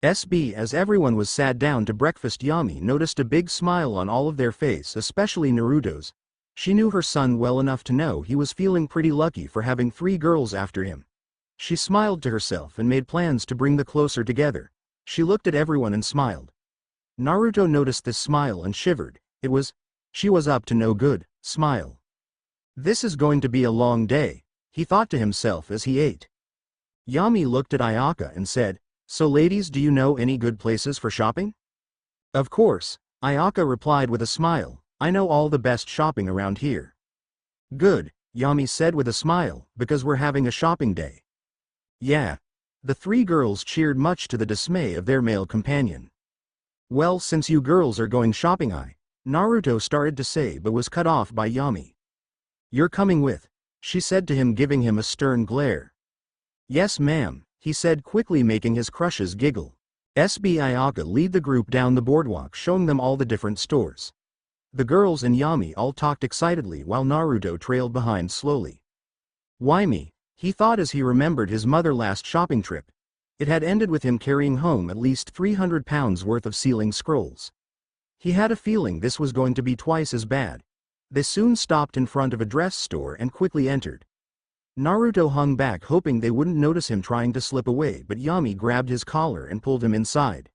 As everyone was sat down to breakfast, Yami noticed a big smile on all of their face, especially Naruto's. She knew her son well enough to know he was feeling pretty lucky for having three girls after him. She smiled to herself and made plans to bring them closer together. She looked at everyone and smiled. Naruto noticed this smile and shivered. She was up to no good. Smile. "This is going to be a long day," he thought to himself as he ate. Yami looked at Ayaka and said, "So ladies, do you know any good places for shopping?" "Of course," Ayaka replied with a smile. "I know all the best shopping around here." "Good," Yami said with a smile, "because we're having a shopping day." "Yeah." The three girls cheered, much to the dismay of their male companion. "Well, since you girls are going shopping, Naruto started to say but was cut off by Yami. "You're coming with," she said to him, giving him a stern glare. "Yes, ma'am," he said quickly, making his crushes giggle. SB Ayaka lead the group down the boardwalk, showing them all the different stores. The girls and Yami all talked excitedly while Naruto trailed behind slowly. Why me? He thought as he remembered his mother's last shopping trip. It had ended with him carrying home at least 300 pounds worth of sealing scrolls. He had a feeling this was going to be twice as bad. They soon stopped in front of a dress store and quickly entered. Naruto hung back, hoping they wouldn't notice him trying to slip away, but Yami grabbed his collar and pulled him inside.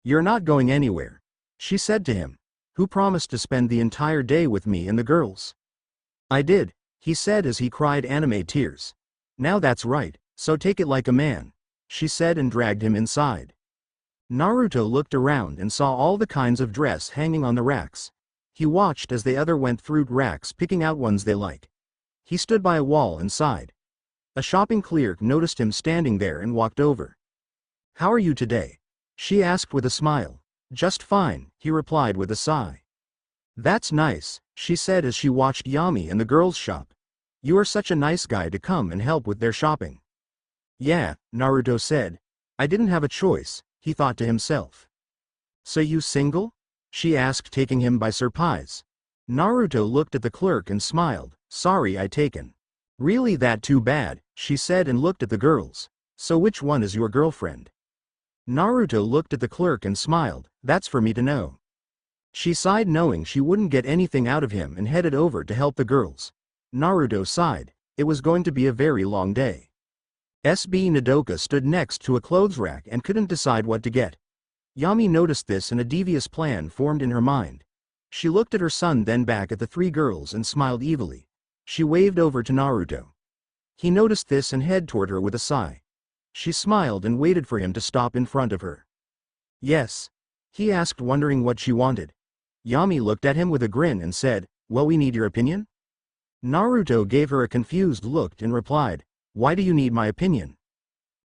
"You're not going anywhere," she said to him. "Who promised to spend the entire day with me and the girls?" "I did," he said as he cried anime tears. "Now that's right, so take it like a man," she said and dragged him inside. Naruto looked around and saw all the kinds of dress hanging on the racks. He watched as the other went through racks, picking out ones they like. He stood by a wall and sighed. A shopping clerk noticed him standing there and walked over. "How are you today?" she asked with a smile. "Just fine," he replied with a sigh. "That's nice," she said as she watched Yami and the girls shop. "You are such a nice guy to come and help with their shopping." "Yeah," Naruto said. "I didn't have a choice," he thought to himself. "So you single?" she asked, taking him by surprise. Naruto looked at the clerk and smiled. "Sorry, I taken." "Really, that too bad," she said and looked at the girls. "So which one is your girlfriend?" Naruto looked at the clerk and smiled. "That's for me to know." She sighed, knowing she wouldn't get anything out of him, and headed over to help the girls. Naruto sighed. It was going to be a very long day. SB Nodoka stood next to a clothes rack and couldn't decide what to get. Yami noticed this and a devious plan formed in her mind. She looked at her son, then back at the three girls, and smiled evilly. She waved over to Naruto. He noticed this and headed toward her with a sigh. She smiled and waited for him to stop in front of her. "Yes?" he asked, wondering what she wanted. Yami looked at him with a grin and said, "Well, we need your opinion?" Naruto gave her a confused look and replied, "Why do you need my opinion?"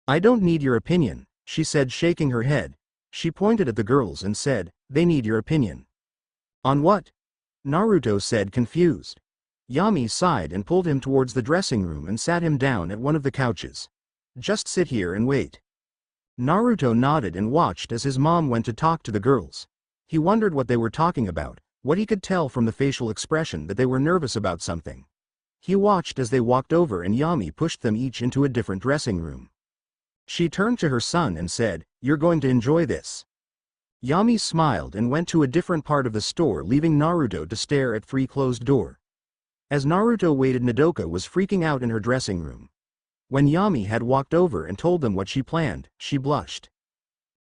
"I don't need your opinion," she said, shaking her head. She pointed at the girls and said, "They need your opinion." "On what?" Naruto said, confused. Yami sighed and pulled him towards the dressing room and sat him down at one of the couches. "Just sit here and wait." Naruto nodded and watched as his mom went to talk to the girls. He wondered what they were talking about, what he could tell from the facial expression that they were nervous about something. He watched as they walked over and Yami pushed them each into a different dressing room. She turned to her son and said, "You're going to enjoy this." Yami smiled and went to a different part of the store, leaving Naruto to stare at three closed doors. As Naruto waited, Nodoka was freaking out in her dressing room. When Yami had walked over and told them what she planned, she blushed.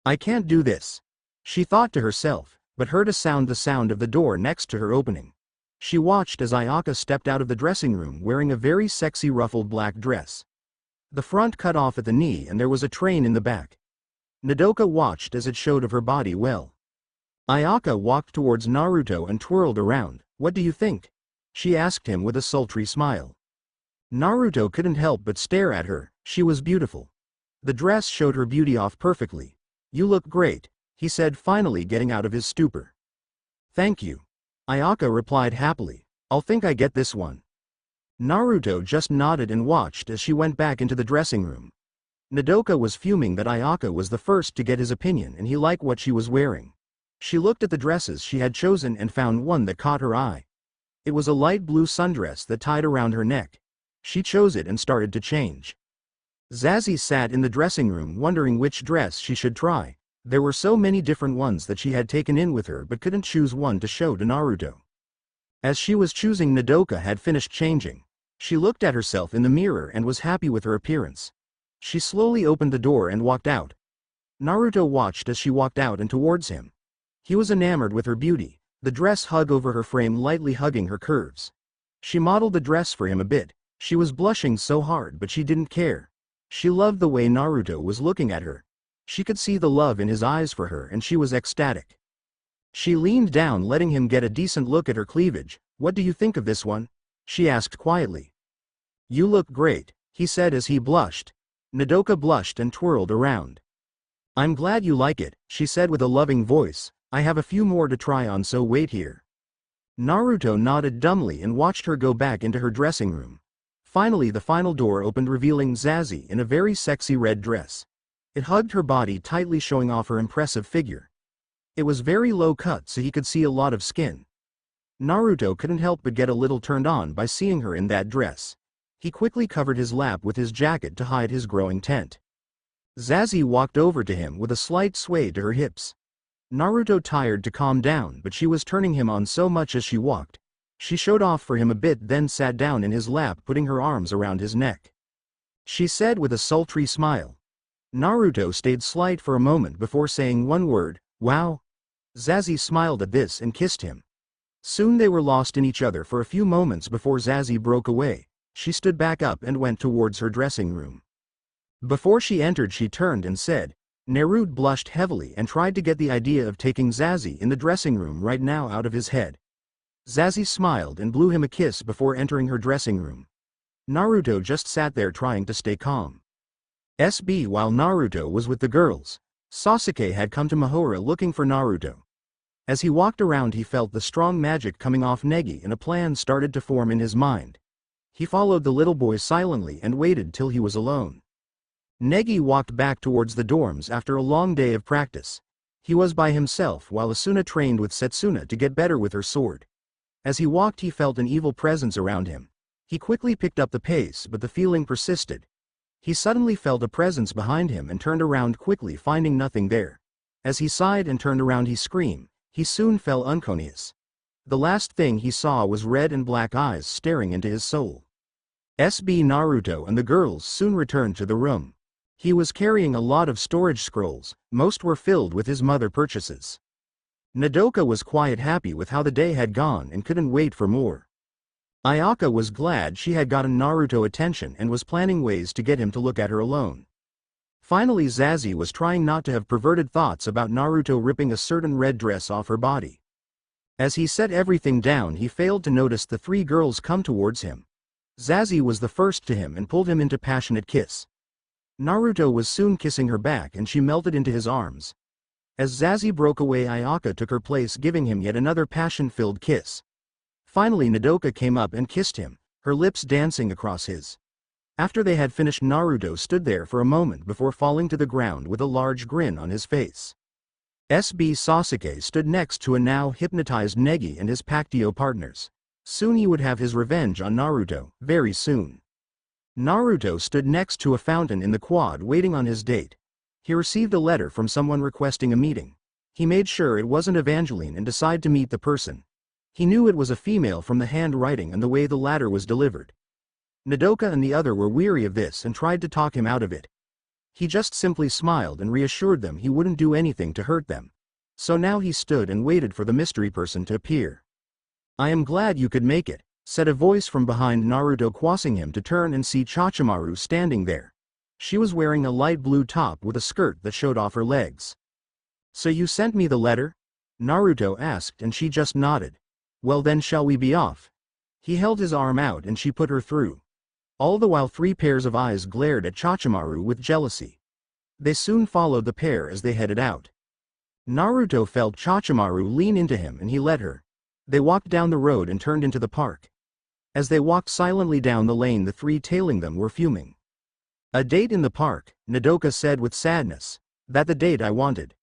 "I can't do this," she thought to herself, but heard the sound of the door next to her opening. She watched as Ayaka stepped out of the dressing room wearing a very sexy ruffled black dress. The front cut off at the knee and there was a train in the back. Nodoka watched as it showed of her body well. Ayaka walked towards Naruto and twirled around. "What do you think?" she asked him with a sultry smile. Naruto couldn't help but stare at her. She was beautiful. The dress showed her beauty off perfectly. "You look great," he said, finally getting out of his stupor. "Thank you," Ayaka replied happily. "I'll think I get this one." Naruto just nodded and watched as she went back into the dressing room. Nodoka was fuming that Ayaka was the first to get his opinion and he liked what she was wearing. She looked at the dresses she had chosen and found one that caught her eye. It was a light blue sundress that tied around her neck. She chose it and started to change. Zazie sat in the dressing room wondering which dress she should try. There were so many different ones that she had taken in with her but couldn't choose one to show to Naruto. As she was choosing, Nodoka had finished changing. She looked at herself in the mirror and was happy with her appearance. She slowly opened the door and walked out. Naruto watched as she walked out and towards him. He was enamored with her beauty. The dress hung over her frame, lightly hugging her curves. She modeled the dress for him a bit. She was blushing so hard, but she didn't care. She loved the way Naruto was looking at her. She could see the love in his eyes for her and she was ecstatic. She leaned down, letting him get a decent look at her cleavage. "What do you think of this one?" she asked quietly. "You look great," he said as he blushed. Nodoka blushed and twirled around. "I'm glad you like it," she said with a loving voice. "I have a few more to try on, so wait here." Naruto nodded dumbly and watched her go back into her dressing room. Finally the final door opened, revealing Zazie in a very sexy red dress. It hugged her body tightly, showing off her impressive figure. It was very low cut so he could see a lot of skin. Naruto couldn't help but get a little turned on by seeing her in that dress. He quickly covered his lap with his jacket to hide his growing tent. Zazie walked over to him with a slight sway to her hips. Naruto tried to calm down, but she was turning him on so much as she walked. She showed off for him a bit, then sat down in his lap, putting her arms around his neck. She said with a sultry smile. Naruto stayed slight for a moment before saying one word, "Wow." Zazie smiled at this and kissed him. Soon they were lost in each other for a few moments before Zazie broke away. She stood back up and went towards her dressing room. Before she entered, she turned and said, Naruto blushed heavily and tried to get the idea of taking Zazie in the dressing room right now out of his head. Zazie smiled and blew him a kiss before entering her dressing room. Naruto just sat there trying to stay calm. While Naruto was with the girls, Sasuke had come to Mahora looking for Naruto. As he walked around, he felt the strong magic coming off Negi and a plan started to form in his mind. He followed the little boy silently and waited till he was alone. Negi walked back towards the dorms after a long day of practice. He was by himself while Asuna trained with Setsuna to get better with her sword. As he walked, he felt an evil presence around him. He quickly picked up the pace, but the feeling persisted. He suddenly felt a presence behind him and turned around quickly, finding nothing there. As he sighed and turned around, he screamed. He soon fell unconscious. The last thing he saw was red and black eyes staring into his soul. Naruto and the girls soon returned to the room. He was carrying a lot of storage scrolls, most were filled with his mother purchases. Nodoka was quite happy with how the day had gone and couldn't wait for more. Ayaka was glad she had gotten Naruto attention and was planning ways to get him to look at her alone. Finally, Zazie was trying not to have perverted thoughts about Naruto ripping a certain red dress off her body. As he set everything down, he failed to notice the three girls come towards him. Zazie was the first to him and pulled him into passionate kiss. Naruto was soon kissing her back and she melted into his arms. As Zazie broke away, Ayaka took her place, giving him yet another passion-filled kiss. Finally, Nodoka came up and kissed him, her lips dancing across his. After they had finished, Naruto stood there for a moment before falling to the ground with a large grin on his face. Sasuke stood next to a now hypnotized Negi and his Pactio partners. Soon he would have his revenge on Naruto, very soon. Naruto stood next to a fountain in the quad waiting on his date. He received a letter from someone requesting a meeting. He made sure it wasn't Evangeline and decided to meet the person. He knew it was a female from the handwriting and the way the latter was delivered. Nodoka and the other were weary of this and tried to talk him out of it. He just simply smiled and reassured them he wouldn't do anything to hurt them. So now he stood and waited for the mystery person to appear. "I am glad you could make it," said a voice from behind Naruto, causing him to turn and see Chachimaru standing there. She was wearing a light blue top with a skirt that showed off her legs. "So you sent me the letter?" Naruto asked, and she just nodded. "Well then, shall we be off?" He held his arm out and she put her through. All the while 3 pairs of eyes glared at Chachimaru with jealousy. They soon followed the pair as they headed out. Naruto felt Chachimaru lean into him and he let her. They walked down the road and turned into the park. As they walked silently down the lane, the 3 tailing them were fuming. "A date in the park," Nodoka said with sadness. "That the date I wanted.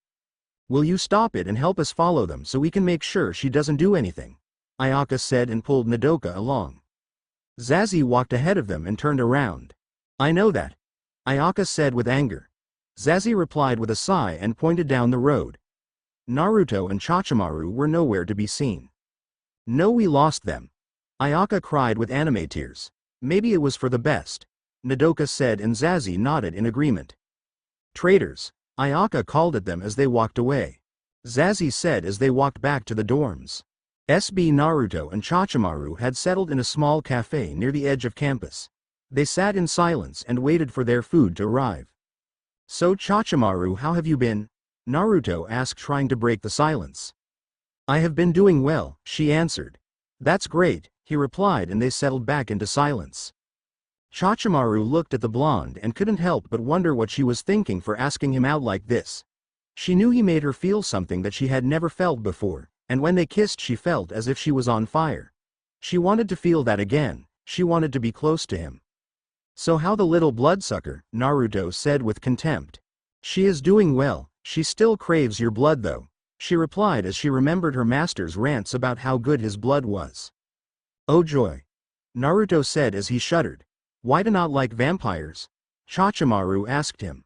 Will you stop it and help us follow them so we can make sure she doesn't do anything?" Ayaka said and pulled Nodoka along. Zazie walked ahead of them and turned around. "I know that," Ayaka said with anger. Zazie replied with a sigh and pointed down the road. Naruto and Chachimaru were nowhere to be seen. "No, we lost them," Ayaka cried with anime tears. "Maybe it was for the best," Nodoka said, and Zazie nodded in agreement. "Traitors," Ayaka called at them as they walked away. Zazie said as they walked back to the dorms. Naruto and Chachimaru had settled in a small cafe near the edge of campus. They sat in silence and waited for their food to arrive. "So Chachimaru, how have you been?" Naruto asked, trying to break the silence. "I have been doing well," she answered. "That's great," he replied, and they settled back into silence. Chachimaru looked at the blonde and couldn't help but wonder what she was thinking for asking him out like this. She knew he made her feel something that she had never felt before, and when they kissed she felt as if she was on fire. She wanted to feel that again, she wanted to be close to him. "So how the little bloodsucker," Naruto said with contempt. She is doing well, she still craves your blood though, she replied as she remembered her master's rants about how good his blood was. Oh joy! Naruto said as he shuddered. Why do not like vampires? Chachimaru asked him.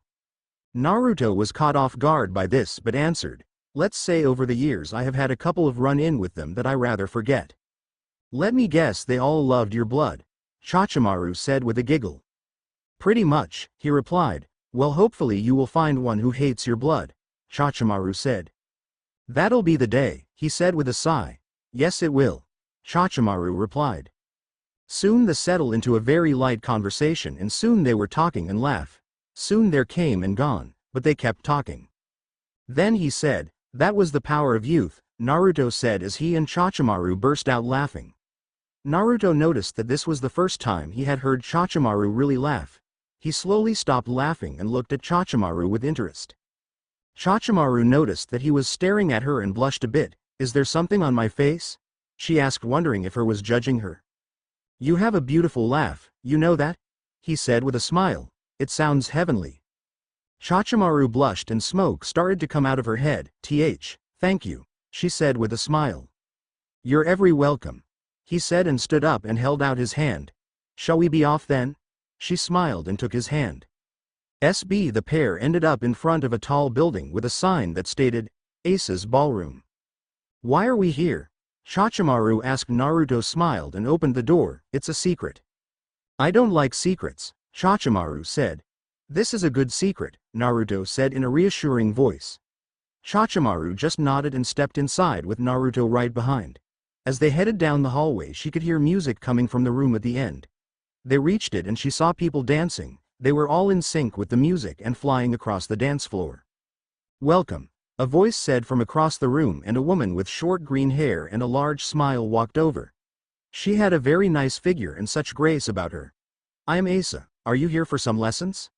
Naruto was caught off guard by this but answered, let's say over the years I have had a couple of run-in with them that I rather forget. Let me guess they all loved your blood, Chachimaru said with a giggle. Pretty much, he replied. Well, hopefully you will find one who hates your blood, Chachimaru said. That'll be the day, he said with a sigh. Yes it will, Chachimaru replied. Soon they settled into a very light conversation and soon they were talking and laugh. Soon there came and gone, but they kept talking. Then he said, that was the power of youth, Naruto said as he and Chachimaru burst out laughing. Naruto noticed that this was the first time he had heard Chachimaru really laugh. He slowly stopped laughing and looked at Chachimaru with interest. Chachimaru noticed that he was staring at her and blushed a bit. Is there something on my face? She asked, wondering if he was judging her. You have a beautiful laugh, you know that? He said with a smile. It sounds heavenly. Chachimaru blushed and smoke started to come out of her head. Thank you, she said with a smile. You're every welcome, he said and stood up and held out his hand. Shall we be off then? She smiled and took his hand. The pair ended up in front of a tall building with a sign that stated, Ace's Ballroom. Why are we here? Chachimaru asked. Naruto smiled and opened the door. It's a secret. I don't like secrets, Chachimaru said. This is a good secret, Naruto said in a reassuring voice. Chachimaru just nodded and stepped inside with Naruto right behind. As they headed down the hallway she could hear music coming from the room at the end. They reached it and she saw people dancing. They were all in sync with the music and flying across the dance floor. Welcome, a voice said from across the room and a woman with short green hair and a large smile walked over. She had a very nice figure and such grace about her. I am Asa, are you here for some lessons?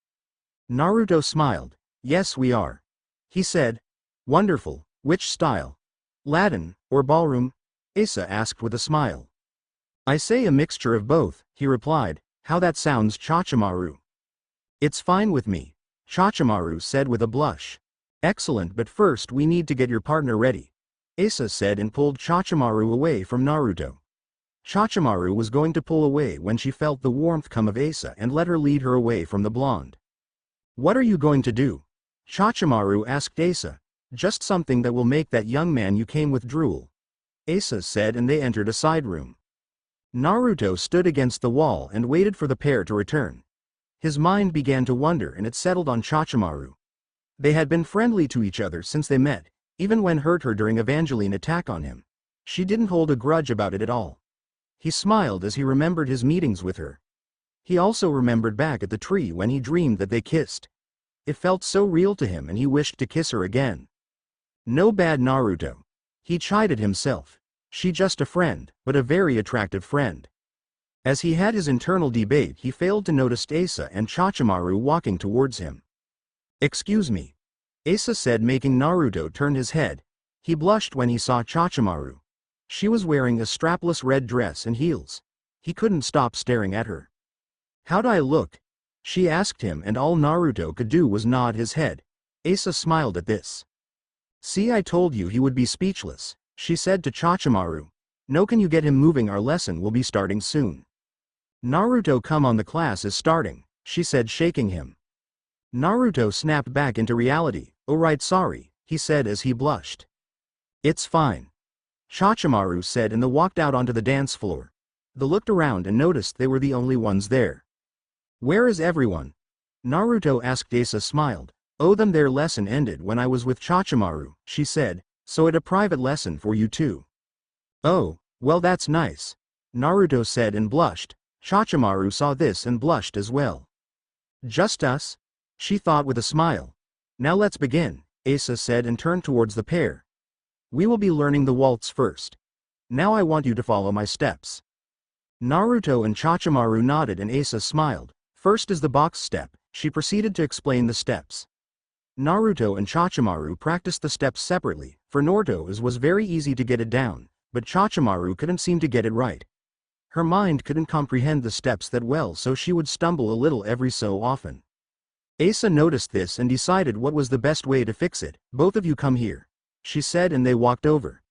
Naruto smiled. Yes we are. He said. Wonderful, which style? Latin, or ballroom? Asa asked with a smile. I say a mixture of both, he replied. How that sounds, Chachimaru. It's fine with me, Chachimaru said with a blush. Excellent, but first we need to get your partner ready, Asa said and pulled Chachimaru away from Naruto. Chachimaru was going to pull away when she felt the warmth come of Asa and let her lead her away from the blonde. What are you going to do? Chachimaru asked Asa. Just something that will make that young man you came with drool, Asa said, and they entered a side room. Naruto stood against the wall and waited for the pair to return. His mind began to wander and it settled on Chachimaru. They had been friendly to each other since they met, even when hurt her during Evangeline's attack on him. She didn't hold a grudge about it at all. He smiled as he remembered his meetings with her. He also remembered back at the tree when he dreamed that they kissed. It felt so real to him and he wished to kiss her again. No bad Naruto. He chided himself. She just a friend, but a very attractive friend. As he had his internal debate he failed to notice Asa and Chachimaru walking towards him. Excuse me, Asa said, making Naruto turn his head. He blushed when he saw Chachimaru. She was wearing a strapless red dress and heels. He couldn't stop staring at her. How'd I look? She asked him and all Naruto could do was nod his head. Asa smiled at this. See, I told you he would be speechless, she said to Chachimaru. No, can you get him moving? Our lesson will be starting soon. Naruto, come on, the class is starting, she said, shaking him. Naruto snapped back into reality. Oh right, sorry, he said as he blushed. It's fine, Chachimaru said, and they walked out onto the dance floor. They looked around and noticed they were the only ones there. Where is everyone? Naruto asked. Asa smiled. Oh, their lesson ended when I was with Chachimaru, she said, so at a private lesson for you too. Oh, well that's nice, Naruto said and blushed. Chachimaru saw this and blushed as well. Just us? She thought with a smile. Now let's begin, Asa said and turned towards the pair. We will be learning the waltz first. Now I want you to follow my steps. Naruto and Chachimaru nodded and Asa smiled. First is the box step, she proceeded to explain the steps. Naruto and Chachimaru practiced the steps separately. For Naruto it was very easy to get it down, but Chachimaru couldn't seem to get it right. Her mind couldn't comprehend the steps that well, so she would stumble a little every so often. Asa noticed this and decided what was the best way to fix it. Both of you come here, she said, and they walked over.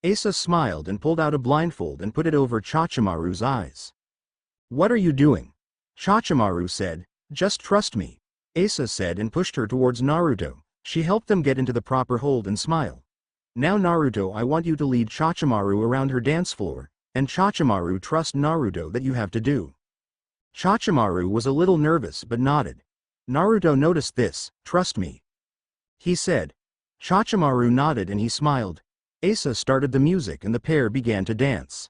Asa smiled and pulled out a blindfold and put it over Chachimaru's eyes. What are you doing? Chachimaru said. Just trust me, Asa said, and pushed her towards Naruto. She helped them get into the proper hold and smile. Now Naruto, I want you to lead Chachimaru around her dance floor, and Chachimaru, trust Naruto that you have to do. Chachimaru was a little nervous but nodded. Naruto noticed this. Trust me, he said. Chachimaru nodded and he smiled. Asa started the music and the pair began to dance.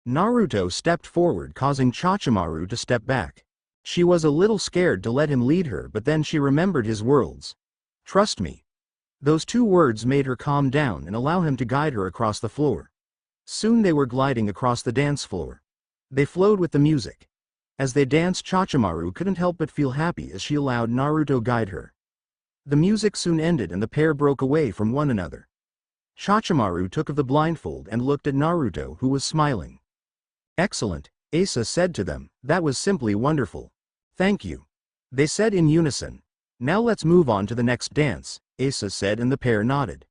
Naruto stepped forward, causing Chachimaru to step back. She was a little scared to let him lead her, but then she remembered his words. Trust me. Those two words made her calm down and allow him to guide her across the floor. Soon they were gliding across the dance floor. They flowed with the music. As they danced, Chachimaru couldn't help but feel happy as she allowed Naruto guide her. The music soon ended and the pair broke away from one another. Chachimaru took off the blindfold and looked at Naruto, who was smiling. Excellent, Asa said to them. That was simply wonderful. Thank you, they said in unison. Now let's move on to the next dance, Asa said, and the pair nodded.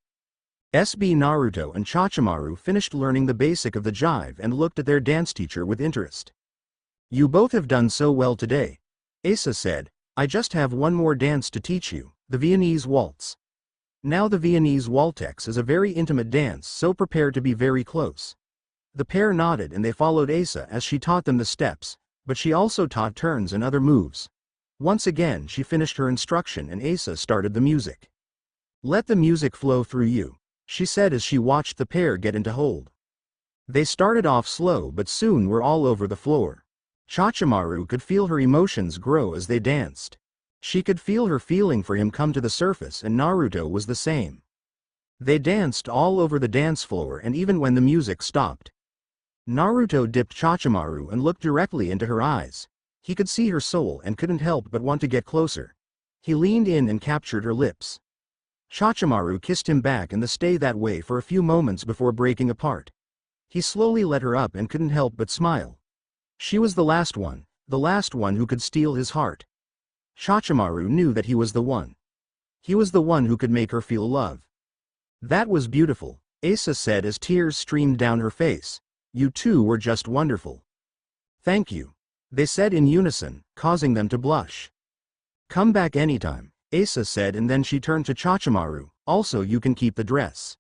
SB Naruto and Chachimaru finished learning the basic of the jive and looked at their dance teacher with interest. You both have done so well today, Asa said. I just have one more dance to teach you, the Viennese waltz. Now the Viennese waltz is a very intimate dance, so prepare to be very close. The pair nodded and they followed Asa as she taught them the steps, but she also taught turns and other moves. Once again she finished her instruction and Asa started the music. Let the music flow through you, she said as she watched the pair get into hold. They started off slow but soon were all over the floor. Chachimaru could feel her emotions grow as they danced. She could feel her feeling for him come to the surface, and Naruto was the same. They danced all over the dance floor, and even when the music stopped, Naruto dipped Chachimaru and looked directly into her eyes. He could see her soul and couldn't help but want to get closer. He leaned in and captured her lips. Chachimaru kissed him back and they stayed that way for a few moments before breaking apart. He slowly let her up and couldn't help but smile. She was the last one who could steal his heart. Chachimaru knew that he was the one. He was the one who could make her feel love. That was beautiful, Asa said as tears streamed down her face. You two were just wonderful. Thank you, they said in unison, causing them to blush. Come back anytime, Asa said, and then she turned to Chachimaru. Also, you can keep the dress.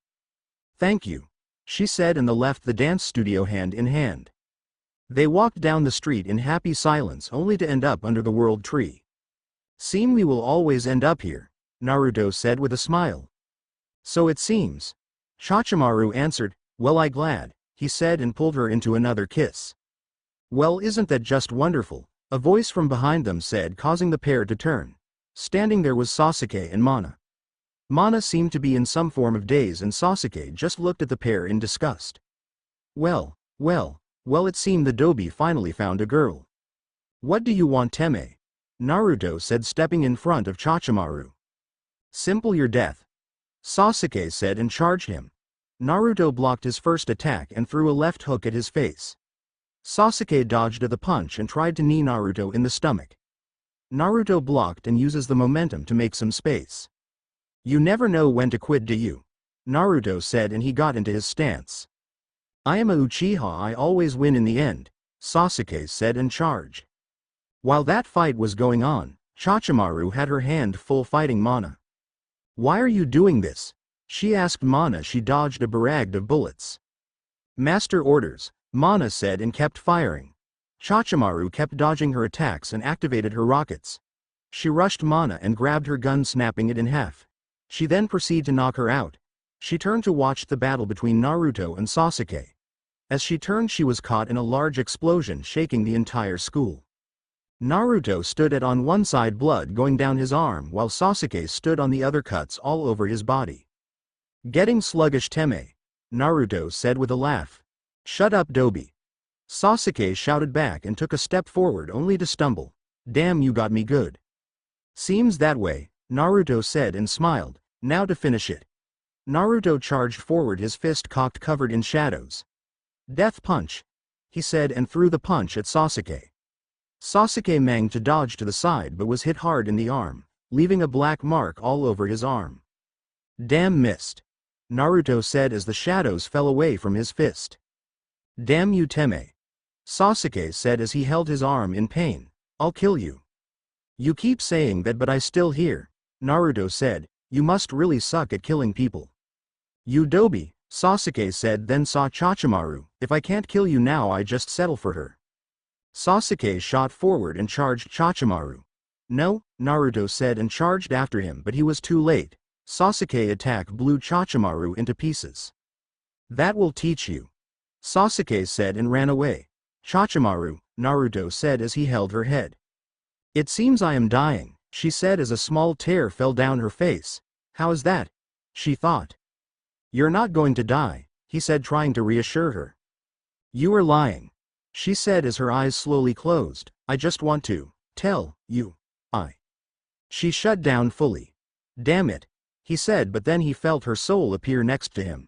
Thank you, she said, and they left the dance studio hand in hand. They walked down the street in happy silence only to end up under the world tree. Seem we will always end up here, Naruto said with a smile. So it seems, Chachimaru answered. Well, I glad, he said and pulled her into another kiss. Well, isn't that just wonderful, a voice from behind them said, causing the pair to turn. Standing there was Sasuke and Mana. Mana seemed to be in some form of daze and Sasuke just looked at the pair in disgust. Well, it seemed the Dobi finally found a girl. What do you want, Teme? Naruto said, stepping in front of Chachimaru. Simple, your death, Sasuke said and charged him. Naruto blocked his first attack and threw a left hook at his face. Sasuke dodged the punch and tried to knee Naruto in the stomach. Naruto blocked and uses the momentum to make some space. You never know when to quit, do you? Naruto said, and he got into his stance. I am a Uchiha, I always win in the end, Sasuke said and charged. While that fight was going on, Chachimaru had her hand full fighting Mana. Why are you doing this? She asked Mana. She dodged a barrage of bullets. Master orders, Mana said and kept firing. Chachimaru kept dodging her attacks and activated her rockets. She rushed Mana and grabbed her gun, snapping it in half. She then proceeded to knock her out. She turned to watch the battle between Naruto and Sasuke. As she turned, she was caught in a large explosion shaking the entire school. Naruto stood on one side, blood going down his arm, while Sasuke stood on the other, cuts all over his body. Getting sluggish, Teme, Naruto said with a laugh. Shut up, Dobi, Sasuke shouted back and took a step forward only to stumble. Damn, you got me good. Seems that way, Naruto said and smiled. Now to finish it. Naruto charged forward, his fist cocked, covered in shadows. Death punch, he said and threw the punch at Sasuke. Sasuke managed to dodge to the side but was hit hard in the arm, leaving a black mark all over his arm. Damn, missed, Naruto said as the shadows fell away from his fist. Damn you, Teme, Sasuke said as he held his arm in pain. I'll kill you. You keep saying that but I still hear, Naruto said. You must really suck at killing people. You doby, Sasuke said, then saw Chachimaru. If I can't kill you now, I just settle for her. Sasuke shot forward and charged Chachimaru. No, Naruto said and charged after him, but he was too late. Sasuke's attack blew Chachimaru into pieces. That will teach you, Sasuke said and ran away. Chachimaru, Naruto said as he held her head. It seems I am dying, she said as a small tear fell down her face. How is that? She thought. You're not going to die, he said, trying to reassure her. You are lying, she said as her eyes slowly closed. I just want to tell you. She shut down fully. Damn it, he said, but then he felt her soul appear next to him.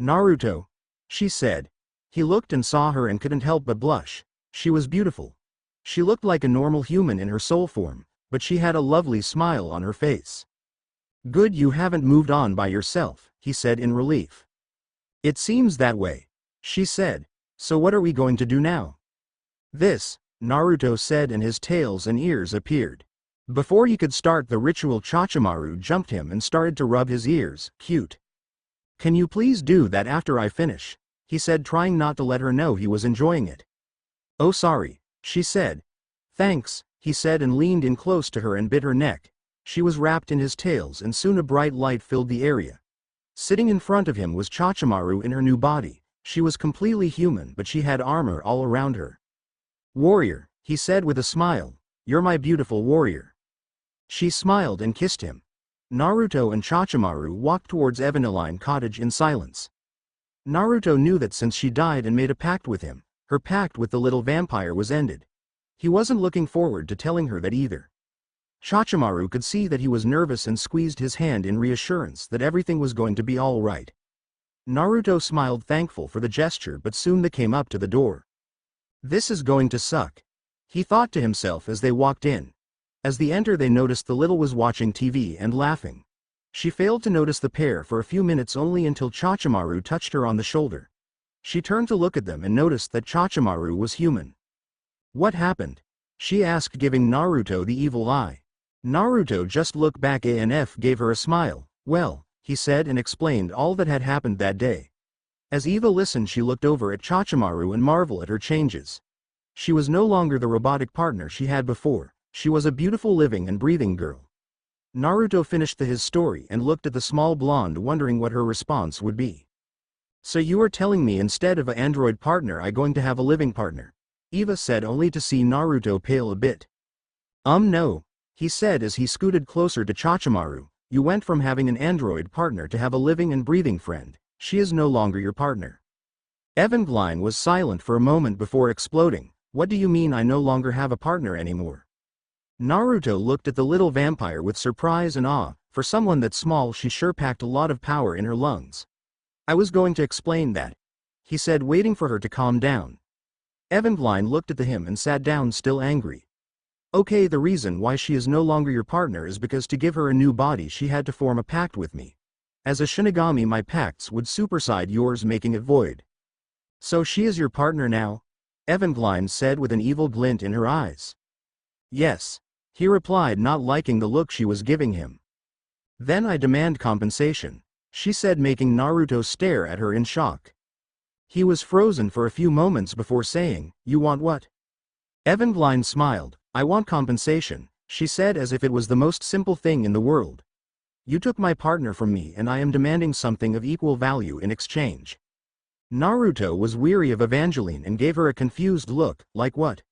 Naruto, she said. He looked and saw her and couldn't help but blush. She was beautiful. She looked like a normal human in her soul form, but she had a lovely smile on her face. Good, you haven't moved on by yourself, he said in relief. It seems that way, she said. So what are we going to do now? This, Naruto said, and his tails and ears appeared. Before he could start the ritual, Chachimaru jumped him and started to rub his ears. Cute. Can you please do that after I finish? He said, trying not to let her know he was enjoying it. Oh sorry, she said. Thanks, he said and leaned in close to her and bit her neck. She was wrapped in his tails and soon a bright light filled the area. Sitting in front of him was Chachimaru in her new body. She was completely human, but she had armor all around her. Warrior, he said with a smile. You're my beautiful warrior. She smiled and kissed him. Naruto and Chachimaru walked towards Evangeline Cottage in silence. Naruto knew that since she died and made a pact with him, her pact with the little vampire was ended. He wasn't looking forward to telling her that either. Chachimaru could see that he was nervous and squeezed his hand in reassurance that everything was going to be all right. Naruto smiled, thankful for the gesture, but soon they came up to the door. This is going to suck, he thought to himself as they walked in. As they entered, they noticed the little was watching TV and laughing. She failed to notice the pair for a few minutes only until Chachimaru touched her on the shoulder. She turned to look at them and noticed that Chachimaru was human. What happened? She asked, giving Naruto the evil eye. Naruto just looked back and gave her a smile. Well, he said and explained all that had happened that day. As Eva listened, she looked over at Chachimaru and marveled at her changes. She was no longer the robotic partner she had before. She was a beautiful living and breathing girl. Naruto finished his story and looked at the small blonde, wondering what her response would be. So you are telling me instead of an android partner I'm going to have a living partner? Eva said, only to see Naruto pale a bit. No, he said as he scooted closer to Chachimaru. You went from having an android partner to have a living and breathing friend. She is no longer your partner. Evangeline was silent for a moment before exploding. What do you mean I no longer have a partner anymore? Naruto looked at the little vampire with surprise and awe. For someone that small, she sure packed a lot of power in her lungs. I was going to explain that, he said, waiting for her to calm down. Evangeline looked at him and sat down, still angry. Okay, the reason why she is no longer your partner is because to give her a new body she had to form a pact with me. As a Shinigami, my pacts would supersede yours, making it void. So she is your partner now? Evangeline said with an evil glint in her eyes. Yes, he replied, not liking the look she was giving him. Then I demand compensation, she said, making Naruto stare at her in shock. He was frozen for a few moments before saying, You want what? Evangeline smiled. I want compensation, she said, as if it was the most simple thing in the world. You took my partner from me and I am demanding something of equal value in exchange. Naruto was weary of Evangeline and gave her a confused look. Like what?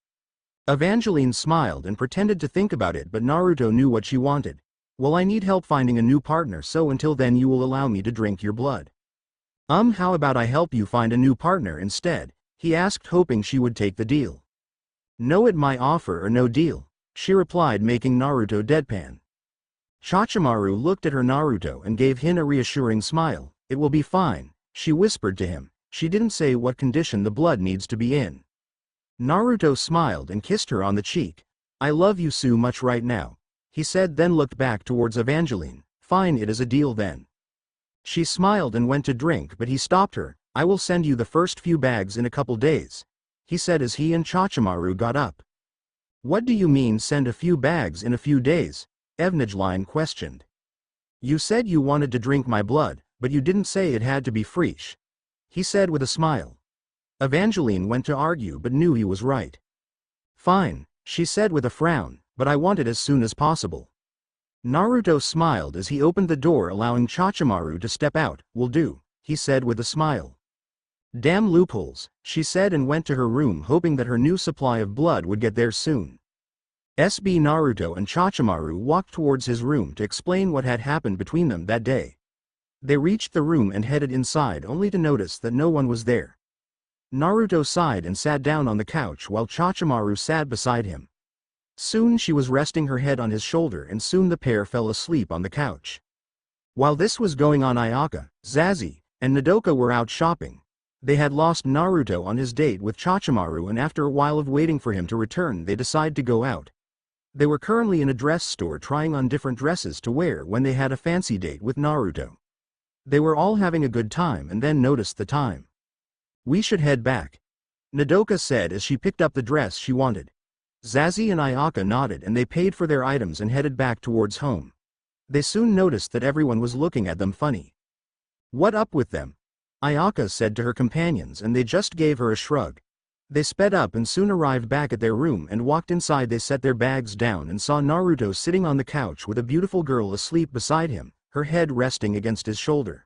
Evangeline smiled and pretended to think about it, but Naruto knew what she wanted. Well, I need help finding a new partner, so until then you will allow me to drink your blood. How about I help you find a new partner instead? He asked, hoping she would take the deal. No, it my offer or no deal, she replied, making Naruto deadpan. Chachimaru looked at her Naruto and gave him a reassuring smile. It will be fine, she whispered to him. She didn't say what condition the blood needs to be in. Naruto smiled and kissed her on the cheek. I love you so much right now, he said, then looked back towards Evangeline. Fine, it is a deal then. She smiled and went to drink, but he stopped her. I will send you the first few bags in a couple days, he said as he and Chachimaru got up. What do you mean send a few bags in a few days? Evangeline questioned. You said you wanted to drink my blood, but you didn't say it had to be fresh, he said with a smile. Evangeline went to argue but knew he was right. Fine, she said with a frown, but I want it as soon as possible. Naruto smiled as he opened the door, allowing Chachimaru to step out. Will do, he said with a smile. Damn loopholes, she said and went to her room, hoping that her new supply of blood would get there soon. Naruto and Chachimaru walked towards his room to explain what had happened between them that day. They reached the room and headed inside only to notice that no one was there. Naruto sighed and sat down on the couch while Chachimaru sat beside him. Soon she was resting her head on his shoulder and soon the pair fell asleep on the couch. While this was going on, Ayaka, Zazie, and Nodoka were out shopping. They had lost Naruto on his date with Chachimaru, and after a while of waiting for him to return they decided to go out. They were currently in a dress store trying on different dresses to wear when they had a fancy date with Naruto. They were all having a good time and then noticed the time. We should head back, Nodoka said as she picked up the dress she wanted. Zazie and Ayaka nodded and they paid for their items and headed back towards home. They soon noticed that everyone was looking at them funny. What up with them? Ayaka said to her companions, and they just gave her a shrug. They sped up and soon arrived back at their room and walked inside. They set their bags down and saw Naruto sitting on the couch with a beautiful girl asleep beside him, her head resting against his shoulder.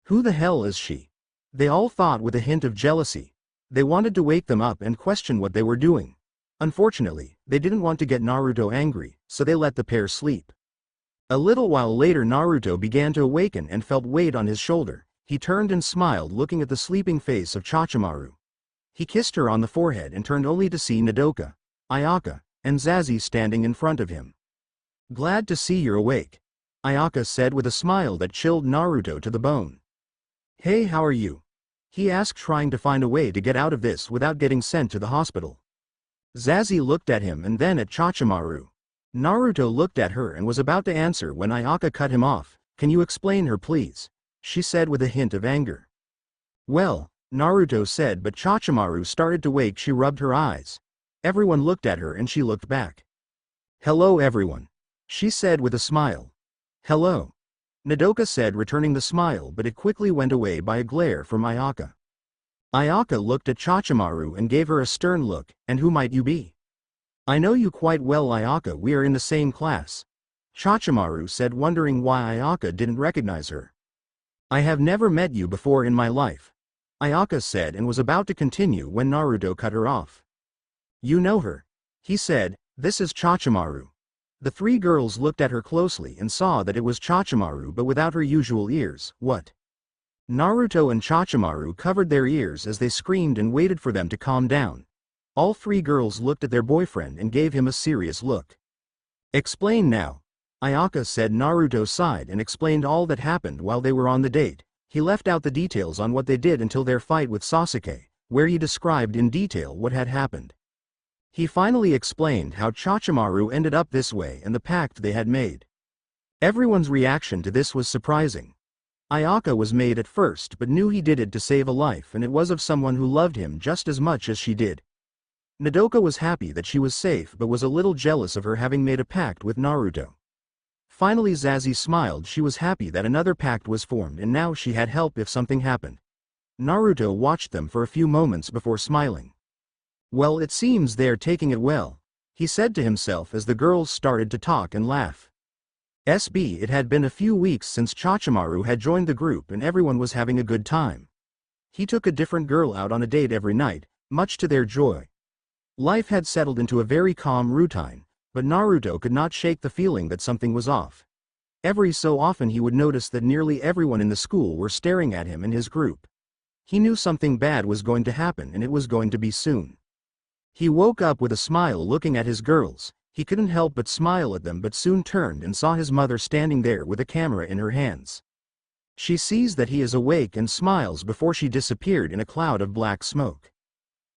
Who the hell is she? They all thought with a hint of jealousy. They wanted to wake them up and question what they were doing. Unfortunately, they didn't want to get Naruto angry, so they let the pair sleep. A little while later Naruto began to awaken and felt weight on his shoulder. He turned and smiled, looking at the sleeping face of Chachimaru. He kissed her on the forehead and turned only to see Nodoka, Ayaka, and Zazie standing in front of him. Glad to see you're awake, Ayaka said with a smile that chilled Naruto to the bone. Hey, how are you? He asked, trying to find a way to get out of this without getting sent to the hospital. Zazie looked at him and then at Chachimaru. Naruto looked at her and was about to answer when Ayaka cut him off. Can you explain her, please? She said with a hint of anger. Well, Naruto said, but Chachimaru started to wake. She rubbed her eyes. Everyone looked at her and she looked back. Hello everyone, she said with a smile. Hello, Nodoka said, returning the smile, but it quickly went away by a glare from Ayaka. Ayaka looked at Chachimaru and gave her a stern look. And who might you be? I know you quite well, Ayaka, we are in the same class, Chachimaru said, wondering why Ayaka didn't recognize her. I have never met you before in my life, Ayaka said, and was about to continue when Naruto cut her off. You know her, he said. This is Chachimaru. The three girls looked at her closely and saw that it was Chachimaru, but without her usual ears. What? Naruto and Chachimaru covered their ears as they screamed and waited for them to calm down. All three girls looked at their boyfriend and gave him a serious look. Explain now, Ayaka said. Naruto sighed and explained all that happened while they were on the date. He left out the details on what they did until their fight with Sasuke, where he described in detail what had happened. He finally explained how Chachimaru ended up this way and the pact they had made. Everyone's reaction to this was surprising. Ayaka was made at first but knew he did it to save a life, and it was of someone who loved him just as much as she did. Nodoka was happy that she was safe but was a little jealous of her having made a pact with Naruto. Finally Zazie smiled. She was happy that another pact was formed and now she had help if something happened. Naruto watched them for a few moments before smiling. Well, it seems they're taking it well, he said to himself as the girls started to talk and laugh. It had been a few weeks since Chachimaru had joined the group and everyone was having a good time. He took a different girl out on a date every night, much to their joy. Life had settled into a very calm routine, but Naruto could not shake the feeling that something was off. Every so often he would notice that nearly everyone in the school were staring at him and his group. He knew something bad was going to happen and it was going to be soon. He woke up with a smile looking at his girls. He couldn't help but smile at them, but soon turned and saw his mother standing there with a camera in her hands. She sees that he is awake and smiles before she disappeared in a cloud of black smoke.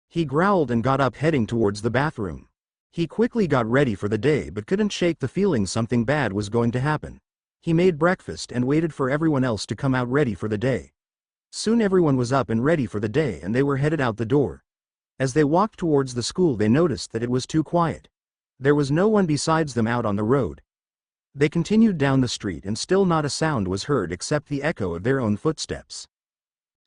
He growled and got up heading towards the bathroom. He quickly got ready for the day but couldn't shake the feeling something bad was going to happen. He made breakfast and waited for everyone else to come out ready for the day. Soon everyone was up and ready for the day and they were headed out the door. As they walked towards the school they noticed that it was too quiet. There was no one besides them out on the road. They continued down the street and still not a sound was heard except the echo of their own footsteps.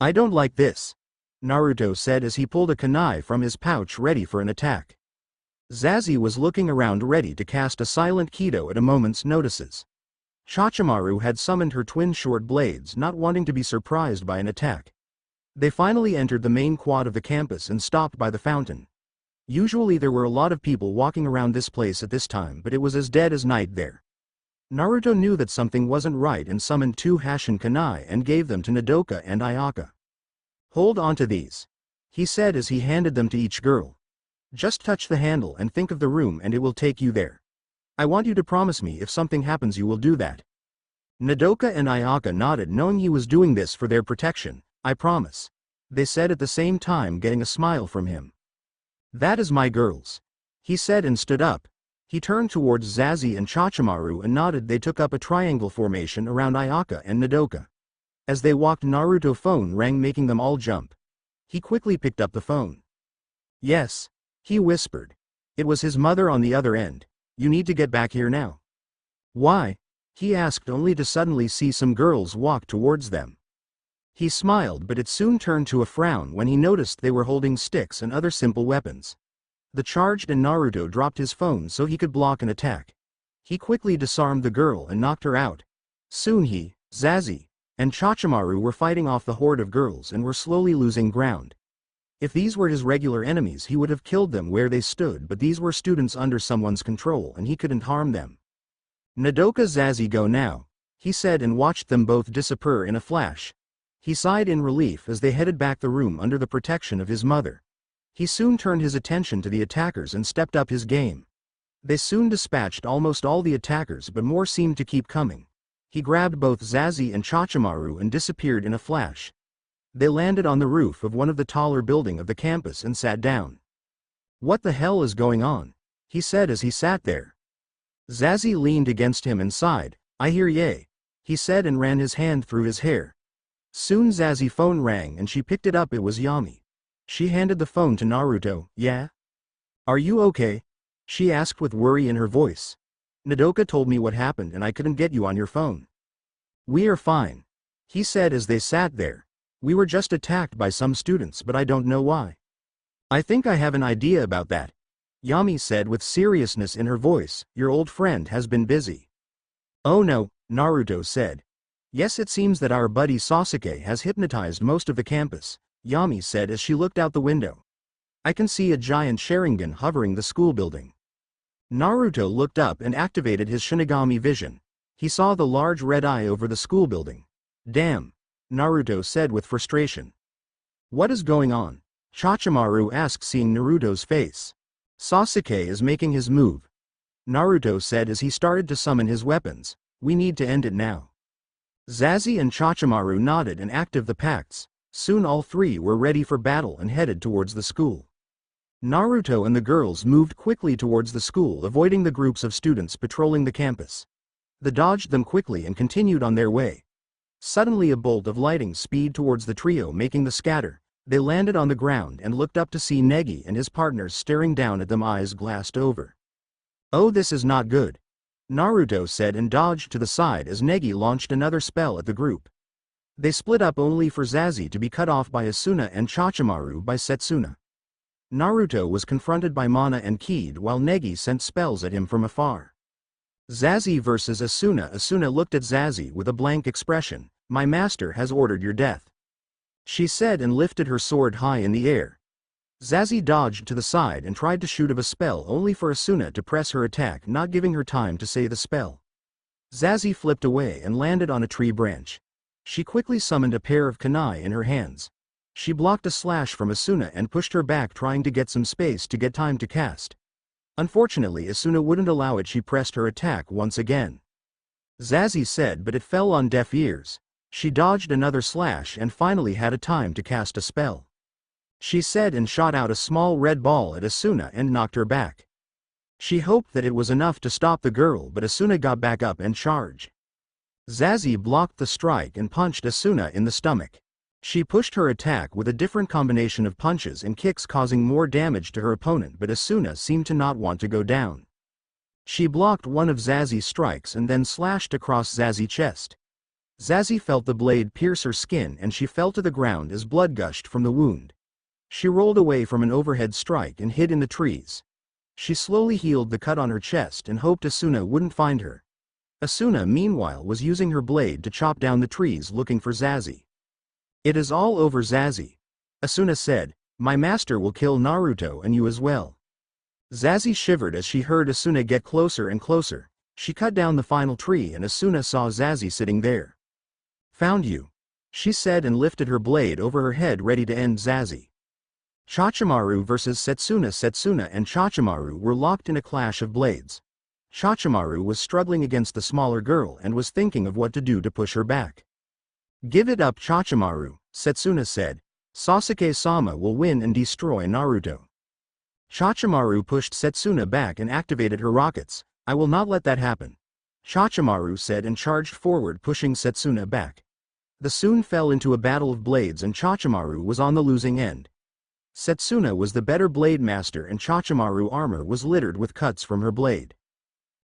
"I don't like this," Naruto said as he pulled a kunai from his pouch ready for an attack. Zazie was looking around ready to cast a silent Kido at a moment's notices. Chachimaru had summoned her twin short blades, not wanting to be surprised by an attack. They finally entered the main quad of the campus and stopped by the fountain. Usually there were a lot of people walking around this place at this time, but it was as dead as night there. Naruto knew that something wasn't right and summoned 2 Hashin kunai and gave them to Nodoka and Ayaka. "Hold on to these," he said as he handed them to each girl. "Just touch the handle and think of the room and it will take you there. I want you to promise me if something happens you will do that." Nodoka and Ayaka nodded, knowing he was doing this for their protection. "I promise," they said at the same time, getting a smile from him. "That is my girls," he said and stood up. He turned towards Zazie and Chachimaru and nodded. They took up a triangle formation around Ayaka and Nodoka. As they walked, Naruto's phone rang, making them all jump. He quickly picked up the phone. "Yes," he whispered. It was his mother on the other end. "You need to get back here now." "Why?" he asked, only to suddenly see some girls walk towards them. He smiled, but it soon turned to a frown when he noticed they were holding sticks and other simple weapons. The charged and Naruto dropped his phone so he could block an attack. He quickly disarmed the girl and knocked her out. Soon he, Zazie, and Chachimaru were fighting off the horde of girls and were slowly losing ground. If these were his regular enemies he would have killed them where they stood, but these were students under someone's control and he couldn't harm them. "Nodoka, Zazie, go now," he said and watched them both disappear in a flash. He sighed in relief as they headed back the room under the protection of his mother. He soon turned his attention to the attackers and stepped up his game. They soon dispatched almost all the attackers, but more seemed to keep coming. He grabbed both Zazie and Chachimaru and disappeared in a flash. They landed on the roof of one of the taller buildings of the campus and sat down. "What the hell is going on?" he said as he sat there. Zazie leaned against him and sighed. "I hear yay," he said and ran his hand through his hair. Soon Zazie's phone rang and she picked it up. It was Yami. She handed the phone to Naruto. "Yeah? Are you okay?" she asked with worry in her voice. "Nodoka told me what happened and I couldn't get you on your phone." "We are fine," he said as they sat there. "We were just attacked by some students, but I don't know why." "I think I have an idea about that," Yami said with seriousness in her voice. "Your old friend has been busy." "Oh no," Naruto said. "Yes, it seems that our buddy Sasuke has hypnotized most of the campus," Yami said as she looked out the window. "I can see a giant Sharingan hovering the school building." Naruto looked up and activated his Shinigami vision. He saw the large red eye over the school building. "Damn," Naruto said with frustration. "What is going on?" Chachimaru asked, seeing Naruto's face. "Sasuke is making his move," Naruto said as he started to summon his weapons. "We need to end it now." Zazie and Chachimaru nodded and activated the pacts. Soon all three were ready for battle and headed towards the school. Naruto and the girls moved quickly towards the school, avoiding the groups of students patrolling the campus. They dodged them quickly and continued on their way. Suddenly a bolt of lightning sped towards the trio, making them scatter. They landed on the ground and looked up to see Negi and his partners staring down at them, eyes glassed over. "Oh, this is not good," Naruto said and dodged to the side as Negi launched another spell at the group. They split up, only for Zazie to be cut off by Asuna and Chachimaru by Setsuna. Naruto was confronted by Mana and Kid while Negi sent spells at him from afar. Zazie versus Asuna. Asuna looked at Zazie with a blank expression. "My master has ordered your death," she said and lifted her sword high in the air. Zazie dodged to the side and tried to shoot a spell, only for Asuna to press her attack, not giving her time to say the spell. Zazie flipped away and landed on a tree branch. She quickly summoned a pair of kunai in her hands. She blocked a slash from Asuna and pushed her back, trying to get some space to get time to cast. Unfortunately, Asuna wouldn't allow it. She pressed her attack once again. Zazie said, but it fell on deaf ears. She dodged another slash and finally had a time to cast a spell. she said and shot out a small red ball at Asuna and knocked her back. She hoped that it was enough to stop the girl, but Asuna got back up and charged. Zazie blocked the strike and punched Asuna in the stomach. She pushed her attack with a different combination of punches and kicks, causing more damage to her opponent, but Asuna seemed to not want to go down. She blocked one of Zazie's strikes and then slashed across Zazie's chest. Zazie felt the blade pierce her skin and she fell to the ground as blood gushed from the wound. She rolled away from an overhead strike and hid in the trees. She slowly healed the cut on her chest and hoped Asuna wouldn't find her. Asuna meanwhile was using her blade to chop down the trees looking for Zazie. "It is all over, Zazie," Asuna said. "My master will kill Naruto and you as well." Zazie shivered as she heard Asuna get closer and closer. She cut down the final tree and Asuna saw Zazie sitting there. "Found you," she said and lifted her blade over her head ready to end Zazie. Chachimaru vs. Setsuna. Setsuna and Chachimaru were locked in a clash of blades. Chachimaru was struggling against the smaller girl and was thinking of what to do to push her back. "Give it up, Chachimaru," Setsuna said. "Sasuke-sama will win and destroy Naruto." Chachimaru pushed Setsuna back and activated her rockets. "I will not let that happen," Chachimaru said and charged forward, pushing Setsuna back. They soon fell into a battle of blades and Chachimaru was on the losing end. Setsuna was the better blade master and Chachimaru's armor was littered with cuts from her blade.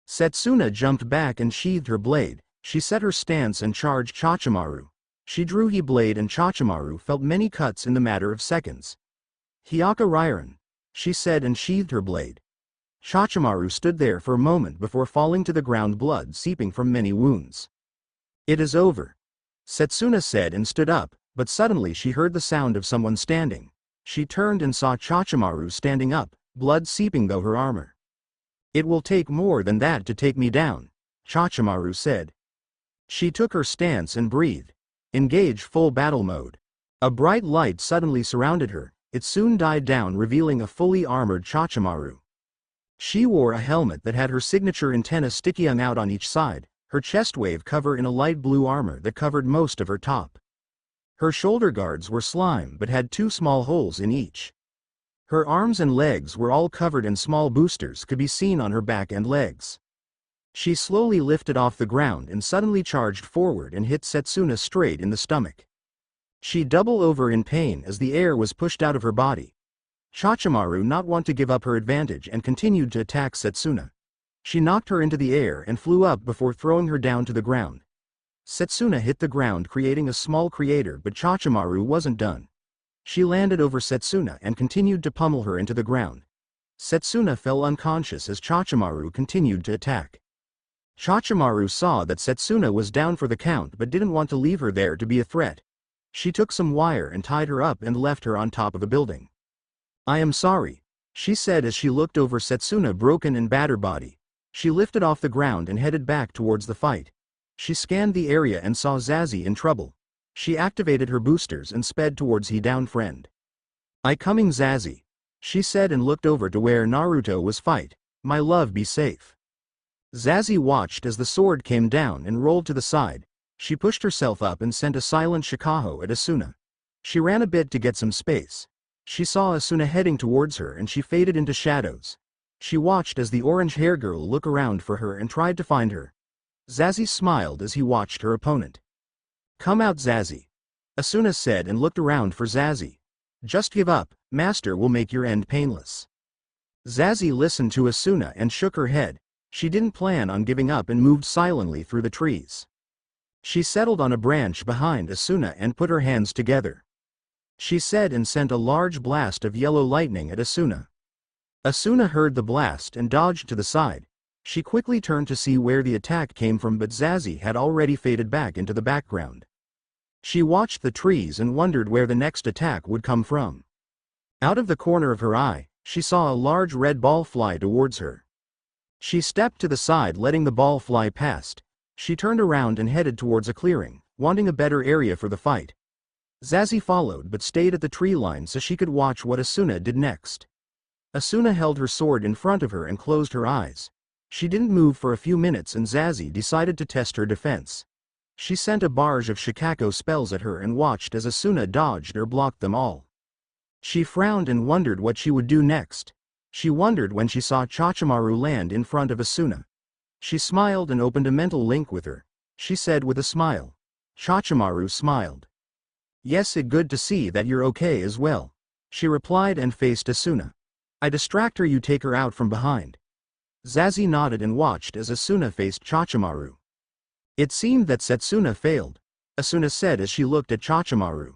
Setsuna jumped back and sheathed her blade. She set her stance and charged Chachimaru. She drew her blade and Chachimaru felt many cuts in the matter of seconds. "Hyaka Rairan," she said and sheathed her blade. Chachimaru stood there for a moment before falling to the ground, blood seeping from many wounds. "It is over," Setsuna said and stood up, but suddenly she heard the sound of someone standing. She turned and saw Chachimaru standing up, blood seeping through her armor. "It will take more than that to take me down," Chachimaru said. She took her stance and breathed. "Engage full battle mode." A bright light suddenly surrounded her. It soon died down, revealing a fully armored Chachimaru. She wore a helmet that had her signature antenna sticking out on each side, her chest wave cover in a light blue armor that covered most of her top. Her shoulder guards were slime but had 2 small holes in each. Her arms and legs were all covered and small boosters could be seen on her back and legs. She slowly lifted off the ground and suddenly charged forward and hit Setsuna straight in the stomach. She doubled over in pain as the air was pushed out of her body. Chachimaru not want to give up her advantage and continued to attack Setsuna. She knocked her into the air and flew up before throwing her down to the ground. Setsuna hit the ground, creating a small crater, but Chachimaru wasn't done. She landed over Setsuna and continued to pummel her into the ground. Setsuna fell unconscious as Chachimaru continued to attack. Chachimaru saw that Setsuna was down for the count but didn't want to leave her there to be a threat. She took some wire and tied her up and left her on top of a building. "I am sorry," she said as she looked over Setsuna's broken and battered body. She lifted off the ground and headed back towards the fight. She scanned the area and saw Zazie in trouble. She activated her boosters and sped towards her down friend. "I coming, Zazie," she said and looked over to where Naruto was fight. "My love, be safe." Zazie watched as the sword came down and rolled to the side. She pushed herself up and sent a silent shikaho at Asuna. She ran a bit to get some space. She saw Asuna heading towards her and she faded into shadows. She watched as the orange-haired girl looked around for her and tried to find her. Zazie smiled as he watched her opponent. "Come out, Zazie," Asuna said and looked around for Zazie. "Just give up, master will make your end painless." Zazie listened to Asuna and shook her head. She didn't plan on giving up and moved silently through the trees. She settled on a branch behind Asuna and put her hands together. She said and sent a large blast of yellow lightning at Asuna. Asuna heard the blast and dodged to the side. She quickly turned to see where the attack came from, but Zazie had already faded back into the background. She watched the trees and wondered where the next attack would come from. Out of the corner of her eye, she saw a large red ball fly towards her. She stepped to the side, letting the ball fly past. She turned around and headed towards a clearing, wanting a better area for the fight. Zazie followed but stayed at the tree line so she could watch what Asuna did next. Asuna held her sword in front of her and closed her eyes. She didn't move for a few minutes and Zazie decided to test her defense. She sent a barrage of Shikako spells at her and watched as Asuna dodged or blocked them all. She frowned and wondered what she would do next. She wondered when she saw Chachimaru land in front of Asuna. She smiled and opened a mental link with her. She said with a smile. Chachimaru smiled. Yes, it's good to see that you're okay as well. She replied and faced Asuna. I distract her, you take her out from behind. Zazie nodded and watched as Asuna faced Chachimaru. It seemed that Setsuna failed, Asuna said as she looked at Chachimaru.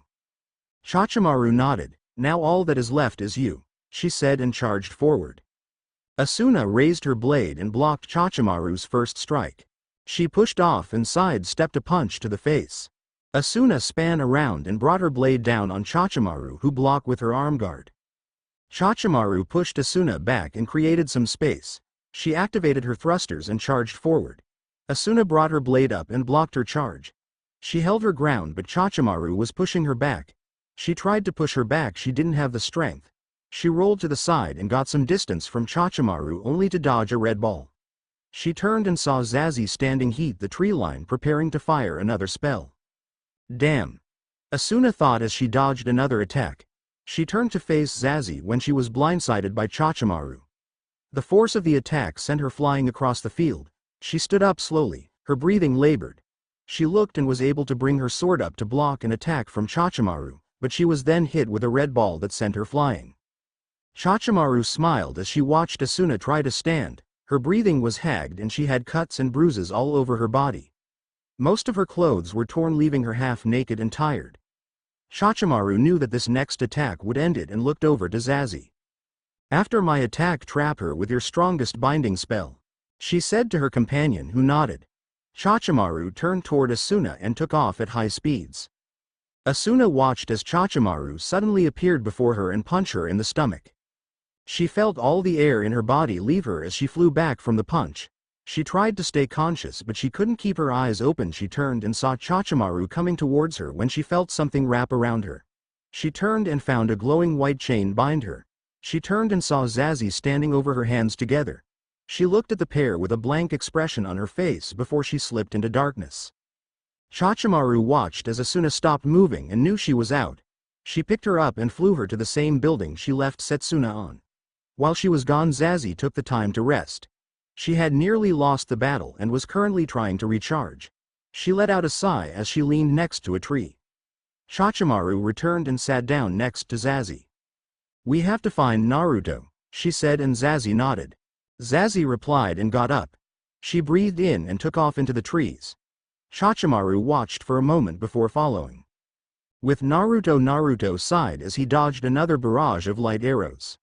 Chachimaru nodded. Now all that is left is you, she said and charged forward. Asuna raised her blade and blocked Chachimaru's first strike. She pushed off and side-stepped a punch to the face. Asuna span around and brought her blade down on Chachimaru, who blocked with her arm guard. Chachimaru pushed Asuna back and created some space. She activated her thrusters and charged forward. Asuna brought her blade up and blocked her charge. She held her ground, but Chachimaru was pushing her back. She tried to push her back, she didn't have the strength. She rolled to the side and got some distance from Chachimaru only to dodge a red ball. She turned and saw Zazie standing heat the tree line preparing to fire another spell. Damn! Asuna thought as she dodged another attack. She turned to face Zazie when she was blindsided by Chachimaru. The force of the attack sent her flying across the field. She stood up slowly, her breathing labored. She looked and was able to bring her sword up to block an attack from Chachimaru, but she was then hit with a red ball that sent her flying. Chachimaru smiled as she watched Asuna try to stand. Her breathing was hagged and she had cuts and bruises all over her body. Most of her clothes were torn, leaving her half naked and tired. Chachimaru knew that this next attack would end it and looked over to Zazie. After my attack, trap her with your strongest binding spell, she said to her companion, who nodded. Chachimaru turned toward Asuna and took off at high speeds. Asuna watched as Chachimaru suddenly appeared before her and punched her in the stomach. She felt all the air in her body leave her as she flew back from the punch. She tried to stay conscious, but she couldn't keep her eyes open. She turned and saw Chachimaru coming towards her when she felt something wrap around her. She turned and found a glowing white chain bind her. She turned and saw Zazie standing over her hands together. She looked at the pair with a blank expression on her face before she slipped into darkness. Chachimaru watched as Asuna stopped moving and knew she was out. She picked her up and flew her to the same building she left Setsuna on. While she was gone, Zazie took the time to rest. She had nearly lost the battle and was currently trying to recharge. She let out a sigh as she leaned next to a tree. Chachimaru returned and sat down next to Zazie. We have to find Naruto, she said, and Zazie nodded. Zazie replied and got up. She breathed in and took off into the trees. Chachimaru watched for a moment before following. With Naruto sighed as he dodged another barrage of light arrows.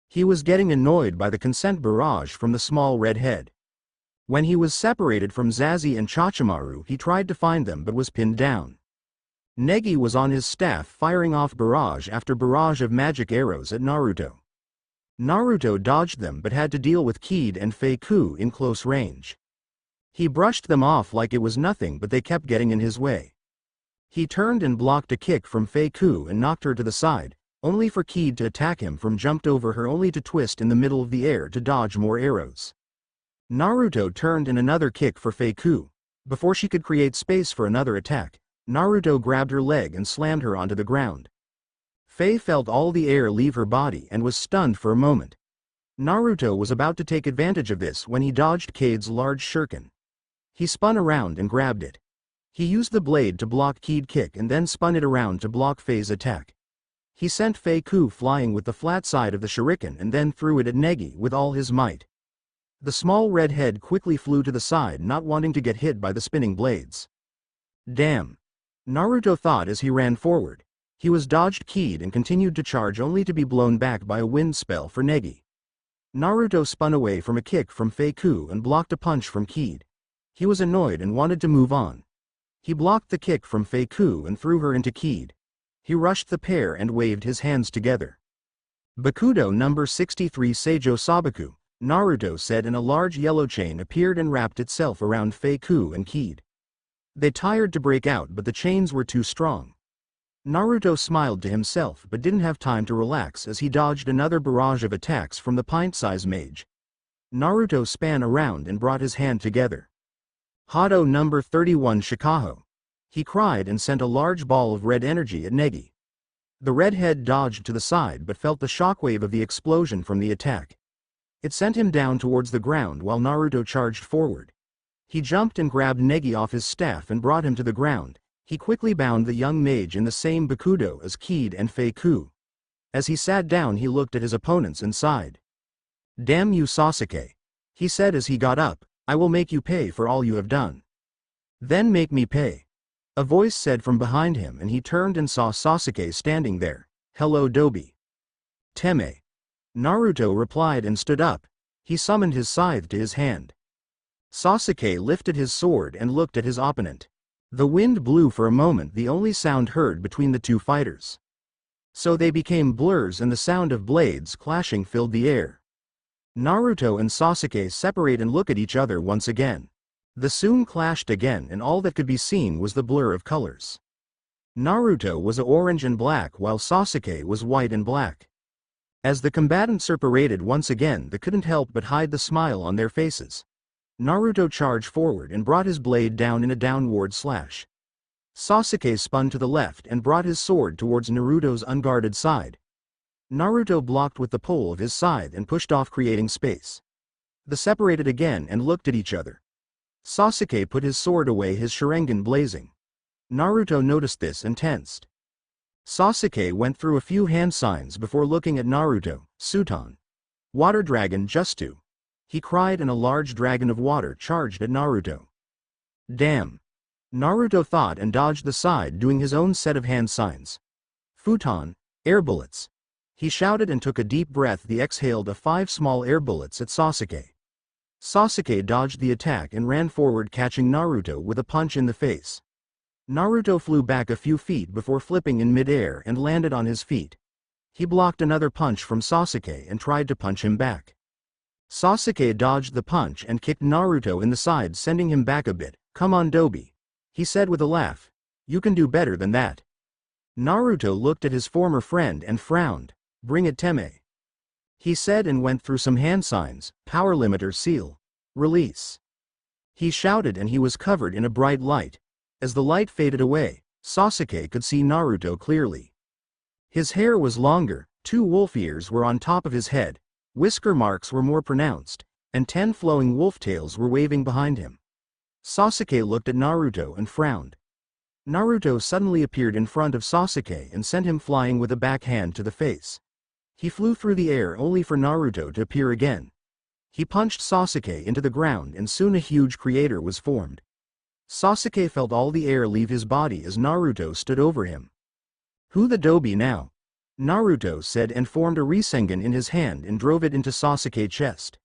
He was getting annoyed by the consent barrage from the small red head. When he was separated from Zazie and Chachimaru, he tried to find them but was pinned down. Negi was on his staff firing off barrage after barrage of magic arrows at Naruto. Naruto dodged them but had to deal with Kid and Feiku in close range. He brushed them off like it was nothing, but they kept getting in his way. He turned and blocked a kick from Feiku and knocked her to the side, only for Kid to attack him from jumped over her only to twist in the middle of the air to dodge more arrows. Naruto turned in another kick for Feiku. Before she could create space for another attack, Naruto grabbed her leg and slammed her onto the ground. Fei felt all the air leave her body and was stunned for a moment. Naruto was about to take advantage of this when he dodged Kid's large shuriken. He spun around and grabbed it. He used the blade to block Kid's kick and then spun it around to block Fei's attack. He sent Feiku flying with the flat side of the shuriken and then threw it at Negi with all his might. The small red head quickly flew to the side, not wanting to get hit by the spinning blades. Damn! Naruto thought as he ran forward. He was dodged Kid and continued to charge only to be blown back by a wind spell for Negi. Naruto spun away from a kick from Feiku and blocked a punch from Kid. He was annoyed and wanted to move on. He blocked the kick from Feiku and threw her into Kid. He rushed the pair and waved his hands together. Bakudo number 63 Seijo Sabaku, Naruto said, and a large yellow chain appeared and wrapped itself around Feiku and Kid. They tried to break out, but the chains were too strong. Naruto smiled to himself but didn't have time to relax as he dodged another barrage of attacks from the pint-sized mage. Naruto span around and brought his hand together. Hado number 31 Shikaho. He cried and sent a large ball of red energy at Negi. The redhead dodged to the side but felt the shockwave of the explosion from the attack. It sent him down towards the ground while Naruto charged forward. He jumped and grabbed Negi off his staff and brought him to the ground. He quickly bound the young mage in the same bakudo as Kid and Feiku. As he sat down he looked at his opponents and sighed. "Damn you Sasuke," he said as he got up, "I will make you pay for all you have done." "Then make me pay," a voice said from behind him, and he turned and saw Sasuke standing there. "Hello Dobi." "Teme." Naruto replied and stood up. He summoned his scythe to his hand. Sasuke lifted his sword and looked at his opponent. The wind blew for a moment, the only sound heard between the two fighters. So they became blurs and the sound of blades clashing filled the air. Naruto and Sasuke separate and look at each other once again. The soon clashed again and all that could be seen was the blur of colors. Naruto was orange and black while Sasuke was white and black. As the combatants separated once again they couldn't help but hide the smile on their faces. Naruto charged forward and brought his blade down in a downward slash. Sasuke spun to the left and brought his sword towards Naruto's unguarded side. Naruto blocked with the pole of his scythe and pushed off, creating space. They separated again and looked at each other. Sasuke put his sword away, his Sharingan blazing. Naruto noticed this and tensed. Sasuke went through a few hand signs before looking at Naruto. "Suton. Water dragon Justu," he cried, and a large dragon of water charged at Naruto. "Damn." Naruto thought and dodged the side, doing his own set of hand signs. "Futon. Air bullets." He shouted and took a deep breath. He exhaled 5 small air bullets at Sasuke. Sasuke dodged the attack and ran forward, catching Naruto with a punch in the face. Naruto flew back a few feet before flipping in mid-air and landed on his feet. He blocked another punch from Sasuke and tried to punch him back. Sasuke dodged the punch and kicked Naruto in the side, sending him back a bit. "Come on Dobi," he said with a laugh. "You can do better than that." Naruto looked at his former friend and frowned. "Bring it Teme," he said, and went through some hand signs. "Power limiter seal. Release," he shouted, and he was covered in a bright light. As the light faded away, Sasuke could see Naruto clearly. His hair was longer, 2 wolf ears were on top of his head, whisker marks were more pronounced, and 10 flowing wolf tails were waving behind him. Sasuke looked at Naruto and frowned. Naruto suddenly appeared in front of Sasuke and sent him flying with a backhand to the face. He flew through the air only for Naruto to appear again. He punched Sasuke into the ground and soon a huge crater was formed. Sasuke felt all the air leave his body as Naruto stood over him. "Who the Dobi now?" Naruto said, and formed a Rasengan in his hand and drove it into Sasuke's chest.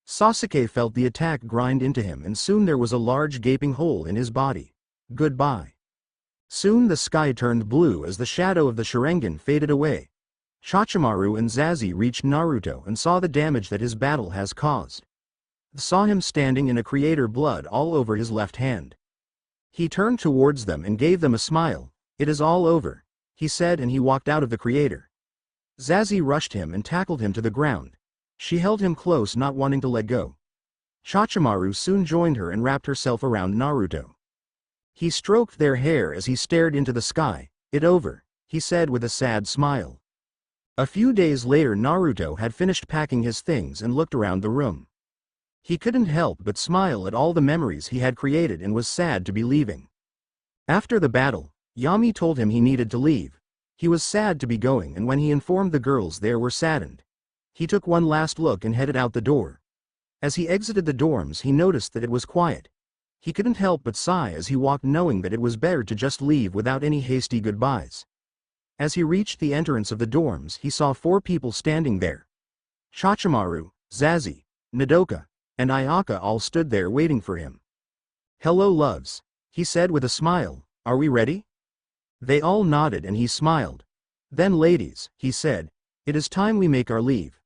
Sasuke felt the attack grind into him, and soon there was a large gaping hole in his body. Goodbye. Soon the sky turned blue as the shadow of the Sharingan faded away. Chachimaru and Zazie reached Naruto and saw the damage that his battle has caused. They saw him standing in a crater, blood all over his left hand. He turned towards them and gave them a smile. "It is all over," he said, and he walked out of the crater. Zazie rushed him and tackled him to the ground. She held him close, not wanting to let go. Chachimaru soon joined her and wrapped herself around Naruto. He stroked their hair as he stared into the sky. "It over," he said with a sad smile. A few days later Naruto had finished packing his things and looked around the room. He couldn't help but smile at all the memories he had created and was sad to be leaving. After the battle, Yami told him he needed to leave. He was sad to be going, and when he informed the girls, they were saddened. He took one last look and headed out the door. As he exited the dorms he noticed that it was quiet. He couldn't help but sigh as he walked, knowing that it was better to just leave without any hasty goodbyes. As he reached the entrance of the dorms he saw 4 people standing there. Chachimaru, Zazie, Nodoka, and Ayaka all stood there waiting for him. "Hello loves," he said with a smile. "Are we ready?" They all nodded and he smiled. "Then ladies," he said, "it is time we make our leave."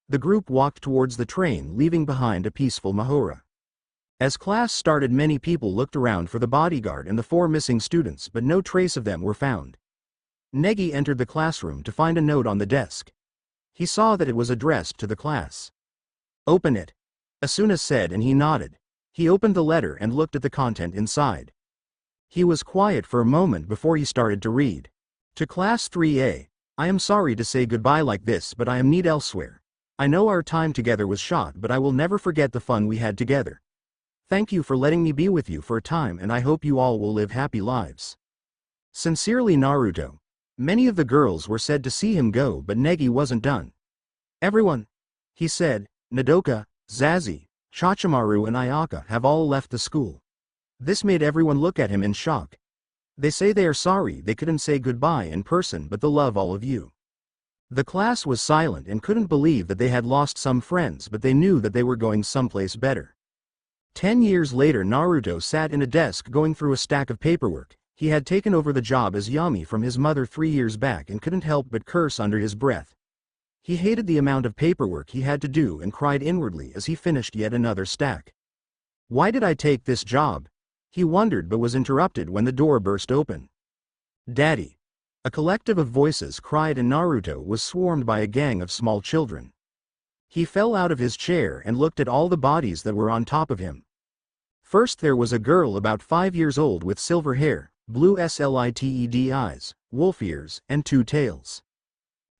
The group walked towards the train, leaving behind a peaceful Mahora. As class started many people looked around for the bodyguard and the 4 missing students, but no trace of them were found. Negi entered the classroom to find a note on the desk. He saw that it was addressed to the class. "Open it," Asuna said, and he nodded. He opened the letter and looked at the content inside. He was quiet for a moment before he started to read. To Class 3A, I am sorry to say goodbye like this, but I am need elsewhere. I know our time together was short, but I will never forget the fun we had together. Thank you for letting me be with you for a time, and I hope you all will live happy lives. Sincerely, Naruto. Many of the girls were sad to see him go, but Negi wasn't done. Everyone, he said, Nodoka, Zazie, Chachimaru and Ayaka have all left the school. This made everyone look at him in shock. They say they are sorry they couldn't say goodbye in person, but they love all of you. The class was silent and couldn't believe that they had lost some friends, but they knew that they were going someplace better. 10 years later, Naruto sat in a desk going through a stack of paperwork. He had taken over the job as Yami from his mother 3 years back and couldn't help but curse under his breath. He hated the amount of paperwork he had to do and cried inwardly as he finished yet another stack. Why did I take this job? He wondered, but was interrupted when the door burst open. Daddy! A collective of voices cried, and Naruto was swarmed by a gang of small children. He fell out of his chair and looked at all the bodies that were on top of him. First there was a girl about 5 years old with silver hair, blue slitted eyes, wolf ears, and 2 tails.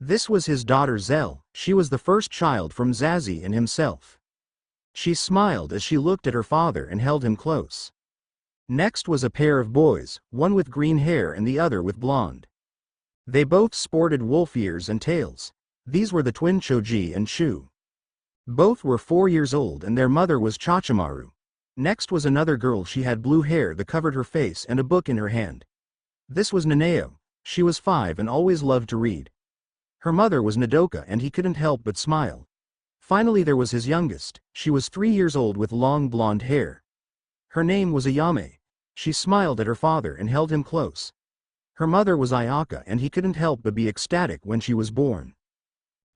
This was his daughter Zell. She was the first child from Zazie and himself. She smiled as she looked at her father and held him close. Next was a pair of boys, one with green hair and the other with blonde. They both sported wolf ears and tails. These were the twin Choji and Shu. Both were 4 years old and their mother was Chachimaru. Next was another girl. She had blue hair that covered her face and a book in her hand. This was Nanao. She was 5 and always loved to read. Her mother was Nodoka and he couldn't help but smile. Finally there was his youngest. She was 3 years old with long blonde hair. Her name was Ayame. She smiled at her father and held him close. Her mother was Ayaka and he couldn't help but be ecstatic when she was born.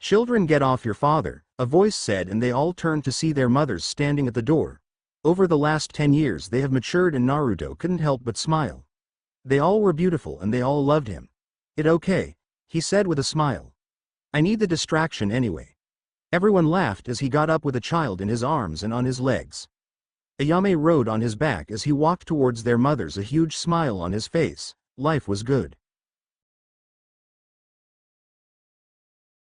Children, get off your father, a voice said, and they all turned to see their mothers standing at the door. Over the last 10 years they have matured and Naruto couldn't help but smile. They all were beautiful and they all loved him. It okay, he said with a smile. I need the distraction anyway. Everyone laughed as he got up with a child in his arms and on his legs. Ayame rode on his back as he walked towards their mothers, a huge smile on his face. Life was good.